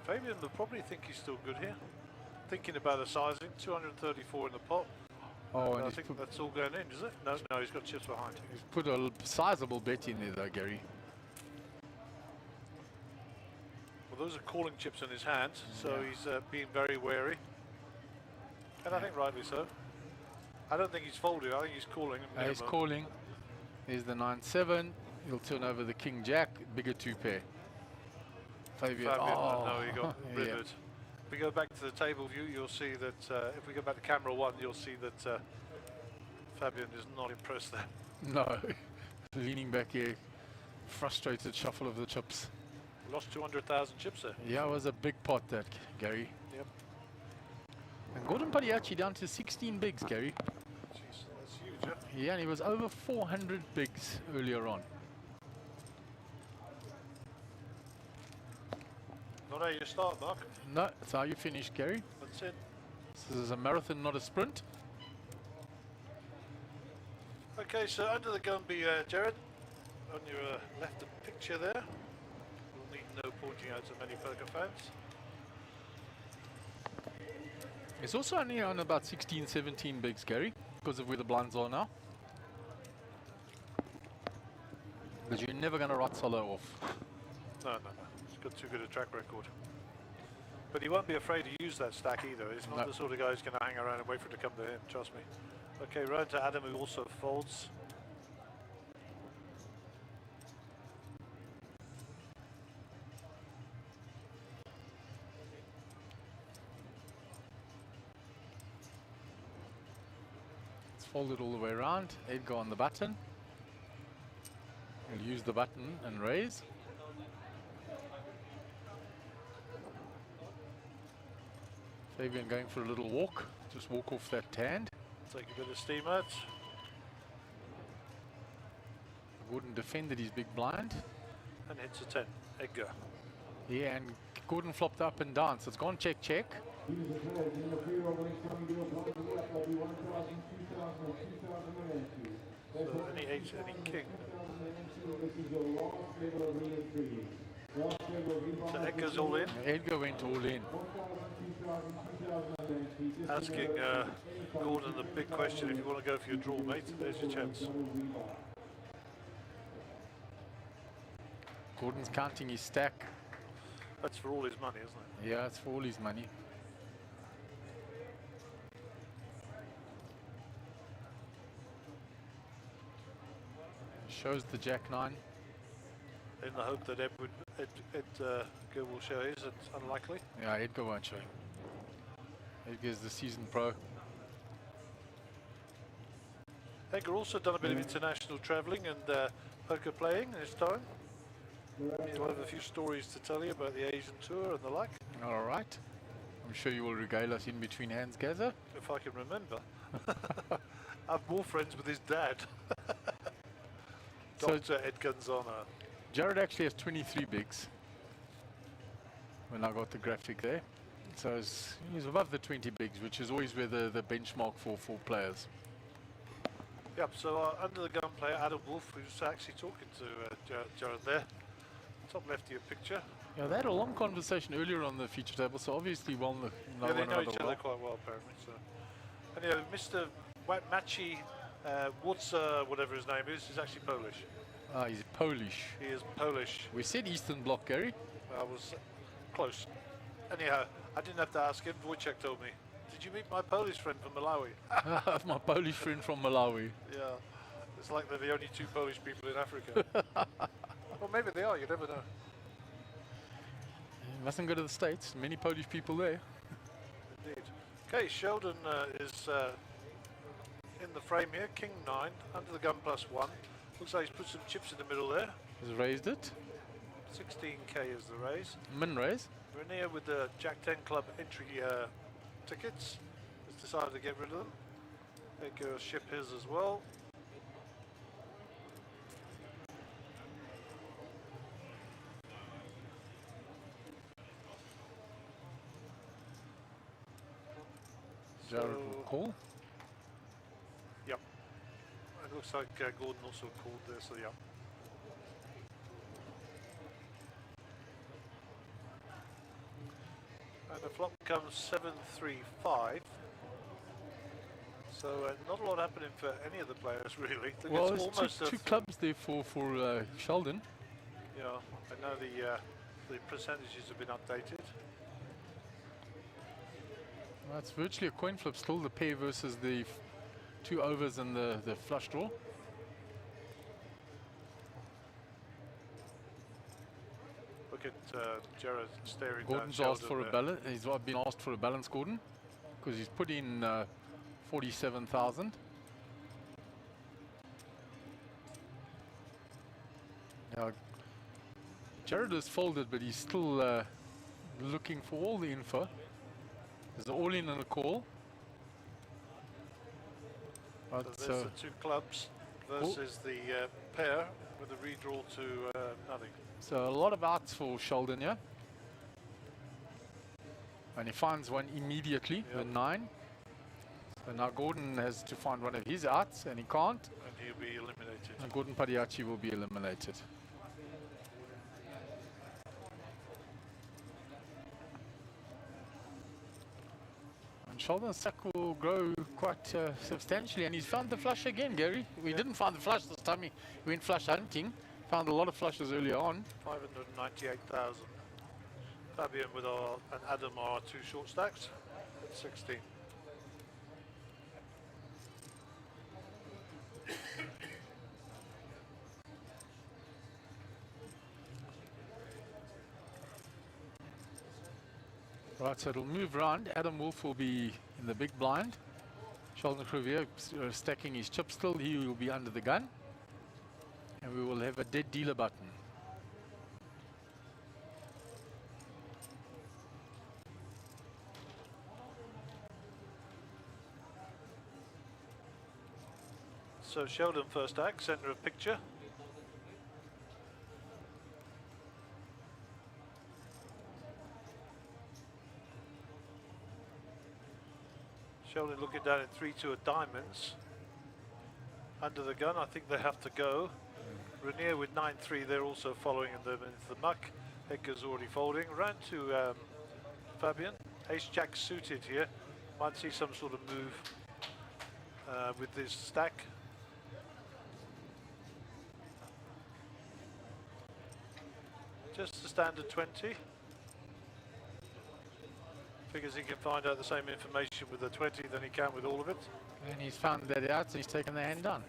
Fabian will probably think he's still good here. Thinking about a sizing, 234 in the pot. Oh, and I think that's all going in, is it? No, he's got chips behind. He's put a sizable bet in there though, Gary. Well, those are calling chips in his hands, so he's being very wary. And I think rightly so. I don't think he's folded, I think he's calling. He's calling. There's the 9-7. He'll turn over the King Jack, bigger 2 pair. Fabian, oh, no, he got riveted. Yeah. If we go back to the table view, you'll see that if we go back to camera 1, you'll see that Fabian is not impressed there. No, leaning back here, frustrated shuffle of the chips. Lost 200,000 chips there. Yeah, it was a big pot that, Gary. Yep. And Gordon Padiachi down to 16 bigs, Gary. Jeez, that's huge, yeah? Yeah, and he was over 400 bigs earlier on. Not how you start, Mark. No, that's how you finish, Gary. That's it. This is a marathon, not a sprint. Okay, so under the gun be Jared. On your left picture there. We'll need no pointing out to many poker fans. It's also only on about 16, 17 bigs, Gary, because of where the blinds are now. Because you're never going to write solo off. No. He's got too good a track record. But he won't be afraid to use that stack either. He's not the sort of guy who's going to hang around and wait for it to come to him, trust me. Okay, round to Adam, who also folds. It's folded all the way around. Edgar on the button. He'll use the button and raise. Fabian going for a little walk. Just walk off that hand. Take a bit of steam out. Gordon defended his big blind. And hits a 10. Edgar. Yeah, and Gordon flopped up and down, so it's gone check, check. Here's the players in the pre-roll race coming to a point of the left. That'll be 1,000, 2,000, and 2,000 and So any H, any king. This is your last level of re-entry. Last level of re-entry. So Edgar's all in. Edgar went all in. 1,000, 2,000, 2,000 Asking Gordon the big question, if you want to go for your draw, mate, there's your chance. Gordon's counting his stack. That's for all his money, isn't it? Yeah, it's for all his money. Shows the Jack 9. In the hope that Edgar will show his. It's unlikely. Yeah, Edgar won't show. Edgar's the seasoned pro. Edgar also done a bit of international travelling and poker playing in his time. He'll have a few stories to tell you about the Asian tour and the like. All right. I'm sure you will regale us in between hands, Gaza. If I can remember. I've more friends with his dad. Dr. Ed Gonzana. Jared actually has 23 bigs. When I got the graphic there. So he's above the 20 bigs, which is always where the benchmark for players. Yep, so under the gun player, Adam Wolf, who's actually talking to Jared there. Top left of your picture. Yeah, they had a long conversation earlier on the feature table, so obviously know yeah, they one know another each other quite well, apparently. So, anyway, Mr. Machi whatever his name is actually Polish. Ah, he's Polish. He is Polish. We said Eastern Bloc, Gary. I was close. Anyhow, I didn't have to ask him. Wojciech told me. Did you meet my Polish friend from Malawi? My Polish friend from Malawi. Yeah, it's like they're the only two Polish people in Africa. Well, maybe they are, you never know. You mustn't go to the States, many Polish people there. Indeed. Okay, Sheldon is in the frame here, King 9, under the gun +1. Looks like he's put some chips in the middle there. He's raised it. 16k is the raise. Min raise. Rainier with the Jack 10 Club entry tickets has decided to get rid of them. There goes ship his as well. Jared will call. Yep. It looks like Gordon also called there, so yeah. And the flop comes 7-3-5. So not a lot happening for any of the players really. Well, it's there's almost two clubs there for Sheldon. Yeah, I know the percentages have been updated. Well, it's virtually a coin flip still, the pair versus the two overs and the flush draw. Look at Jared staring Gordon's down asked for a balance. He's been asked for a balance, Gordon, because he's put in 47,000. Now, Jared is folded, but he's still looking for all the info. There's an all-in and a call. So there's the two clubs versus the pair with a redraw to nothing. So a lot of outs for Sheldon, yeah? And he finds one immediately, the 9. So now Gordon has to find one of his outs, and he can't. And he'll be eliminated. And Gordon Padiachi will be eliminated. And Sheldon's sack will grow quite substantially, and he's found the flush again, Gary. We didn't find the flush this time. He went flush hunting. Found a lot of flushes earlier on. 598,000. Fabian with and Adam are two short stacks at 16. Right, so it'll move around. Adam Wolf will be in the big blind. Sheldon Crevier stacking his chip still. He will be under the gun. And we will have a dead dealer button. So Sheldon first stack, center of picture. Sheldon looking down at 3-2 of diamonds. under the gun. I think they have to go. Rainier with 9-3, they're also following them into the muck. Edgar's already folding. Round to Fabian. Ace-Jack suited here. Might see some sort of move with this stack. Just the standard 20. Figures he can find out the same information with the 20 than he can with all of it. And he's found that out, so he's taken the hand down.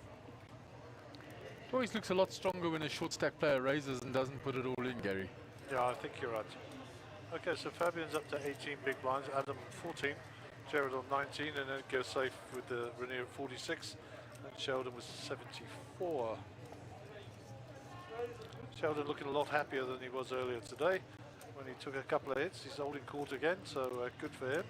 It always looks a lot stronger when a short stack player raises and doesn't put it all in, Gary. Yeah, I think you're right. Okay, so Fabian's up to 18 big blinds, Adam 14, Jared on 19, and then it goes safe with the Rainier at 46, and Sheldon was 74. Sheldon looking a lot happier than he was earlier today when he took a couple of hits. He's holding court again, so good for him.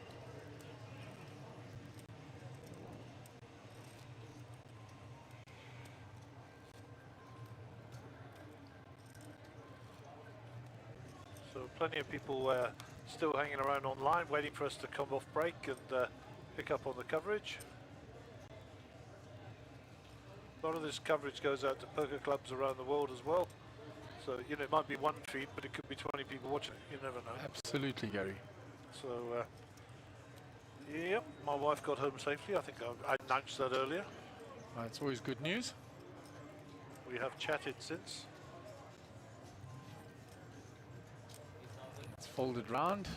So plenty of people still hanging around online, waiting for us to come off break and pick up on the coverage. A lot of this coverage goes out to poker clubs around the world as well. So, you know, it might be one feed, but it could be 20 people watching it. You never know. Absolutely, Gary. So, yep, my wife got home safely. I think I announced that earlier. It's always good news. We have chatted since. It's folded round.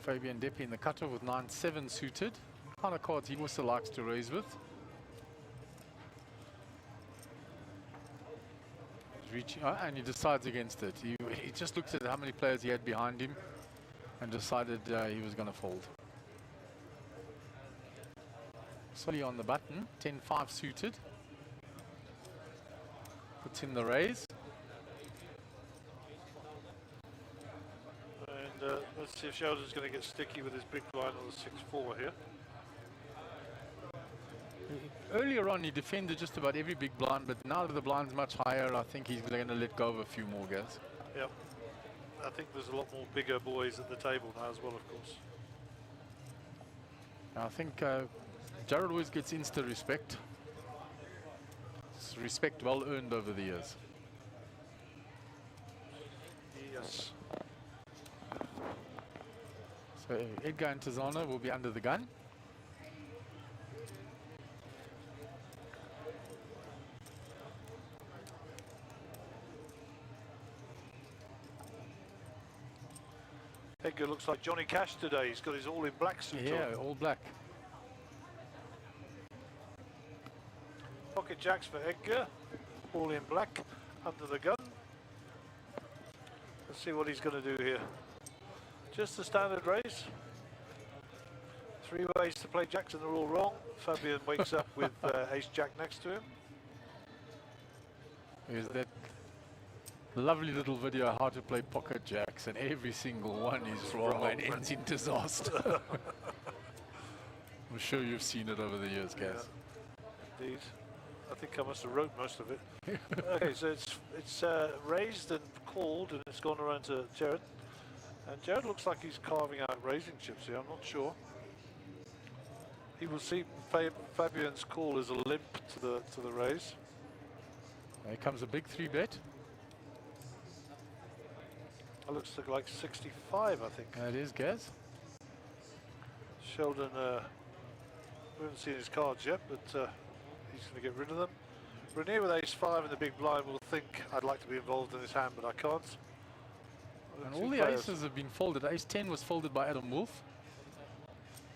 Fabian Deppe in the cutoff with 9-7 suited. Kind of cards he also likes to raise with. He's reaching, and he decides against it. He just looked at how many players he had behind him and decided he was going to fold. Solly on the button, 10-5 suited. Puts in the raise. And let's see if Sheldon's going to get sticky with his big blind on the 6-4 here. Earlier on, he defended just about every big blind, but now that the blind's much higher, I think he's going to let go of a few more guys. Yep. I think there's a lot more bigger boys at the table now as well, of course. I think Jared always gets insta respect. It's respect well earned over the years. Yes. So Edgar and Tizana will be under the gun. Edgar looks like Johnny Cash today. He's got his all in black suit on. Yeah, all black. Pocket jacks for Edgar, all in black, under the gun. Let's see what he's going to do here. Just the standard raise. 3 ways to play jacks and they're all wrong. Fabian wakes up with ace-jack next to him. There's that lovely little video how to play pocket jacks, and every single one is wrong and ends in disaster. I'm sure you've seen it over the years, guys. Yeah, indeed. I think I must have wrote most of it. Okay, so it's raised and called, and it's gone around to Jared. And Jared looks like he's carving out raising chips here. I'm not sure. He will see Fabian's call as a limp to the raise. Here comes a big 3-bet. That looks like 65, I think. That is, Gaz. Sheldon, we haven't seen his cards yet, but he's going to get rid of them. Rainier with ace-5 in the big blind will think, I'd like to be involved in this hand, but I can't. And all the aces have been folded. Ace-10 was folded by Adam Wolf.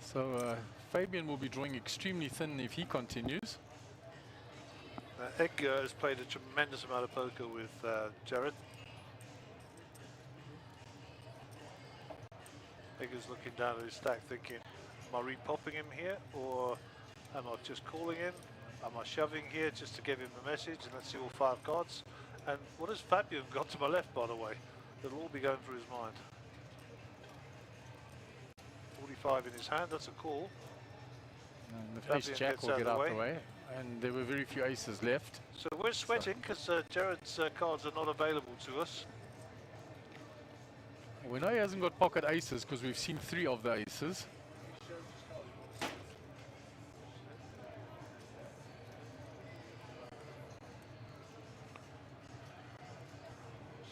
So Fabian will be drawing extremely thin if he continues. Edgar has played a tremendous amount of poker with Jared. Edgar's looking down at his stack thinking, am I re-popping him here, or am I just calling him? Am I shoving here just to give him a message? And let's see all 5 cards. And what has Fabian got to my left, by the way? That'll all be going through his mind. 45 in his hand, that's a call. And the ace-jack will get out the way. And there were very few aces left. So we're sweating because Jared's cards are not available to us. We know he hasn't got pocket aces because we've seen 3 of the aces.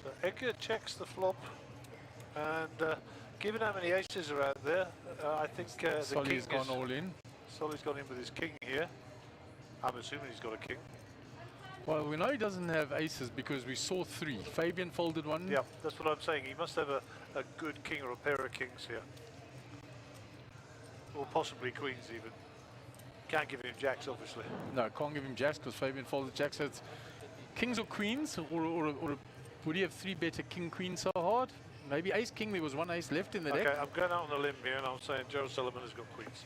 So Edgar checks the flop, and given how many aces are out there, I think the Solly's king gone all in. Solly's gone in with his king here. I'm assuming he's got a king. Well, we know he doesn't have aces because we saw 3. Fabian folded 1. Yeah, that's what I'm saying. He must have a good king or a pair of kings here. Or possibly queens even. Can't give him jacks, obviously. No, can't give him jacks because Fabian folded jacks. So it's kings or queens, or would he have 3 better king queen so hard? Maybe ace king. There was 1 ace left in the Okay, deck. I'm going out on a limb here and I'm saying Gerald Sullivan has got queens.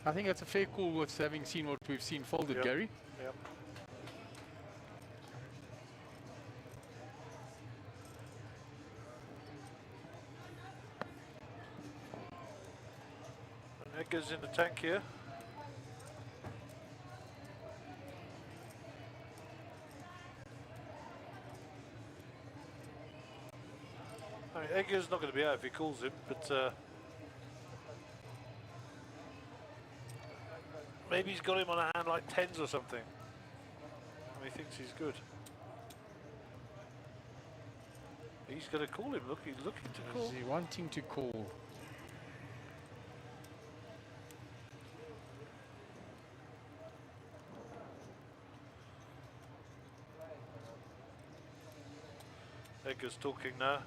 I think that's a fair call with having seen what we've seen folded, Yep. Gary. Yep. And Edgar's in the tank here. I mean, Edgar's not going to be out if he calls him, but maybe he's got him on a hand like 10s or something. And he thinks he's good. He's going to call him. Look, he's looking to call. Is he wanting to call? Edgar's talking now.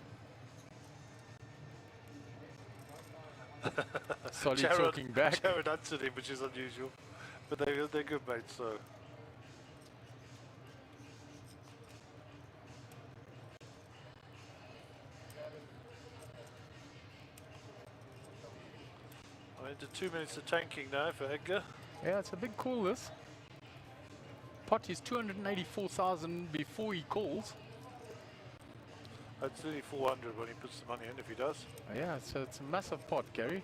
Solly talking back. Jared answered him, which is unusual. But they're good mates, so. We're into 2 minutes of tanking now for Edgar. Yeah, it's a big call, this. Pot is 284,000 before he calls. It's nearly 400 when he puts the money in, if he does. Yeah, so it's a massive pot, Gary.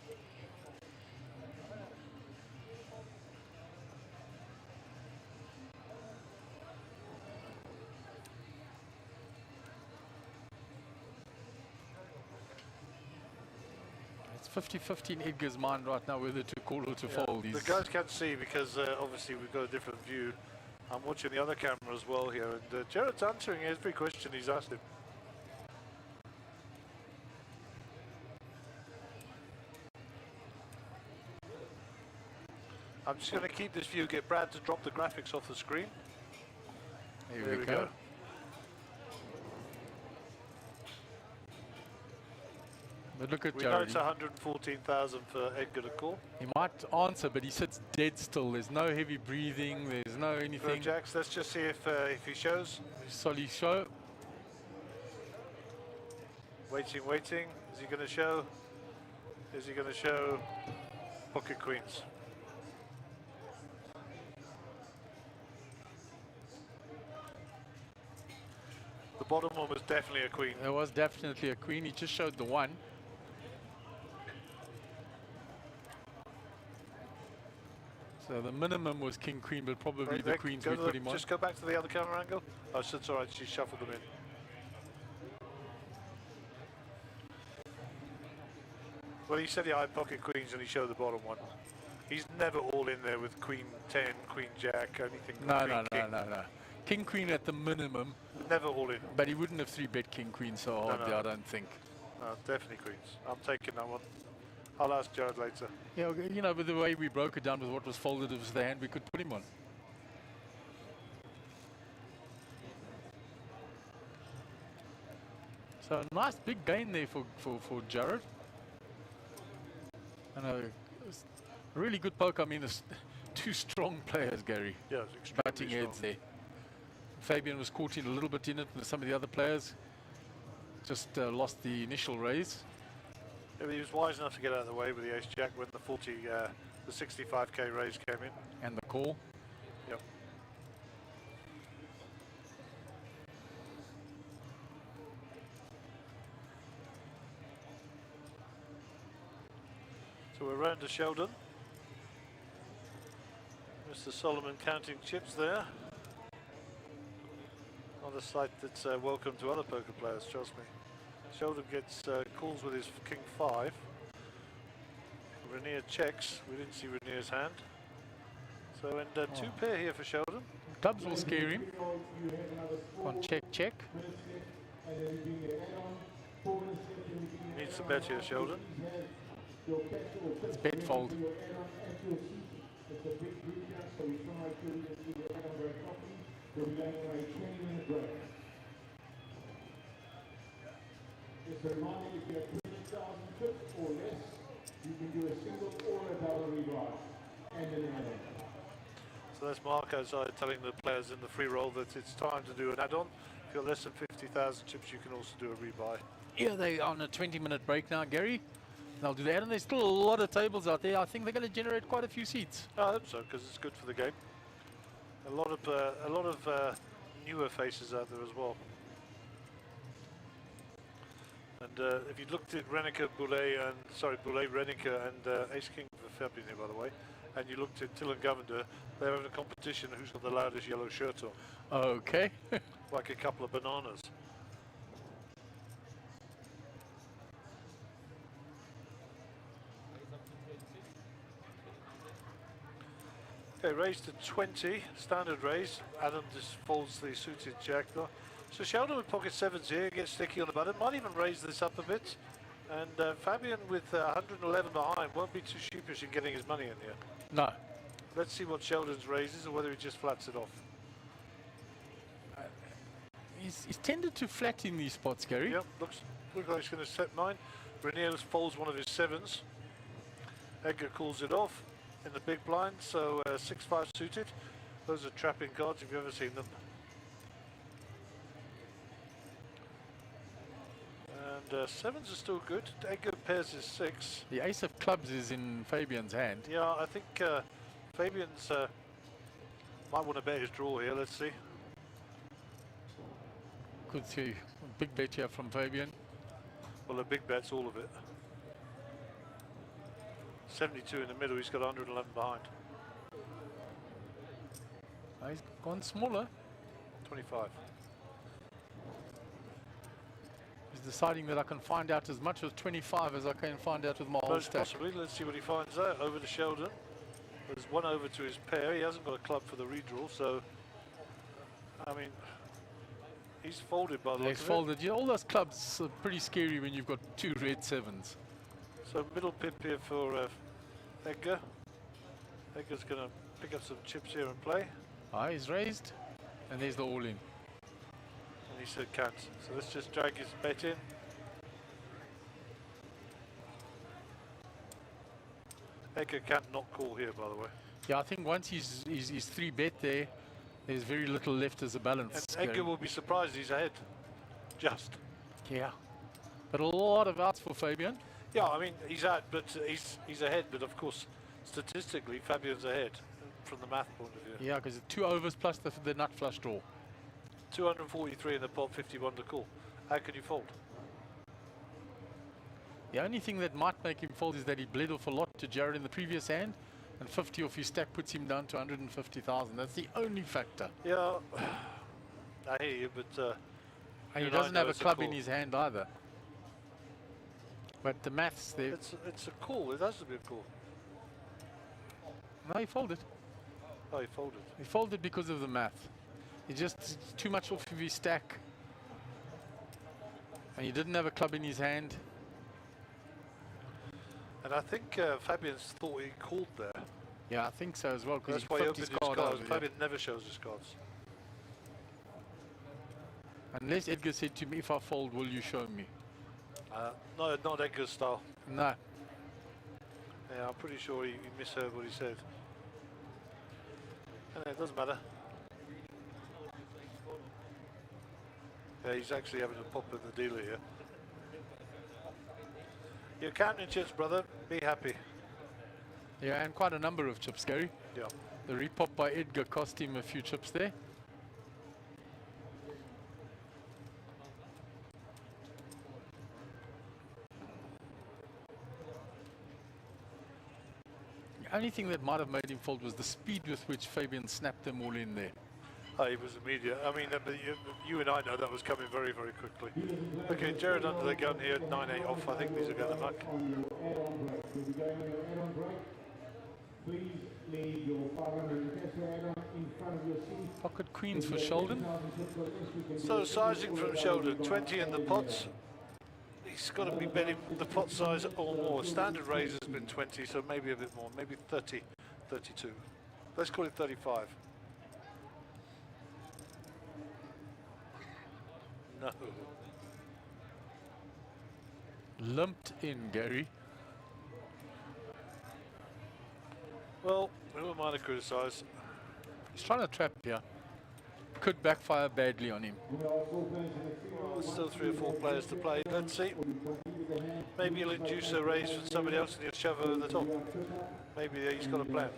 It's 50-50 in Edgar's mind right now whether to call or to fold. The guys can't see because obviously we've got a different view. I'm watching the other camera as well here, and Jared's answering every question he's asked him. I'm just going to keep this view, get Brad to drop the graphics off the screen. There we go. But look at We know Jared. it's 114,000 for Edgar to call. He might answer, but he sits dead still. There's no heavy breathing. There's no For anything. Jacks, let's just see if he shows. Solly show. Waiting, waiting. Is he going to show? Is he going to show pocket queens? The bottom one was definitely a queen. There was definitely a queen. He just showed the 1. So the minimum was king queen, but probably the queens we put him on. Just go back to the other camera angle. Oh, so it's all right. She shuffled them in. Well, he said he had pocket queens and he showed the bottom one. He's never all in there with queen 10, queen jack, anything. No. King queen at the minimum, Never all in. but he wouldn't have 3-bet king queen so hard No. there, I don't think. No, definitely queens. I'm taking that one. I'll ask Jared later. Yeah, you know, with the way we broke it down with what was folded, it was the hand we could put him on. So a nice big gain there for Jared. And a really good poke. I mean, it's 2 strong players, Gary. Yeah, it's extremely Butting heads strong. there. Fabian was caught in a little bit in it, and some of the other players just lost the initial raise. Yeah, but he was wise enough to get out of the way with the ace jack when the 65k raise came in. And the call. Yep. So we're round to Sheldon. Mr. Solomon counting chips there. On a site that's welcome to other poker players, trust me. Sheldon gets calls with his king 5. Rainier checks. We didn't see Rainier's hand. So, and 2 pair here for Sheldon. Clubs will scare him. On check. And then you bring your add-on, 4 minutes left, and you bring your Needs to add-on. bet here, Sheldon. Your petrol, It's bet fold. your add-on at your seat. It's a big group here, so we try to leave your add-on break properly. We'll be going on a 20-minute break. Just a reminder, if you have 20,000 chips or less, you can do a single or a double rebuy and an add-on. So that's Mark outside telling the players in the free roll that it's time to do an add-on. If you're less than 50,000 chips, you can also do a rebuy. Yeah, they're on a 20-minute break now, Gary. They'll do that, and there's still a lot of tables out there. I think they're going to generate quite a few seats. I hope so, because it's good for the game. A lot of newer faces out there as well. And if you looked at Reneke, Boulet, Reneke, and Ace King for Fabian here, by the way, and you looked at Till and Govender, they're having a competition who's got the loudest yellow shirt on. Okay. Like a couple of bananas. Okay, raise to 20, standard raise. Adam just folds the suited jack though. So Sheldon with pocket sevens here, gets sticky on the button, might even raise this up a bit. And Fabian with 111 behind won't be too sheepish in getting his money in here. No. Let's see what Sheldon's raises or whether he just flats it off. He's tended to flat in these spots, Gary. Yep, looks like he's going to set 9. Renier folds one of his 7s. Edgar calls it off in the big blind, so 6-5 suited. Those are trapping cards if you've ever seen them. And 7s are still good. Edgar pairs his 6. The ace of clubs is in Fabian's hand. Yeah, I think Fabian's might want to bet his draw here. Let's see. Could see a big bet here from Fabian. Well, a big bet's all of it. 72 in the middle, he's got 111 behind. He's gone smaller. 25. He's deciding that I can find out as much with 25 as I can find out with my whole Most stack. possibly, let's see what he finds out. Over to Sheldon. There's one over to his pair. He hasn't got a club for the redraw, so I mean, he's folded by the He's looks of it. folded. Yeah, all those clubs are pretty scary when you've got 2 red 7s. So middle pip here for Edgar. Edgar's going to pick up some chips here and play. He's raised, and there's the all-in. And he said can't. So let's just drag his bet in. Edgar can't not call here, by the way. Yeah, I think once he's 3-bet there, there's very little left as a balance. And Edgar will be surprised he's ahead. Just. Yeah. But a lot of outs for Fabian. Yeah, I mean, he's out, but he's ahead. But of course, statistically, Fabian's ahead from the math point of view. Yeah, because 2 overs plus the nut flush draw. 243 in the pot, 51 to call. How can you fold? The only thing that might make him fold is that he bled off a lot to Jared in the previous hand, and 50 off his stack puts him down to 150,000. That's the only factor. Yeah, I hear you, but And he doesn't have a club in his hand either. But the maths there. It's a call. It has to be a call. No, he folded. Oh, he folded. He folded because of the math. He just too much off of his stack. And he didn't have a club in his hand. And I think Fabian's thought he called there. Yeah, I think so as well. That's he why he flipped opened his his card cards. over, yeah. Fabian never shows his cards. Unless Edgar said to me, if I fold, will you show me? No, not Edgar's style. No. Yeah, I'm pretty sure he misheard what he said. Anyway, it doesn't matter. Yeah, he's actually having a pop at the dealer here. You're counting chips, brother. Be happy. Yeah, and quite a number of chips, Gary. Yeah. The repop by Edgar cost him a few chips there. The only thing that might have made him fold was the speed with which Fabian snapped them all in there. Oh, he was immediate. I mean, you and I know that was coming very, very quickly. Okay, Jared under the gun here, 9-8 off. I think these are going to muck. On your add-on break. We'll be going on your add-on break. Please leave your 500 peso add-on in front of your city. Pocket queens for Sheldon. So sizing from Sheldon, 20 in the pots. He's got to be betting the pot size or more. Standard raise has been 20, so maybe a bit more, maybe 30, 32. Let's call it 35. No. Lumped in, Gary. Well, who am I to criticise? He's trying to trap here. Could backfire badly on him. Well, there's still 3 or 4 players to play. Let's see. Maybe he'll induce a raise from somebody else and he'll shove over the top. Maybe he's got a plan.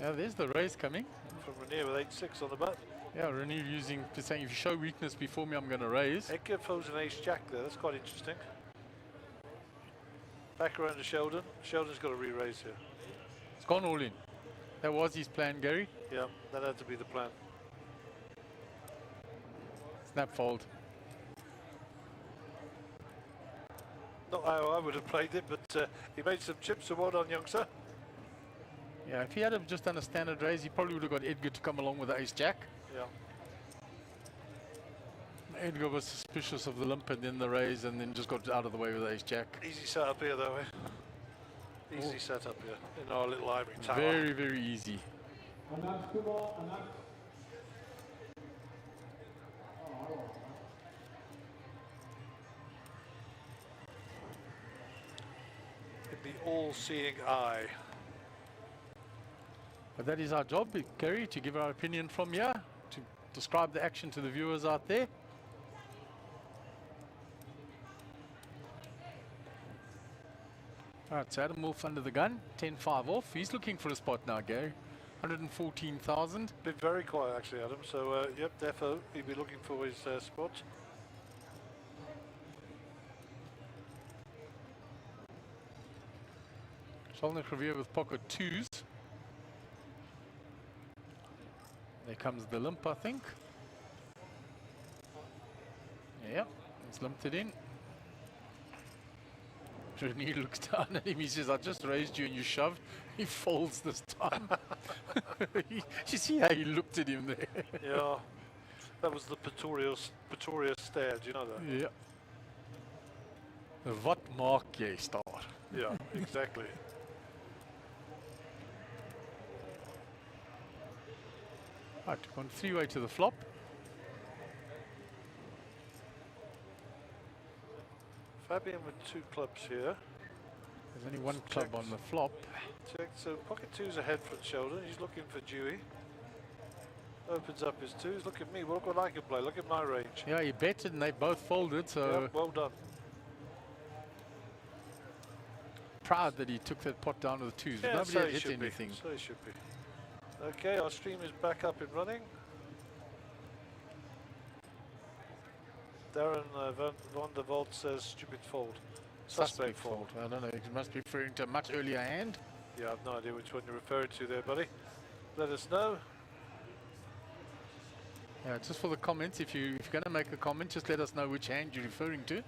Yeah, there's the raise coming. From Renier with 8-6 on the button. Yeah, Renier saying if you show weakness before me, I'm going to raise. Edgar folds an ace-jack there. That's quite interesting. Back around to Sheldon. Sheldon's got to re-raise here. It's gone all in. That was his plan, Gary. Yeah, that had to be the plan. Snap fold. Not how I would have played it, but he made some chips. So well done, youngster. Yeah, if he had have just done a standard raise, he probably would have got Edgar to come along with the ace-jack. Yeah. Edgar was suspicious of the limp and then the raise and then just got out of the way with the ace-jack. Easy setup here, though, eh? Easy setup here in our little ivory tower. Very, very easy. In the all-seeing eye. But that is our job, Gary, to give our opinion from here, to describe the action to the viewers out there. All right, so Adam Wolf under the gun, 10-5 off. He's looking for a spot now, Gary. 114,000. Been very quiet, actually, Adam. So, yep, defo, he'll be looking for his spot. Sheldon Crevier with pocket twos. There comes the limp, I think. Yeah, it's limped it in. Renier looks down at him. He says, I just raised you and you shoved. He folds this time. You see how he looked at him there? Yeah, that was the Pretorius stare. Do you know that? Yeah. Wat maak jy, star? Yeah, exactly. Right, gone 3-way to the flop. Fabian with 2 clubs here. There's only one club on the flop. Check, so pocket 2's ahead for Sheldon. He's looking for Dewey. Opens up his 2s. Look at me. Look what I can play. Look at my range. Yeah, he betted and they both folded, so Yep, well done. proud that he took that pot down with the twos. Yeah, Nobody so had he hit should anything. be. So he should be. Okay, our stream is back up and running. Darren van der Walt says stupid fold. Suspect fold. I don't know, it must be referring to a much earlier hand. Yeah, I've no idea which one you're referring to there, buddy. Let us know. Yeah, just for the comments, if you're going to make a comment, just let us know which hand you're referring to.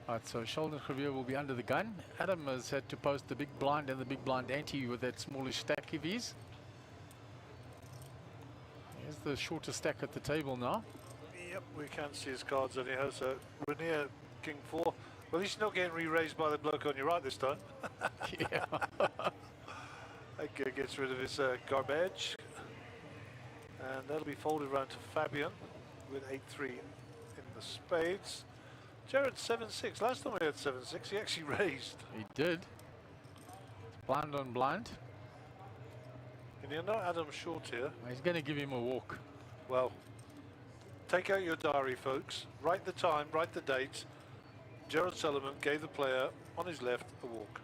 Right, so Sheldon Crevier will be under the gun. Adam has had to post the big blind and the big blind ante with that smallish stack of his. Here's the shorter stack at the table now. Yep, we can see his cards anyhow. So Renier, King 4. Well, he's not getting re-raised by the bloke on your right this time. Yeah. That gets rid of his garbage. And that'll be folded round to Fabian with 8-3 in the spades. Jared 7-6. Last time we had 7-6, he actually raised. He did. Blind on blind. And you're not Adam Short here. He's going to give him a walk. Well, take out your diary, folks. Write the time, write the date. Gerald Solomon gave the player on his left a walk.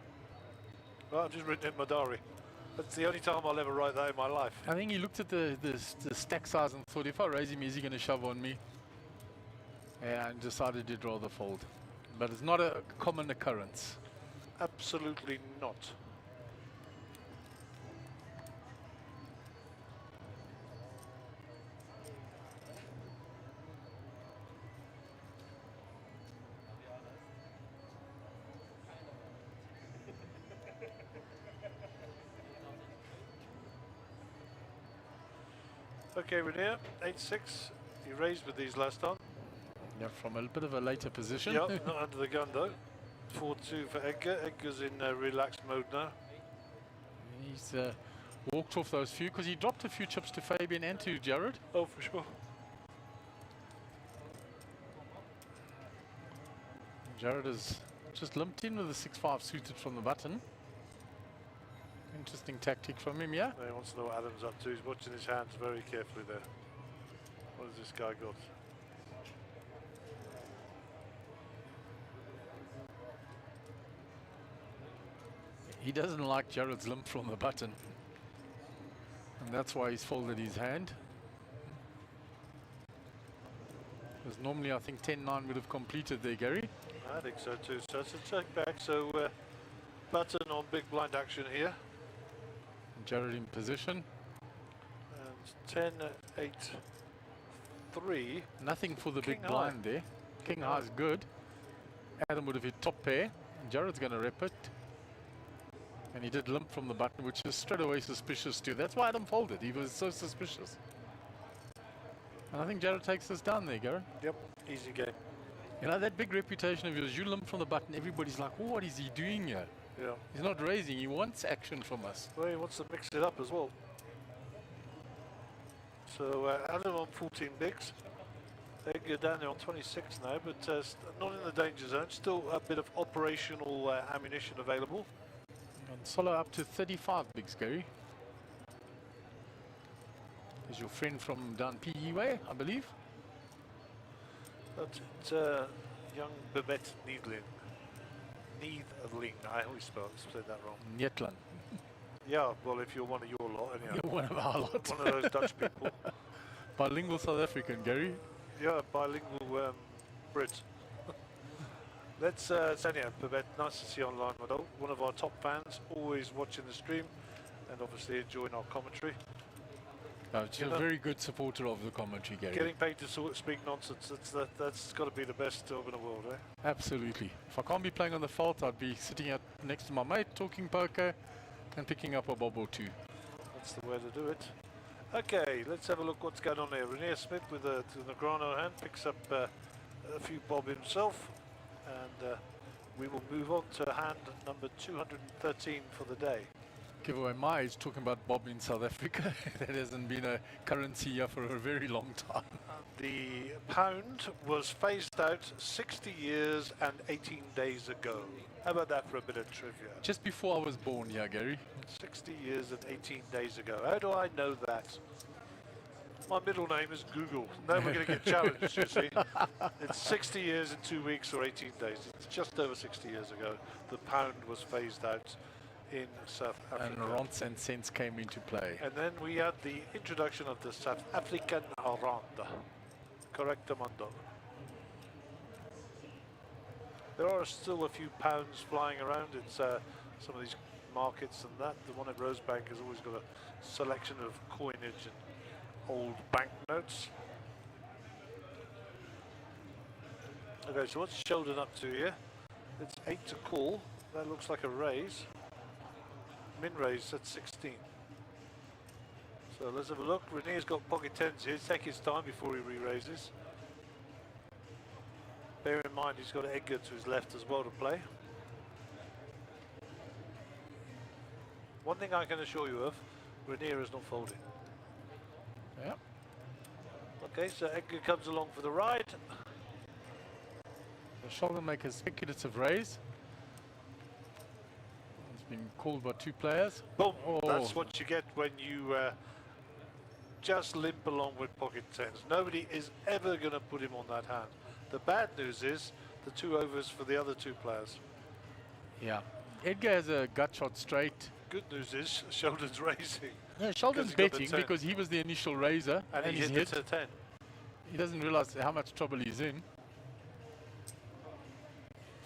Well, I've just written it in my diary. That's the only time I'll ever write that in my life. I think he looked at the stack size and thought, if I raise him, is he going to shove on me? Yeah, and decided he'd rather fold. But it's not a common occurrence. Absolutely not. Okay, Renier, 8-6. He raised with these last time. Yeah, from a bit of a later position. Yep, not under the gun though. 4-2 for Edgar. Edgar's in relaxed mode now. He's walked off those few because he dropped a few chips to Fabian and to Jared. Oh, for sure. Jared has just limped in with a 6-5 suited from the button. Interesting tactic from him, yeah? He wants to know what Adam's up to. He's watching his hands very carefully there. What has this guy got? He doesn't like Jared's limp from the button. And that's why he's folded his hand. Because normally I think 10-9 would have completed there, Gary. I think so too. So it's a check back. So button on big blind action here. Jared in position. And 10-8-3. Nothing for the King big high. blind there. King high is good. Adam would have hit top pair. And Jared's going to rep it. And he did limp from the button, which is straight away suspicious too. That's why Adam folded. He was so suspicious. And I think Jared takes this down there, Gary. Yep, easy game. You know, that big reputation of yours, you limp from the button, everybody's like, oh, what is he doing here? Yeah. He's not raising, he wants action from us. Well, he wants to mix it up as well. So Adam on 14 bigs. Edgar down there on 26 now, but not in the danger zone. Still a bit of operational ammunition available. And Solo up to 35 bigs, Gary. Is your friend from down PE way, I believe. That's young Mjpt Needling. Needling, I always said that wrong. Nyetlan. Yeah, well, if you're one of your lot, anyhow. You're one of our lot. One of those Dutch people. Bilingual South African, Gary. Yeah, bilingual Brit. Let's Sanya, Mjpt, nice to see you online, Mado. One of our top fans, always watching the stream and obviously enjoying our commentary. She's a very good supporter of the commentary, Gary. Getting paid to speak nonsense, that's got to be the best job in the world, eh? Absolutely. If I can't be playing on the fault, I'd be sitting out next to my mate, talking poker and picking up a bob or two. That's the way to do it. Okay, let's have a look what's going on here. Renier Smith with the Negrano hand picks up a few bob himself, and we will move on to hand number 213 for the day. Give away my age, talking about bob in South Africa. That hasn't been a currency here for a very long time. The pound was phased out 60 years and 18 days ago. How about that for a bit of trivia? Just before I was born here, Gary. 60 years and 18 days ago. How do I know that? My middle name is Google. Now we're going to get challenged, you see. It's 60 years and 2 weeks or 18 days. It's just over 60 years ago. The pound was phased out in South Africa. And rands and cents came into play. And then we had the introduction of the South African rand. Correctamundo. There are still a few pounds flying around in some of these markets and that. The one at Rosebank has always got a selection of coinage and old banknotes. Okay, so what's Sheldon up to here? It's 8 to call. That looks like a raise. Min raise at 16. So let's have a look. Renier's got pocket tens here. Take his time before he re-raises. Bear in mind he's got Edgar to his left as well to play. One thing I can assure you of, Renier is not folding. Yeah. Okay, so Edgar comes along for the ride. The shoulder makers speculative raise. It's been called by two players. Boom! Oh. That's what you get when you just limp along with pocket tens. Nobody is ever going to put him on that hand. The bad news is the 2 overs for the other 2 players. Yeah. Edgar has a gut shot straight. Good news is Sheldon's raising. No, Sheldon's he got the betting 10. because he was the initial raiser And he he's hit it to 10. He doesn't realize how much trouble he's in.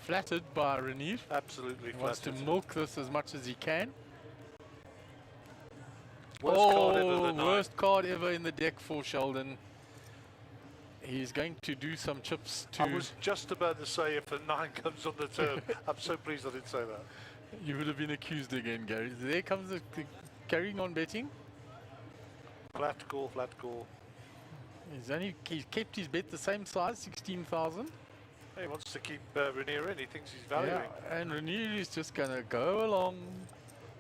Flattered by Renier. Absolutely He wants to flattered. milk this as much as he can. Worst card ever of the night. Worst card ever in the deck for Sheldon. He's going to do some chips to... I was just about to say if a 9 comes on the turn. I'm so pleased I didn't say that. You would have been accused again, Gary. There comes the carrying on betting. Flat call, flat call. He's kept his bet the same size, 16,000. He wants to keep Rainier in. He thinks he's valuing. Yeah, and Rainier is just going to go along.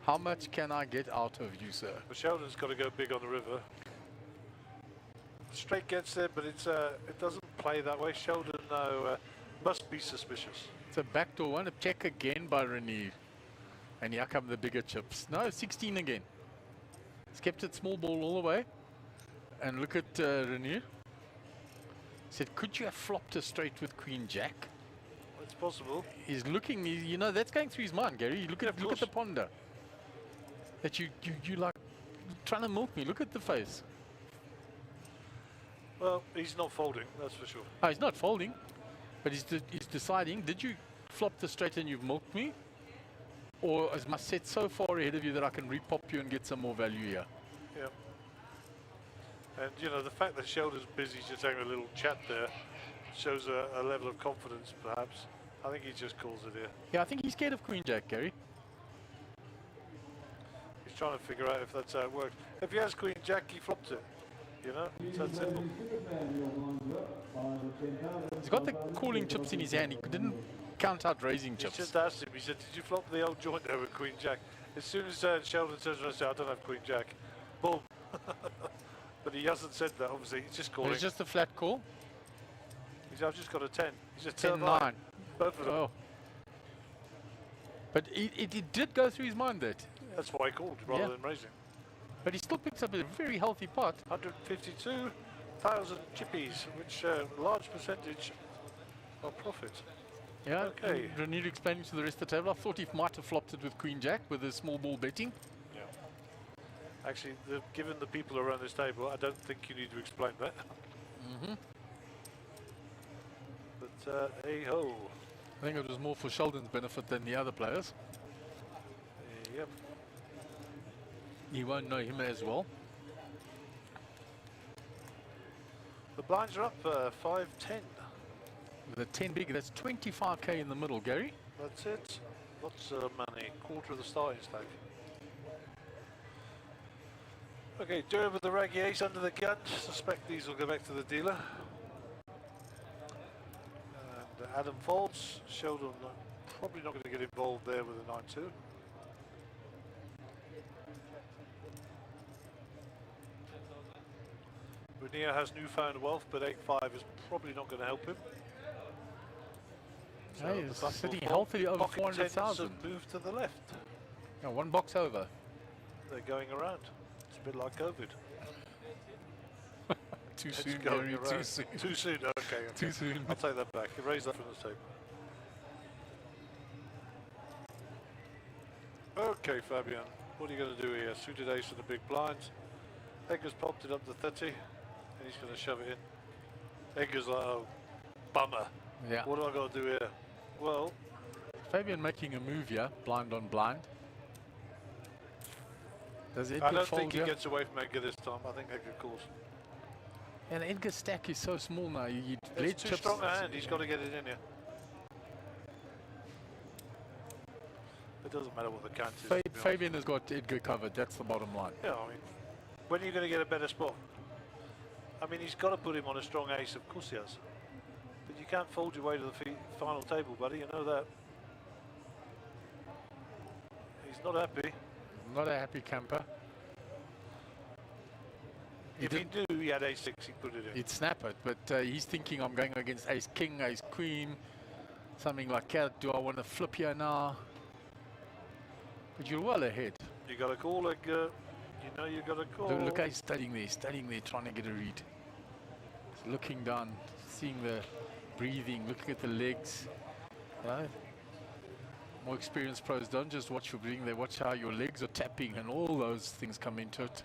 How much can I get out of you, sir? But Sheldon's got to go big on the river. Straight gets there, but it's it doesn't play that way. Sheldon now must be suspicious. It's a backdoor one, a check again by Rainier. And here come the bigger chips. No, 16 again. He's kept it small ball all the way. And look at Rainier. Said, could you have flopped a straight with Queen Jack? It's possible. He's looking, you know, that's going through his mind, Gary. Look at the ponder. That you like trying to milk me. Look at the face. Well, he's not folding, that's for sure. Oh, he's not folding, but he's deciding, did you flop the straight and you've milked me? Or is my set so far ahead of you that I can repop you and get some more value here? Yeah. And, you know, the fact that Sheldon's busy just having a little chat there shows a level of confidence, perhaps. I think he just calls it here. Yeah, I think he's scared of Queen Jack, Gary. He's trying to figure out if that's how it works. If he has Queen Jack, he flops it. You know, it's that simple. He's got the calling chips in his hand. He didn't count out raising He chips. just asked him, he said, did you flop the old joint there with Queen Jack? As soon as Sheldon turns around and says, I don't have Queen Jack, boom. But he hasn't said that, obviously. He's just calling. It's just a flat call. I've just got a 10. He's a 10-9. Both of them. Oh. But it did go through his mind that. That's why he called rather than raising. But he still picks up a very healthy pot. 152,000 chippies, which large percentage of profit. Yeah, Okay. Rainier explaining to the rest of the table. I thought he might have flopped it with Queen Jack with a small ball betting. Yeah. Actually, given the people around this table, I don't think you need to explain that. Mm-hmm. But hey-ho. I think it was more for Sheldon's benefit than the other players. Yep. He won't know him as well. The blinds are up 5-10. With a 10 big, that's 25k in the middle, Gary. That's it. Lots of money. Quarter of the starting stack. Okay, do over the raggy ace under the gun. Suspect these will go back to the dealer. And Adam folds. Sheldon probably not going to get involved there with a 9-2. Rainier has newfound wealth, but 8-5 is probably not going to help him. So Hey, the he's button sitting will healthily over pocket tens 400,000. have moved to the left. Yeah, one box over. They're going around. It's a bit like COVID. Too It's soon, going Gary, around. too soon. Too soon, okay. Too soon. I'll take that back. Erase that from the table. Okay, Fabian, what are you going to do here? Suited ace and the big blinds. Edgar's popped it up to 30, and he's going to shove it in. Edgar's like, oh, bummer. Yeah. What do I got to do here? Well, Fabian making a move here, blind on blind. Does Edgar I don't fold think he here? gets away from Edgar this time. I think Edgar calls. And Edgar's stack is so small now. You lead It's too chips. strong a hand. He's got to get it in here. It doesn't matter what the count is. to be honest. Fabian has got Edgar covered. That's the bottom line. Yeah, I mean, when are you going to get a better spot? I mean, he's got to put him on a strong ace. Of course he has. But you can't fold your way to the final table, buddy. You know that. He's not happy. Not a happy camper. If he knew he had ace 6, he'd put it in. He'd snap it, but he's thinking I'm going against ace king, ace queen, something like that. Do I want to flip here now? But you're well ahead. You got to call, Edgar. You know you got to call. Look how he's studying there, trying to get a read. He's looking down, seeing the breathing, looking at the legs. Right? More experienced pros don't just watch your breathing, they watch how your legs are tapping, and all those things come into it.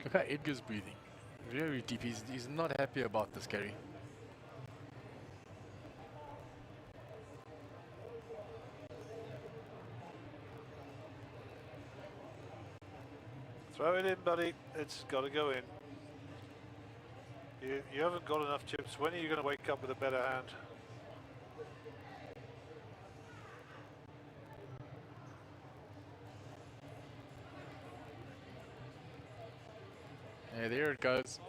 Look how Edgar's breathing. Very deep. He's not happy about this, Gary. Throw it in, buddy. It's got to go in. You haven't got enough chips. When are you going to wake up with a better hand? Yeah, there it goes.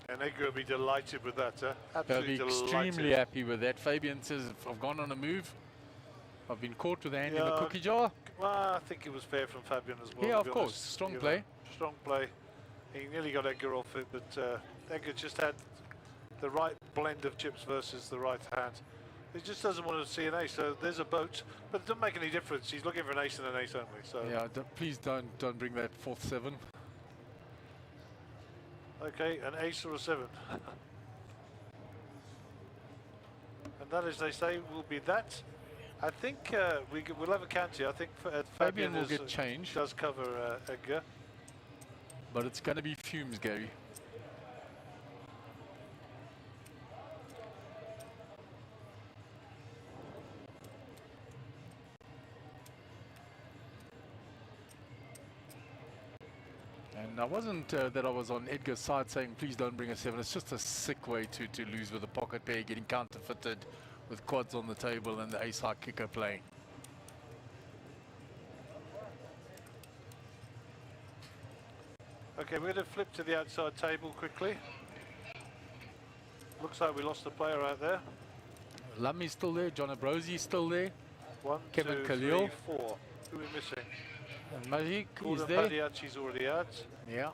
And they're going to be delighted with that, huh? They'll Absolutely be delighted. extremely happy with that. Fabian says, I've gone on a move. I've been caught with a hand in the Yeah, cookie jar. Well, I think it was fair from Fabian as well. Yeah, to of be course. honest. Strong You know, play. strong play. He nearly got Edgar off it, but Edgar just had the right blend of chips versus the right hand. He just doesn't want to see an ace. So there's a boat, but it doesn't make any difference. He's looking for an ace and an ace only. So Yeah, please don't bring that fourth seven. okay, an ace or a seven. And that, as they say, will be that. I think we'll have a count here. I think Fabian will get changed. Does cover Edgar. But it's going to be fumes, Gary. And I wasn't that I was on Edgar's side saying, please don't bring a seven. It's just a sick way to lose with a pocket pair, getting counterfeited with quads on the table and the ace-high kicker playing. Okay, we're going to flip to the outside table quickly. Looks like we lost a player out there. Lummy's still there, John Abrosi's still there, One, Kevin two, Khalil. 3, 4. Who are we missing? and Magic is Gordon there. Pagliacci's already out. Yeah,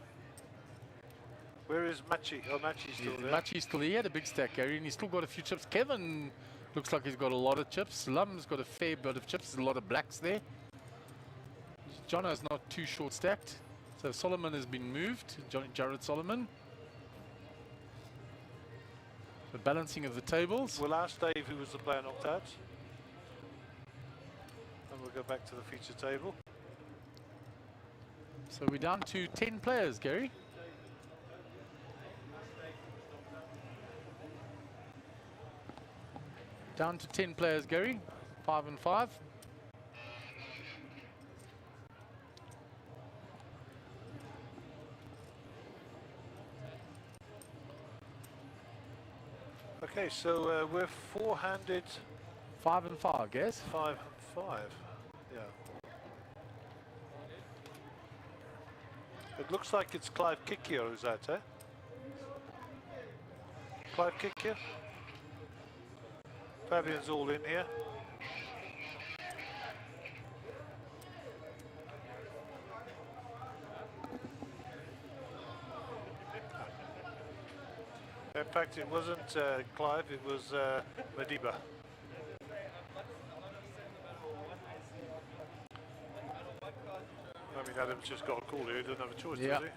Where is Machi? Oh, Machi's still there. Machi's still there. He had a big stack, Gary, and he's still got a few chips. Kevin looks like he's got a lot of chips. Lum's got a fair bit of chips. There's a lot of blacks there. Jono's not too short stacked. So Solomon has been moved, Jared Solomon. The balancing of the tables. We'll ask Dave who was the player knocked out. And we'll go back to the feature table. So we're down to 10 players, Gary. Down to 10 players, Gary. 5 and 5. Okay, so we're four-handed 5 and 5, guess. 5 and 5. Yeah. It looks like it's Clive Kikio who's out, eh? Clive Kikio? Fabian's all in here. In fact, it wasn't Clive, it was Madiba. I mean, Adam's just got a call here, he doesn't have a choice, Yeah. does he?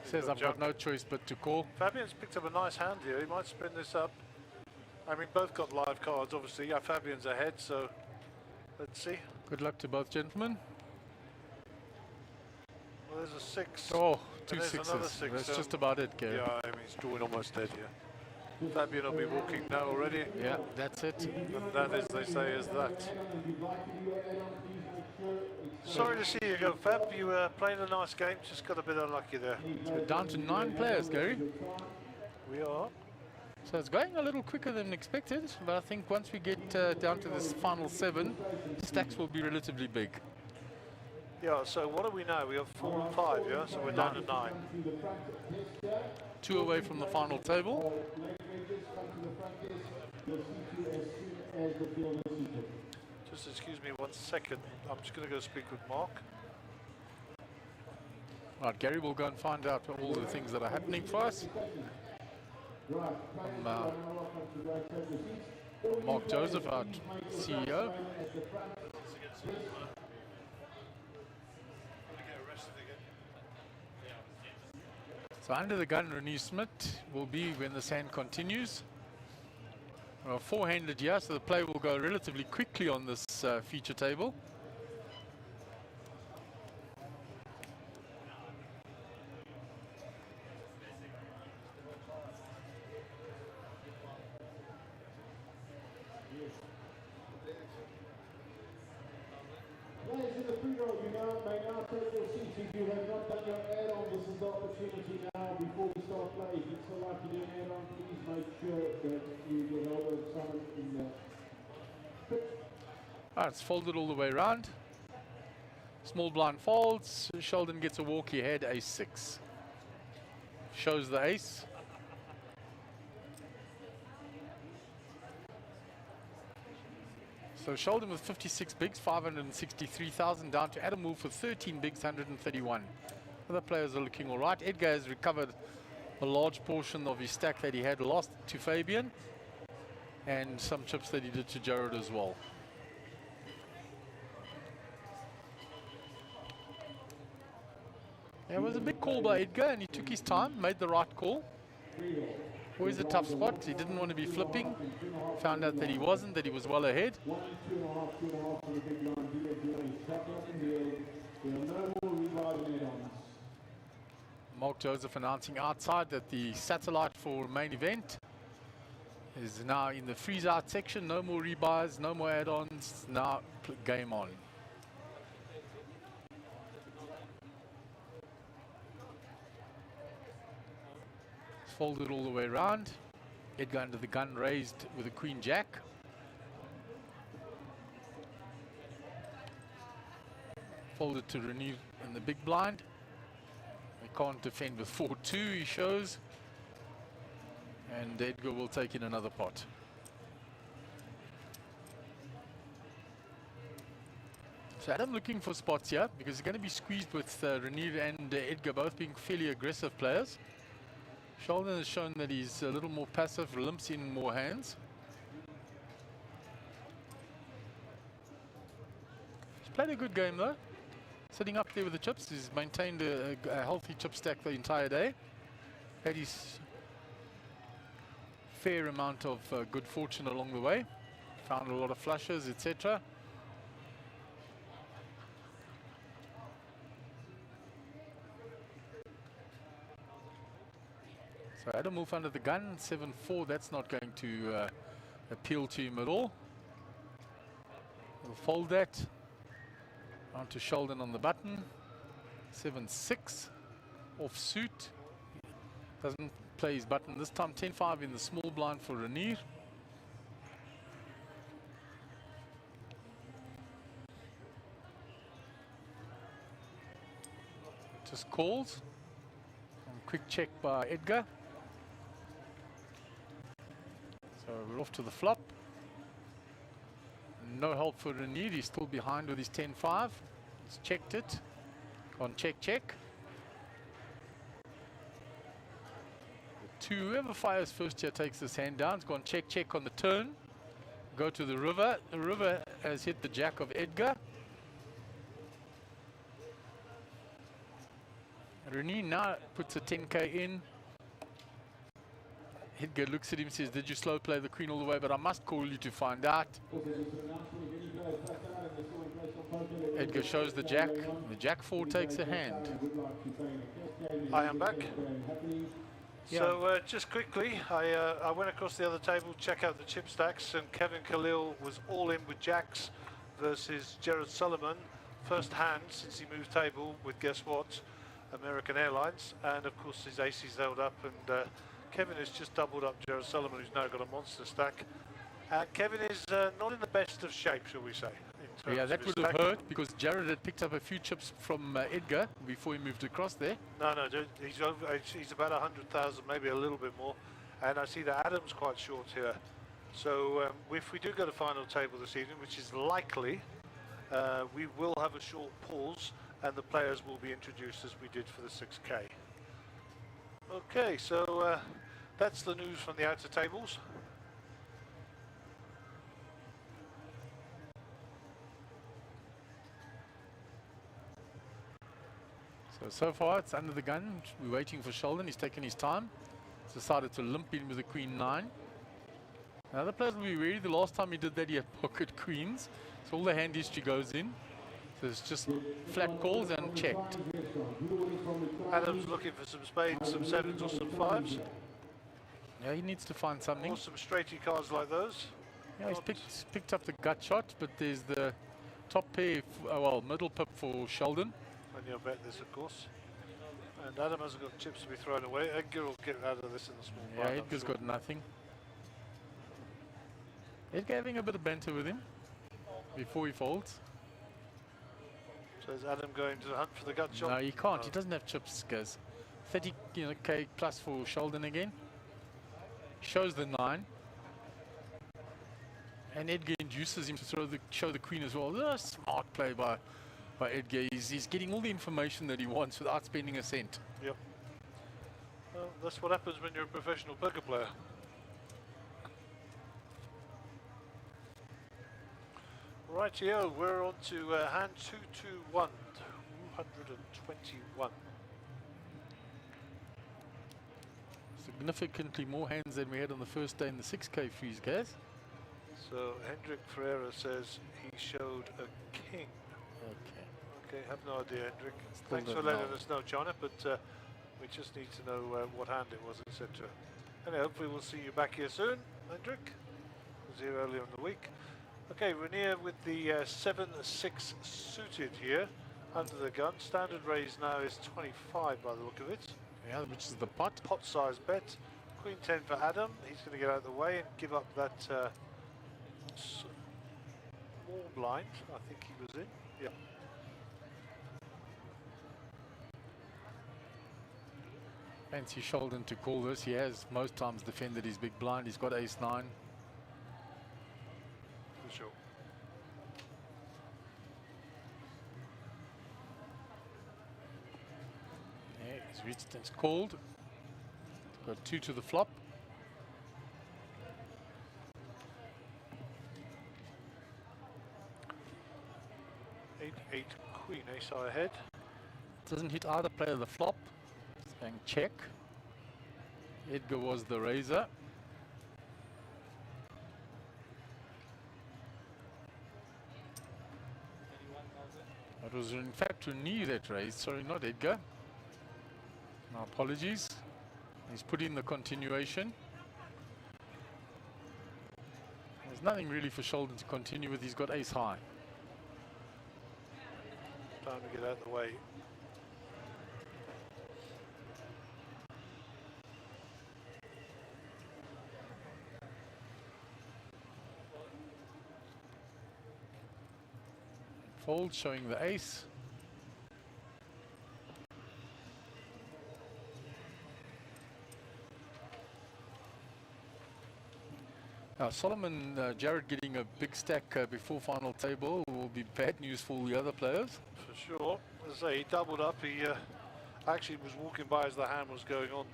Says I've got no choice but to call. Fabian's picked up a nice hand here, he might spin this up. I mean, both got live cards, obviously. Yeah, Fabian's ahead, so let's see. Good luck to both gentlemen. Well, there's a 6. Oh, two there's sixes. another 6, That's so- just about it, Gary. Yeah, I mean, he's drawing almost dead here. Fabian will be walking now already, Yeah, that's it. and that, as they say, is that. Sorry to see you go, Fab. You played a nice game, just got a bit unlucky there. We're down to 9 players, Gary. We are. So it's going a little quicker than expected, but I think once we get down to this final 7, stacks will be relatively big. Yeah, so what do we know? We have 4 and 5, yeah? So we're down to 9. 2 away from the final table. Just excuse me 1 second. I'm just going to go speak with Mark. Right, Gary will go and find out all the things that are happening for us. Mark Joseph, our CEO. So under the gun, Renew Smith will be when the sand continues. We're four-handed here, so the play will go relatively quickly on this feature table. Players in the free row, you may now take your seats. If you have not done your add-on, this is the opportunity now. stop play. If it's allowed to do an add-on, please make sure that you get all of someone in the It's folded all the way around. Small blind folds. Sheldon gets a walkie head, ace-6. Shows the ace. So Sheldon with 56 bigs, 563,000, down to Adam Wolf with 13 bigs, 131. Other players are looking all right. Edgar has recovered a large portion of his stack that he had lost to Fabian, and some chips that he did to Jared as well. Yeah, it was a big call by Edgar, and he took his time, made the right call. Always a tough spot. He didn't want to be flipping. Found out that he wasn't, that he was well ahead. 1, 2.5 for the big line. Shut up in the air. There are no more revising add-ons. Mark Joseph announcing outside that the satellite for main event is now in the freeze out section. No more rebuys, no more add-ons. Now game on. Folded all the way around. Edgar under the gun, raised with a queen jack. Folded to Renew in the big blind. He can't defend with 4-2, he shows. And Edgar will take in another pot. So Adam looking for spots here because he's going to be squeezed with Renew and Edgar both being fairly aggressive players. Sheldon has shown that he's a little more passive, limps in more hands. He's played a good game though. Sitting up there with the chips, he's maintained a healthy chip stack the entire day. Had his fair amount of good fortune along the way. Found a lot of flushes, etc. So Adam Wolf under the gun, 7-4, that's not going to appeal to him at all. We'll fold that. On to Sheldon on the button, 7-6, off suit. Doesn't play his button this time, 10-5 in the small blind for Renier. Just calls. And quick check by Edgar. So we're off to the flop. No help for Renier, he's still behind with his 10-5. He's checked it. On check, check. Whoever fires first here takes this hand down. It's gone check, check on the turn. Go to the river. The river has hit the jack of Edgar. Renier now puts a 10k in. Edgar looks at him and says, did you slow play the queen all the way? But I must call you to find out. Edgar shows the jack. The jack 4 takes a hand. I am back. Yeah. So just quickly, I went across the other table, check out the chip stacks, and Kevin Khalil was all in with jacks versus Jared Solomon, first hand since he moved table with, guess what, American Airlines, and of course his aces held up, and Kevin has just doubled up Jared Solomon, who's now got a monster stack. Kevin is not in the best of shape, shall we say. Yeah, that would have hurt because Jared had picked up a few chips from Edgar before he moved across there. No, he's about 100,000, maybe a little bit more. And I see that Adam's quite short here. So if we do go to final table this evening, which is likely, we will have a short pause and the players will be introduced as we did for the 6K. Okay, so that's the news from the outer tables. So far it's under the gun. We're waiting for Sheldon. He's taken his time. He's decided to limp in with the queen 9. Now the players will be wary. The last time he did that he had pocket queens. So all the hand history goes in. So it's just flat calls and checked. Adam's looking for some spades, some 7s or some 5s. Yeah, he needs to find something. Or some straighty cards like those. Yeah, he's picked up the gut shot, but there's the top pair, well, middle pip for Sheldon. And you'll bet this, of course. And Adam hasn't got chips to be thrown away. Edgar will get out of this in the small Yeah, blind, I'm Edgar's sure. got nothing. Edgar having a bit of banter with him before he folds. So is Adam going to hunt for the gut shot? No, he can't. He No. doesn't have chips, guys. 30 K plus for Sheldon again. Shows the 9. And Edgar induces him to show the queen as well. Oh, smart play by Edgar. He's getting all the information that he wants without spending a cent. Yep. Well, that's what happens when you're a professional poker player. Rightio, we're on to hand 221, 221. Significantly more hands than we had on the first day in the 6K freeze, guys. So Hendrik Ferreira says he showed a king. Okay. Okay, have no idea, Hendrik. Still Thanks for don't letting know. us know, John, but we just need to know what hand it was, etc. And hopefully we'll see you back here soon, Hendrik. I was here earlier in the week. Okay, Rainier with the 7-6 suited here, under the gun. Standard raise now is 25 by the look of it. Yeah, which is the pot. Pot size bet. Queen 10 for Adam. He's going to get out of the way and give up that small blind. I think he was in. Yeah. Fancy Sheldon to call this. He has most times defended his big blind. He's got ace 9. For sure. Yeah, he's reached and it's called. Got 2 to the flop. 8-8 queen, ace high ahead. Doesn't hit either player the flop. It's going check. Edgar was the raiser. It was in fact Rene that raised. Sorry, not Edgar. My apologies. He's put in the continuation. There's nothing really for Sheldon to continue with. He's got ace high. Time to get out of the way. Fold showing the ace. Now Solomon Jared getting a big stack before final table will be bad news for all the other players. For sure. As I say, he doubled up. He actually was walking by as the hand was going on.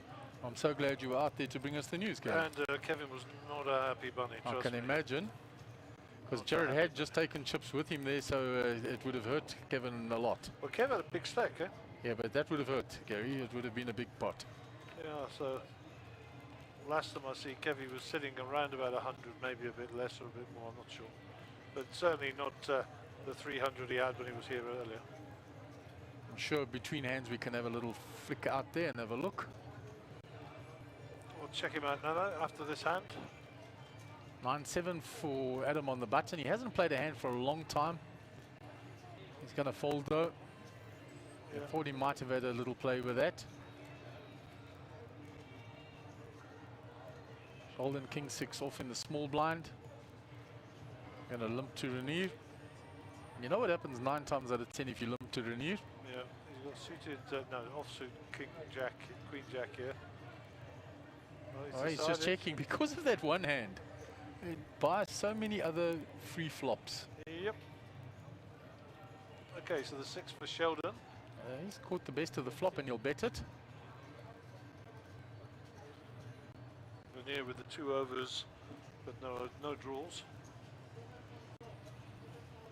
I'm so glad you were out there to bring us the news, Gary. And Kevin was not a happy bunny, I trust can me. imagine. Because Not Jared happy. had just taken chips with him there, so it would have hurt Kevin a lot. Well, Kevin had a big stack, eh? Yeah, but that would have hurt, Gary. It would have been a big pot. Yeah, so last time I see Kevin was sitting around about 100, maybe a bit less or a bit more, I'm not sure. But certainly not the 300 he had when he was here earlier. I'm sure between hands we can have a little flick out there and have a look. We'll check him out now after this hand. 9-7 for Adam on the button. He hasn't played a hand for a long time. He's going to fold though. Yeah. I thought he might have had a little play with that. Sheldon King 6 off in the small blind. Going to limp to Renier. You know what happens 9 times out of 10 if you limp to Renier? Yeah, he's got suited, no, offsuit King Jack, Queen Jack here. Oh, he's just decided. checking because of that one hand. It buys so many other free flops. Yep. Okay, so the 6 for Sheldon. He's caught the best of the flop and he'll bet it. Veneer with the 2 overs, but no draws.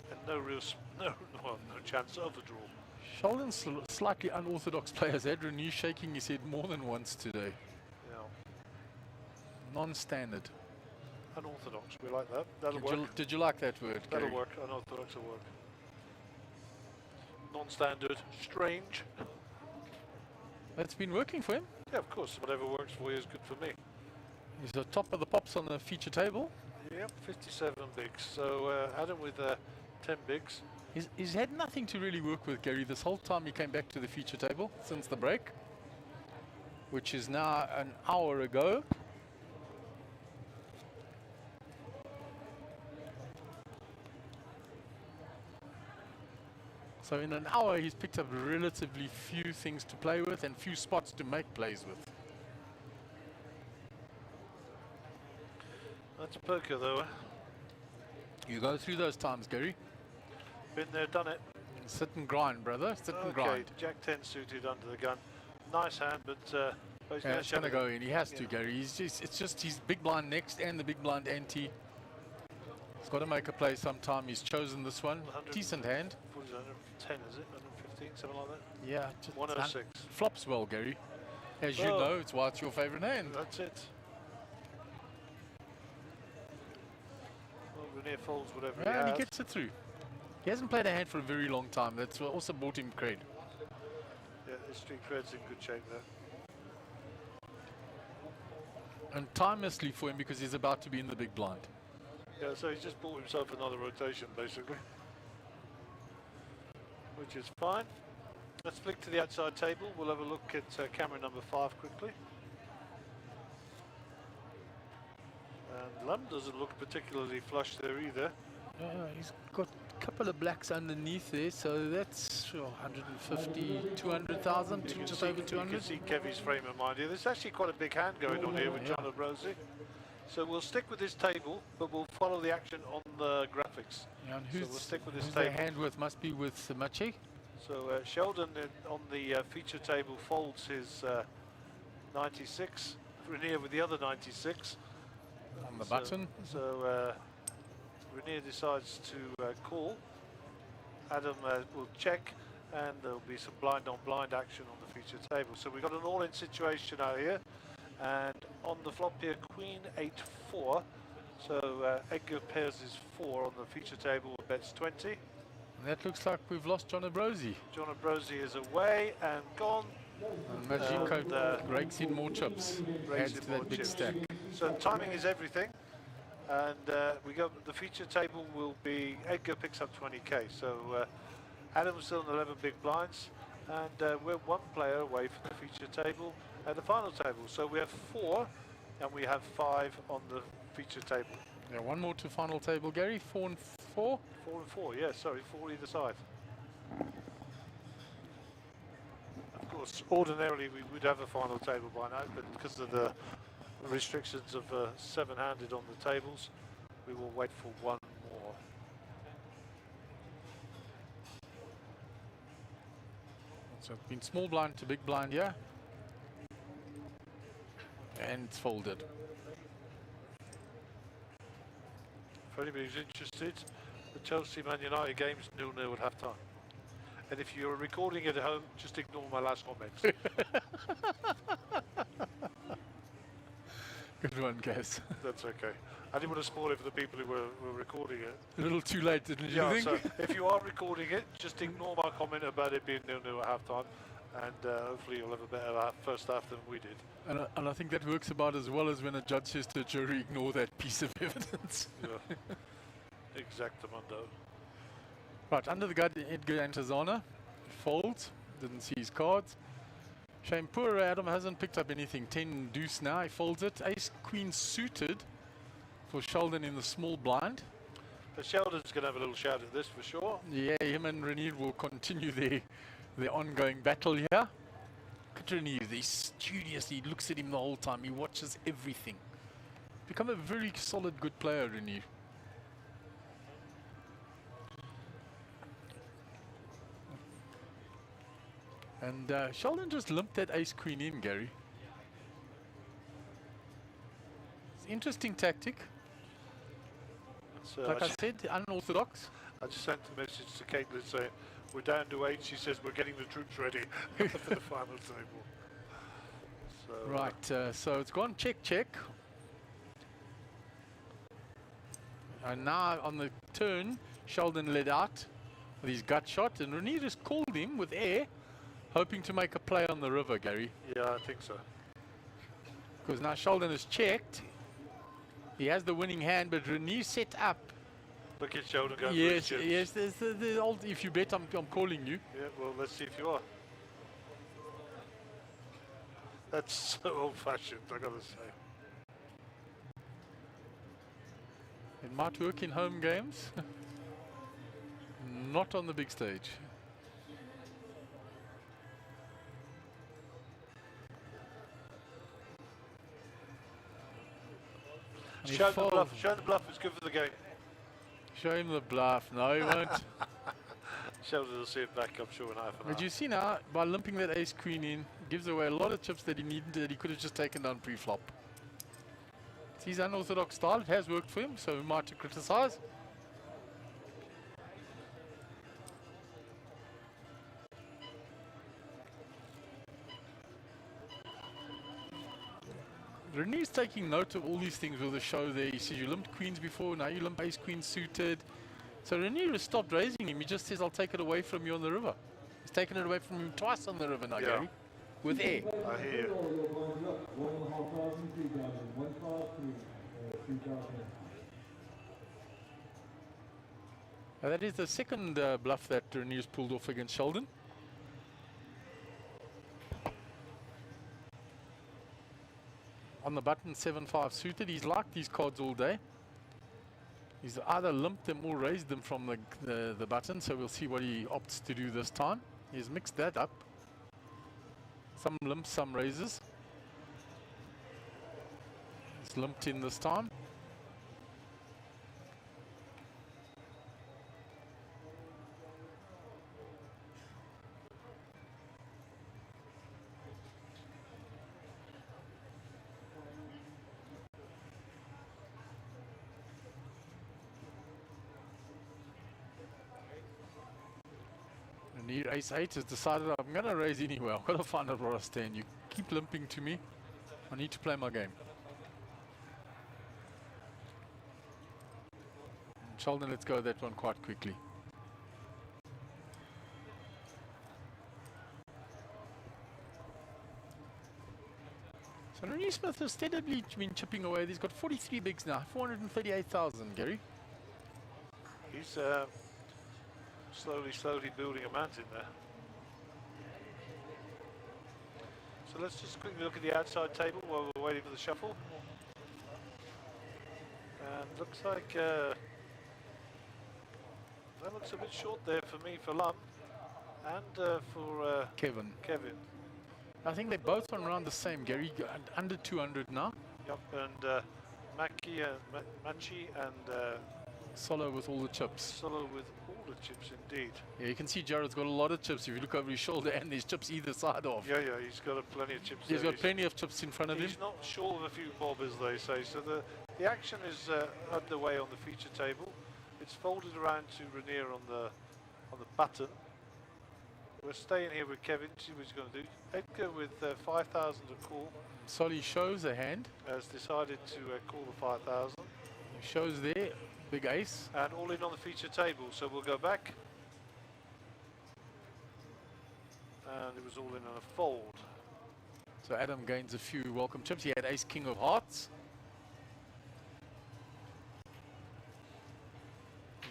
And no real, no chance of a draw. Sheldon's slightly unorthodox players. Adrian shaking his head more than once today. Yeah, Non-standard. unorthodox, we like that. That'll work. Did you like that word, That'll Gary? work, unorthodox will work. Non-standard, strange. That's been working for him. Yeah, of course, whatever works for you is good for me. He's the top of the pops on the feature table. Yep, 57 bigs. So Adam with 10 bigs. He's had nothing to really work with, Gary, this whole time he came back to the feature table since the break. which is now an hour ago. So in an hour, he's picked up relatively few things to play with and few spots to make plays with. That's poker though. You go through those times, Gary. Been there, done it. Sit and grind, brother. Sit and grind. Jack 10 suited under the gun. Nice hand, but he's Yeah, it's going to it. go in. He has to, Gary. It's just his big blind next and the big blind ante. He's got to make a play sometime. He's chosen this one. Decent hand. 110, is it? 115, something like that? Yeah. Just 106. flops well, Gary. As you know, it's why it's your favorite hand. That's it. Well, Renier folds whatever Yeah, and has. he gets it through. He hasn't played a hand for a very long time. That's what also brought him cred. Yeah, his street cred's in good shape there. And timelessly for him because he's about to be in the big blind. Yeah, so he's just bought himself another rotation, basically. Which is fine. Let's flick to the outside table. We'll have a look at camera number 5 quickly. And Lum doesn't look particularly flush there either. He's got a couple of blacks underneath there, so that's 150, 200,000, You can just see, over you 200. can see Kevy's frame of mind here. There's actually quite a big hand going on here with Yeah. John O'Brosey. So we'll stick with this table, but we'll follow the action on the graphics. Yeah, and So we'll stick with this who's their table. hand with? Must be with Mjpt. So Sheldon on the feature table folds his 96. Renier with the other 96. On the button. So Renier decides to call. Adam will check, and there'll be some blind on blind action on the feature table. So we've got an all-in situation out here, and on the flop here, Queen 8-4. So Edgar pairs is 4 on the feature table, bets 20. And that looks like we've lost John O'Brosey. John O'Brosey is away and gone. And Majiko rakes in more chips. Rakes Adds in to more that big chips. stack. So timing is everything, and we go. The feature table will be Edgar picks up 20k. So Adam's still in 11 big blinds, and we're 1 player away from the feature table at the final table. So we have 4, and we have 5 on the feature table. Yeah, one more to final table, Gary. 4 and 4. 4 and 4. Yeah, sorry, 4 either side. Of course, ordinarily we would have a final table by now, but because of the restrictions of 7-handed on the tables, we will wait for 1 more. So it's been small blind to big blind here. And it's folded. For anybody who's interested, the Chelsea Man United game's 0-0 at half time. And if you're recording it at home, just ignore my last comments. Good one, Gaz. That's okay. I didn't want to spoil it for the people who were recording it. A little too late, didn't you Yeah, think? so if you are recording it, just ignore my comment about it being 0-0 at half time, and hopefully you'll have a better first half than we did. And I think that works about as well as when a judge says to a jury, ignore that piece of evidence. Yeah. Exactamundo. Right, under the gun, Edgar Antazana folds. Didn't see his cards. Shame poor Adam hasn't picked up anything. 10 deuce now, he folds it. Ace queen suited for Sheldon in the small blind. But Sheldon's going to have a little shout at this for sure. Yeah, him and Renier will continue their ongoing battle here. Look at Renier, he studiously looks at him the whole time. He watches everything. Become a very solid, good player, Renier. And Sheldon just limped that ace queen in, Gary. It's an interesting tactic. So Like I said, unorthodox. I just sent a message to Caitlin saying, we're down to 8. She says, we're getting the troops ready for the final table. So, Right, so it's gone check, check. And now on the turn, Sheldon led out with his gut shot, and Renier just called him with air, hoping to make a play on the river, Gary. yeah, I think so. Because now Sheldon has checked. He has the winning hand, but Renier set up. Look at Sheldon going Yes, for his chips. yes, there's the old, if you bet, I'm calling you. Yeah, well, let's see if you are. That's so old-fashioned, I gotta say. It might work in home games, not on the big stage. And he Show the falls. bluff. Show the bluff. It's good for the game. Show him the bluff. No, he won't. Sheldon will see it back, I'm sure, in half an hour. But you see now, by limping that ace queen in, gives away a lot of chips that he needed, that he could have just taken down pre-flop. It's his unorthodox style. It has worked for him, so we might criticize. Renee's taking note of all these things with the show there. He says you limped queens before, now you limp ace queen suited. So Renee has stopped raising him. He just says, I'll take it away from you on the river. He's taken it away from him twice on the river now, Gary. With air. I hear you. 1,500, 3,000, 153, 3,000. That is the second bluff that Renee's pulled off against Sheldon. On the button, 7-5 suited. He's liked these cards all day. He's either limped them or raised them from the button, so we'll see what he opts to do this time. He's mixed that up. Some limps, some raises. He's limped in this time. Ace 8 has decided I'm going to raise anyway. I've got to find out where I stand. You keep limping to me. I need to play my game. And Sheldon, let's go that one quite quickly. So Renee Smith has steadily been chipping away. He's got 43 bigs now, 438,000, Gary. He's slowly building a mountain there. So let's just quickly look at the outside table while we're waiting for the shuffle. And looks like that looks a bit short there for me for Lum and for Kevin. Kevin. I think they're both on around the same, Gary. Under 200 now. Yep, and Machi and Solo with all the chips. Solo with all the chips indeed. Yeah, you can see Jared's got a lot of chips if you look over his shoulder, and there's chips either side of. Yeah, he's got plenty of chips. He's there. got plenty of chips in front of him. He's not short of a few bob, as they say. So the action is underway on the feature table. It's folded around to Rainier on the button. We're staying here with Kevin. See what he's going to do. Edgar with 5,000 to call. Solly shows a hand. Has decided to call the 5,000. He shows there, big ace. And all in on the feature table. So we'll go back. And it was all in on a fold. So Adam gains a few welcome chips. He had ace king of hearts.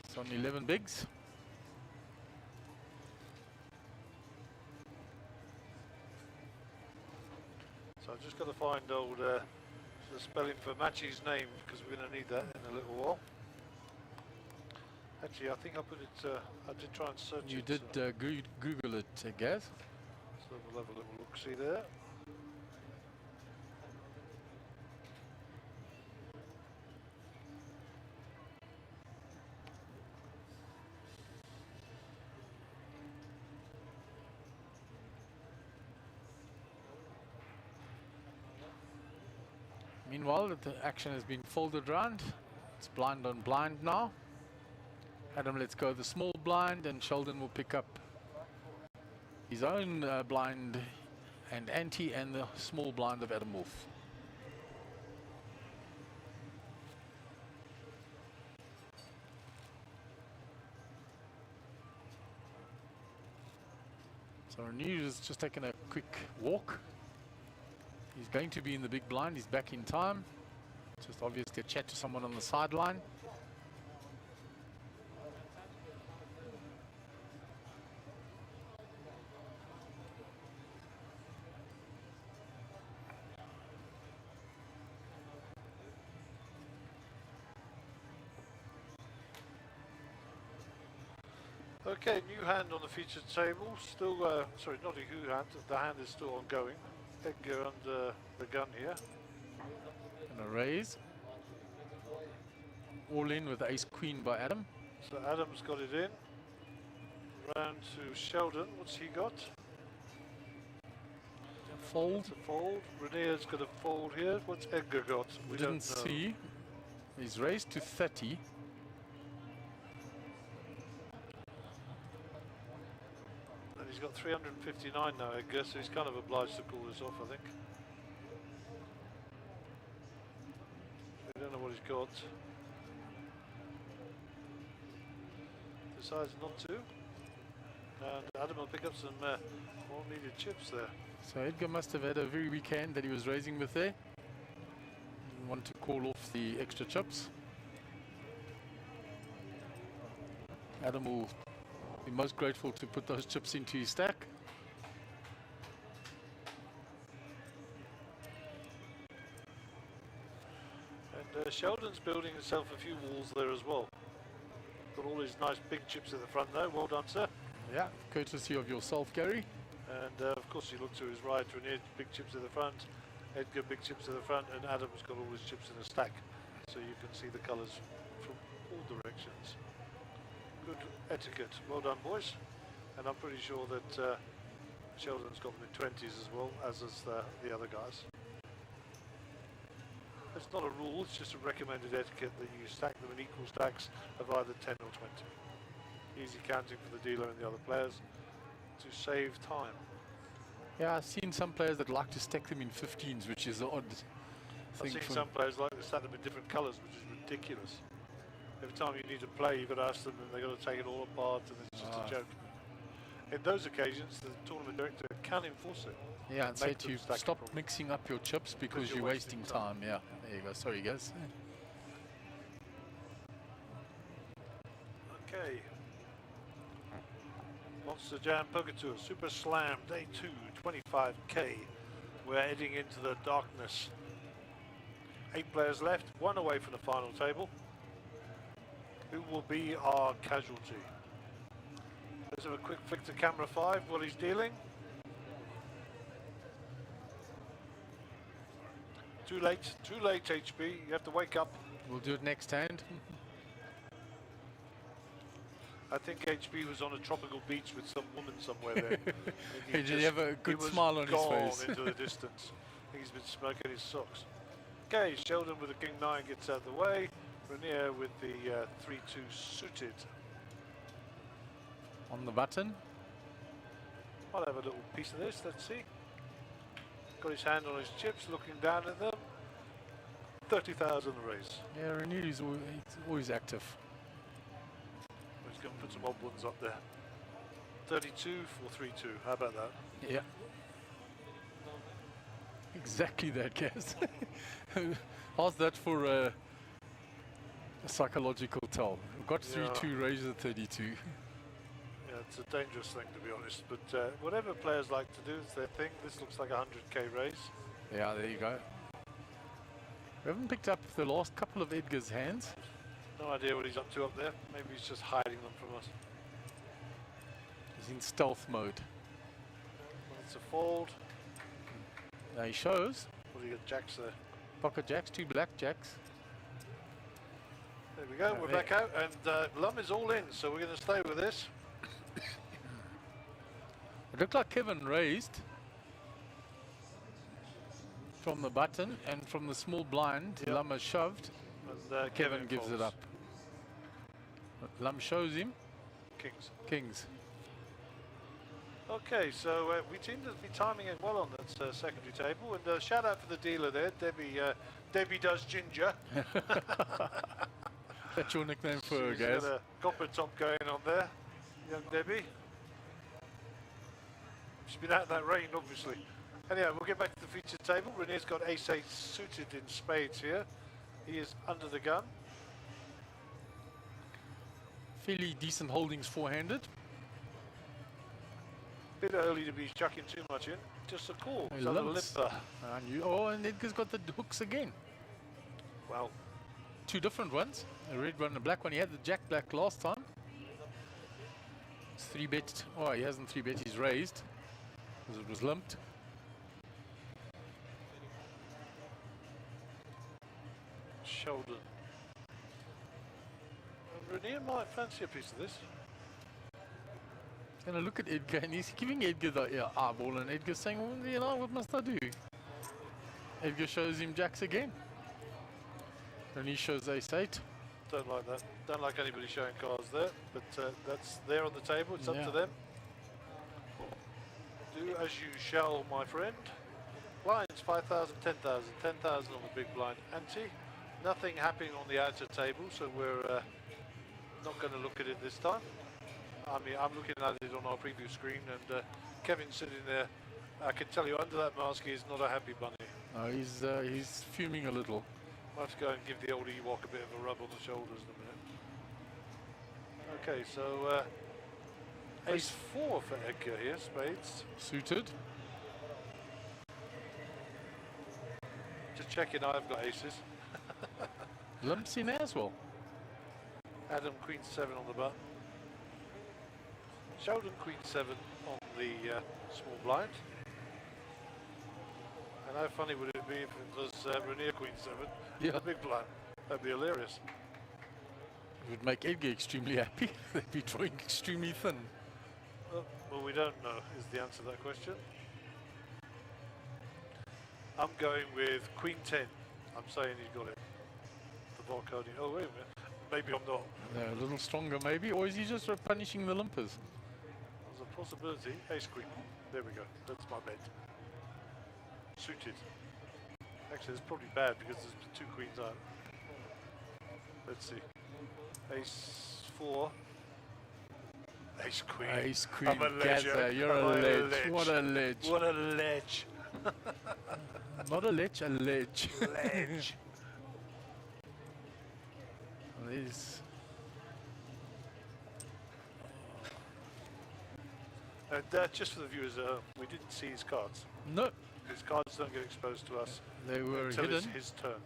It's on 11 bigs. So I've just got to find old the spelling for Machi's name, because we're going to need that in a little while. Actually, I think I put it, I did try and search You it. did Google it, Gaz. So we'll have a little look, see there. Meanwhile, the action has been folded round. It's blind on blind now. Adam lets go the small blind, and Sheldon will pick up his own blind and ante and the small blind of Adam Wolf. So Renew has just taken a quick walk. He's going to be in the big blind. He's back in time. Just obviously a chat to someone on the sideline. Okay, new hand on the featured table. Still, sorry, not a new hand. The hand is still ongoing. Edgar under the gun here. And a raise. All in with ace queen by Adam. So Adam's got it in. Round to Sheldon. What's he got? Fold. It's a fold. Renee's got a fold here. What's Edgar got? We Didn't don't know. see. He's raised to 30. And he's got 359 now, Edgar, so he's kind of obliged to call this off, I think. We don't know what he's got. Decides not to. And Adam will pick up some more needed chips there. So Edgar must have had a very weak hand that he was raising with there. Didn't want to call off the extra chips. Adam will be most grateful to put those chips into his stack. And Sheldon's building himself a few walls there as well. Got all these nice big chips at the front there. Well done, sir. Yeah, courtesy of yourself, Gary. And of course you look to his right, Renier, big chips at the front, Edgar, big chips at the front, and Adam's got all his chips in a stack. So you can see the colours from all directions. Good etiquette. Well done, boys. And I'm pretty sure that Sheldon's got them in 20s as well, as is the other guys. It's not a rule, it's just a recommended etiquette that you stack them in equal stacks of either 10 or 20. Easy counting for the dealer and the other players to save time. Yeah, I've seen some players that like to stack them in 15s, which is the odd I've thing. seen for some players like to stack them in different colours, which is ridiculous. Every time you need to play, you've got to ask them and they've got to take it all apart, and it's just a joke. In those occasions, the tournament director can enforce it. Yeah, and say make to them you, stack stop properly. mixing up your chips because you're wasting time. Yeah, there you go. Sorry, guys. Okay. Monster Jam Poker Tour Super Slam Day 2, 25k. We're heading into the darkness. 8 players left, 1 away from the final table. Who will be our casualty? Let's have a quick flick to camera 5 while he's dealing. Too late, HB. You have to wake up. We'll do it next hand. I think HB was on a tropical beach with some woman somewhere there. And Did he have a good smile on his face? into the distance. I think he's been smoking his socks. Okay, Sheldon with the King 9 gets out of the way. Renier with the 3-2 suited. On the button. I'll have a little piece of this, let's see. Got his hand on his chips, looking down at them. 30,000 raise. Yeah, Renier is always active. He's going to put some odd ones up there. 32 for 3-2, how about that? Yeah. Exactly that, Gaz. How's that for a psychological tell? We've got 3-2 raises at 32. Yeah, it's a dangerous thing to be honest, but whatever players like to do, it's their thing. This looks like a 100k raise. Yeah, there you go. We haven't picked up the last couple of Edgar's hands. No idea what he's up to up there. Maybe he's just hiding them from us. He's in stealth mode. Well, it's a fold. Now he shows What do you got, jacks there? pocket jacks, 2 black jacks. There we go, we're back out, and Lum is all in, so we're going to stay with this. It looked like Kevin raised from the button, and from the small blind, Yep. Lum has shoved. And Kevin gives folds. it up. Lum shows him. Kings. Kings. Okay, so we seem to be timing it well on that secondary table, and shout out for the dealer there, Debbie. Debbie does ginger. That's your nickname for her, She's guys. got a copper top going on there, young Debbie. She's been out in that rain, obviously. Anyhow, we'll get back to the featured table. Renier's got ace-8 suited in spades here. He is under the gun. Fairly decent holdings four-handed. Bit early to be chucking too much in. Just a call. He It's under limps. limper. Oh, and Edgar's got the hooks again. Well, 2 different ones. A red one and a black one. He had the jack black last time. It's 3-bet. Oh, he hasn't 3-bet, he's raised. Because it was limped. Sheldon. Renier might fancy a piece of this. Gonna look at Edgar, and he's giving Edgar the eyeball, and Edgar's saying, well, you know, what must I do? Edgar shows him jacks again. And he shows ace-8. Don't like that. Don't like anybody showing cards there, but that's there on the table. It's up to them. Do as you shall, my friend. Blinds 5,000, 10,000, 10,000 on the big blind ante. Nothing happening on the outer table, so we're not going to look at it this time. I mean, I'm looking at it on our preview screen, and Kevin's sitting there. I can tell you, under that mask, he's not a happy bunny. He's fuming a little. I'll have to go and give the old Ewok a bit of a rub on the shoulders in a minute. Okay, so ace-4 for Edgar here, spades. Suited. Just checking, I've got aces. Limps in as well. Adam, queen-7 on the button. Sheldon, queen-7 on the small blind. And how funny would it be if it was Renier, queen-7, Yeah. the big blind? That'd be hilarious. It would make Edgar extremely happy. They'd be drawing extremely thin. Well, we don't know is the answer to that question. I'm going with queen-10. I'm saying he's got it. The Volconi. Oh, wait a minute. Maybe I'm not. A little stronger maybe, or is he just punishing the limpers? There's a possibility. Ace-queen. There we go. That's my bet. Suited. Actually, it's probably bad because there's 2 queens out. Let's see. Ace-4. Ace-queen. Ace-queen. I'm a ledger. You're a ledge. What a ledge. What a ledge. Not a ledge, a ledge. Ledge. There's And just for the viewers, we didn't see his cards. no, His cards don't get exposed to us they were until hidden. it's his turn.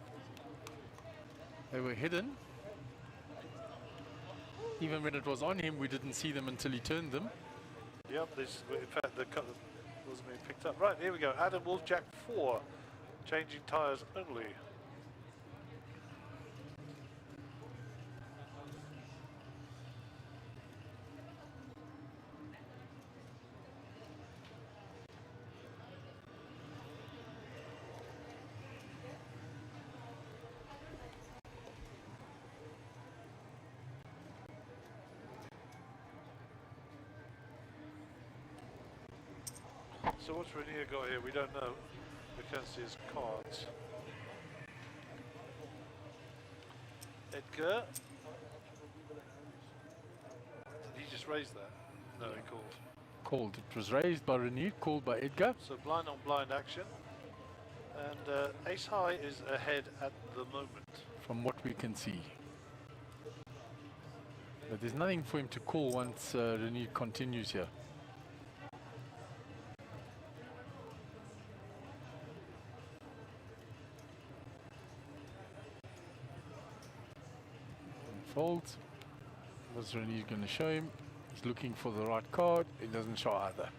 They were hidden. Even when it was on him, we didn't see them until he turned them. Yep, in fact, the colour wasn't being picked up. Right, here we go. Adam Wolf, Jack 4. Changing tyres only. So what's Renier got here? We don't know. We can't see his cards. Edgar. Did he just raise that? No, he called. Called. It was raised by Renier, called by Edgar. So blind on blind action. And ace high is ahead at the moment. From what we can see. But there's nothing for him to call once Renier continues here. Folds. What's Renier going to show him? He's looking for the right card. It doesn't show either.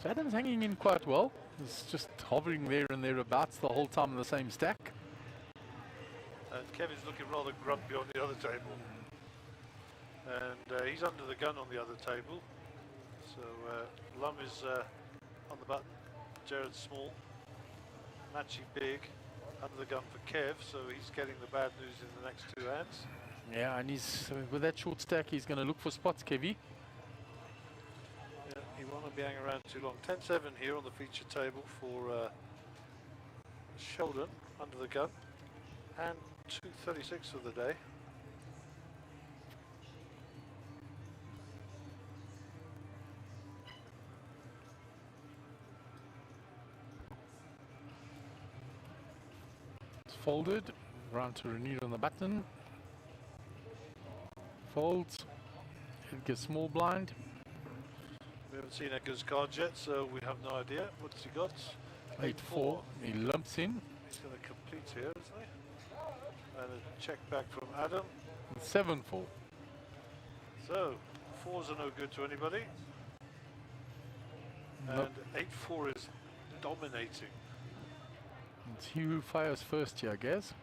So Adam's hanging in quite well. He's just hovering there and thereabouts the whole time in the same stack. And Kevin's looking rather grumpy on the other table. And he's under the gun on the other table. So Lum is on the button. Jared's small. Matchy big. Under the gun for Kev, so he's getting the bad news in the next 2 hands. Yeah, and he's with that short stack, he's going to look for spots, Kevy. Yeah, he won't be hanging around too long. 10-7 here on the feature table for Sheldon under the gun. And 236 for the day. Folded, round to Renier on the button. Folds, Edgar small blind. We haven't seen Edgar's cards yet, so we have no idea. What's he got? 8-4. He lumps in. He's going to complete here, isn't he? And a check back from Adam. 7-4. So, 4s are no good to anybody. Nope. And 8-4 is dominating. It's he who fires first here, I guess.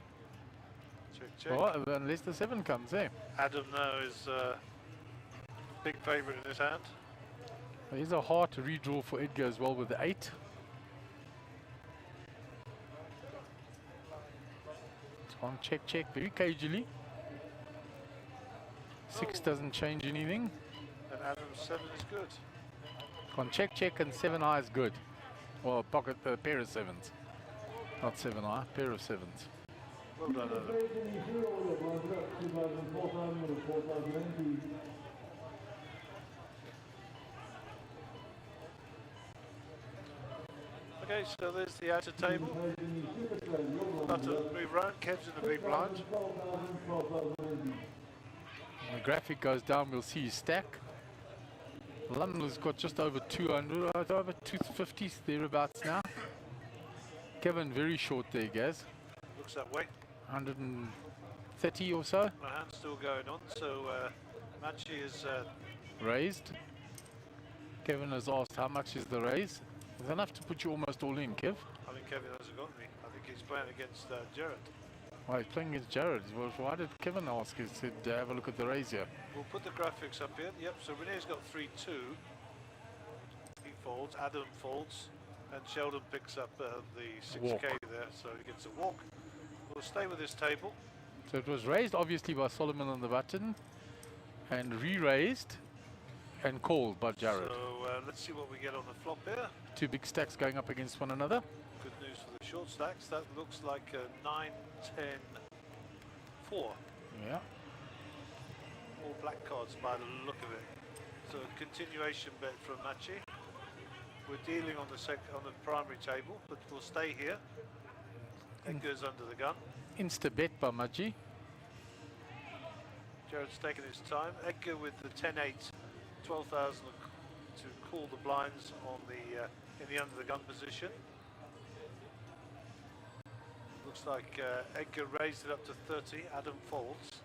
Check, check. Oh, unless the 7 comes, eh? Adam now is big favourite in his hand. There's a hard redraw for Edgar as well with the 8. It's on check, check very cagily. 6 doesn't change anything. And Adam's 7 is good. On check, check, and 7 high is good. Well, pocket a pair of 7s. Not 7 high, pair of 7s. Well done, Adam. Okay, so there's the outer table. About to move round. Kev's in the big blind. When the graphic goes down, we'll see his stack. London's got just over 200, over 250 thereabouts now. Kevin very short there, Gaz. Looks that way. 130 or so. My hand's still going on, so Machi is Raised. Kevin has asked how much is the raise. It's enough to put you almost all in, Kev. I think Kevin hasn't got me. I think he's playing against Jared. Well, he's playing against Jared. Well, why did Kevin ask? He said, have a look at the raise here. We'll put the graphics up here. Yep, so Renee's got 3-2. He folds, Adam folds, and Sheldon picks up the 6K Walk. there, so he gets a walk. We'll stay with this table. So it was raised obviously by Solomon on the button and re-raised and called by Jared. So let's see what we get on the flop here. 2 big stacks going up against one another. Good news for the short stacks. That looks like a 9, 10, 4. Yeah. All black cards by the look of it. So a continuation bet from Machi. We're dealing on the primary table, but we'll stay here. Edgar's under the gun. Insta bet by Maji. Jared's taking his time. Edgar with the 10-8, 12,000 to call the blinds on the in the under the gun position. Looks like Edgar raised it up to 30. Adam folds.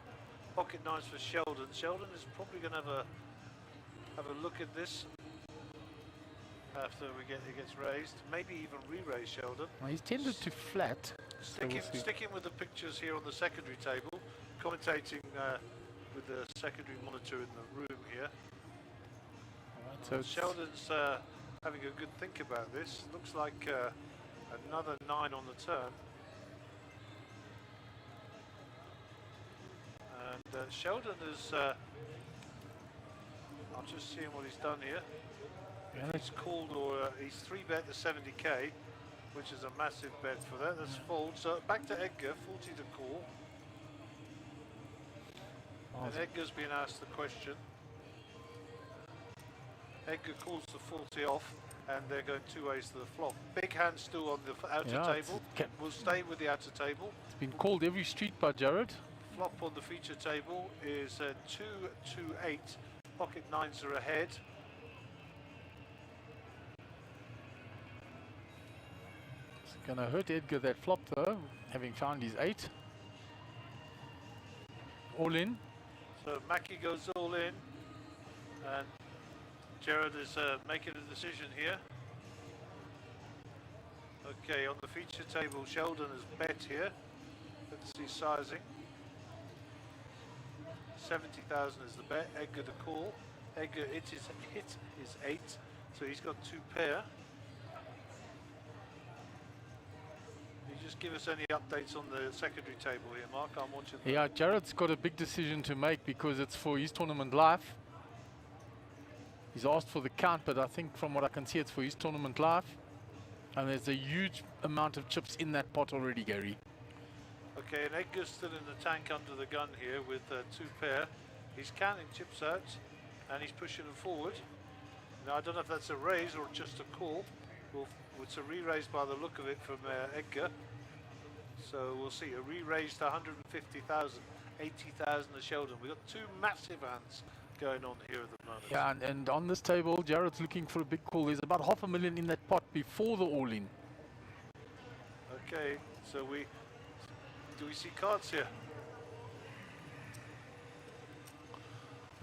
Pocket nines for Sheldon. Sheldon is probably going to have a look at this after it gets raised. Maybe even re-raise Sheldon. Well, he's tended to flat. Sticking with the pictures here on the secondary table, commentating with the secondary monitor in the room here. Right, so Sheldon's having a good think about this. Looks like another 9 on the turn. And Sheldon is, I'm just seeing what he's done here. yeah, He's called, or he's 3-bet the 70k, which is a massive bet for that. That's fold. So back to Edgar, 40 to call. And Edgar's been asked the question. Edgar calls the 40 off, and they're going 2 ways to the flop. Big hand still on the outer Yeah, table. We'll stay with the outer table. it's been called every street by Jared. Flop on the feature table is 2-2-8. Pocket nines are ahead. It's gonna hurt Edgar that flop though, having found his 8. All in. So Mackie goes all in, and Jared is making a decision here. Okay, on the feature table, Sheldon has bet here. Let's see sizing. 70,000 is the bet. Edgar the call. Edgar hit is 8, so he's got 2 pair. Can you just give us any updates on the secondary table here, Mark? I'm watching. Yeah, Jared's got a big decision to make because it's for his tournament life. He's asked for the count, but I think from what I can see, it's for his tournament life. And there's a huge amount of chips in that pot already, Gary. Okay, and Edgar's still in the tank under the gun here with 2 pair. He's counting chips out, and he's pushing them forward. Now, I don't know if that's a raise or just a call. It's a re-raise by the look of it from Edgar. So we'll see, a re-raise to 150,000, 80,000 to Sheldon. We've got 2 massive hands going on here at the moment. Yeah, and on this table, Jared's looking for a big call. There's about $500,000 in that pot before the all-in. Okay, so do we see cards here?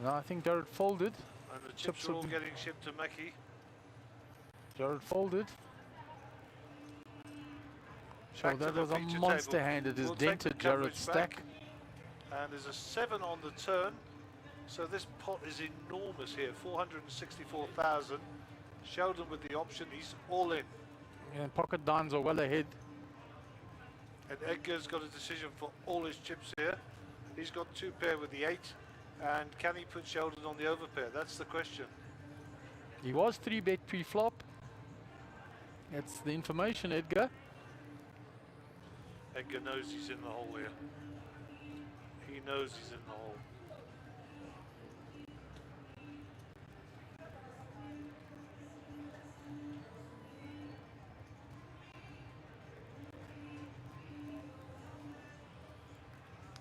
No, I think Jared folded. And the chips are all getting shipped to Mackie. Jared folded. So Back to that the was a feature monster table. hand. It has We'll take dented the coverage Jared's back. stack. And there's a 7 on the turn. So this pot is enormous here, 464,000. Sheldon with the option, he's all in. And pocket nines are well ahead. And Edgar's got a decision for all his chips here. He's got 2 pair with the 8. And can he put Sheldon on the overpair? That's the question. He was 3-bet pre-flop. That's the information, Edgar. Edgar knows he's in the hole here. He knows he's in the hole.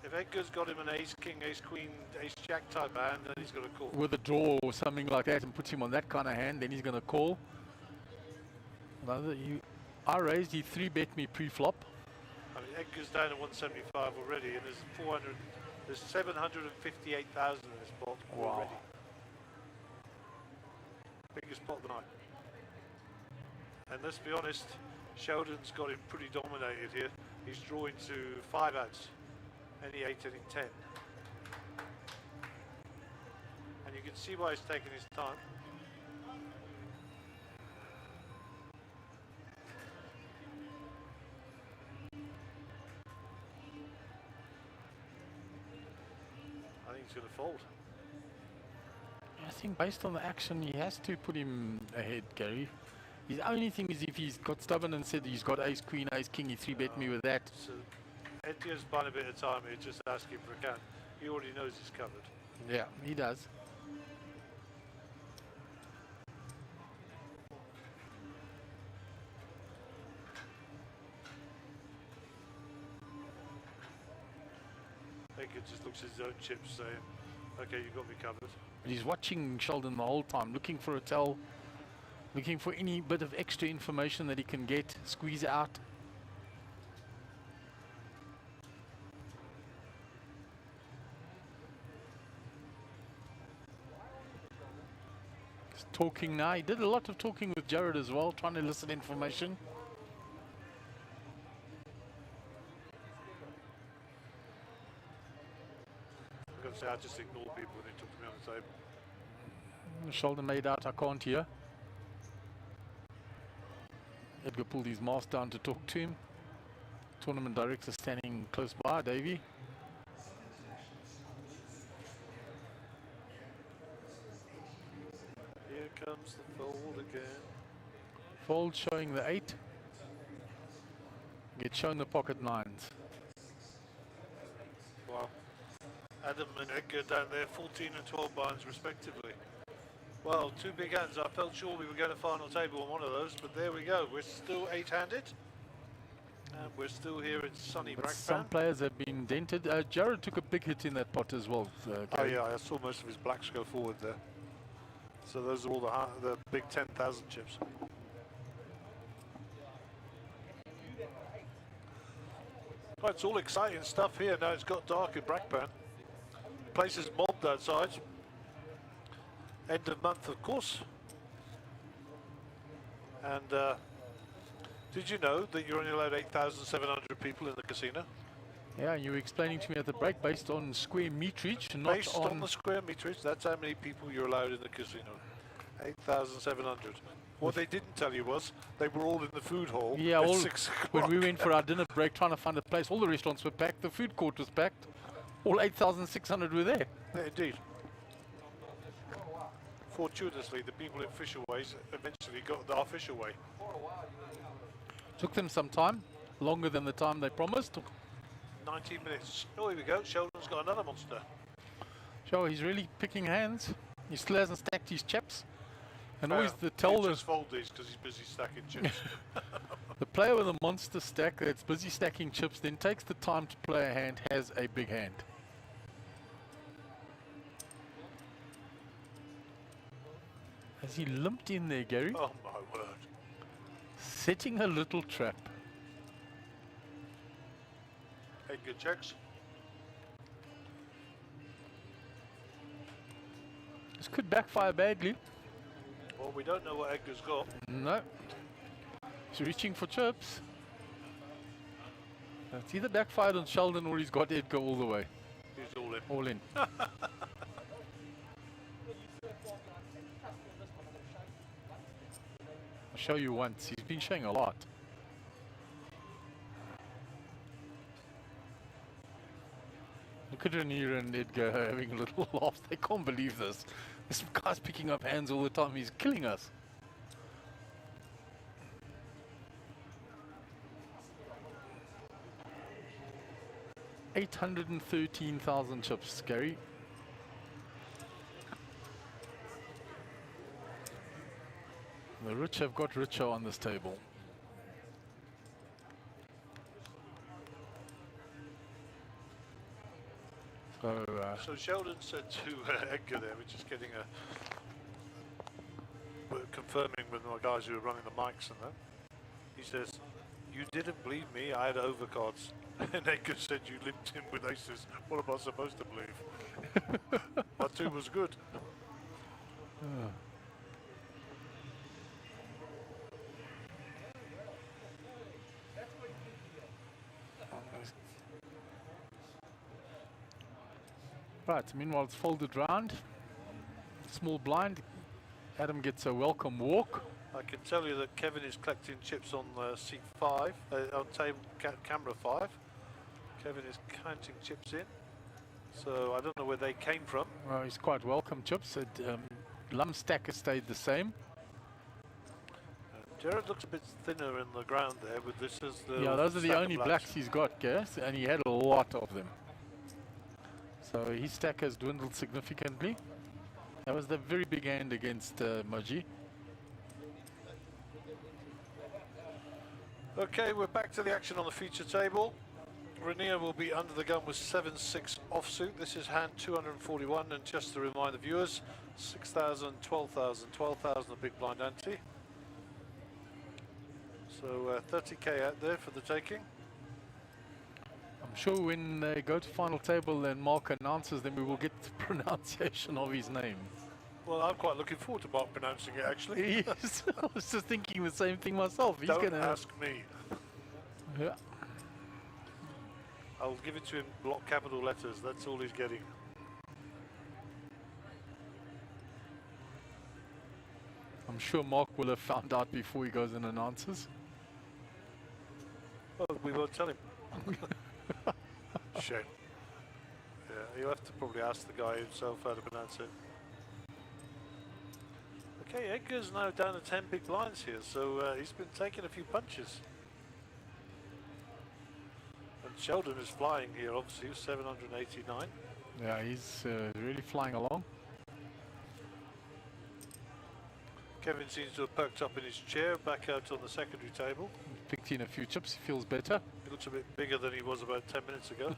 If Edgar's got him an ace, king, ace, queen, ace, jack type hand, then he's got to call. With a draw or something like that and puts him on that kind of hand, then he's going to call. I raised, he 3-bet me pre-flop. I mean, Edgar's down at 175 already, and there's 758,000 in this pot already. Biggest pot of the night. And let's be honest, Sheldon's got him pretty dominated here. He's drawing to 5 outs. Any 8, any 10. And you can see why he's taking his time. I think he's going to fold. I think based on the action, he has to put him ahead, Gary. His only thing is if he's got stubborn and said he's got ace, queen, ace, king, he 3-bet me with that. So Edgar's buying a bit of time here, just asking for a count. He already knows he's covered. Yeah, he does. Edgar just looks at his own chips saying, okay, you got me covered. But he's watching Sheldon the whole time, looking for a tell, looking for any bit of extra information that he can get, squeeze out. He's talking now. He did a lot of talking with Jared as well, trying to elicit information. I'm going to say I just ignore people when they talk to me on the table. Sheldon made out, I can't hear. Edgar pulled his mask down to talk to him. Tournament director standing close by, Davey. Here comes the fold again. Fold showing the 8. Get shown the pocket 9s. Wow. Adam and Edgar down there, 14 and 12 binds respectively. Well, 2 big hands. I felt sure we were going to final table on one of those, but there we go. We're still 8-handed. And we're still here in sunny But Brackpan. some players have been dented. Jared took a big hit in that pot as well. Oh Gary. yeah, I saw most of his blacks go forward there. So those are all the big 10,000 chips. Right, it's all exciting stuff here. Now it's got dark in Brackpan. Place is mobbed outside. End of month, of course. And did you know that you're only allowed 8,700 people in the casino? Yeah, you were explaining to me at the break based on square meterage, not Based on the square meterage, that's how many people you're allowed in the casino. 8,700. What they didn't tell you was they were all in the food hall Yeah, at all, 6 o'clock. when we went for our dinner break trying to find a place, all the restaurants were packed, the food court was packed, all 8,600 were there. Yeah, indeed. Fortuitously, the people in Fisherways eventually got our Fisherway. Took them some time, longer than the time they promised. 19 minutes. Oh, here we go. Sheldon's got another monster. So he's really picking hands. He still hasn't stacked his chips. And always the He'll tell just fold these because he's busy stacking chips. the player with a monster stack that's busy stacking chips then takes the time to play a hand, has a big hand. Has he limped in there, Gary? Oh my word. Setting a little trap. Edgar checks. This could backfire badly. Well, we don't know what Edgar's got. No. He's reaching for chips. It's either backfired on Sheldon or he's got Edgar all the way. He's all in. All in. I'll show you once. He's been showing a lot. Look at Ranier and Edgar having a little laugh. They can't believe this. This guy's picking up hands all the time. He's killing us. $813,000 chips, Gary. The rich have got richer on this table. So Sheldon said to Edgar there, we're just getting we're confirming with my guys who are running the mics and that. He says, "You didn't believe me, I had overcards." And Edgar said, "You limped in with aces. What am I supposed to believe?" My two was good. Right, meanwhile it's folded round. Small blind. Adam gets a welcome walk. I can tell you that Kevin is collecting chips on seat 5, on table camera 5. Kevin is counting chips in. So I don't know where they came from. Well, he's quite welcome chips. Lum stack has stayed the same. Jared looks a bit thinner in the ground there with this as the... Yeah, those are the stack of only blacks he's got, Gas, and he had a lot of them. So his stack has dwindled significantly. That was the very big hand against Mjpt. Okay, we're back to the action on the feature table. Rainier will be under the gun with 7-6 offsuit. This is hand 241, and just to remind the viewers, 6,000, 12,000, 12,000 a big blind ante. So 30k out there for the taking. I'm sure when they go to final table and Mark announces them, we will get the pronunciation of his name. Well, I'm quite looking forward to Mark pronouncing it, actually. Yes, I was just thinking the same thing myself. He's Don't gonna ask me. Yeah. I'll give it to him block capital letters. That's all he's getting. I'm sure Mark will have found out before he goes and announces. Well, we won't tell him. Shame. Yeah, you'll have to probably ask the guy himself how to pronounce it. Okay, Edgar's now down to 10 big blinds here, so he's been taking a few punches. And Sheldon is flying here, obviously, 789. Yeah, he's really flying along. Kevin seems to have perked up in his chair, back out on the secondary table. Picked in a few chips, he feels better. He looks a bit bigger than he was about 10 minutes ago.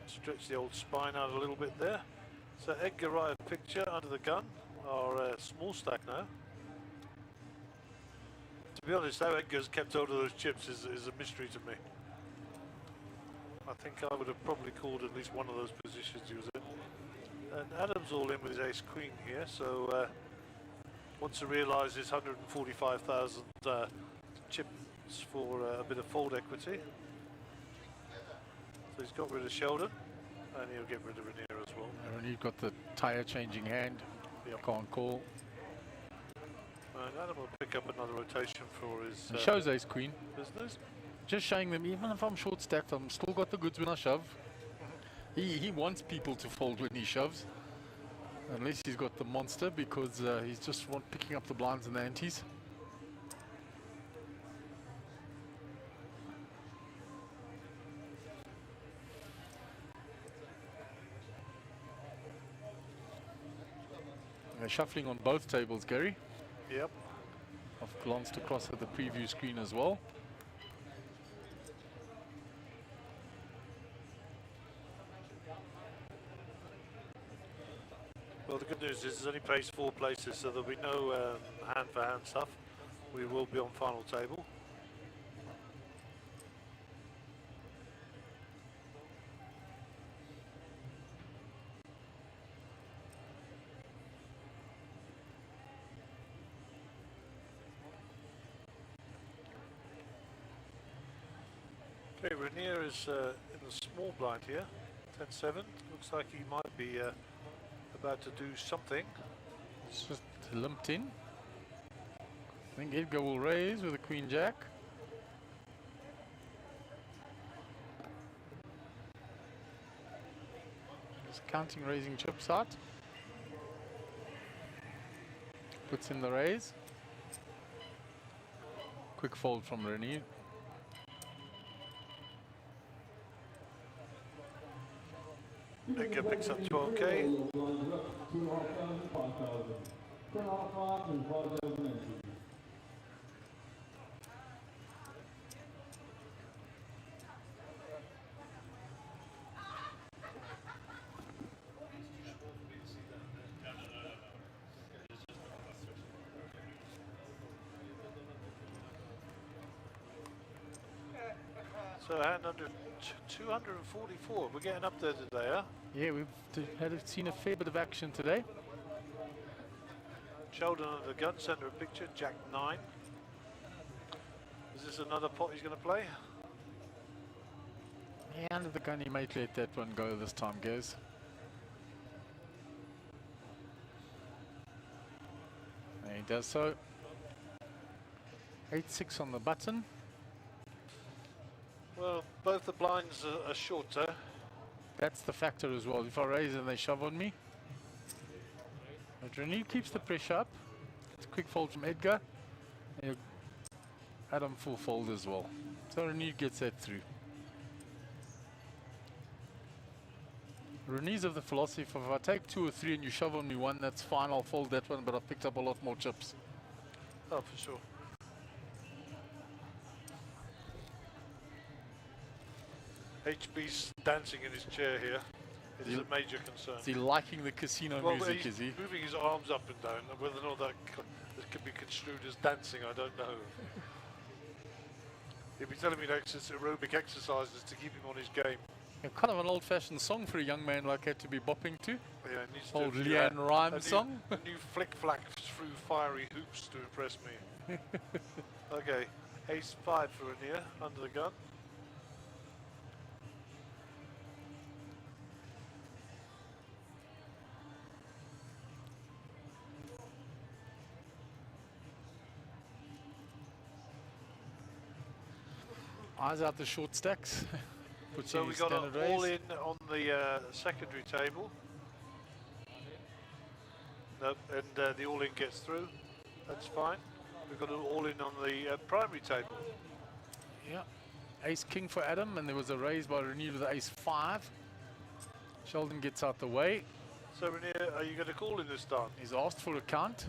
Stretch the old spine out a little bit there. So Edgar Ryan picture under the gun, our small stack now. To be honest, how Edgar's kept hold of those chips is a mystery to me. I think I would have probably called at least one of those positions he was in. And Adam's all in with his ace queen here, so wants to realise his 145,000 chips for a bit of fold equity. So he's got rid of Sheldon, and he'll get rid of Rainier as well. And you've got the tyre changing hand. Yep. Can't call. And Adam will pick up another rotation for his He shows ace queen. business. Just showing them, even if I'm short stacked, I'm still got the goods when I shove. He wants people to fold when he shoves. Unless he's got the monster, because he's just picking up the blinds and the antes. They're shuffling on both tables, Gary. Yep. I've glanced across at the preview screen as well. Well, the good news is there's only placed 4 places, so there'll be no hand-for-hand stuff. We will be on final table. Okay, Rainier is in the small blind here, 10-7. Looks like he might be about to do something. It's just limped in. I think Edgar will raise with a Queen Jack. Just counting raising chips out. Puts in the raise. Quick fold from Rainier. Edgar picks up 12k. 2,500, 5,000. 10,500 and 5,000 entries. So hand under 244. We're getting up there today, huh? Yeah, we've seen a fair bit of action today. Sheldon under the gun, centre of picture, Jack 9. Is this another pot he's going to play? Yeah, under the gun, he might let that one go this time, guys. And he does so. 8-6 on the button. Well, both the blinds are shorter. That's the factor as well. If I raise and they shove on me. But Rainier keeps the pressure up. It's a quick fold from Edgar. And Adam full fold as well. So Rainier gets that through. Rainier's of the philosophy, if I take 2 or 3 and you shove on me 1, that's fine, I'll fold that one, but I've picked up a lot more chips. Oh, for sure. HB's dancing in his chair here. It is a major concern. Is he liking the casino music, he's is he? moving his arms up and down. Whether or not that can be construed as dancing, I don't know. He'll be telling me next it's aerobic exercises to keep him on his game. Yeah, kind of an old-fashioned song for a young man like that to be bopping to. Yeah, it needs Old to Leanne Rhyme a song. new flick-flack through fiery hoops to impress me. Okay, ace 5 for Rainier, under the gun. Eyes out the short stacks. So we got an all in on the secondary table. Nope, and the all in gets through. That's fine. We've got an all in on the primary table. Yeah. Ace king for Adam, and there was a raise by Rainier with ace 5. Sheldon gets out the way. So Rainier, are you going to call in this time? He's asked for a count.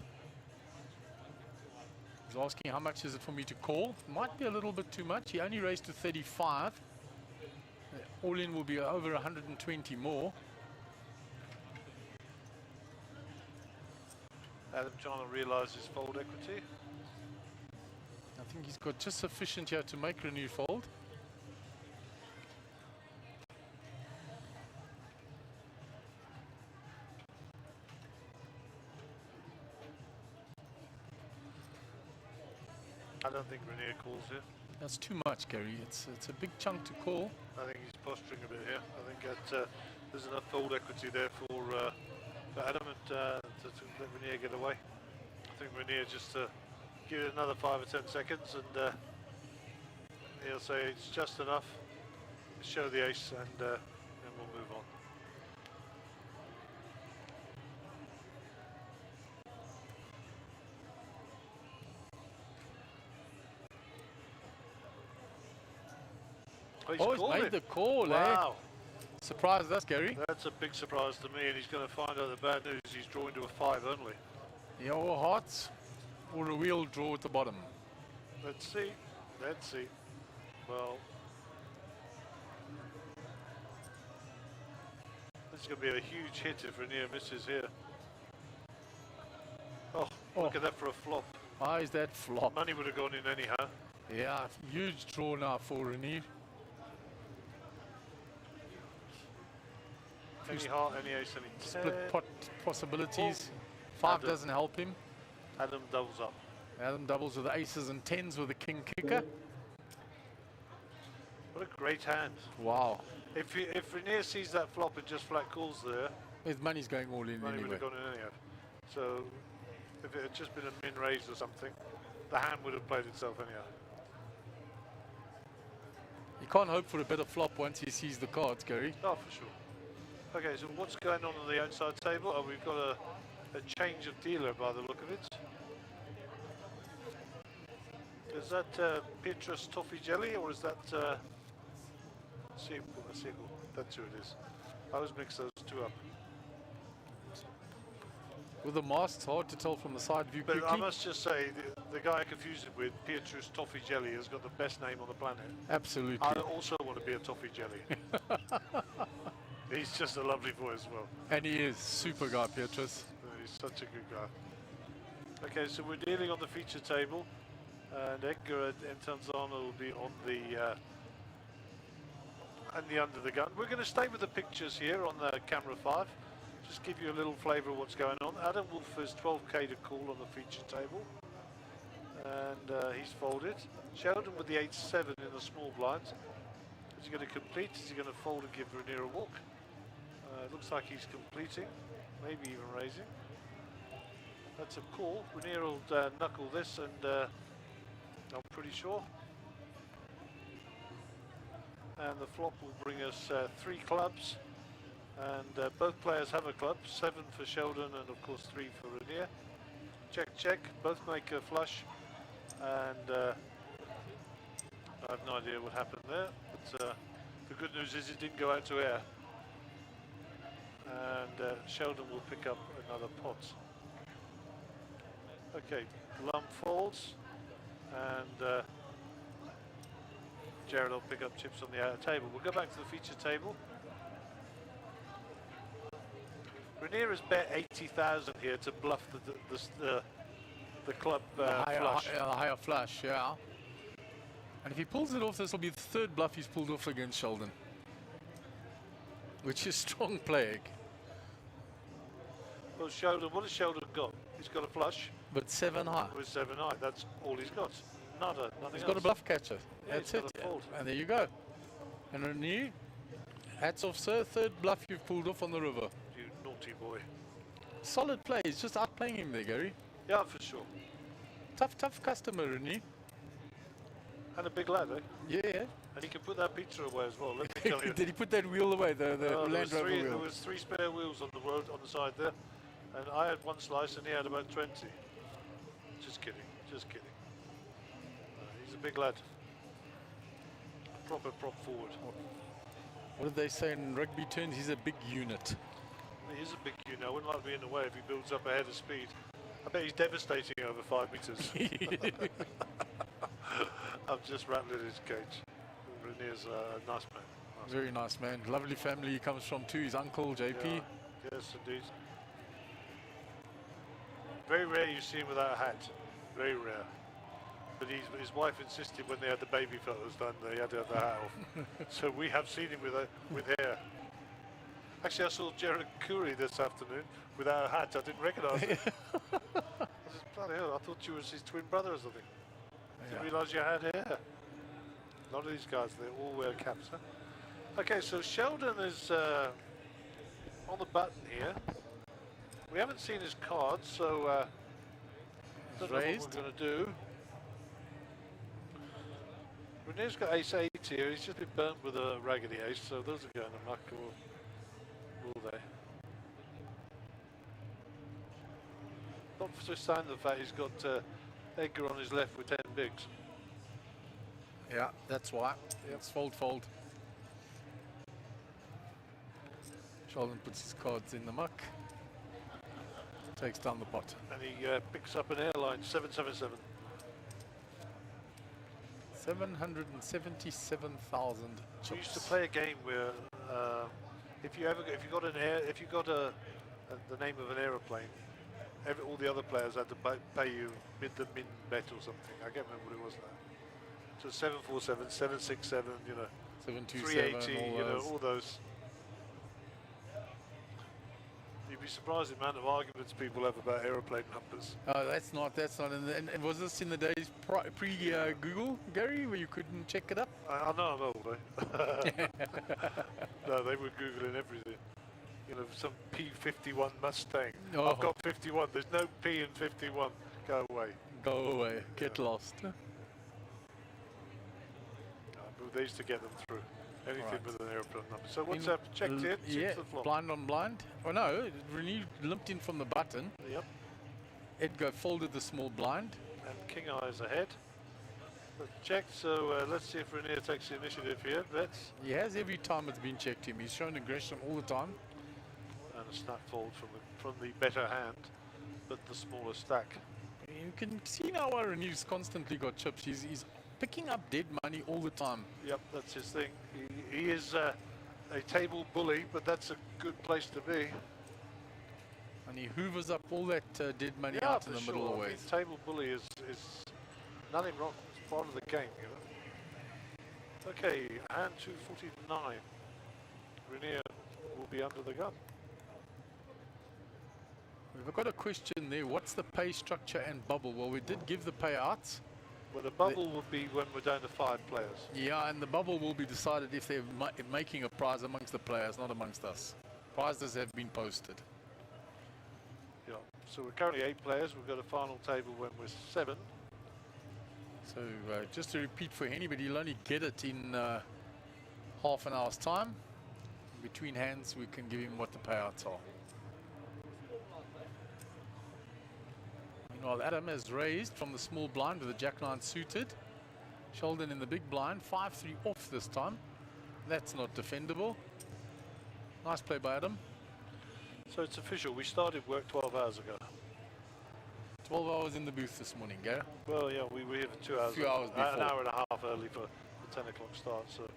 He's asking how much is it for me to call. Might be a little bit too much. He only raised to 35. All in will be over 120 more. Adam trying to realise his fold equity. I think he's got just sufficient here to make Rainier fold. I don't think Rainier calls here. That's too much, Gary. It's a big chunk to call. I think he's posturing a bit here. I think that, there's enough fold equity there for Adam and to let Rainier get away. I think Rainier just give it another 5 or 10 seconds and he'll say it's just enough. Show the ace and then we'll move on. Oh, he's made the call, wow. Surprised us, Gary. That's a big surprise to me, and he's going to find out the bad news. He's drawing to a 5 only. Yeah, or hearts, or a wheel draw at the bottom. Let's see. Let's see. Well, this is going to be a huge hit if Rainier misses here. Oh, look at that for a flop. Why is that flop? Money would have gone in anyhow. Yeah, huge draw now for Rainier. Any heart, any ace, any 10. Split pot possibilities. 5 doesn't help him. Adam doubles up. Adam doubles with the aces and 10s with the king kicker. What a great hand. Wow. If Renier sees that flop and just flat calls there, His money's going all in money would anyway. have gone in anyhow. So if it had just been a min raise or something, the hand would have played itself anyhow. You can't hope for a better flop once he sees the cards, Gary. Oh, for sure. Okay, so what's going on the outside table? Oh, we've got a change of dealer by the look of it. Is that Petrus Toffee Jelly or is that Sequel? That's who it is. I always mix those two up. With the mask, it's hard to tell from the side view But quickly. I must just say, the guy I confused it with, Petrus Toffee Jelly, has got the best name on the planet. Absolutely. I also want to be a Toffee Jelly. He's just a lovely boy as well. And he is. Super guy, Petrus. He's such a good guy. Okay, so we're dealing on the feature table. And Edgar Entanzano will be on the under the gun. We're going to stay with the pictures here on the camera 5. Just give you a little flavour of what's going on. Adam Wolf has 12k to call on the feature table. And he's folded. Sheldon with the 8-7 in the small blinds. Is he going to complete? Is he going to fold and give Renier a walk? It looks like he's completing. Maybe even raising. That's a call. Renier will knuckle this and I'm pretty sure. And the flop will bring us 3 clubs. And both players have a club. 7 for Sheldon and of course 3 for Renier. Check, check. Both make a flush. And I have no idea what happened there. But the good news is it didn't go out to air. And Sheldon will pick up another pot. Okay, lump folds. And Jared will pick up chips on the outer table. We'll go back to the feature table. Renier has bet 80,000 here to bluff the club flush. Higher flush, yeah. And if he pulls it off, this will be the 3rd bluff he's pulled off against Sheldon. Which is strong playing. Well, Sheldon, what has Sheldon got? He's got a flush. But 7 high. With 7 high, that's all he's got. Nothing He's else. got a bluff catcher. Yeah, That's he's it. got a fold. And there you go. And Renier, hats off, sir. 3rd bluff you've pulled off on the river. You naughty boy. Solid play. He's just outplaying him there, Gary. Yeah, for sure. Tough customer, Renier. And a big lad, eh? Yeah. And he can put that pizza away as well, let me tell you. Did he put that wheel away, the There Land Rover there wheel? was 3 spare wheels on the road on the side there. And I had 1 slice and he had about 20. Just kidding, just kidding. He's a big lad. Proper prop forward. What did they say in rugby terms? He's a big unit. He is a big unit. I wouldn't like to be in the way if he builds up ahead of speed. I bet he's devastating over 5 metres. I've just rattled his cage. Renier's a nice man. Very nice man. Lovely family he comes from too. His uncle, JP. Yeah, yes, indeed. Very rare you see him without a hat. Very rare. But his wife insisted when they had the baby photos done, they had to have the hat off. So we have seen him with hair. Actually, I saw Jared Curry this afternoon without a hat. I didn't recognise him. I said, bloody hell, I thought you was his twin brother or something. Didn't realise you had hair. A lot of these guys, they all wear caps, huh? Okay, so Sheldon is on the button here. We haven't seen his cards, so don't know what Raised. we're going to do. Renier's got ace-8 here. He's just been burnt with a raggedy ace, so those are going to muck, or will they? Notwithstanding the fact he's got Edgar on his left with 10 bigs. Yeah, that's why. It's fold. Sheldon puts his cards in the muck. Takes down the pot. And he picks up an airline, 777. 777,000 chips. We used to play a game where if you got the name of an aeroplane, all the other players had to pay you the min bet or something. I can't remember what it was now. So 747, 767, you know, 727, 380, all you know, those. all those. be surprised the amount of arguments people have about aeroplane numbers. Oh, that's not. And was this in the days pre-Google, Gary, where you couldn't check it up? I know I'm old, eh? No, they were Googling everything. You know, some P51 Mustang. Oh. I've got 51. There's no P in 51. Go away. Go away. Get lost. But they used to get them through. Anything Right. with an aeroplane number. So what's up? Checked in, Yeah, to the floor. blind on blind. Oh no, Renew limped in from the button. Yep. Edgar folded the small blind. And King Eye is ahead. But checked, so let's see if Rainier takes the initiative here. Let's. He has every time it's been checked him. He's shown aggression all the time. And a snap fold from the better hand, but the smaller stack. You can see now why Renew's constantly got chips. He's picking up dead money all the time. Yep, that's his thing. He is a table bully, but that's a good place to be. And he hoovers up all that dead money Yeah, out in for the sure. middle I mean, always. table bully is nothing wrong. It's part of the game, you know. Okay, hand 249. Rainier will be under the gun. We've got a question there. What's the pay structure and bubble? Well, we did give the payouts. Well, the bubble will be when we're down to 5 players. Yeah, and the bubble will be decided if they're making a prize amongst the players, not amongst us. Prizes have been posted. Yeah. So we're currently 8 players. We've got a final table when we're 7. So just to repeat for anybody, you'll only get it in half an hour's time. Between hands, we can give him what the payouts are. Meanwhile, Adam has raised from the small blind with the jack-9 suited. Sheldon in the big blind, 5-3 off this time. That's not defendable. Nice play by Adam. So it's official. We started work 12 hours ago. 12 hours in the booth this morning, Gary. Well, yeah, we were here for 2 hours. Few hours An before. hour and a half early for the 10 o'clock start. So,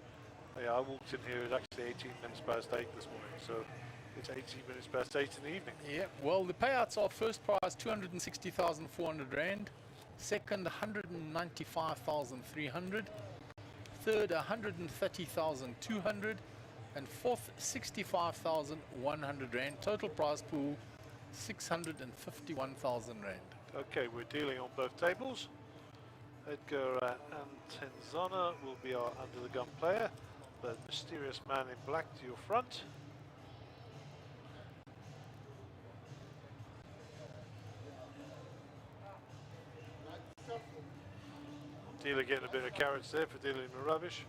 yeah, I walked in here at actually 18 minutes past 8 this morning. So it's 18 minutes past 8 in the evening. Yeah, well, the payouts are first prize 260,400 Rand, second 195,300, third 130,200, and fourth 65,100 Rand. Total prize pool 651,000 Rand. Okay, we're dealing on both tables. Edgar and Tenzana will be our under the gun player. The mysterious man in black to your front. Dealer getting a bit of carrots there for dealing in rubbish.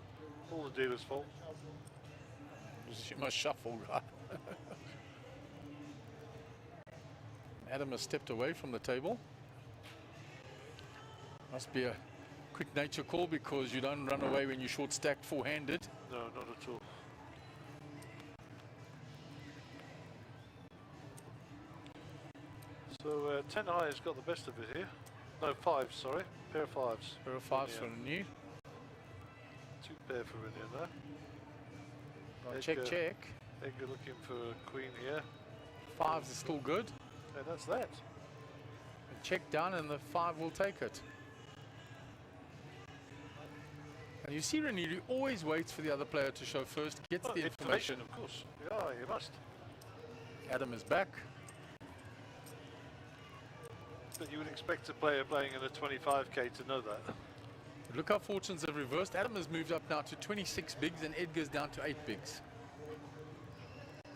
All the dealer's fault. You must shuffle, right? Adam has stepped away from the table. Must be a quick nature call because you don't run away when you short stack four-handed. No, not at all. So 10 high has got the best of it here. No, 5, sorry. Pair of 5s. Pair of fives for Rainier. Renew. 2 pair for Rainier there. Right, check, Edgar- check. Edgar looking for queen here. Fives is still good. And that's that. Check down and the 5 will take it. And you see Renew always waits for the other player to show first, gets Oh, the information. of course. Yeah, you must. Adam is back. But you would expect a player playing in a 25k to know that. But look how fortunes have reversed. Adam has moved up now to 26 bigs and Edgar's down to 8 bigs.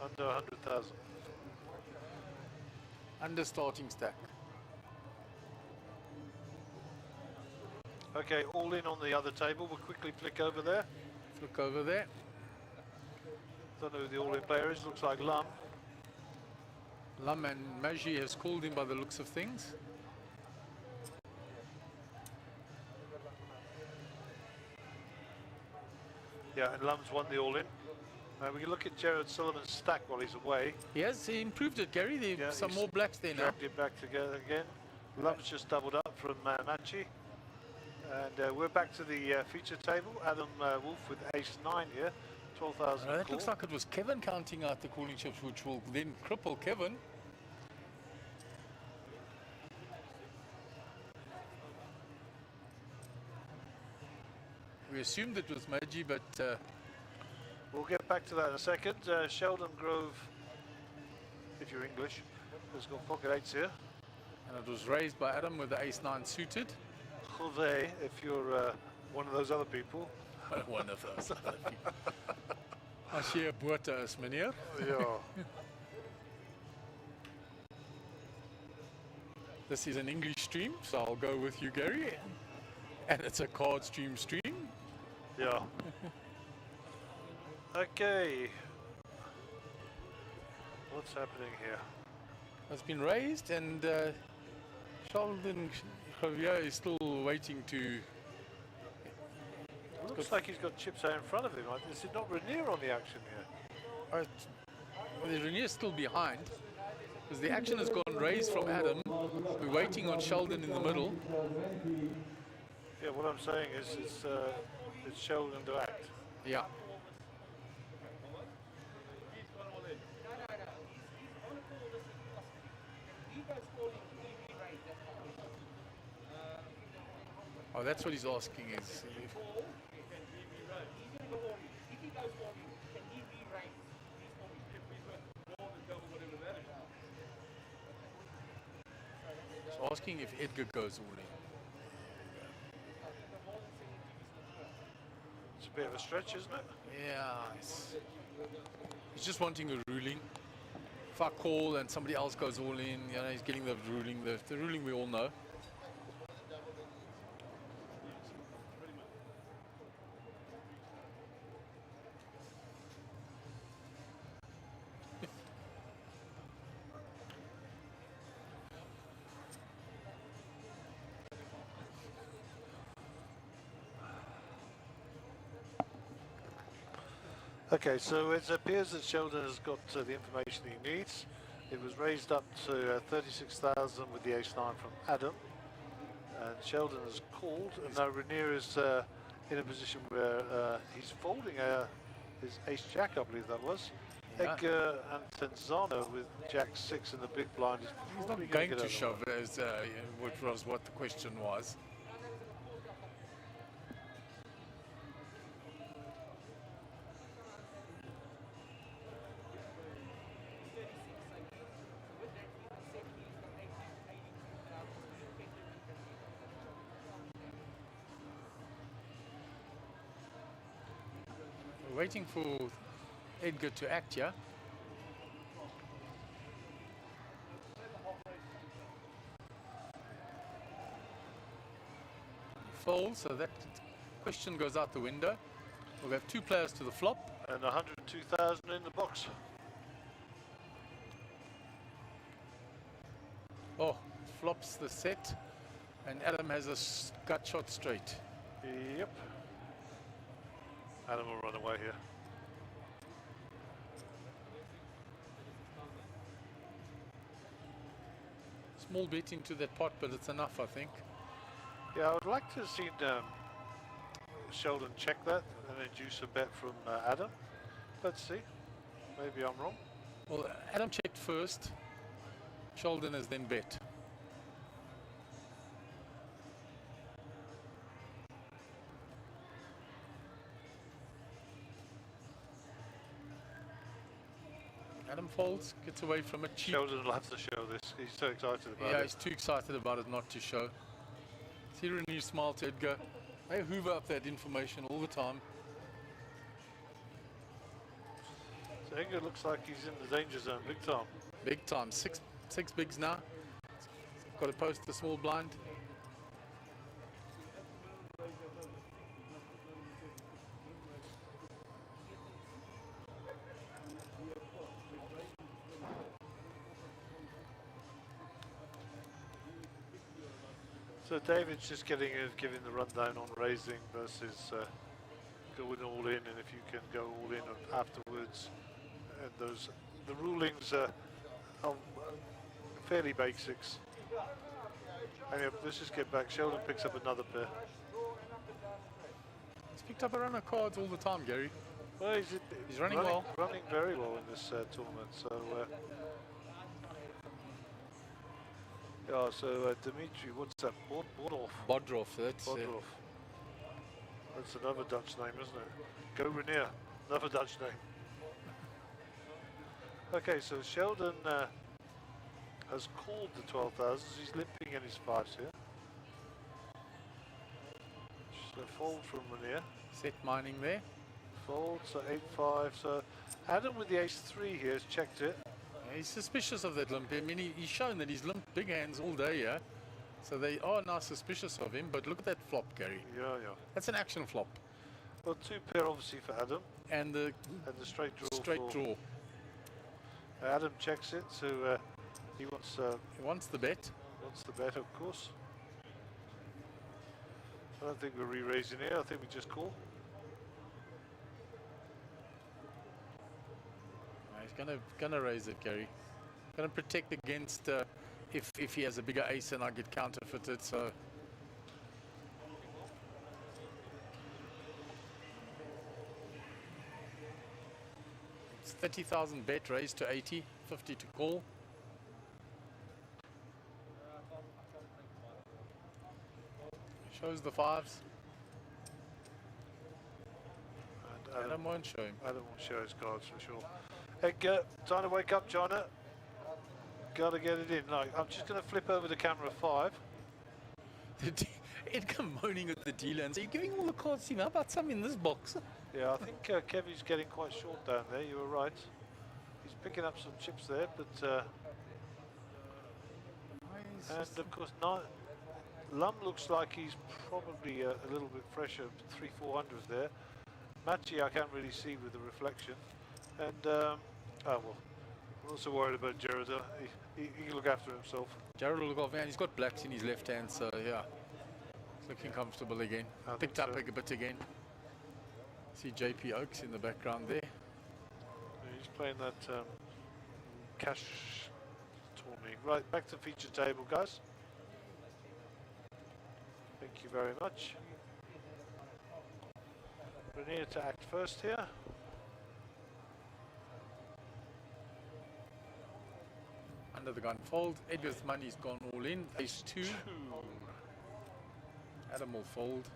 Under 100,000. Under starting stack. Okay, all in on the other table. We'll quickly flick over there. Look over there. Don't know who the all-in player is. Looks like Lum. Lam and Maji has called him by the looks of things. Yeah, and Lum's won the all-in. We can look at Jared Sullivan's stack while he's away. He improved it, Gary. There Yeah, are some he's more blacks there now. Dragged it back together again. Lum's just doubled up from Machi. And we're back to the feature table. Adam Wolf with ace-9 here. 12,000 That call. looks like it was Kevin counting out the calling chips, which will then cripple Kevin. We assumed it was Maji, but We'll get back to that in a second. Sheldon Grove, if your English. It's got pocket 8s here. And it was raised by Adam with the ace-9 suited. Jose, if you're one of those other people. One of those other people. As jy 'n bote is, meneer. Yeah. This is an English stream, so I'll go with you, Gary. And it's a card stream. Yeah. Okay. What's happening here? It's been raised, and Sheldon Javier is still waiting to. Looks like he's got chips out in front of him. Is it not Renier on the action here? The Renier is still behind, because the action has gone raised from Adam. We're waiting on Sheldon in the middle. Yeah, what I'm saying is it's Sheldon to act. Yeah. Oh, that's what he's asking is. He's asking if Edgar goes all in. It's a bit of a stretch, isn't it? Yeah, he's just wanting a ruling. If I call and somebody else goes all in, you know, he's getting the ruling. The ruling we all know. Okay, so it appears that Sheldon has got the information he needs. It was raised up to 36,000 with the ace-9 from Adam. And Sheldon has called, and now Renier is in a position where he's folding his ace-jack, I believe that was. Yeah. Edgar and Tenzano with jack-6 in the big blind. He's not going to shove, as which was what the question was. Waiting for Edgar to act, yeah? He folds, so that question goes out the window. We'll have two players to the flop. And 102,000 in the box. Oh, flops the set, and Adam has a gut shot straight. Yep. Adam will run away here. Small bit into that pot, but it's enough, I think. Yeah, I would like to have seen Sheldon check that and induce a bet from Adam. Let's see. Maybe I'm wrong. Well, Adam checked first. Sheldon has then bet. Adam folds, gets away from it. Cheap. Sheldon will have to show this. He's so excited about Yeah, it. he's too excited about it not to show. See Renew smile to Edgar. They hoover up that information all the time. So Edgar looks like he's in the danger zone big time. Big time. Six bigs now. Got to post the small blind. So David's just giving the rundown on raising versus going all in, and if you can go all in afterwards. And the rulings are fairly basics. Anyway, let's just get back. Sheldon picks up another pair. He's picked up a run of cards all the time, Gary. Well, He's running well. Running very well in this tournament. So. Yeah, so Dimitri, what's that? Bodorf. Bodorf, that's Bodorf. That's another Dutch name, isn't it? Go Renier, another Dutch name. Okay, so Sheldon has called the 12,000s. He's limping in his 5s here. So fold from Renier. Set mining there. Fold, so 8-5. So Adam with the ace-3 here has checked it. Yeah, he's suspicious of that limp. I mean, he's shown that he's limped big hands all day here. So they are now suspicious of him. But look at that flop, Gary. Yeah, yeah. That's an action flop. Well, 2 pair obviously for Adam. And the straight draw. straight draw. Adam checks it, so he wants the bet. Wants the bet, of course. I don't think we're re-raising here. I think we just call. He's gonna raise it, Gary. Gonna protect against if he has a bigger ace and I get counterfeited. So it's 30,000 bet raised to 80, 50 to call. Shows the 5s. And Adam won't show him. Adam won't show his cards for sure. Edgar, time to wake up, Jonna. Gotta get it in. No, I'm just gonna flip over the camera 5. Edgar moaning at the dealer and say, "You're giving all the cards to him. How about some in this box?" Yeah, I think Kevin's getting quite short down there. You were right. He's picking up some chips there, but and of course, Lum looks like he's probably a little bit fresher. 300-400 there. Matchy I can't really see with the reflection. And oh well, I'm not so worried about Jared. He can look after himself. Jared will look off, and he's got blacks in his left hand, so yeah, it's looking comfortable again. Picked up a bit again. See JP Oaks in the background there. Yeah, he's playing that cash tournament. Right, back to feature table, guys. Thank you very much. Renier to act first here. Under the gun fold. Edgar's money's gone all in. Ace 2. Adam will fold.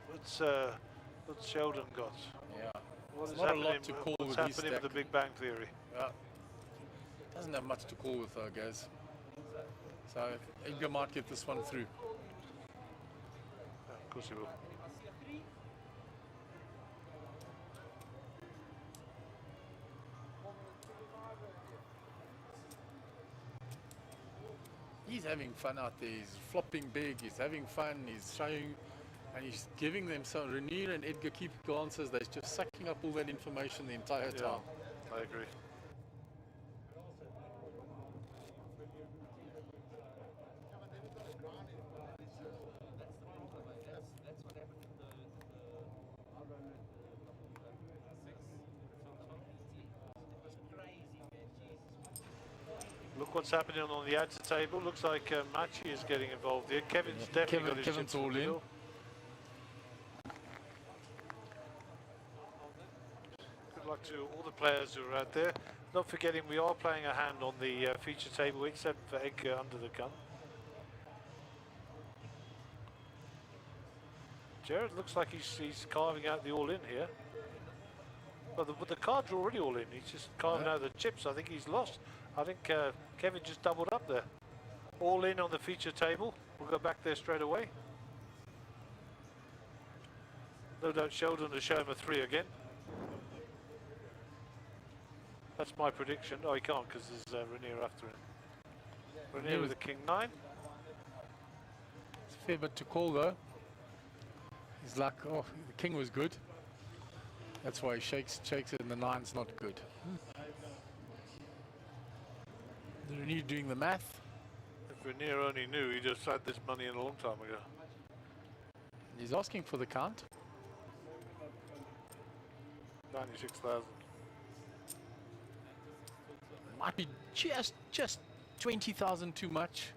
What's Sheldon got? Yeah. What It's is not a happening, lot to call what's with his happening with stack. the Big Bang Theory? Yeah. Doesn't have much to call with though, guys. So Edgar might get this one through. Yeah, of course he will. He's having fun out there. He's flopping big. He's having fun. He's showing, and he's giving them some. Renier and Edgar keep glances. They're just sucking up all that information the entire time. I agree. Look what's happening on the outer table. Looks like Machi is getting involved here. Kevin's definitely got his Kevin's chips all in the in. middle. Good luck to all the players who are out there. Not forgetting we are playing a hand on the feature table, except for Edgar under the gun. Jared looks like he's carving out the all-in here. But the cards are already all in. He's just carving out the chips. I think he's lost. I think Kevin just doubled up there. All in on the feature table. We'll go back there straight away. No doubt Sheldon to show him a 3 again. That's my prediction. Oh, he can't because there's Renier after him. Renier with the king 9. It's a fair bit to call though. He's like, oh, the king was good. That's why he shakes it, and the 9's not good. Renier doing the math. If Renier only knew, he'd have had this money in a long time ago. He's asking for the count. 96,000. Might be just 20,000 too much,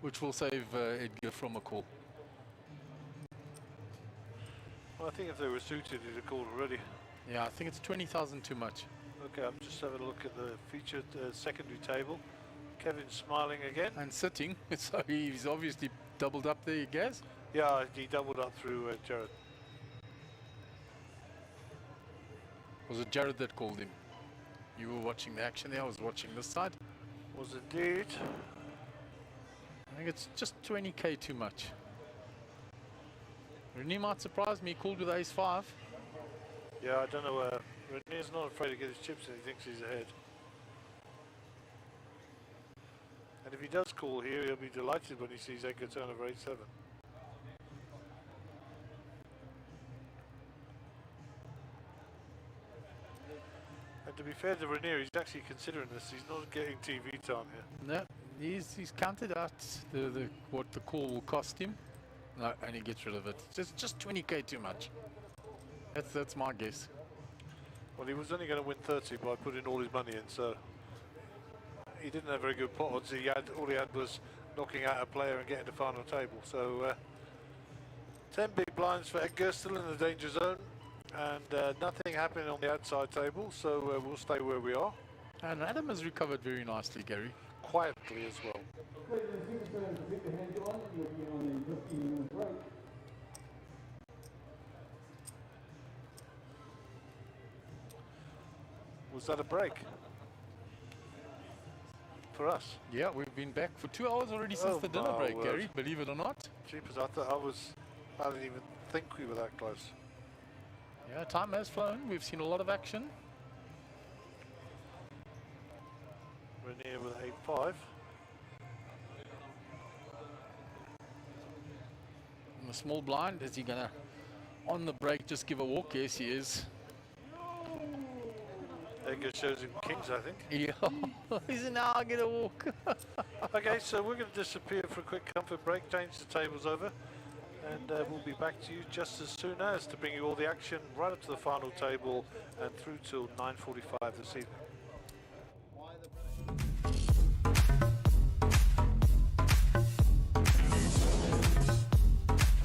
which will save Edgar from a call. Well, I think if they were suited, he'd have called already. Yeah, I think it's 20,000 too much. Okay, I'm just having a look at the featured secondary table. Kevin's smiling again. And sitting, so he's obviously doubled up there, Gaz. Yeah, he doubled up through Jared. Was it Jared that called him? You were watching the action there, I was watching this side. Was indeed. I think it's just 20k too much. Rene might surprise me, called with ace-5. Yeah, I don't know. Renee's not afraid to get his chips in. He thinks he's ahead. And if he does call here, he'll be delighted when he sees Edgar turn over 8-7. And to be fair to Renier, he's actually considering this. He's not getting TV time here. No, he's counted out what the call will cost him. No, and he gets rid of it. Just 20k too much. That's my guess. Well, he was only going to win 30 by putting all his money in, so he didn't have very good pot odds. All he had was knocking out a player and getting the final table. So 10 big blinds for Edgar, still in the danger zone, and nothing happening on the outside table. So we'll stay where we are. And Adam has recovered very nicely, Gary. Quietly as well. Was that a break for us? Yeah, we've been back for 2 hours already since the dinner break, Gary, believe it or not. Jeepers, I didn't even think we were that close. Yeah, time has flown. We've seen a lot of action. Renier with 8-5. And the small blind, is he gonna, on the break, just give a walk? Yes, he is. Edgar shows him kings, I think. Yeah, he's now gonna walk. Okay, so we're going to disappear for a quick comfort break, change the tables over, and we'll be back to you just as soon as to bring you all the action right up to the final table and through till 9:45 this evening.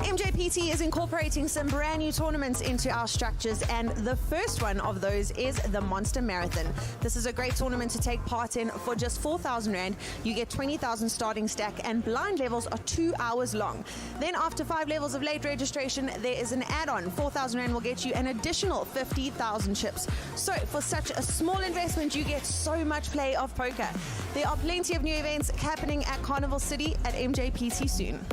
Mjpt is incorporating some brand new tournaments into our structures, and the first one of those is the Monster Marathon. This is a great tournament to take part in for just 4,000 Rand. You get 20,000 starting stack, and blind levels are 2 hours long. Then after 5 levels of late registration, there is an add-on. 4,000 Rand will get you an additional 50,000 chips. So for such a small investment, you get so much play of poker. There are plenty of new events happening at Carnival City at Mjpt soon.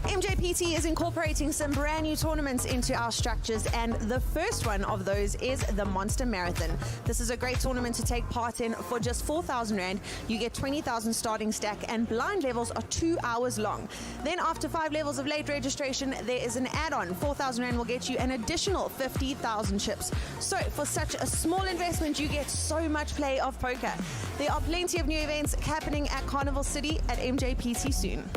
Mjpt is incorporating some brand new tournaments into our structures, and the first one of those is the Monster Marathon. This is a great tournament to take part in for just 4,000 Rand. You get 20,000 starting stack, and blind levels are 2 hours long. Then after 5 levels of late registration, there is an add-on. 4,000 Rand will get you an additional 50,000 chips. So for such a small investment, you get so much play of poker. There are plenty of new events happening at Carnival City at Mjpt soon.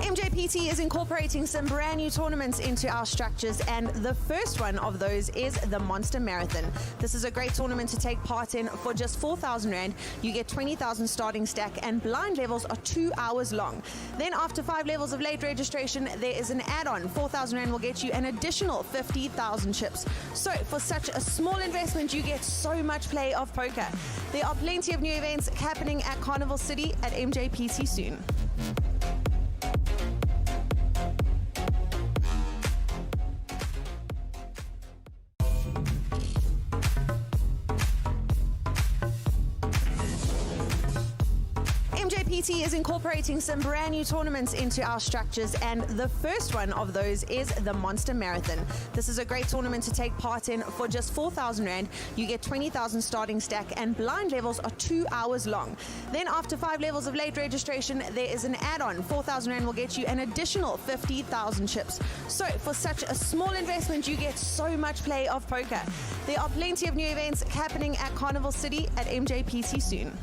Mjpt is incorporating some brand new tournaments into our structures, and the first one of those is the Monster Marathon. This is a great tournament to take part in for just 4,000 Rand. You get 20,000 starting stack, and blind levels are 2 hours long. Then after 5 levels of late registration, there is an add-on. 4,000 Rand will get you an additional 50,000 chips. So for such a small investment, you get so much play of poker. There are plenty of new events happening at Carnival City at Mjpt soon. Mjpt is incorporating some brand new tournaments into our structures, and the first one of those is the Monster Marathon. This is a great tournament to take part in for just 4,000 Rand. You get 20,000 starting stack, and blind levels are 2 hours long. Then after 5 levels of late registration, there is an add-on. 4,000 Rand will get you an additional 50,000 chips. So for such a small investment, you get so much play of poker. There are plenty of new events happening at Carnival City at Mjpt soon.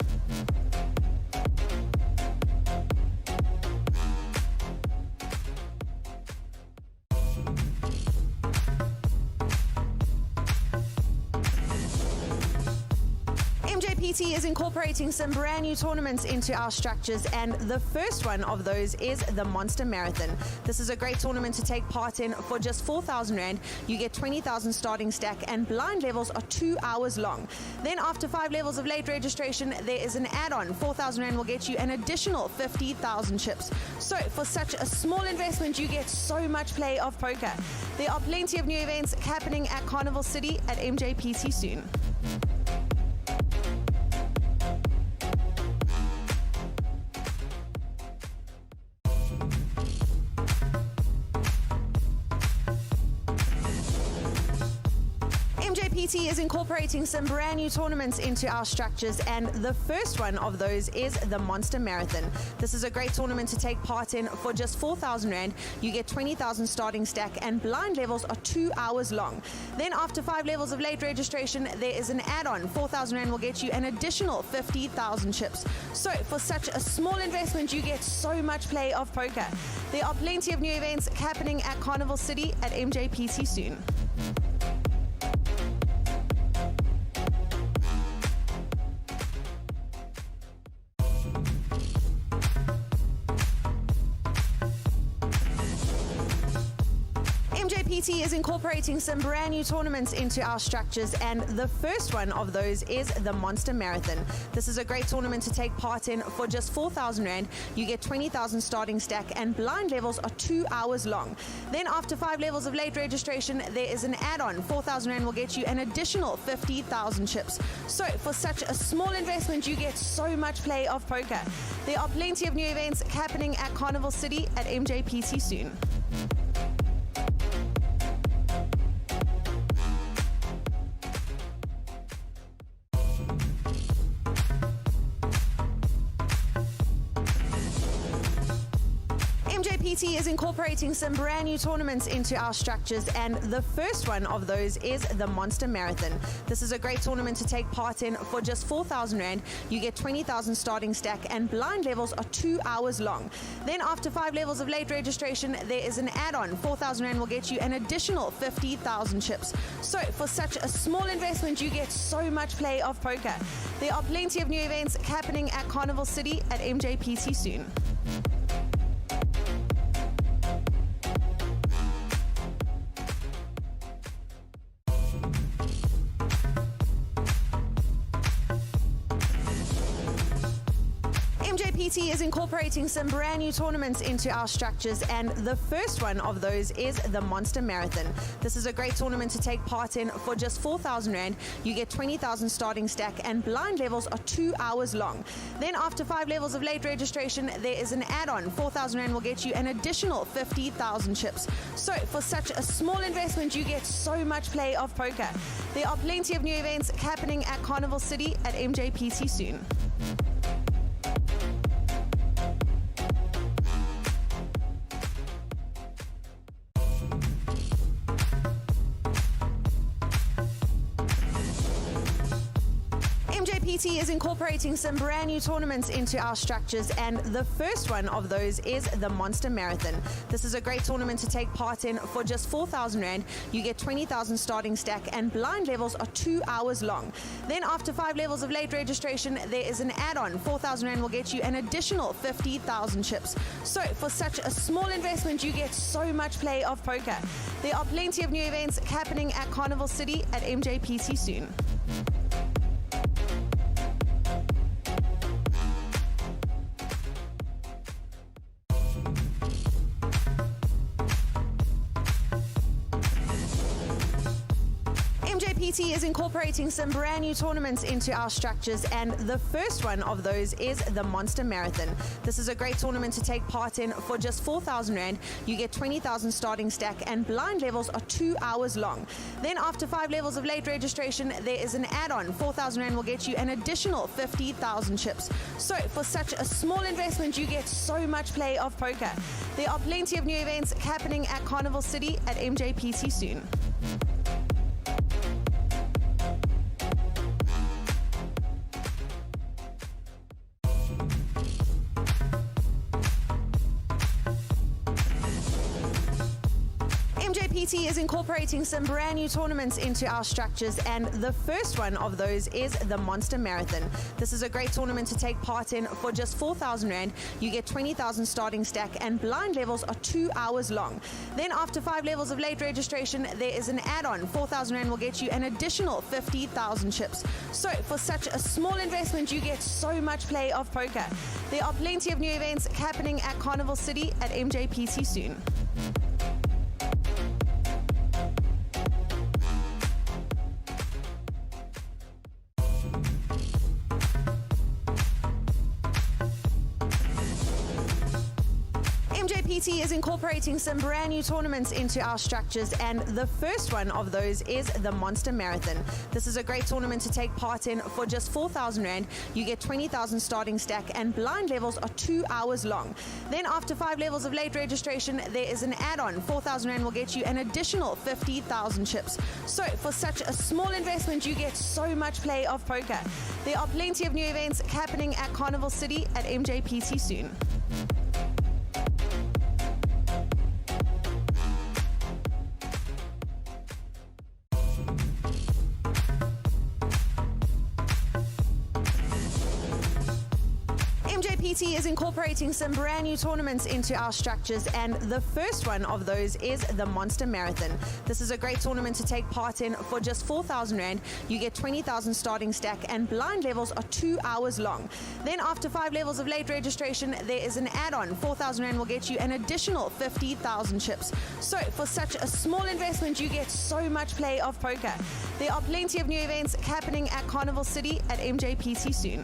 Mjpt Mjpt is incorporating some brand new tournaments into our structures, and the first one of those is the Monster Marathon. This is a great tournament to take part in for just 4,000 Rand. You get 20,000 starting stack, and blind levels are 2 hours long. Then after 5 levels of late registration, there is an add-on. 4,000 Rand will get you an additional 50,000 chips. So for such a small investment, you get so much play of poker. There are plenty of new events happening at Carnival City at Mjpt soon. Mjpt is incorporating some brand new tournaments into our structures, and the first one of those is the Monster Marathon. This is a great tournament to take part in for just 4,000 Rand. You get 20,000 starting stack, and blind levels are 2 hours long. Then after 5 levels of late registration, there is an add-on. 4,000 Rand will get you an additional 50,000 chips. So for such a small investment, you get so much play of poker. There are plenty of new events happening at Carnival City at Mjpt soon. Mjpt is incorporating some brand new tournaments into our structures, and the first one of those is the Monster Marathon. This is a great tournament to take part in for just 4,000 Rand. You get 20,000 starting stack, and blind levels are 2 hours long. Then after 5 levels of late registration, there is an add-on. 4,000 Rand will get you an additional 50,000 chips. So for such a small investment, you get so much play of poker. There are plenty of new events happening at Carnival City at Mjpt soon. Mjpt is incorporating some brand new tournaments into our structures, and the first one of those is the Monster Marathon. This is a great tournament to take part in for just 4,000 Rand. You get 20,000 starting stack, and blind levels are 2 hours long. Then after 5 levels of late registration, there is an add-on. 4,000 Rand will get you an additional 50,000 chips. So for such a small investment, you get so much play of poker. There are plenty of new events happening at Carnival City at Mjpt soon. Mjpt is incorporating some brand new tournaments into our structures, and the first one of those is the Monster Marathon. This is a great tournament to take part in for just 4,000 Rand. You get 20,000 starting stack, and blind levels are 2 hours long. Then after 5 levels of late registration, there is an add-on. 4,000 Rand will get you an additional 50,000 chips. So for such a small investment, you get so much play of poker. There are plenty of new events happening at Carnival City at Mjpt soon. Mjpt is incorporating some brand new tournaments into our structures, and the first one of those is the Monster Marathon. This is a great tournament to take part in for just 4,000 Rand. You get 20,000 starting stack, and blind levels are 2 hours long. Then after 5 levels of late registration, there is an add-on. 4,000 Rand will get you an additional 50,000 chips. So for such a small investment, you get so much play of poker. There are plenty of new events happening at Carnival City at Mjpt soon. Mjpt is incorporating some brand new tournaments into our structures, and the first one of those is the Monster Marathon. This is a great tournament to take part in for just 4,000 Rand. You get 20,000 starting stack, and blind levels are 2 hours long. Then after 5 levels of late registration, there is an add-on. 4,000 Rand will get you an additional 50,000 chips. So for such a small investment, you get so much play of poker. There are plenty of new events happening at Carnival City at Mjpt soon. Mjpt Mjpt is incorporating some brand new tournaments into our structures, and the first one of those is the Monster Marathon. This is a great tournament to take part in. For just 4,000 Rand, you get 20,000 starting stack, and blind levels are 2 hours long. Then after 5 levels of late registration, there is an add-on. 4,000 Rand will get you an additional 50,000 chips. So for such a small investment, you get so much play of poker. There are plenty of new events happening at Carnival City at Mjpt soon. Mjpt is incorporating some brand new tournaments into our structures, and the first one of those is the Monster Marathon. This is a great tournament to take part in. For just 4,000 Rand, you get 20,000 starting stack, and blind levels are 2 hours long. Then after 5 levels of late registration, there is an add-on. 4,000 Rand will get you an additional 50,000 chips. So for such a small investment, you get so much play of poker. There are plenty of new events happening at Carnival City at Mjpt soon. Mjpt is incorporating some brand new tournaments into our structures, and the first one of those is the Monster Marathon. This is a great tournament to take part in. For just 4,000 Rand, you get 20,000 starting stack, and blind levels are 2 hours long. Then after 5 levels of late registration, there is an add-on. 4,000 Rand will get you an additional 50,000 chips. So for such a small investment, you get so much play of poker. There are plenty of new events happening at Carnival City at Mjpt soon.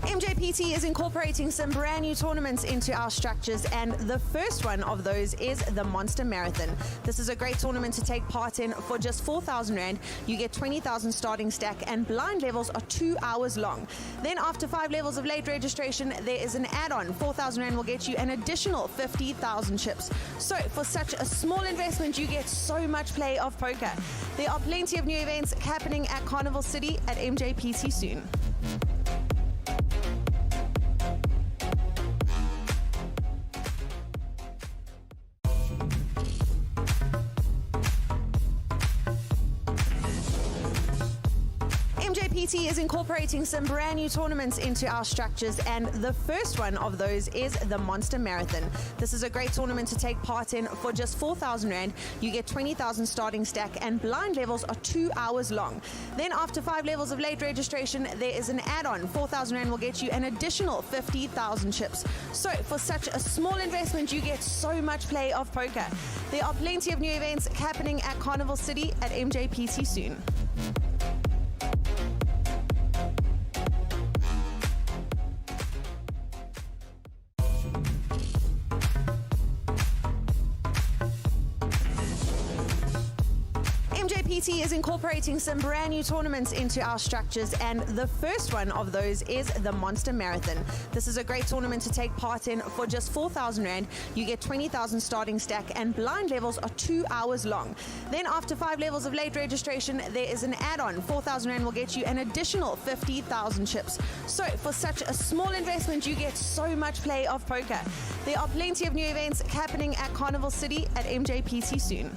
Mjpt is incorporating some brand new tournaments into our structures, and the first one of those is the Monster Marathon. This is a great tournament to take part in. For just 4,000 Rand, you get 20,000 starting stack, and blind levels are 2 hours long. Then after 5 levels of late registration, there is an add-on. 4,000 Rand will get you an additional 50,000 chips. So for such a small investment, you get so much play of poker. There are plenty of new events happening at Carnival City at Mjpt soon. Mjpt is incorporating some brand new tournaments into our structures, and the first one of those is the Monster Marathon. This is a great tournament to take part in. For just 4,000 Rand, you get 20,000 starting stack, and blind levels are 2 hours long. Then after 5 levels of late registration, there is an add-on. 4,000 Rand will get you an additional 50,000 chips. So for such a small investment, you get so much play of poker. There are plenty of new events happening at Carnival City at Mjpt soon. Mjpt is incorporating some brand new tournaments into our structures, and the first one of those is the Monster Marathon. This is a great tournament to take part in. For just 4,000 Rand, you get 20,000 starting stack, and blind levels are 2 hours long. Then after 5 levels of late registration, there is an add-on. 4,000 Rand will get you an additional 50,000 chips. So for such a small investment, you get so much play of poker. There are plenty of new events happening at Carnival City at Mjpt soon.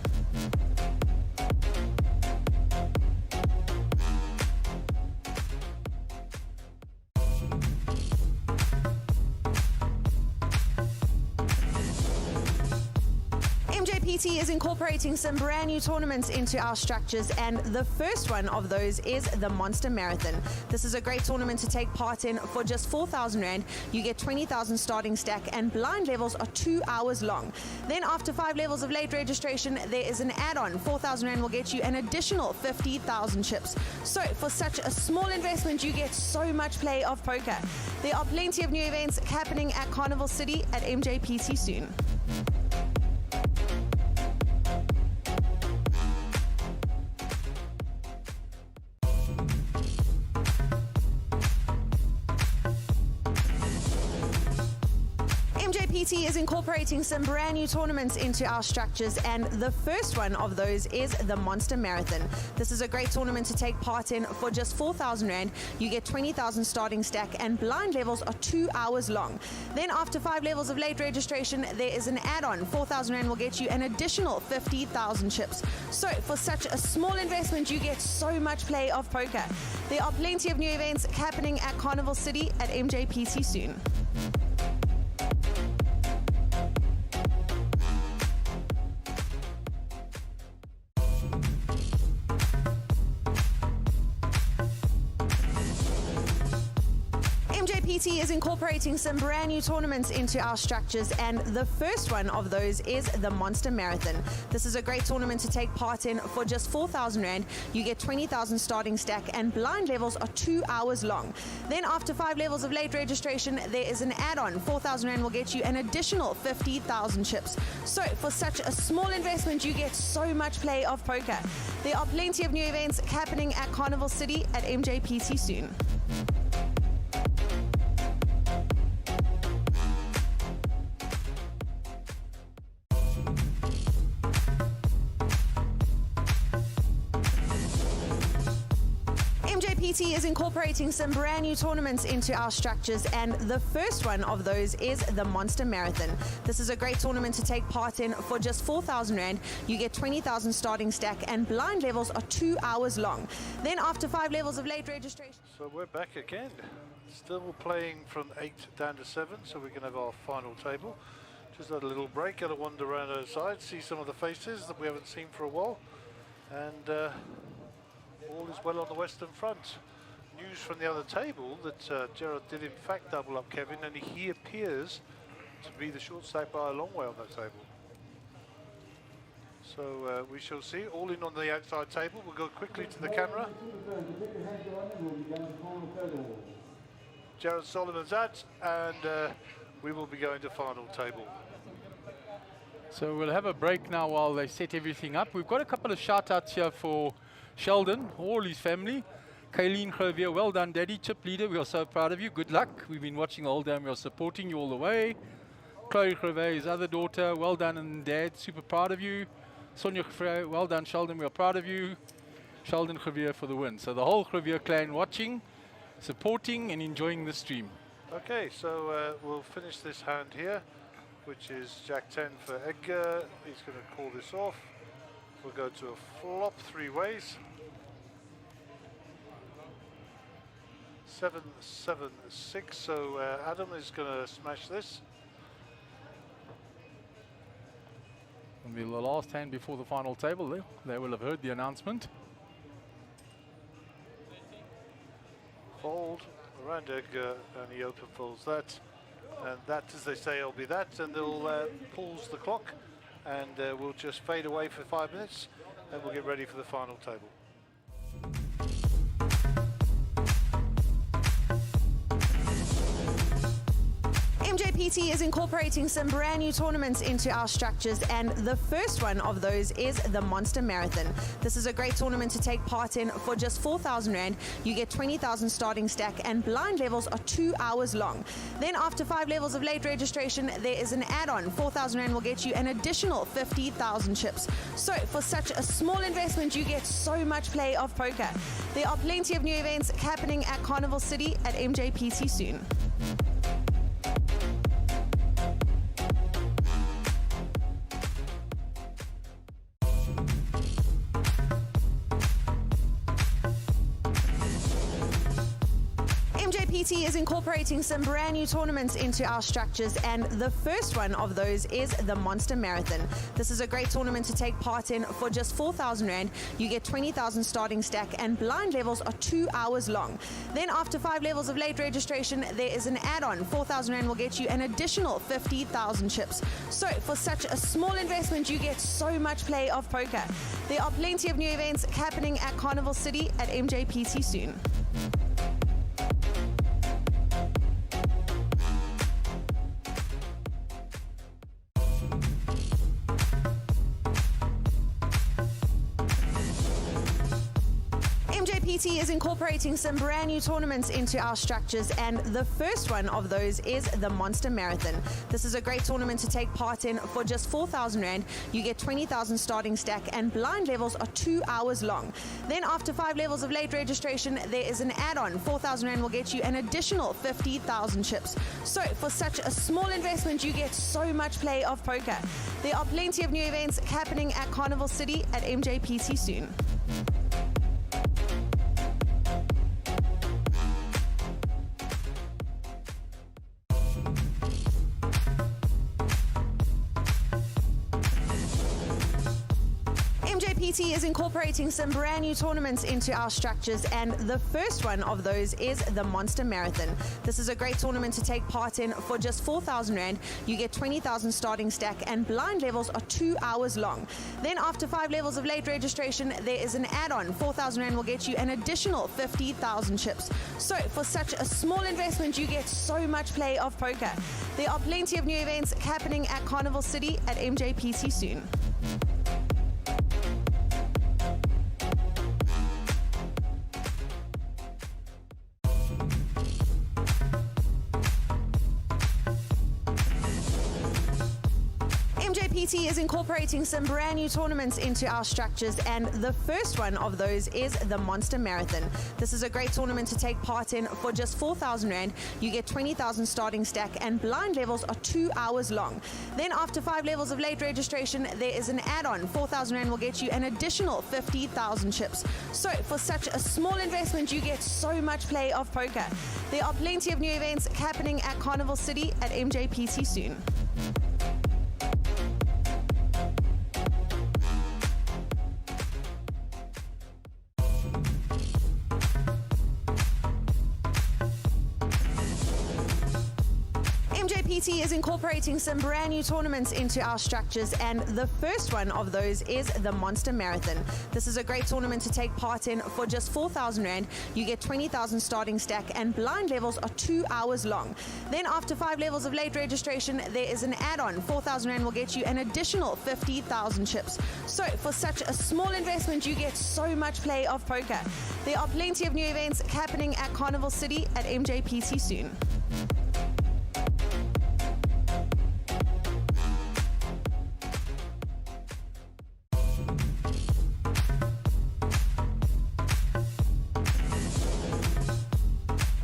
Mjpt is incorporating some brand new tournaments into our structures, and the first one of those is the Monster Marathon. This is a great tournament to take part in. For just 4,000 Rand, you get 20,000 starting stack, and blind levels are 2 hours long. Then after 5 levels of late registration, there is an add-on. 4,000 Rand will get you an additional 50,000 chips. So for such a small investment, you get so much play of poker. There are plenty of new events happening at Carnival City at Mjpt soon. Mjpt Mjpt is incorporating some brand new tournaments into our structures, and the first one of those is the Monster Marathon. This is a great tournament to take part in for just 4,000 Rand. You get 20,000 starting stack, and blind levels are 2 hours long. Then after 5 levels of late registration, there is an add-on. 4,000 Rand will get you an additional 50,000 chips. So for such a small investment, you get so much play of poker. There are plenty of new events happening at Carnival City at Mjpt soon. Mjpt is incorporating some brand new tournaments into our structures, and the first one of those is the Monster Marathon. This is a great tournament to take part in for just 4,000 Rand. You get 20,000 starting stack, and blind levels are 2 hours long. Then after 5 levels of late registration, there is an add-on. 4,000 Rand will get you an additional 50,000 chips. So for such a small investment, you get so much play of poker. There are plenty of new events happening at Carnival City at Mjpt soon. Mjpt is incorporating some brand new tournaments into our structures, and the first one of those is the Monster Marathon. This is a great tournament to take part in for just 4,000 Rand. You get 20,000 starting stack, and blind levels are 2 hours long. Then after 5 levels of late registration. So we're back again. Still playing from 8 down to 7, so we can have our final table. Just had a little break, had a wander around outside, see some of the faces that we haven't seen for a while. And all is well on the Western Front. News from the other table that Gerard did in fact double up Kevin, and he appears to be the short stack by a long way on that table. So we shall see. All in on the outside table. We'll go quickly to the camera. Gerard Solomon's at, and we will be going to final table. So we'll have a break now while they set everything up. We've got a couple of shout-outs here for Sheldon, all his family. Kayleen Grovier, well done, Daddy. Chip leader, we are so proud of you. Good luck. We've been watching all day and we are supporting you all the way. Chloe Grovier, his other daughter, well done, and Dad, super proud of you. Sonia Grovier, well done, Sheldon, we are proud of you. Sheldon Grovier for the win. So the whole Grovier clan watching, supporting, and enjoying the stream. Okay, so we'll finish this hand here, which is Jack 10 for Edgar. He's going to call this off. We'll go to a flop 3 ways. 7, 7, 6. So Adam is going to smash this. It'll be the last hand before the final table. They will have heard the announcement. Fold around Edgar, and he open folds that. And that, as they say, will be that. And they'll pause the clock. And we'll just fade away for 5 minutes, and we'll get ready for the final table. Mjpt is incorporating some brand new tournaments into our structures, and the first one of those is the Monster Marathon. This is a great tournament to take part in for just 4,000 Rand. You get 20,000 starting stack, and blind levels are 2 hours long. Then after 5 levels of late registration, there is an add-on. 4,000 Rand will get you an additional 50,000 chips. So for such a small investment, you get so much play of poker. There are plenty of new events happening at Carnival City at Mjpt soon. Mjpt is incorporating some brand new tournaments into our structures, and the first one of those is the Monster Marathon. This is a great tournament to take part in for just 4,000 Rand. You get 20,000 starting stack, and blind levels are 2 hours long. Then after 5 levels of late registration, there is an add-on. 4,000 Rand will get you an additional 50,000 chips. So for such a small investment, you get so much play of poker. There are plenty of new events happening at Carnival City at Mjpt soon. Mjpt is incorporating some brand new tournaments into our structures, and the first one of those is the Monster Marathon. This is a great tournament to take part in for just 4,000 Rand. You get 20,000 starting stack, and blind levels are 2 hours long. Then after 5 levels of late registration, there is an add-on. 4,000 Rand will get you an additional 50,000 chips. So for such a small investment, you get so much play of poker. There are plenty of new events happening at Carnival City at Mjpt soon. Mjpt is incorporating some brand new tournaments into our structures, and the first one of those is the Monster Marathon. This is a great tournament to take part in for just 4,000 Rand. You get 20,000 starting stack, and blind levels are 2 hours long. Then after 5 levels of late registration, there is an add-on. 4,000 Rand will get you an additional 50,000 chips. So for such a small investment, you get so much play of poker. There are plenty of new events happening at Carnival City at Mjpt soon. Mjpt is incorporating some brand new tournaments into our structures, and the first one of those is the Monster Marathon. This is a great tournament to take part in for just 4,000 Rand. You get 20,000 starting stack, and blind levels are 2 hours long. Then after 5 levels of late registration, there is an add-on. 4,000 Rand will get you an additional 50,000 chips. So for such a small investment, you get so much play of poker. There are plenty of new events happening at Carnival City at Mjpt soon. Mjpt is incorporating some brand new tournaments into our structures, and the first one of those is the Monster Marathon. This is a great tournament to take part in for just 4,000 Rand. You get 20,000 starting stack, and blind levels are 2 hours long. Then after 5 levels of late registration, there is an add-on. 4,000 Rand will get you an additional 50,000 chips. So for such a small investment, you get so much play of poker. There are plenty of new events happening at Carnival City at Mjpt soon.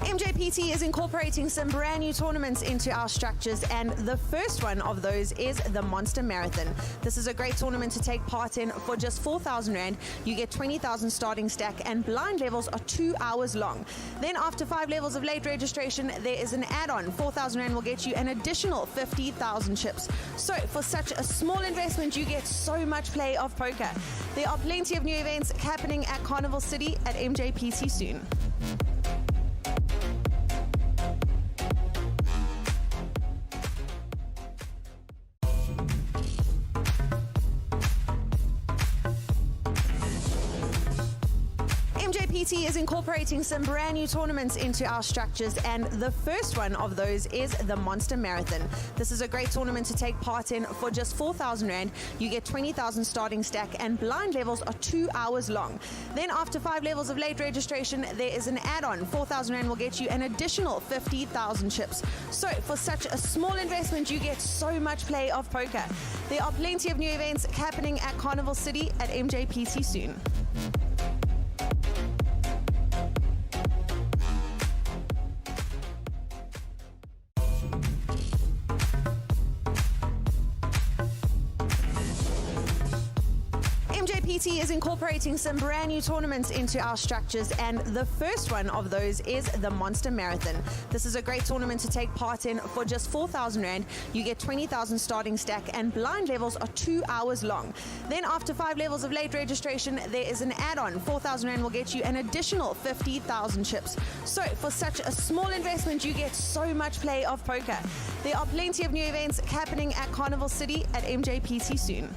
Mjpt is incorporating some brand new tournaments into our structures, and the first one of those is the Monster Marathon. This is a great tournament to take part in for just 4,000 Rand. You get 20,000 starting stack, and blind levels are 2 hours long. Then after 5 levels of late registration, there is an add-on. 4,000 Rand will get you an additional 50,000 chips. So for such a small investment, you get so much play of poker. There are plenty of new events happening at Carnival City at Mjpt soon. Mjpt is incorporating some brand new tournaments into our structures, and the first one of those is the Monster Marathon. This is a great tournament to take part in for just 4,000 Rand. You get 20,000 starting stack, and blind levels are 2 hours long. Then after 5 levels of late registration, there is an add-on. 4,000 Rand will get you an additional 50,000 chips. So for such a small investment, you get so much play of poker. There are plenty of new events happening at Carnival City at Mjpt soon. Mjpt is incorporating some brand new tournaments into our structures, and the first one of those is the Monster Marathon. This is a great tournament to take part in for just 4,000 Rand. You get 20,000 starting stack, and blind levels are 2 hours long. Then after 5 levels of late registration, there is an add-on. 4,000 Rand will get you an additional 50,000 chips. So for such a small investment, you get so much play of poker. There are plenty of new events happening at Carnival City at Mjpt soon.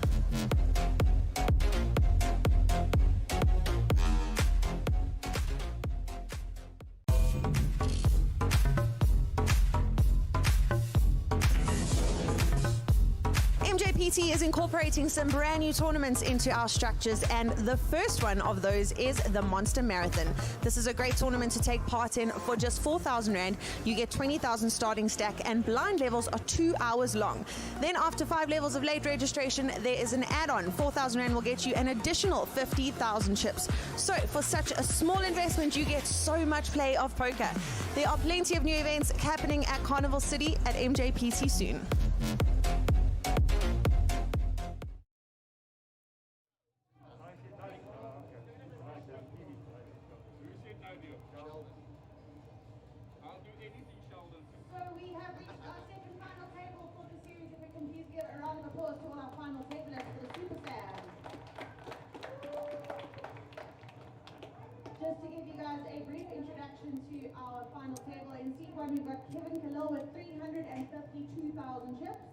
Mjpt Mjpt is incorporating some brand new tournaments into our structures, and the first one of those is the Monster Marathon. This is a great tournament to take part in. For just 4,000 Rand, you get 20,000 starting stack, and blind levels are 2 hours long. Then after 5 levels of late registration, there is an add-on. 4,000 Rand will get you an additional 50,000 chips. So for such a small investment, you get so much play of poker. There are plenty of new events happening at Carnival City at Mjpt soon. So we have reached our second final table for the series. If we can please give a round of applause to all our final tablers for the Super Fans. Just to give you guys a brief introduction to our final table, in seat 1 we've got Kevin Khalil with 352,000 chips.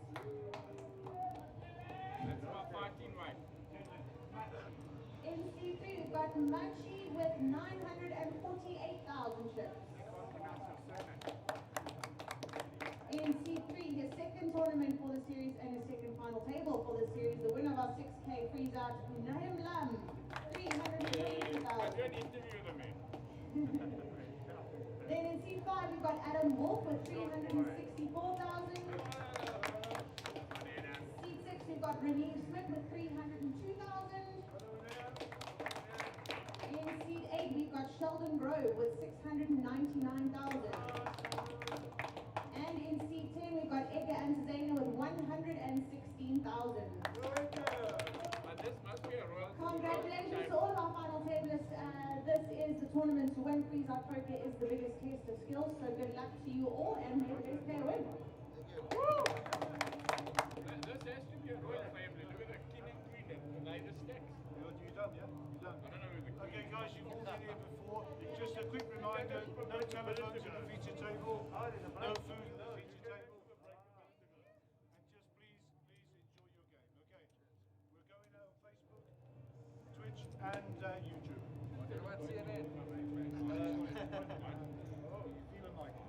That's about 14 right. In seat 3 we've got Munchie with 948,000 chips. In seat 3, his second tournament for the series and his second final table for the series, the winner of our 6K freeze out, Naim Lam, 322,000. Then in seat 5, we've got Adam Wolf with 364,000. Seat 6, we've got Renee Smith with 302,000. In seat 8, we've got Sheldon Grove with 699,000. And in seat 10, we've got Edgar Antizena with 116,000. Congratulations to all of our final tablists. This is the tournament to win. Freeze Out Poker is the biggest test of skills, so good luck to you all, and may the best player win. Woo! This has to be a royal family. Look at the king and queen and the latest stacks. You done, yeah? You done. I don't know who the Okay, guys, you've all been here before. Just a quick reminder, no telephones at the feature table, no food at the feature table. And just please enjoy your game, okay? We're going out on Facebook, Twitch, and YouTube. What about CNN? Oh, you feeling like it?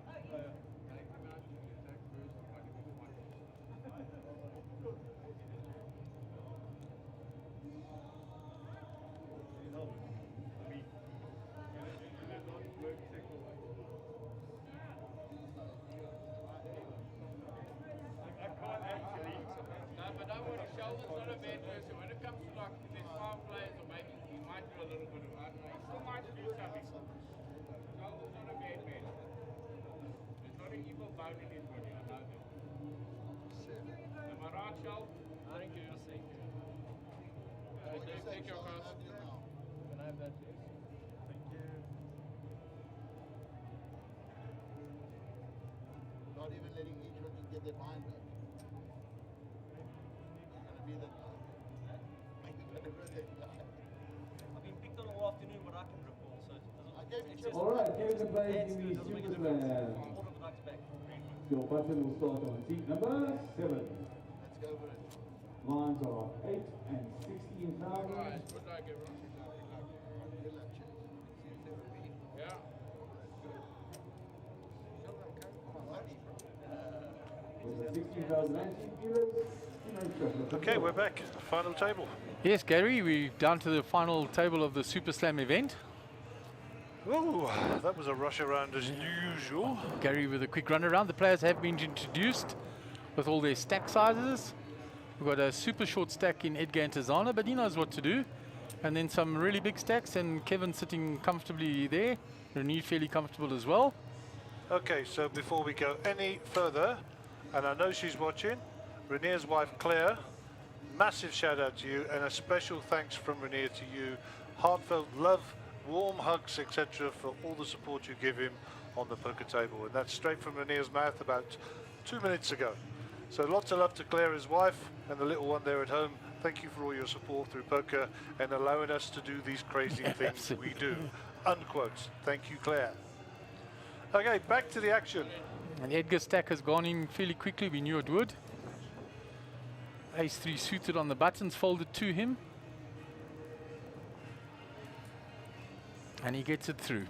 But don't worry, Sheldon's not a bad person. When it comes to like, if there's 5 players or maybe he might do a little bit of, I don't know, he still might do something. Sheldon's not a bad man. There's not an evil bone in his body, I know that. Am I right, Sheldon? Thank you, thank you. Thank you, guys. Can I have that, please? Thank you. Not even letting each one get their mind back. Gonna be the guy. I've been picked on all afternoon what I can recall, so it doesn't. I gave you it's just Alright, Kevin plays bad in still, the it doesn't make a Super difference. Slam. All of the ducks back. Your button will start on seat number 7. Let's go for it. Lines are 8 and 16,000. Guys, good luck, everyone. Good luck, good luck. Good luck, cheers. See you therapy. Yeah. With the 16,000 viewers, Okay, we're back. Final table. Yes, Gary, we're down to the final table of the Super Slam event. Oh, that was a rush around as usual. Gary with a quick run around. The players have been introduced with all their stack sizes. We've got a super short stack in Edgar Antizena, but he knows what to do. And then some really big stacks, and Kevin sitting comfortably there. Renee fairly comfortable as well. Okay, so before we go any further, and I know she's watching, Renee's wife Claire, massive shout out to you, and a special thanks from Renee to you. Heartfelt love, warm hugs, etc. for all the support you give him on the poker table. And that's straight from Renee's mouth about 2 minutes ago. So lots of love to Claire, his wife, and the little one there at home. Thank you for all your support through poker and allowing us to do these crazy things we do. Unquotes. Thank you, Claire. Okay, back to the action. And Edgar's stack has gone in fairly quickly. We knew it would. Ace-3 suited on the buttons, folded to him. And he gets it through.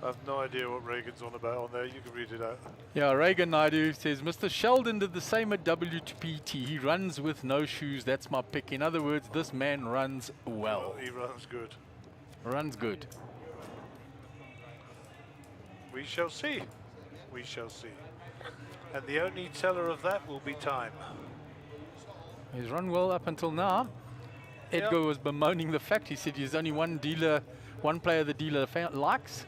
I've no idea what Reagan's on about on there. You can read it out. Yeah, Reagan Naidu says, Mr. Sheldon did the same at WPT. He runs with no shoes. That's my pick. In other words, this man runs well. He runs good. Runs good. We shall see. We shall see. And the only teller of that will be time. He's run well up until now. Edgar was bemoaning the fact. He said there's only one player the dealer likes.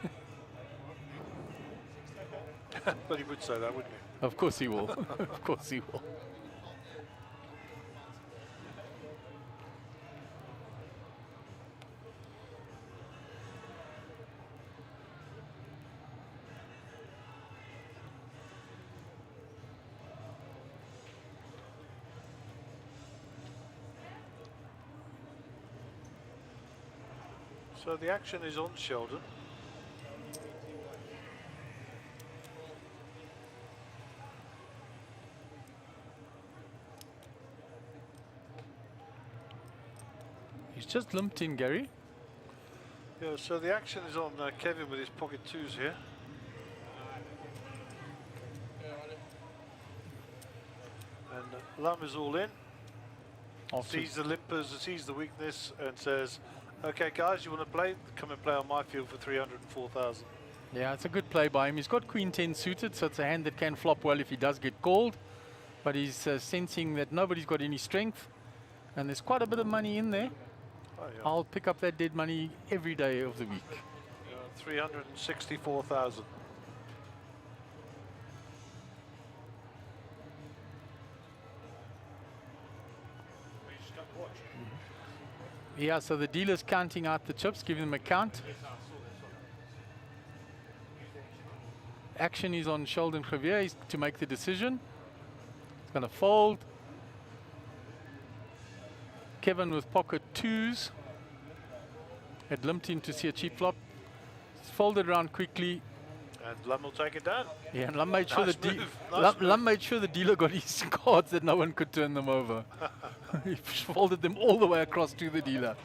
But he would say that, wouldn't he? Of course he will. Of course he will. So the action is on Sheldon. He's just limped in, Gary. Yeah, so the action is on Kevin with his pocket twos here. And Lum is all in. Sees the limpers, sees the weakness, and says, okay guys, you want to play? Come and play on my field for 304,000. Yeah, it's a good play by him. He's got Queen 10 suited, so it's a hand that can flop well if he does get called. But he's sensing that nobody's got any strength, and there's quite a bit of money in there. Oh, yeah. I'll pick up that dead money every day of the week. 364,000. Yeah, so the dealer's counting out the chips, giving them a count. Action is on Sheldon Javier. He's to make the decision. He's going to fold. Kevin with pocket twos. Had limped in to see a cheap flop. He's folded around quickly. And Lum will take it down. Yeah, and Lum made sure Nice Lum made sure the dealer got his cards that no one could turn them over. He folded them all the way across to the dealer.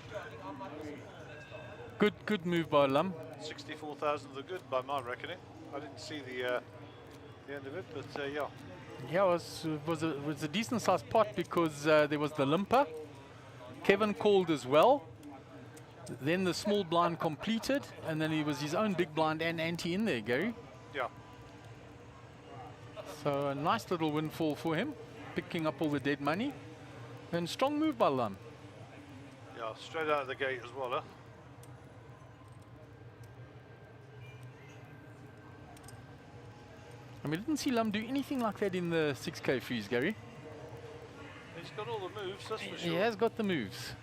Good move by Lum. 64,000 are good by my reckoning. I didn't see the end of it, but yeah. Yeah, it was a decent sized pot because there was the limper. Kevin called as well. Then the small blind completed, and then he was his own big blind and ante in there, Gary. Yeah. So a nice little windfall for him, picking up all the dead money. And strong move by Lum. Yeah, straight out of the gate as well, huh? And we didn't see Lum do anything like that in the 6K freeze, Gary. He's got all the moves, that's for sure. He has got the moves.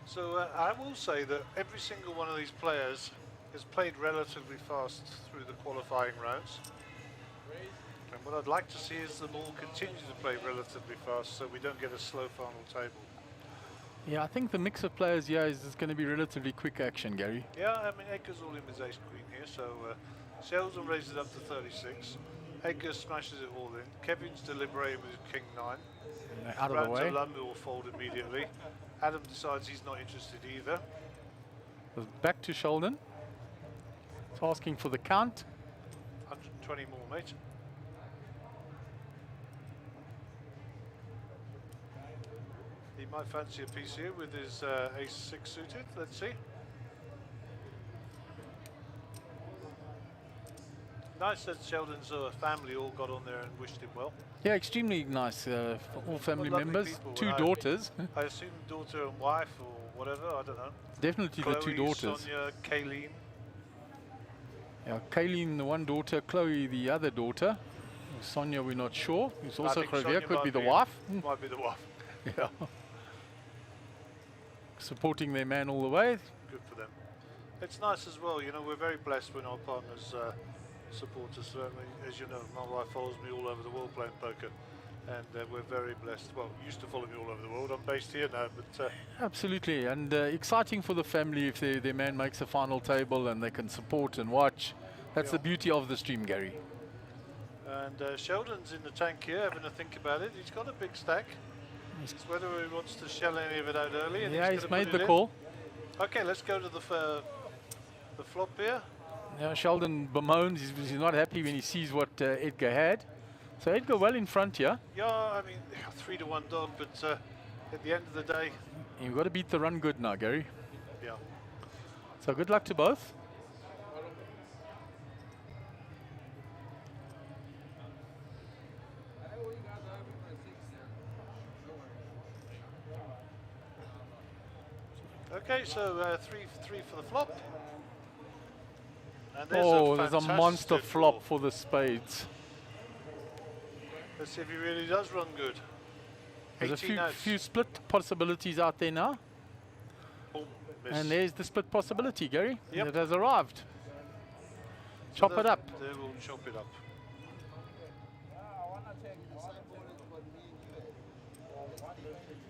So I will say that every single one of these players has played relatively fast through the qualifying rounds. And what I'd like to see is them all continue to play relatively fast so we don't get a slow final table. Yeah, I think the mix of players here is going to be relatively quick action, Gary. Yeah, I mean, Edgar's all in with ace queen here, so Sheldon raises it up to 36. Edgar smashes it all in. Kevin's deliberating with his king 9. Out of the way. Lum will fold immediately. Adam decides he's not interested either. Back to Sheldon. He's asking for the count. 120 more, mate. He might fancy a piece here with his ace-6 suited. Let's see. Nice that Sheldon's family all got on there and wished him well. Yeah, extremely nice. All family members, people. two daughters. I assume daughter and wife or whatever, I don't know. Definitely Chloe, the two daughters. Sonia, Kayleen. Yeah, Kayleen, the one daughter, Chloe, the other daughter. Sonia, we're not sure. It's also Javier, could be the wife. Might be the wife. Yeah. Supporting their man all the way. Good for them. It's nice as well, you know, we're very blessed when our partners support us. As you know, my wife follows me all over the world playing poker. And we're very blessed. Well, used to follow me all over the world. I'm based here now, but Absolutely, and exciting for the family if their man makes a final table and they can support and watch. That's the beauty of the stream, Gary. and Sheldon's in the tank here, having a think about it. He's got a big stack. It's whether he wants to shell any of it out early. And Yeah, he's he's gonna made put the it call. in. Okay, let's go to the flop here. Yeah, Sheldon bemoans he's not happy when he sees what Edgar had. So Edgar well in front here. Yeah, I mean, 3-1 dog, but at the end of the day, You've got to beat the run good now, Gary. yeah. So good luck to both. Okay, so three for the flop. And There's a monster fantastic flop draw. for the spades. Let's see if he really does run good. There's a 18 outs. few split possibilities out there now. Boom, miss. And there's the split possibility, Gary. Yep. It has arrived. So Chop it up. They will chop it up.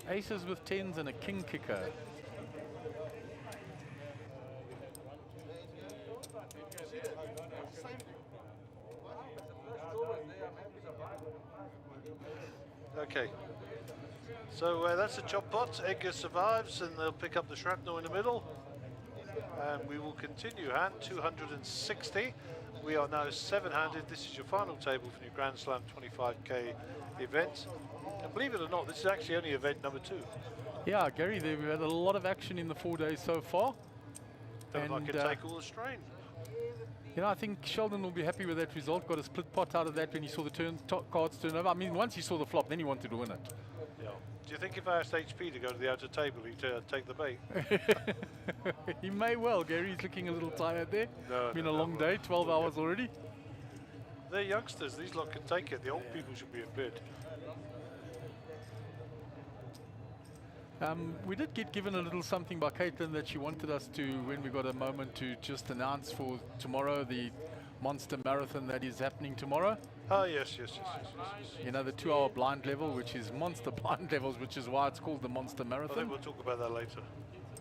Aces with tens and a king kicker. Okay. So that's a chop pot. Edgar survives, and they'll pick up the shrapnel in the middle. And we will continue. Hand 260. We are now 7-handed. This is your final table for your Grand Slam 25k event. And believe it or not, this is actually only event number 2. Yeah, Gary, we've had a lot of action in the 4 days so far. Don't I And, can take all the strain. You know, I think Sheldon will be happy with that result. Got a split pot out of that when he saw the cards turn over. I mean, once he saw the flop, then he wanted to win it. Yeah. Do you think if I asked HP to go to the outer table, he'd take the bait? He may well, Gary. He's looking a little tired there. No, Been no, a no, long well, day, 12 hours already. They're youngsters. These lot can take it. The old people should be in bed. We did get given a little something by Caitlin that she wanted us to, when we got a moment, to just announce for tomorrow, the Monster Marathon that is happening tomorrow. Oh, yes. You know, the 2-hour blind level, which is monster blind levels, which is why it's called the Monster I Marathon. think we'll talk about that later.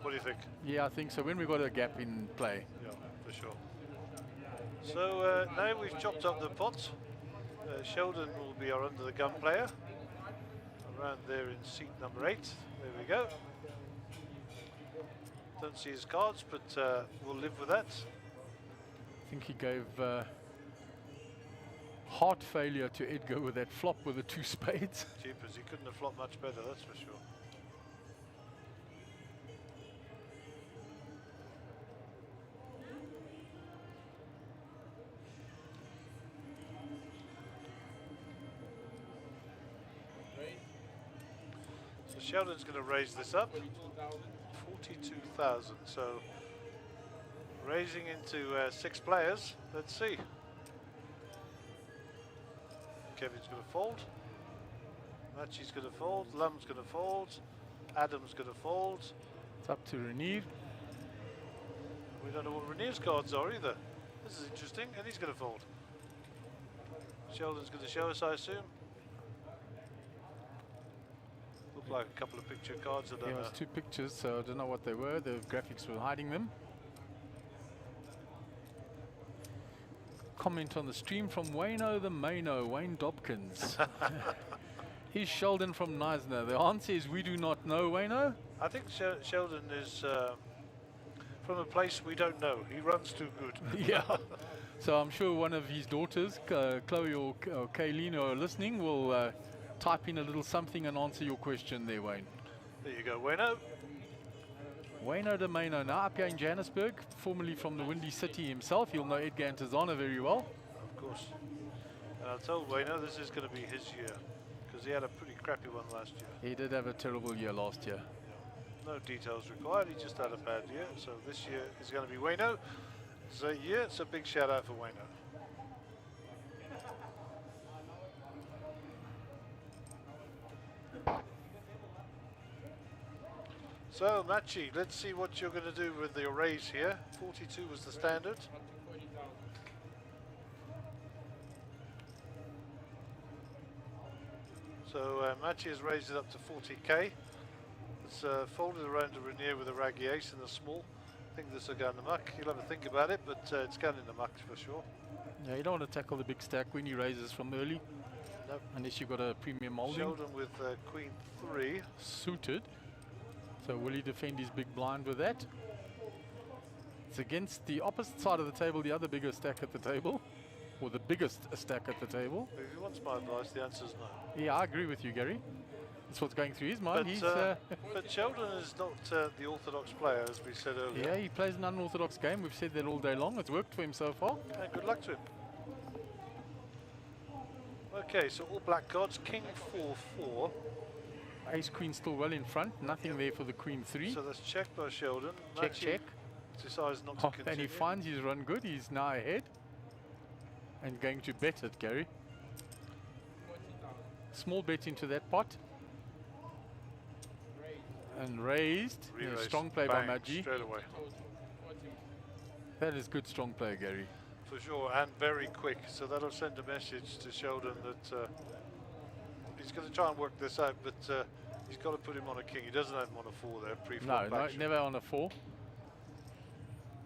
What do you think? Yeah, I think so. When we got a gap in play. Yeah, for sure. So now we've chopped up the pots. Sheldon will be our under the gun player. Around there in seat number 8. There we go. Don't see his cards, but we'll live with that. I think he gave heart failure to Edgar with that flop with the 2 spades. Jeepers, he couldn't have flopped much better, that's for sure. So Sheldon's going to raise this up. 42,000. So raising into 6 players. Let's see. Kevin's going to fold. Machi's going to fold. Lum's going to fold. Adam's going to fold. It's up to Renier. We don't know what Renier's cards are either. This is interesting, and he's going to fold. Sheldon's going to show us, I assume. Look like a couple of picture cards. I don't There know. was 2 pictures, so I don't know what they were. The graphics were hiding them. Comment on the stream from Wayno the Mayno, Wayne Dobkins. Is Sheldon from Neisner? The answer is we do not know, Wayno. I think Sheldon is from a place we don't know. He runs too good. Yeah. So I'm sure one of his daughters, Chloe or Kayleen, are listening, will type in a little something and answer your question there, Wayne. There you go, Wayno. Wayno de Mayno, now up here in Johannesburg, formerly from the Windy City himself. You'll know Edgar Antizana very well. Of course. And I told Wayno this is going to be his year, because he had a pretty crappy one last year. He did have a terrible year last year. No details required, he just had a bad year. So this year is going to be Wayno. So yeah, it's a big shout out for Wayno. So Machi, let's see what you're going to do with the raise here. 42 was the standard. So Machi has raised it up to 40k. It's folded around to Rainier with a raggy ace in the small. I think this will go in the muck. He'll have a think about it, but it's going in the muck for sure. Yeah, you don't want to tackle the big stack when he raises from early. Nope. Unless you've got a premium molding. Sheldon with Queen 3. Suited. So will he defend his big blind with that? It's against the opposite side of the table, the other bigger stack at the table. Or the biggest stack at the table. If he wants my advice, the answer is no. Yeah, I agree with you, Gary. That's what's going through his mind. But, but Sheldon is not the orthodox player, as we said earlier. Yeah, he plays an unorthodox game. We've said that all day long. It's worked for him so far. And good luck to him. Okay, so all black cards, King 4-4. Ace Queen still well in front. Nothing there for the Queen 3. So that's checked by Sheldon. Check, Machi check. decides not to continue. And he finds his run good. He's now ahead. And going to bet it, Gary. Small bet into that pot. And raised. Yeah, strong play by Maji. Straight away. That is good strong play, Gary. For sure, and very quick. So that'll send a message to Sheldon that he's going to try and work this out, but he's got to put him on a king. He doesn't have him on a 4 there, pre-flop No, action. never on a 4.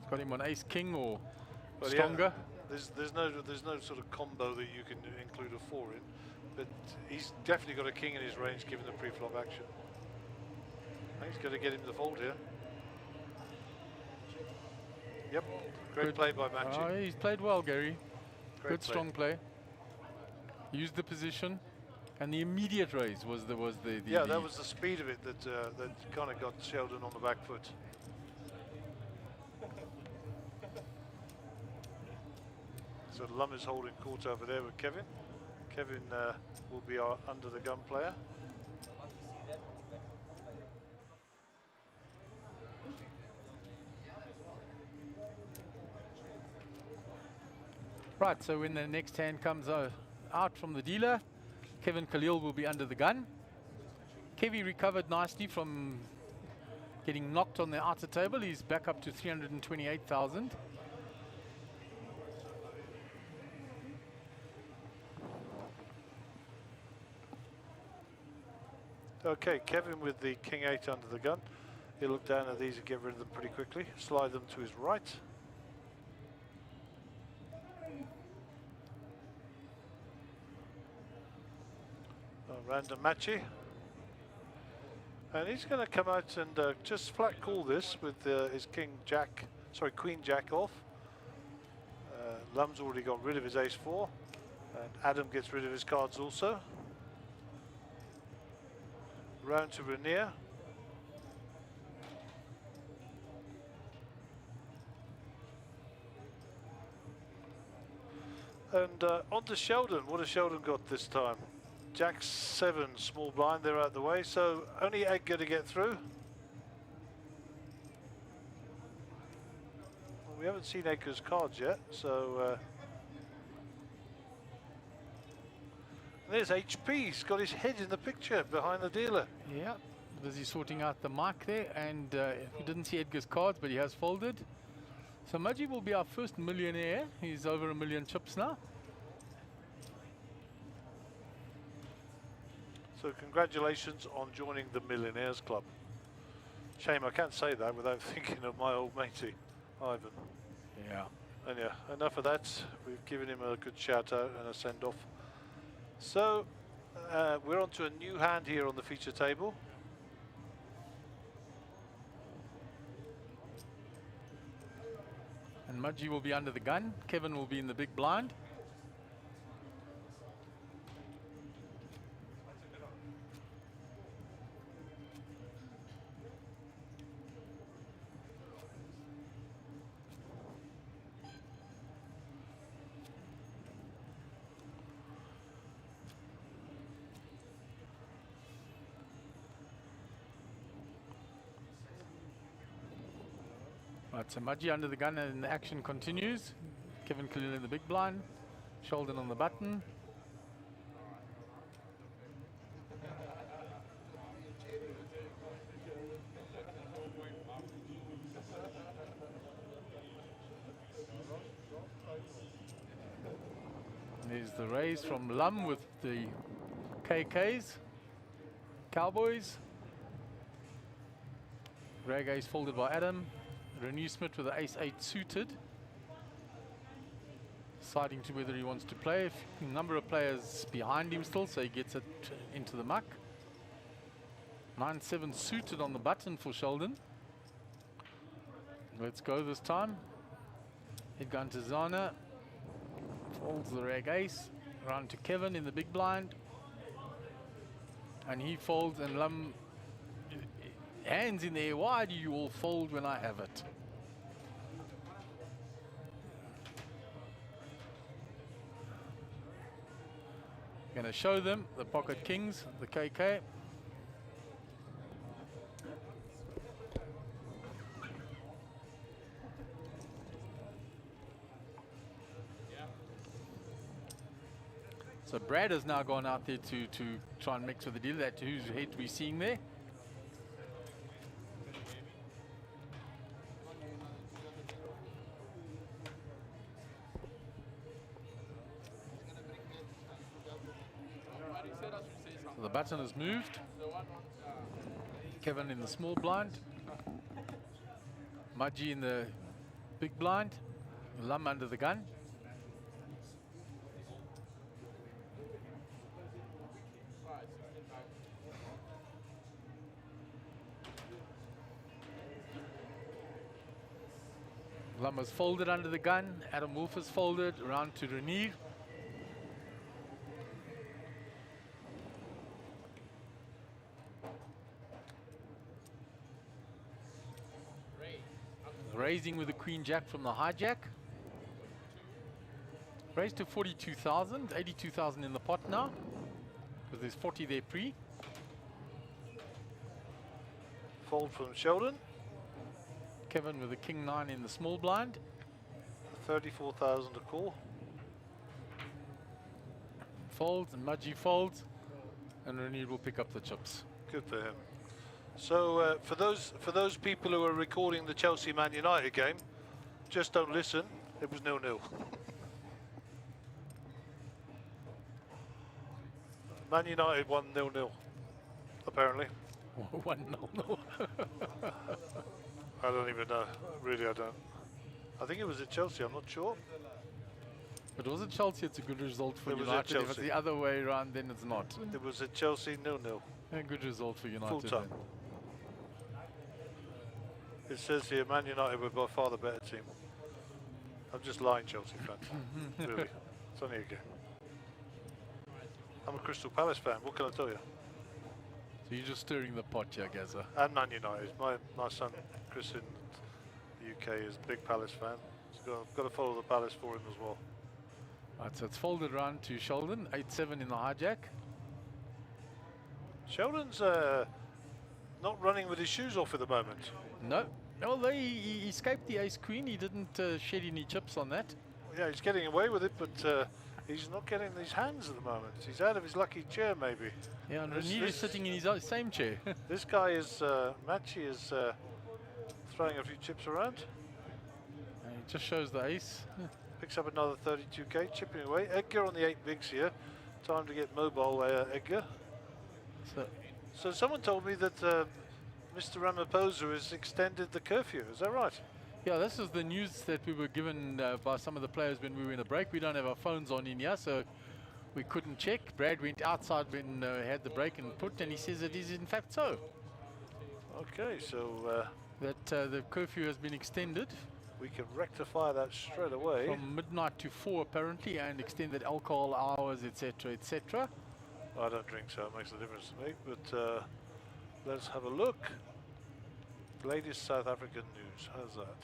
He's got him on ace king or But stronger. Yeah, there's no sort of combo that you can include a 4 in, but he's definitely got a king in his range given the pre-flop action. He's got to get him the fold here. Yep, great Good play by Machi. Oh, he's played well, Gary. Great Good play. strong play. Used the position, and the immediate raise was the yeah, that was the speed of it that that kind of got Sheldon on the back foot. So Lum is holding court over there with Kevin. Kevin will be our under the gun player. Right, so when the next hand comes out from the dealer, Kevin Khalil will be under the gun. Kevy recovered nicely from getting knocked on the outer table. He's back up to 328,000. Okay, Kevin with the King 8 under the gun. He'll look down at these and get rid of them pretty quickly. Slide them to his right. Random Machi. And he's going to come out and just flat call this with his Queen Jack off. Lum's already got rid of his ace 4. And Adam gets rid of his cards also. Round to Rainier. And on to Sheldon. What has Sheldon got this time? Jack 7 small blind, they're out the way, so only Edgar to get through. Well, we haven't seen Edgar's cards yet, so there's HP. He's got his head in the picture behind the dealer. Yeah, busy sorting out the mark there, and we didn't see Edgar's cards, but he has folded. So Maji will be our first millionaire. He's over 1 million chips now. So congratulations on joining the Millionaires Club. Shame I can't say that without thinking of my old matey, Ivan. Yeah. And yeah, enough of that. We've given him a good shout out and a send off. So we're on to a new hand here on the feature table. And Maji will be under the gun. Kevin will be in the big blind. Right, so Maji under the gun and the action continues. Kevin Khalil in the big blind. Sheldon on the button. There's the raise from Lum with the KKs, Cowboys. Rag ace folded by Adam. Renew Smith with the ace 8 suited. Deciding to whether he wants to play. A number of players behind him still, so he gets it into the muck. 9-7 suited on the button for Sheldon. Let's go this time. Head gun to Zana. Folds the rag ace. Round to Kevin in the big blind. And he folds, and Lum, hands in the air. Why do you all fold when I have it? Going to show them the pocket kings, the KK. So Brad has now gone out there to try and mix with the dealer. That whose head we're seeing there. So the button has moved. Kevin in the small blind. Mudgy in the big blind. Lum under the gun. Lum has folded under the gun. Adam Wolf has folded. Around to Renier. Raising with the Queen Jack from the hijack. Raised to 42,000. 82,000 in the pot now. Because there's 40 there pre. Fold from Sheldon. Kevin with the King 9 in the small blind. 34,000 to call. Folds and Mudgy folds. And Renier will pick up the chips. Good for him. So for those people who are recording the Chelsea Man United game, just don't listen. It was 0-0. Man United won 0-0, apparently. 1-0. I don't even know. Really, I don't. I think it was at Chelsea. I'm not sure. If it was at Chelsea, it's a good result for It was at United. If it's Chelsea. the other way around, then it's not. It was at Chelsea 0-0. A good result for United. Full time. then. It says here, Man United were by far the better team. I'm just lying, Chelsea fans. Really. It's only a game. I'm a Crystal Palace fan. What can I tell you? So you're just stirring the pot here, Gaza. And Man United. My son, Chris, in the UK is a big Palace fan. So got to follow the Palace for him as well. Right, so it's folded around to Sheldon. 8-7 in the hijack. Sheldon's not running with his shoes off at the moment. No. Although he escaped the ace-queen, he didn't shed any chips on that. Yeah, he's getting away with it, but he's not getting these hands at the moment. He's out of his lucky chair, maybe. Yeah, and This- Renier is this- sitting in his same chair. This guy is, Matchy is throwing a few chips around. And it just shows the ace. Picks up another 32k, chipping away. Edgar on the 8 bigs here. Time to get mobile, Edgar. So someone told me that Mr. Ramaphosa has extended the curfew. Is that right? Yeah, this is the news that we were given by some of the players when we were in a break. We don't have our phones on in here, so we couldn't check. Brad went outside when had the break and put, and he says it is in fact so. Okay, so That the curfew has been extended we can rectify that straight away. from midnight to 4 apparently, and extended alcohol hours, etc., etc. I don't drink, so it makes a difference to me. But let's have a look. Latest South African news. How's that?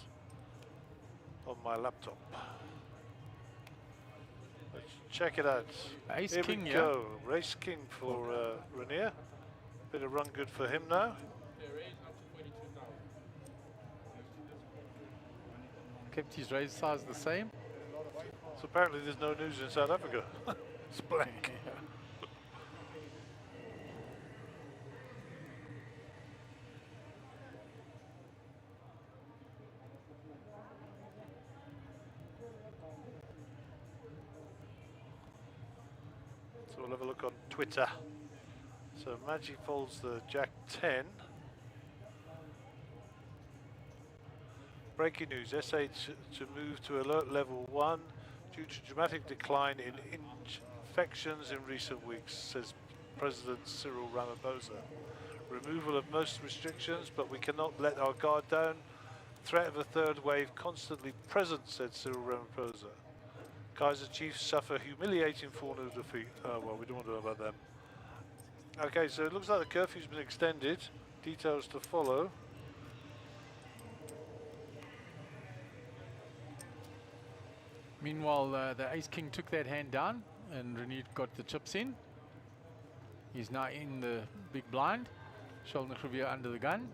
On my laptop. Let's check it out. Ace Here king, we yeah. go. Race king for Renier. Bit of run good for him now. Kept his raise size the same. So apparently there's no news in South Africa. It's blank. So we'll have a look on Twitter. So Maggi folds the Jack 10. Breaking news, SH to move to alert level 1 due to dramatic decline in infections in recent weeks, says President Cyril Ramaphosa. Removal of most restrictions, but we cannot let our guard down. Threat of a third wave constantly present, said Cyril Ramaphosa. Kaiser Chiefs suffer humiliating 4-0 defeat. Oh well, we don't want to know about them. Okay, so it looks like the curfew's been extended. Details to follow. Meanwhile, the Ace King took that hand down and Renier got the chips in. He's now in the big blind. Sheldon Crivier under the gun.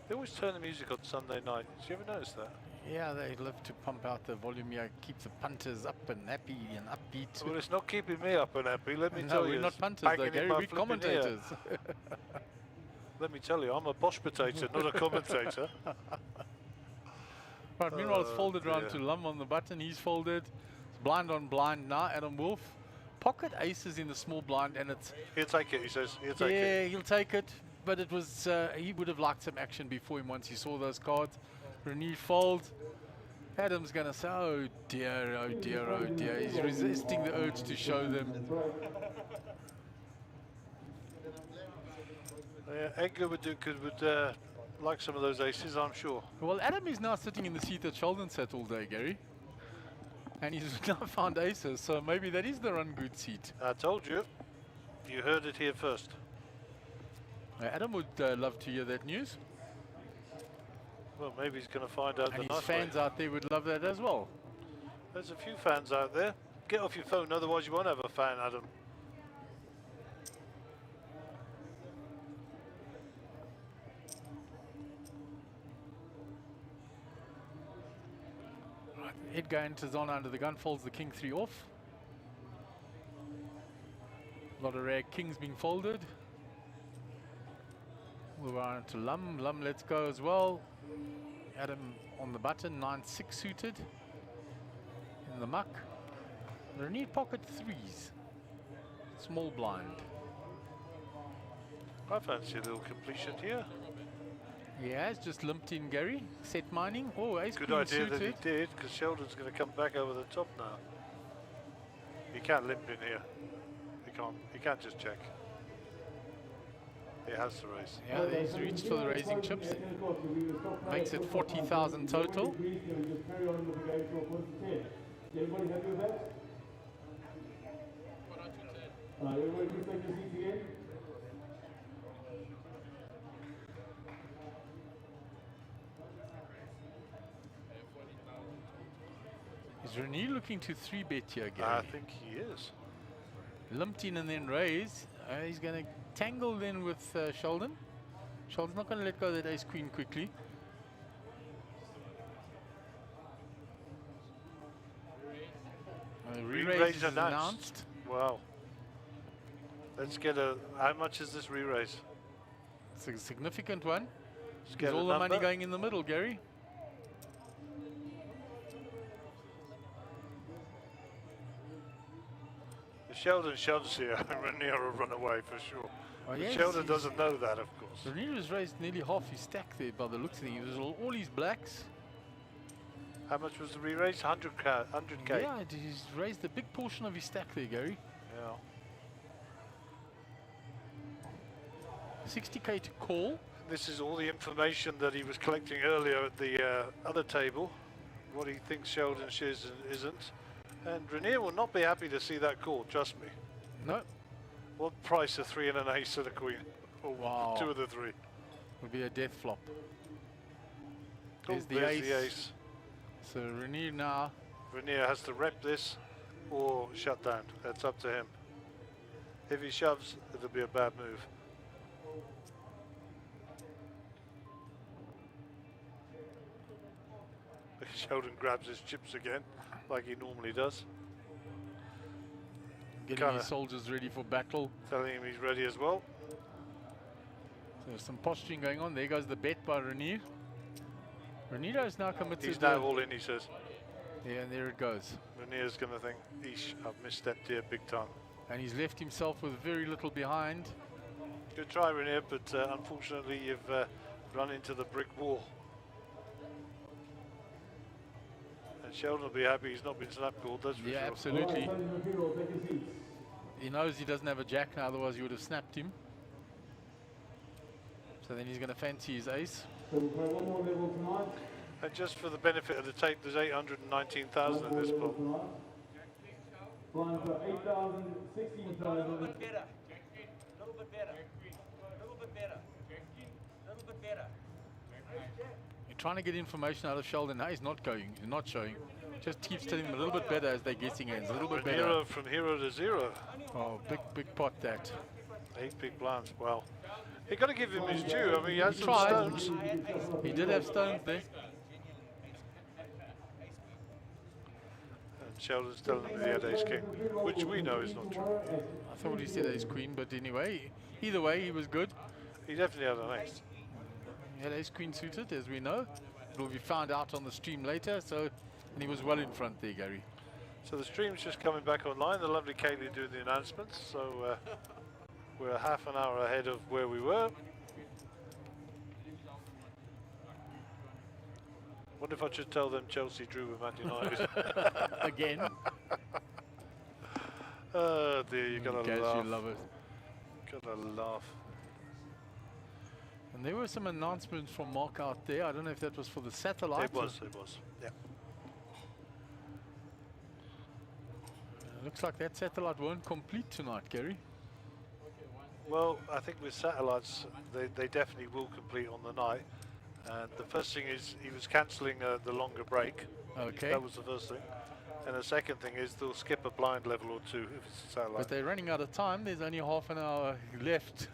They always turn the music on Sunday night. Did you ever notice that? Yeah, they love to pump out the volume here, keep the punters up and happy and upbeat. Well, it's not keeping me up and happy, let me No, tell you. we're not it's punters banging though, in Gary, my we're flipping commentators. ear. Let me tell you, I'm a Bosch potato, not a commentator. Right, meanwhile it's folded round dear. to Lum on the button, he's folded. It's blind on blind now, Adam Wolf. Pocket aces in the small blind and it's... He'll take it, he says, he'll take it. Yeah, he'll take it, but it was, he would have liked some action before him once he saw those cards. Renier fold. Adam's going to say, oh dear, oh dear, oh dear. He's resisting the urge to show them. Edgar would like some of those aces, I'm sure. Well, Adam is now sitting in the seat that Sheldon sat all day, Gary. And he's now found aces, so maybe that is the run good seat. I told you. You heard it here first. Adam would love to hear that news. Well, maybe he's going to find out And the his nice way. fans out there would love that as well. There's a few fans out there. Get off your phone, otherwise you won't have a fan, Adam. Right, Edgar enters on under the gun, folds the king 3 off. A lot of rare kings being folded. We're on to Lum. Lum lets go as well. Adam on the button, 9-6 suited. In the muck. Renier pocket 3s. Small blind. I fancy a little completion here. He has just limped in, Gary. Set mining. Oh, ace Good queen idea that he suited. did, because Sheldon's going to come back over the top now. He can't limp in here. He can't just check. He has to raise. Yeah, he's reached for the raising chips. Makes it 40,000 total. Everybody happy with that? Everybody please take your seats again. Is Renier looking to 3-bet here, Gary? I think he is. Limped in and then raise. He's going to tangle then with Sheldon. Sheldon's not going to let go of that ace queen quickly. Re-raise is announced. Wow. Let's get a... How much is this re-raise? It's a significant one. Let's Is get all a the money number. going in the middle, Gary? If Sheldon shoves here, Renier will run away for sure. Oh, But yes, Sheldon he's- doesn't know that, of course. Renier has raised nearly half his stack there by the looks of it. He was all his blacks. How much was the re-raise? 100k. Yeah, he's raised a big portion of his stack there, Gary. Yeah. 60k to call. This is all the information that he was collecting earlier at the other table. What he thinks Sheldon shares and isn't. And Renier will not be happy to see that call, trust me. No, What price a 3 and an ace and a queen? Or Wow. 2 of the 3. would be a death flop. Oh, There's the there's the ace. ace. So Renier now. Renier has to rep this or shut down. That's up to him. If he shoves, it'll be a bad move. Sheldon grabs his chips again, like he normally does. Getting his soldiers ready for battle. Telling him he's ready as well. There's some posturing going on. There goes the bet by Renier. Renier is now committed. He's now all in, he says. Yeah, and there it goes. Renier's going to think, eesh, I've misstepped here big time. And he's left himself with very little behind. Good try, Renier, but unfortunately you've run into the brick wall. And Sheldon will be happy he's not been snap-called, that's for sure. Absolutely. He knows he doesn't have a jack now, otherwise you would have snapped him. So then he's going to fancy his ace. And just for the benefit of the tape, there's 819,000 in this pot. Blind for 8,000, 16,000. A little bit better. A little bit better. A little bit better. A little bit better. You're trying to get information out of Sheldon. Now he's not going, he's not showing. Just keeps telling him a little bit better as they're guessing hands. A little bit better. From hero to zero. Oh, big pot that. 8 big blinds, wow. You've got to give him his due. I mean, he has some tried. stones. He did have stones there. And Sheldon's telling him he had ace king, which we know is not true. I thought he said ace queen, but anyway, either way, he was good. He definitely had an ace. He had ace queen suited, as we know. It will be found out on the stream later, so, and he was well in front there, Gary. So the stream's just coming back online. The lovely Kaylee doing the announcements. So we're half an hour ahead of where we were. Wonder if I should tell them Chelsea drew with Man United. Again. Oh dear, you gotta laugh. You love it. Gotta laugh. And there were some announcements from Mark out there. I don't know if that was for the satellite. It was, yeah. Looks like that satellite won't complete tonight, Gary. Well, I think with satellites, they definitely will complete on the night. And the first thing is he was cancelling the longer break. Okay. That was the first thing. And the second thing is they'll skip a blind level or two if it's a satellite. But they're running out of time. There's only half an hour left.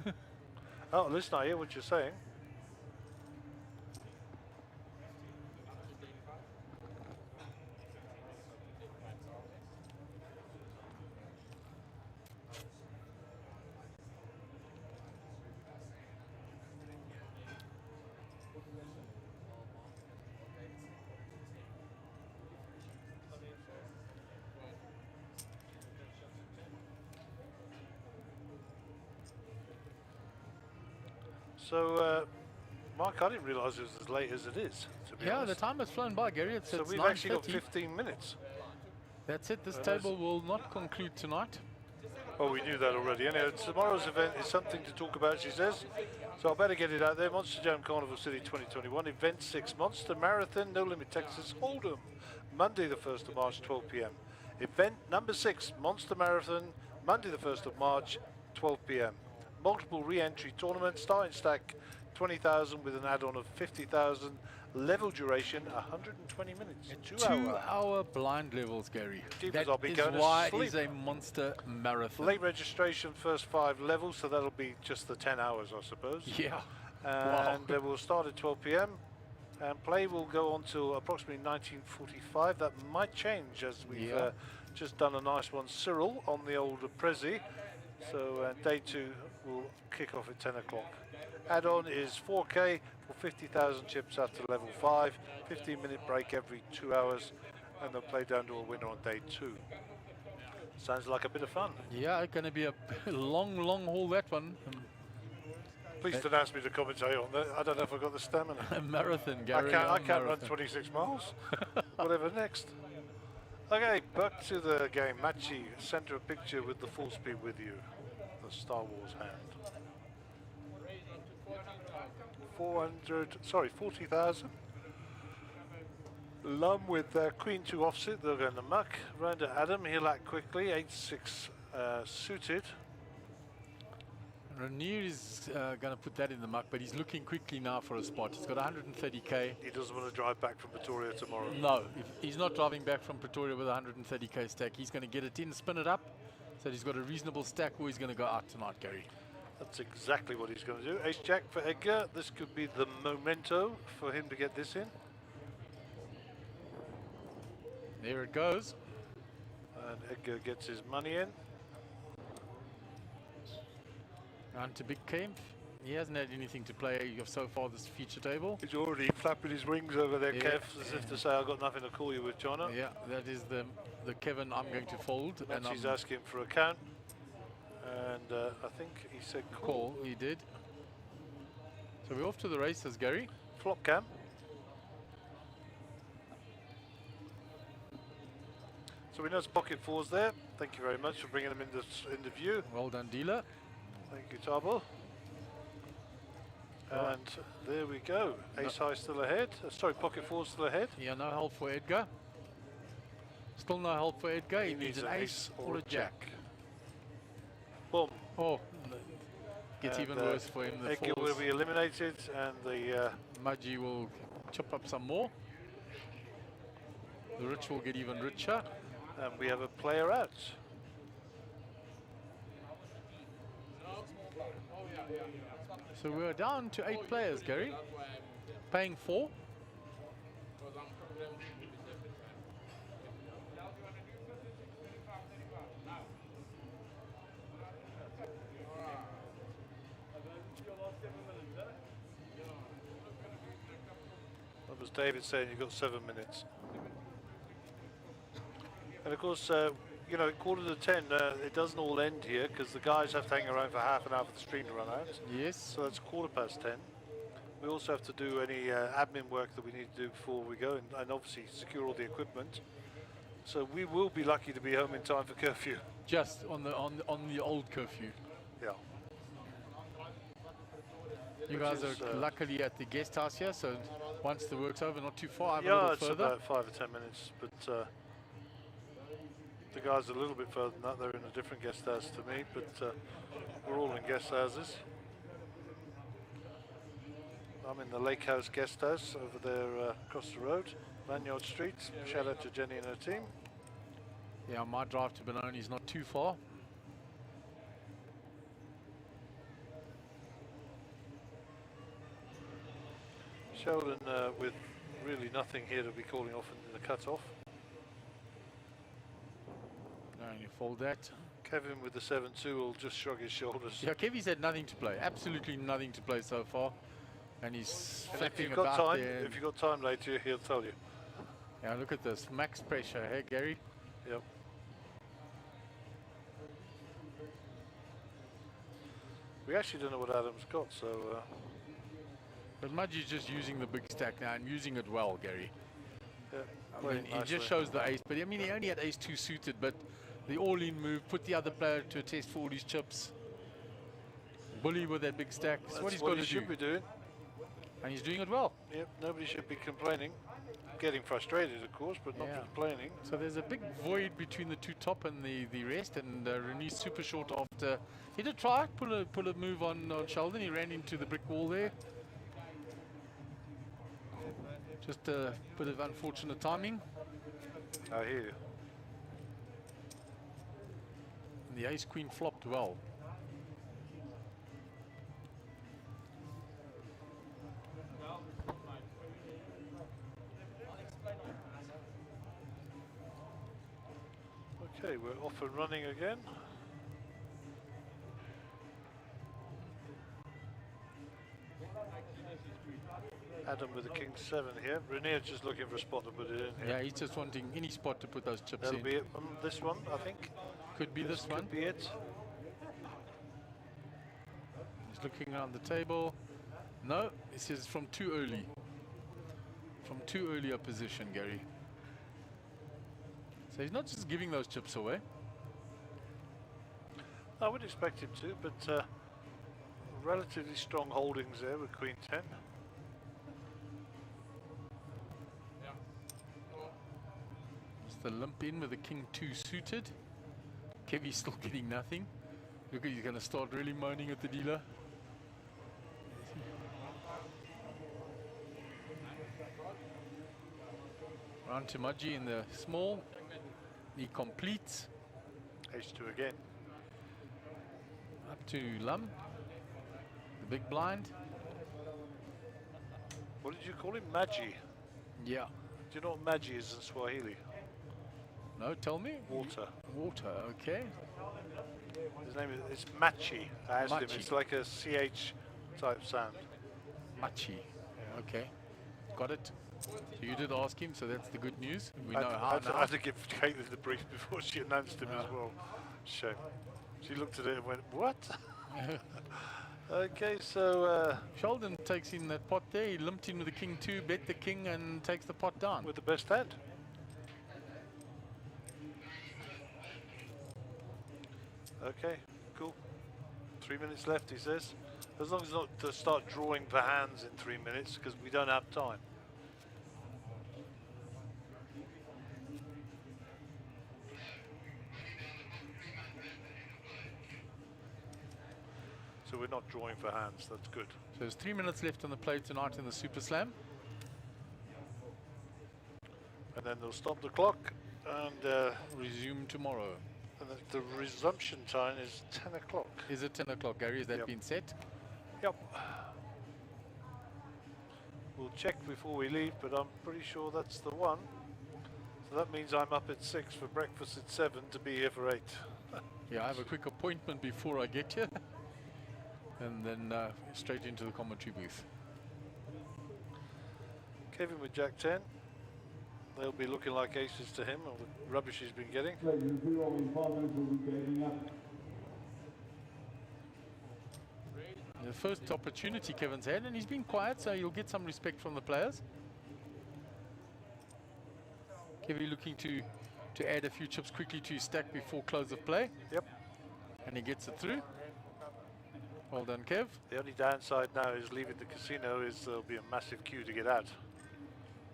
Oh, listen, I hear what you're saying. So, Mark, I didn't realise it was as late as it is, to be honest. The time has flown by, Gary. It's So we've actually got 15 minutes. That's it. This table will not conclude tonight. Well, we knew that already. Anyway, tomorrow's event is something to talk about, she says. So I better get it out there. Monster Jam Carnival City 2021, Event 6, Monster Marathon, No Limit Texas Hold'em, Monday the 1st of March, 12 p.m. Event number 6, Monster Marathon, Monday the 1st of March, 12 p.m. Multiple re-entry tournaments, starting stack 20,000 with an add-on of 50,000. Level duration 120 minutes. 2-hour blind levels, Gary. That is why it's a monster marathon. Late registration, first 5 levels, so that'll be just the 10 hours, I suppose. Yeah. And we'll start at 12 p.m. and play will go on till approximately 1945. That might change as we've just done a nice one, Cyril, on the old Prezi. So day 2 will kick off at 10 o'clock. Add-on is 4K for 50,000 chips after level 5, 15-minute break every 2 hours, and they'll play down to a winner on day 2. Sounds like a bit of fun. Yeah, it's going to be a long haul, that one. Please don't ask me to commentate on that. I don't know if I've got the stamina. A marathon, Gary. I can't run 26 miles. Whatever next. Okay, back to the game. Machi, center a picture with the full speed with you. The Star Wars hand. 40,000. Lum with Queen 2 offset, they'll go in the muck. Round to Adam, he'll act quickly, 8-6 suited. Renier is going to put that in the muck, but he's looking quickly now for a spot. He's got 130k. He doesn't want to drive back from Pretoria tomorrow. No, he's not driving back from Pretoria with 130k stack. He's going to get it in, spin it up, so he's got a reasonable stack, or he's going to go out tonight, Gary. That's exactly what he's going to do. Ace-Jack for Edgar. This could be the memento for him to get this in. There it goes. And Edgar gets his money in. Round to Big Kemp. He hasn't had anything to play so far this feature table. He's already flapping his wings over there, Yeah. Kev, as if to say, I've got nothing to call you with, Jono. Yeah, that is the Kevin I'm going to fold. And He's I'm asking for a count. And I think he said call. he did. So we're off to the races, Gary. Flop cam. So we know it's pocket fours there. Thank you very much for bringing them into view. Well done, dealer. Thank you, Tabo. And there we go. Ace high still ahead. Sorry, pocket four still ahead. Yeah, no help for Edgar. Still no help for Edgar. He needs an ace or a jack. Boom. Oh, gets even worse for him. The Edgar will fours. be eliminated, and the Mudgy will chop up some more. The rich will get even richer. and we have a player out. So we're down to 8 players, Gary. Paying 4. That was David saying you've got 7 minutes. And of course, you know, at 9:45, it doesn't all end here because the guys have to hang around for half an hour for the stream to run out. Yes. So that's 10:15. We also have to do any admin work that we need to do before we go, and obviously secure all the equipment. So we will be lucky to be home in time for curfew. Just on the old curfew. Yeah. You Which guys is, are luckily at the guest house here, so once the work's over, not too far, I'm a Yeah, little it's further. about 5 or 10 minutes, but the guys are a little bit further than that. They're in a different guest house to me, but we're all in guest houses. I'm in the Lake House guest house over there across the road, Lanyard Street. Shout out to Jenny and her team. Yeah, my drive to Benoni is not too far. Sheldon with really nothing here to be calling off in the cut-off. Going to fold that. Kevin with the 7-2 will just shrug his shoulders. Yeah, Kevy's had nothing to play. Absolutely nothing to play so far. And he's And if flapping you've got about time, there. if you've got time later, he'll tell you. Yeah, look at this. Max pressure, hey, Gary? Yep. We actually don't know what Adam's got, so... But Mudgy's just using the big stack now and using it well, Gary. yeah, I playing mean, he nicely. just shows the ace, but I mean, he only had ace-2 suited, but the all-in move, put the other player to a test for all his chips. Bully with that big stack. That's what he's got to do. should be doing. And he's doing it well. Yep, nobody should be complaining. Getting frustrated, of course, but not Yeah. complaining. So there's a big void between the two top and the rest, and Renee's super short after. He did try, pull a move on Sheldon. He ran into the brick wall there. Just a bit of unfortunate timing. I hear you. And the ace-queen flopped well. Okay, we're off and running again. Adam with the king 7 here. Renee's just looking for a spot to put it in here. Yeah, he's just wanting any spot to put those chips That'll in. be it on this one, I think. Could be this one. Could be it. He's looking around the table. No, this is from too early. From too early a position, Gary. So he's not just giving those chips away. I would expect him to, but relatively strong holdings there with queen 10. Just the limp in with the king 2 suited. Kevy's still getting nothing. Look, he's going to start really moaning at the dealer. Round to Mudgy in the small. He completes. H2 again. Up to Lum. The big blind. What did you call him? Magi. Yeah. Do you know what Magi is in Swahili? No, tell me. Water. Water, okay. His name is Machi. I asked him. Machi. It's like a CH type sound. Machi. Okay. Got it. So you did ask him, so that's the good news. We I know had, how to, now. I had to give Caitlin the brief before she announced him as well. Shame. She looked at it and went, what? Okay, so... Sheldon takes in that pot there. He limped in with the king 2, bet the king, and takes the pot down. with the best hand. Okay, cool. 3 minutes left, he says. As long as not to start drawing for hands in 3 minutes, because we don't have time. So we're not drawing for hands, that's good. So there's 3 minutes left on the play tonight in the Super Slam. And then they'll stop the clock, and Resume tomorrow. the resumption time is 10 o'clock. Is it 10 o'clock, Gary? Has that Yep. been set? Yep. We'll check before we leave, but I'm pretty sure that's the one. So that means I'm up at 6 for breakfast at 7 to be here for 8. Yeah, I have a quick appointment before I get here. And then straight into the commentary booth. Kevin with Jack 10. They'll be looking like aces to him, all the rubbish he's been getting. Ladies and gentlemen, in 5 minutes we'll be getting up. The first opportunity Kevin's had, and he's been quiet, so you'll get some respect from the players. Kevin looking to add a few chips quickly to his stack before close of play. Yep. And he gets it through. Well done, Kev. The only downside now is leaving the casino is there'll be a massive queue to get out.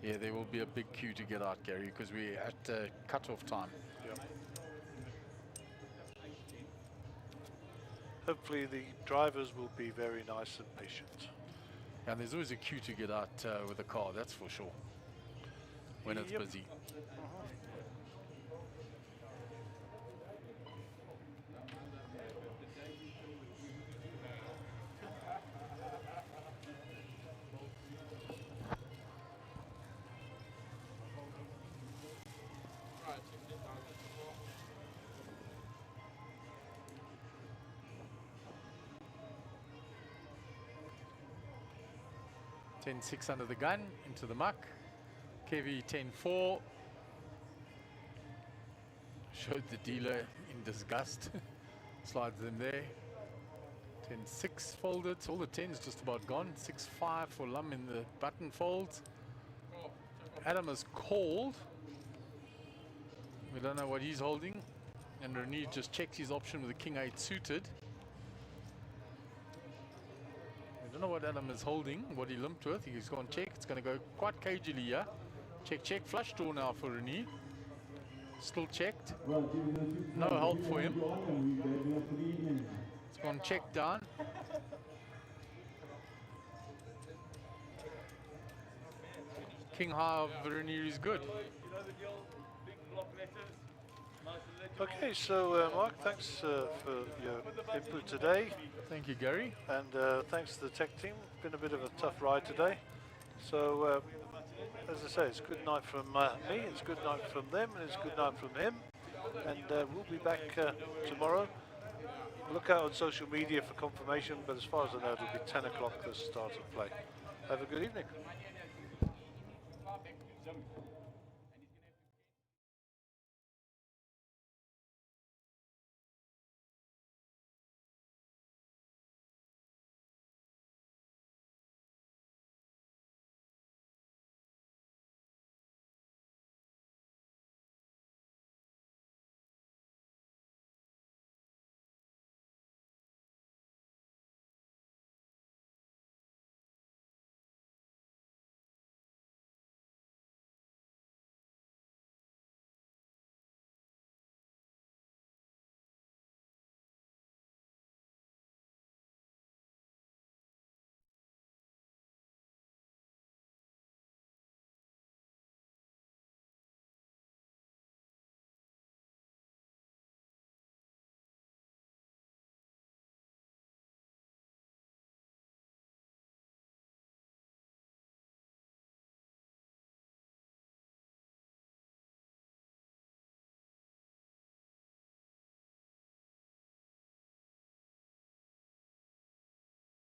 Yeah, there will be a big queue to get out, Gary, because we're at cut-off time. Yep. Hopefully the drivers will be very nice and patient. And there's always a queue to get out with a car, that's for sure, when it's Yep. busy. 10-6 under the gun, into the muck. Kevy 10-4. Showed the dealer in disgust. Slides them there. 10-6 folded. All the 10s just about gone. 6-5 for Lum in the button folds. Adam has called. We don't know what he's holding. And Rene just checked his option with the King 8 suited. I don't know what Adam is holding, what he limped with. He's gone check. It's going to go quite cagily here. Check, check. Flush draw now for Rene. Still checked. No help for him. It's gone check down. King high of Rene is good. Okay, so Mark, thanks for your input today. Thank you, Gary. And thanks to the tech team. It's been a bit of a tough ride today. So, as I say, it's good night from me, it's good night from them, and it's good night from him. And we'll be back tomorrow. Look out on social media for confirmation, but as far as I know, it'll be 10 o'clock the start of play. Have a good evening.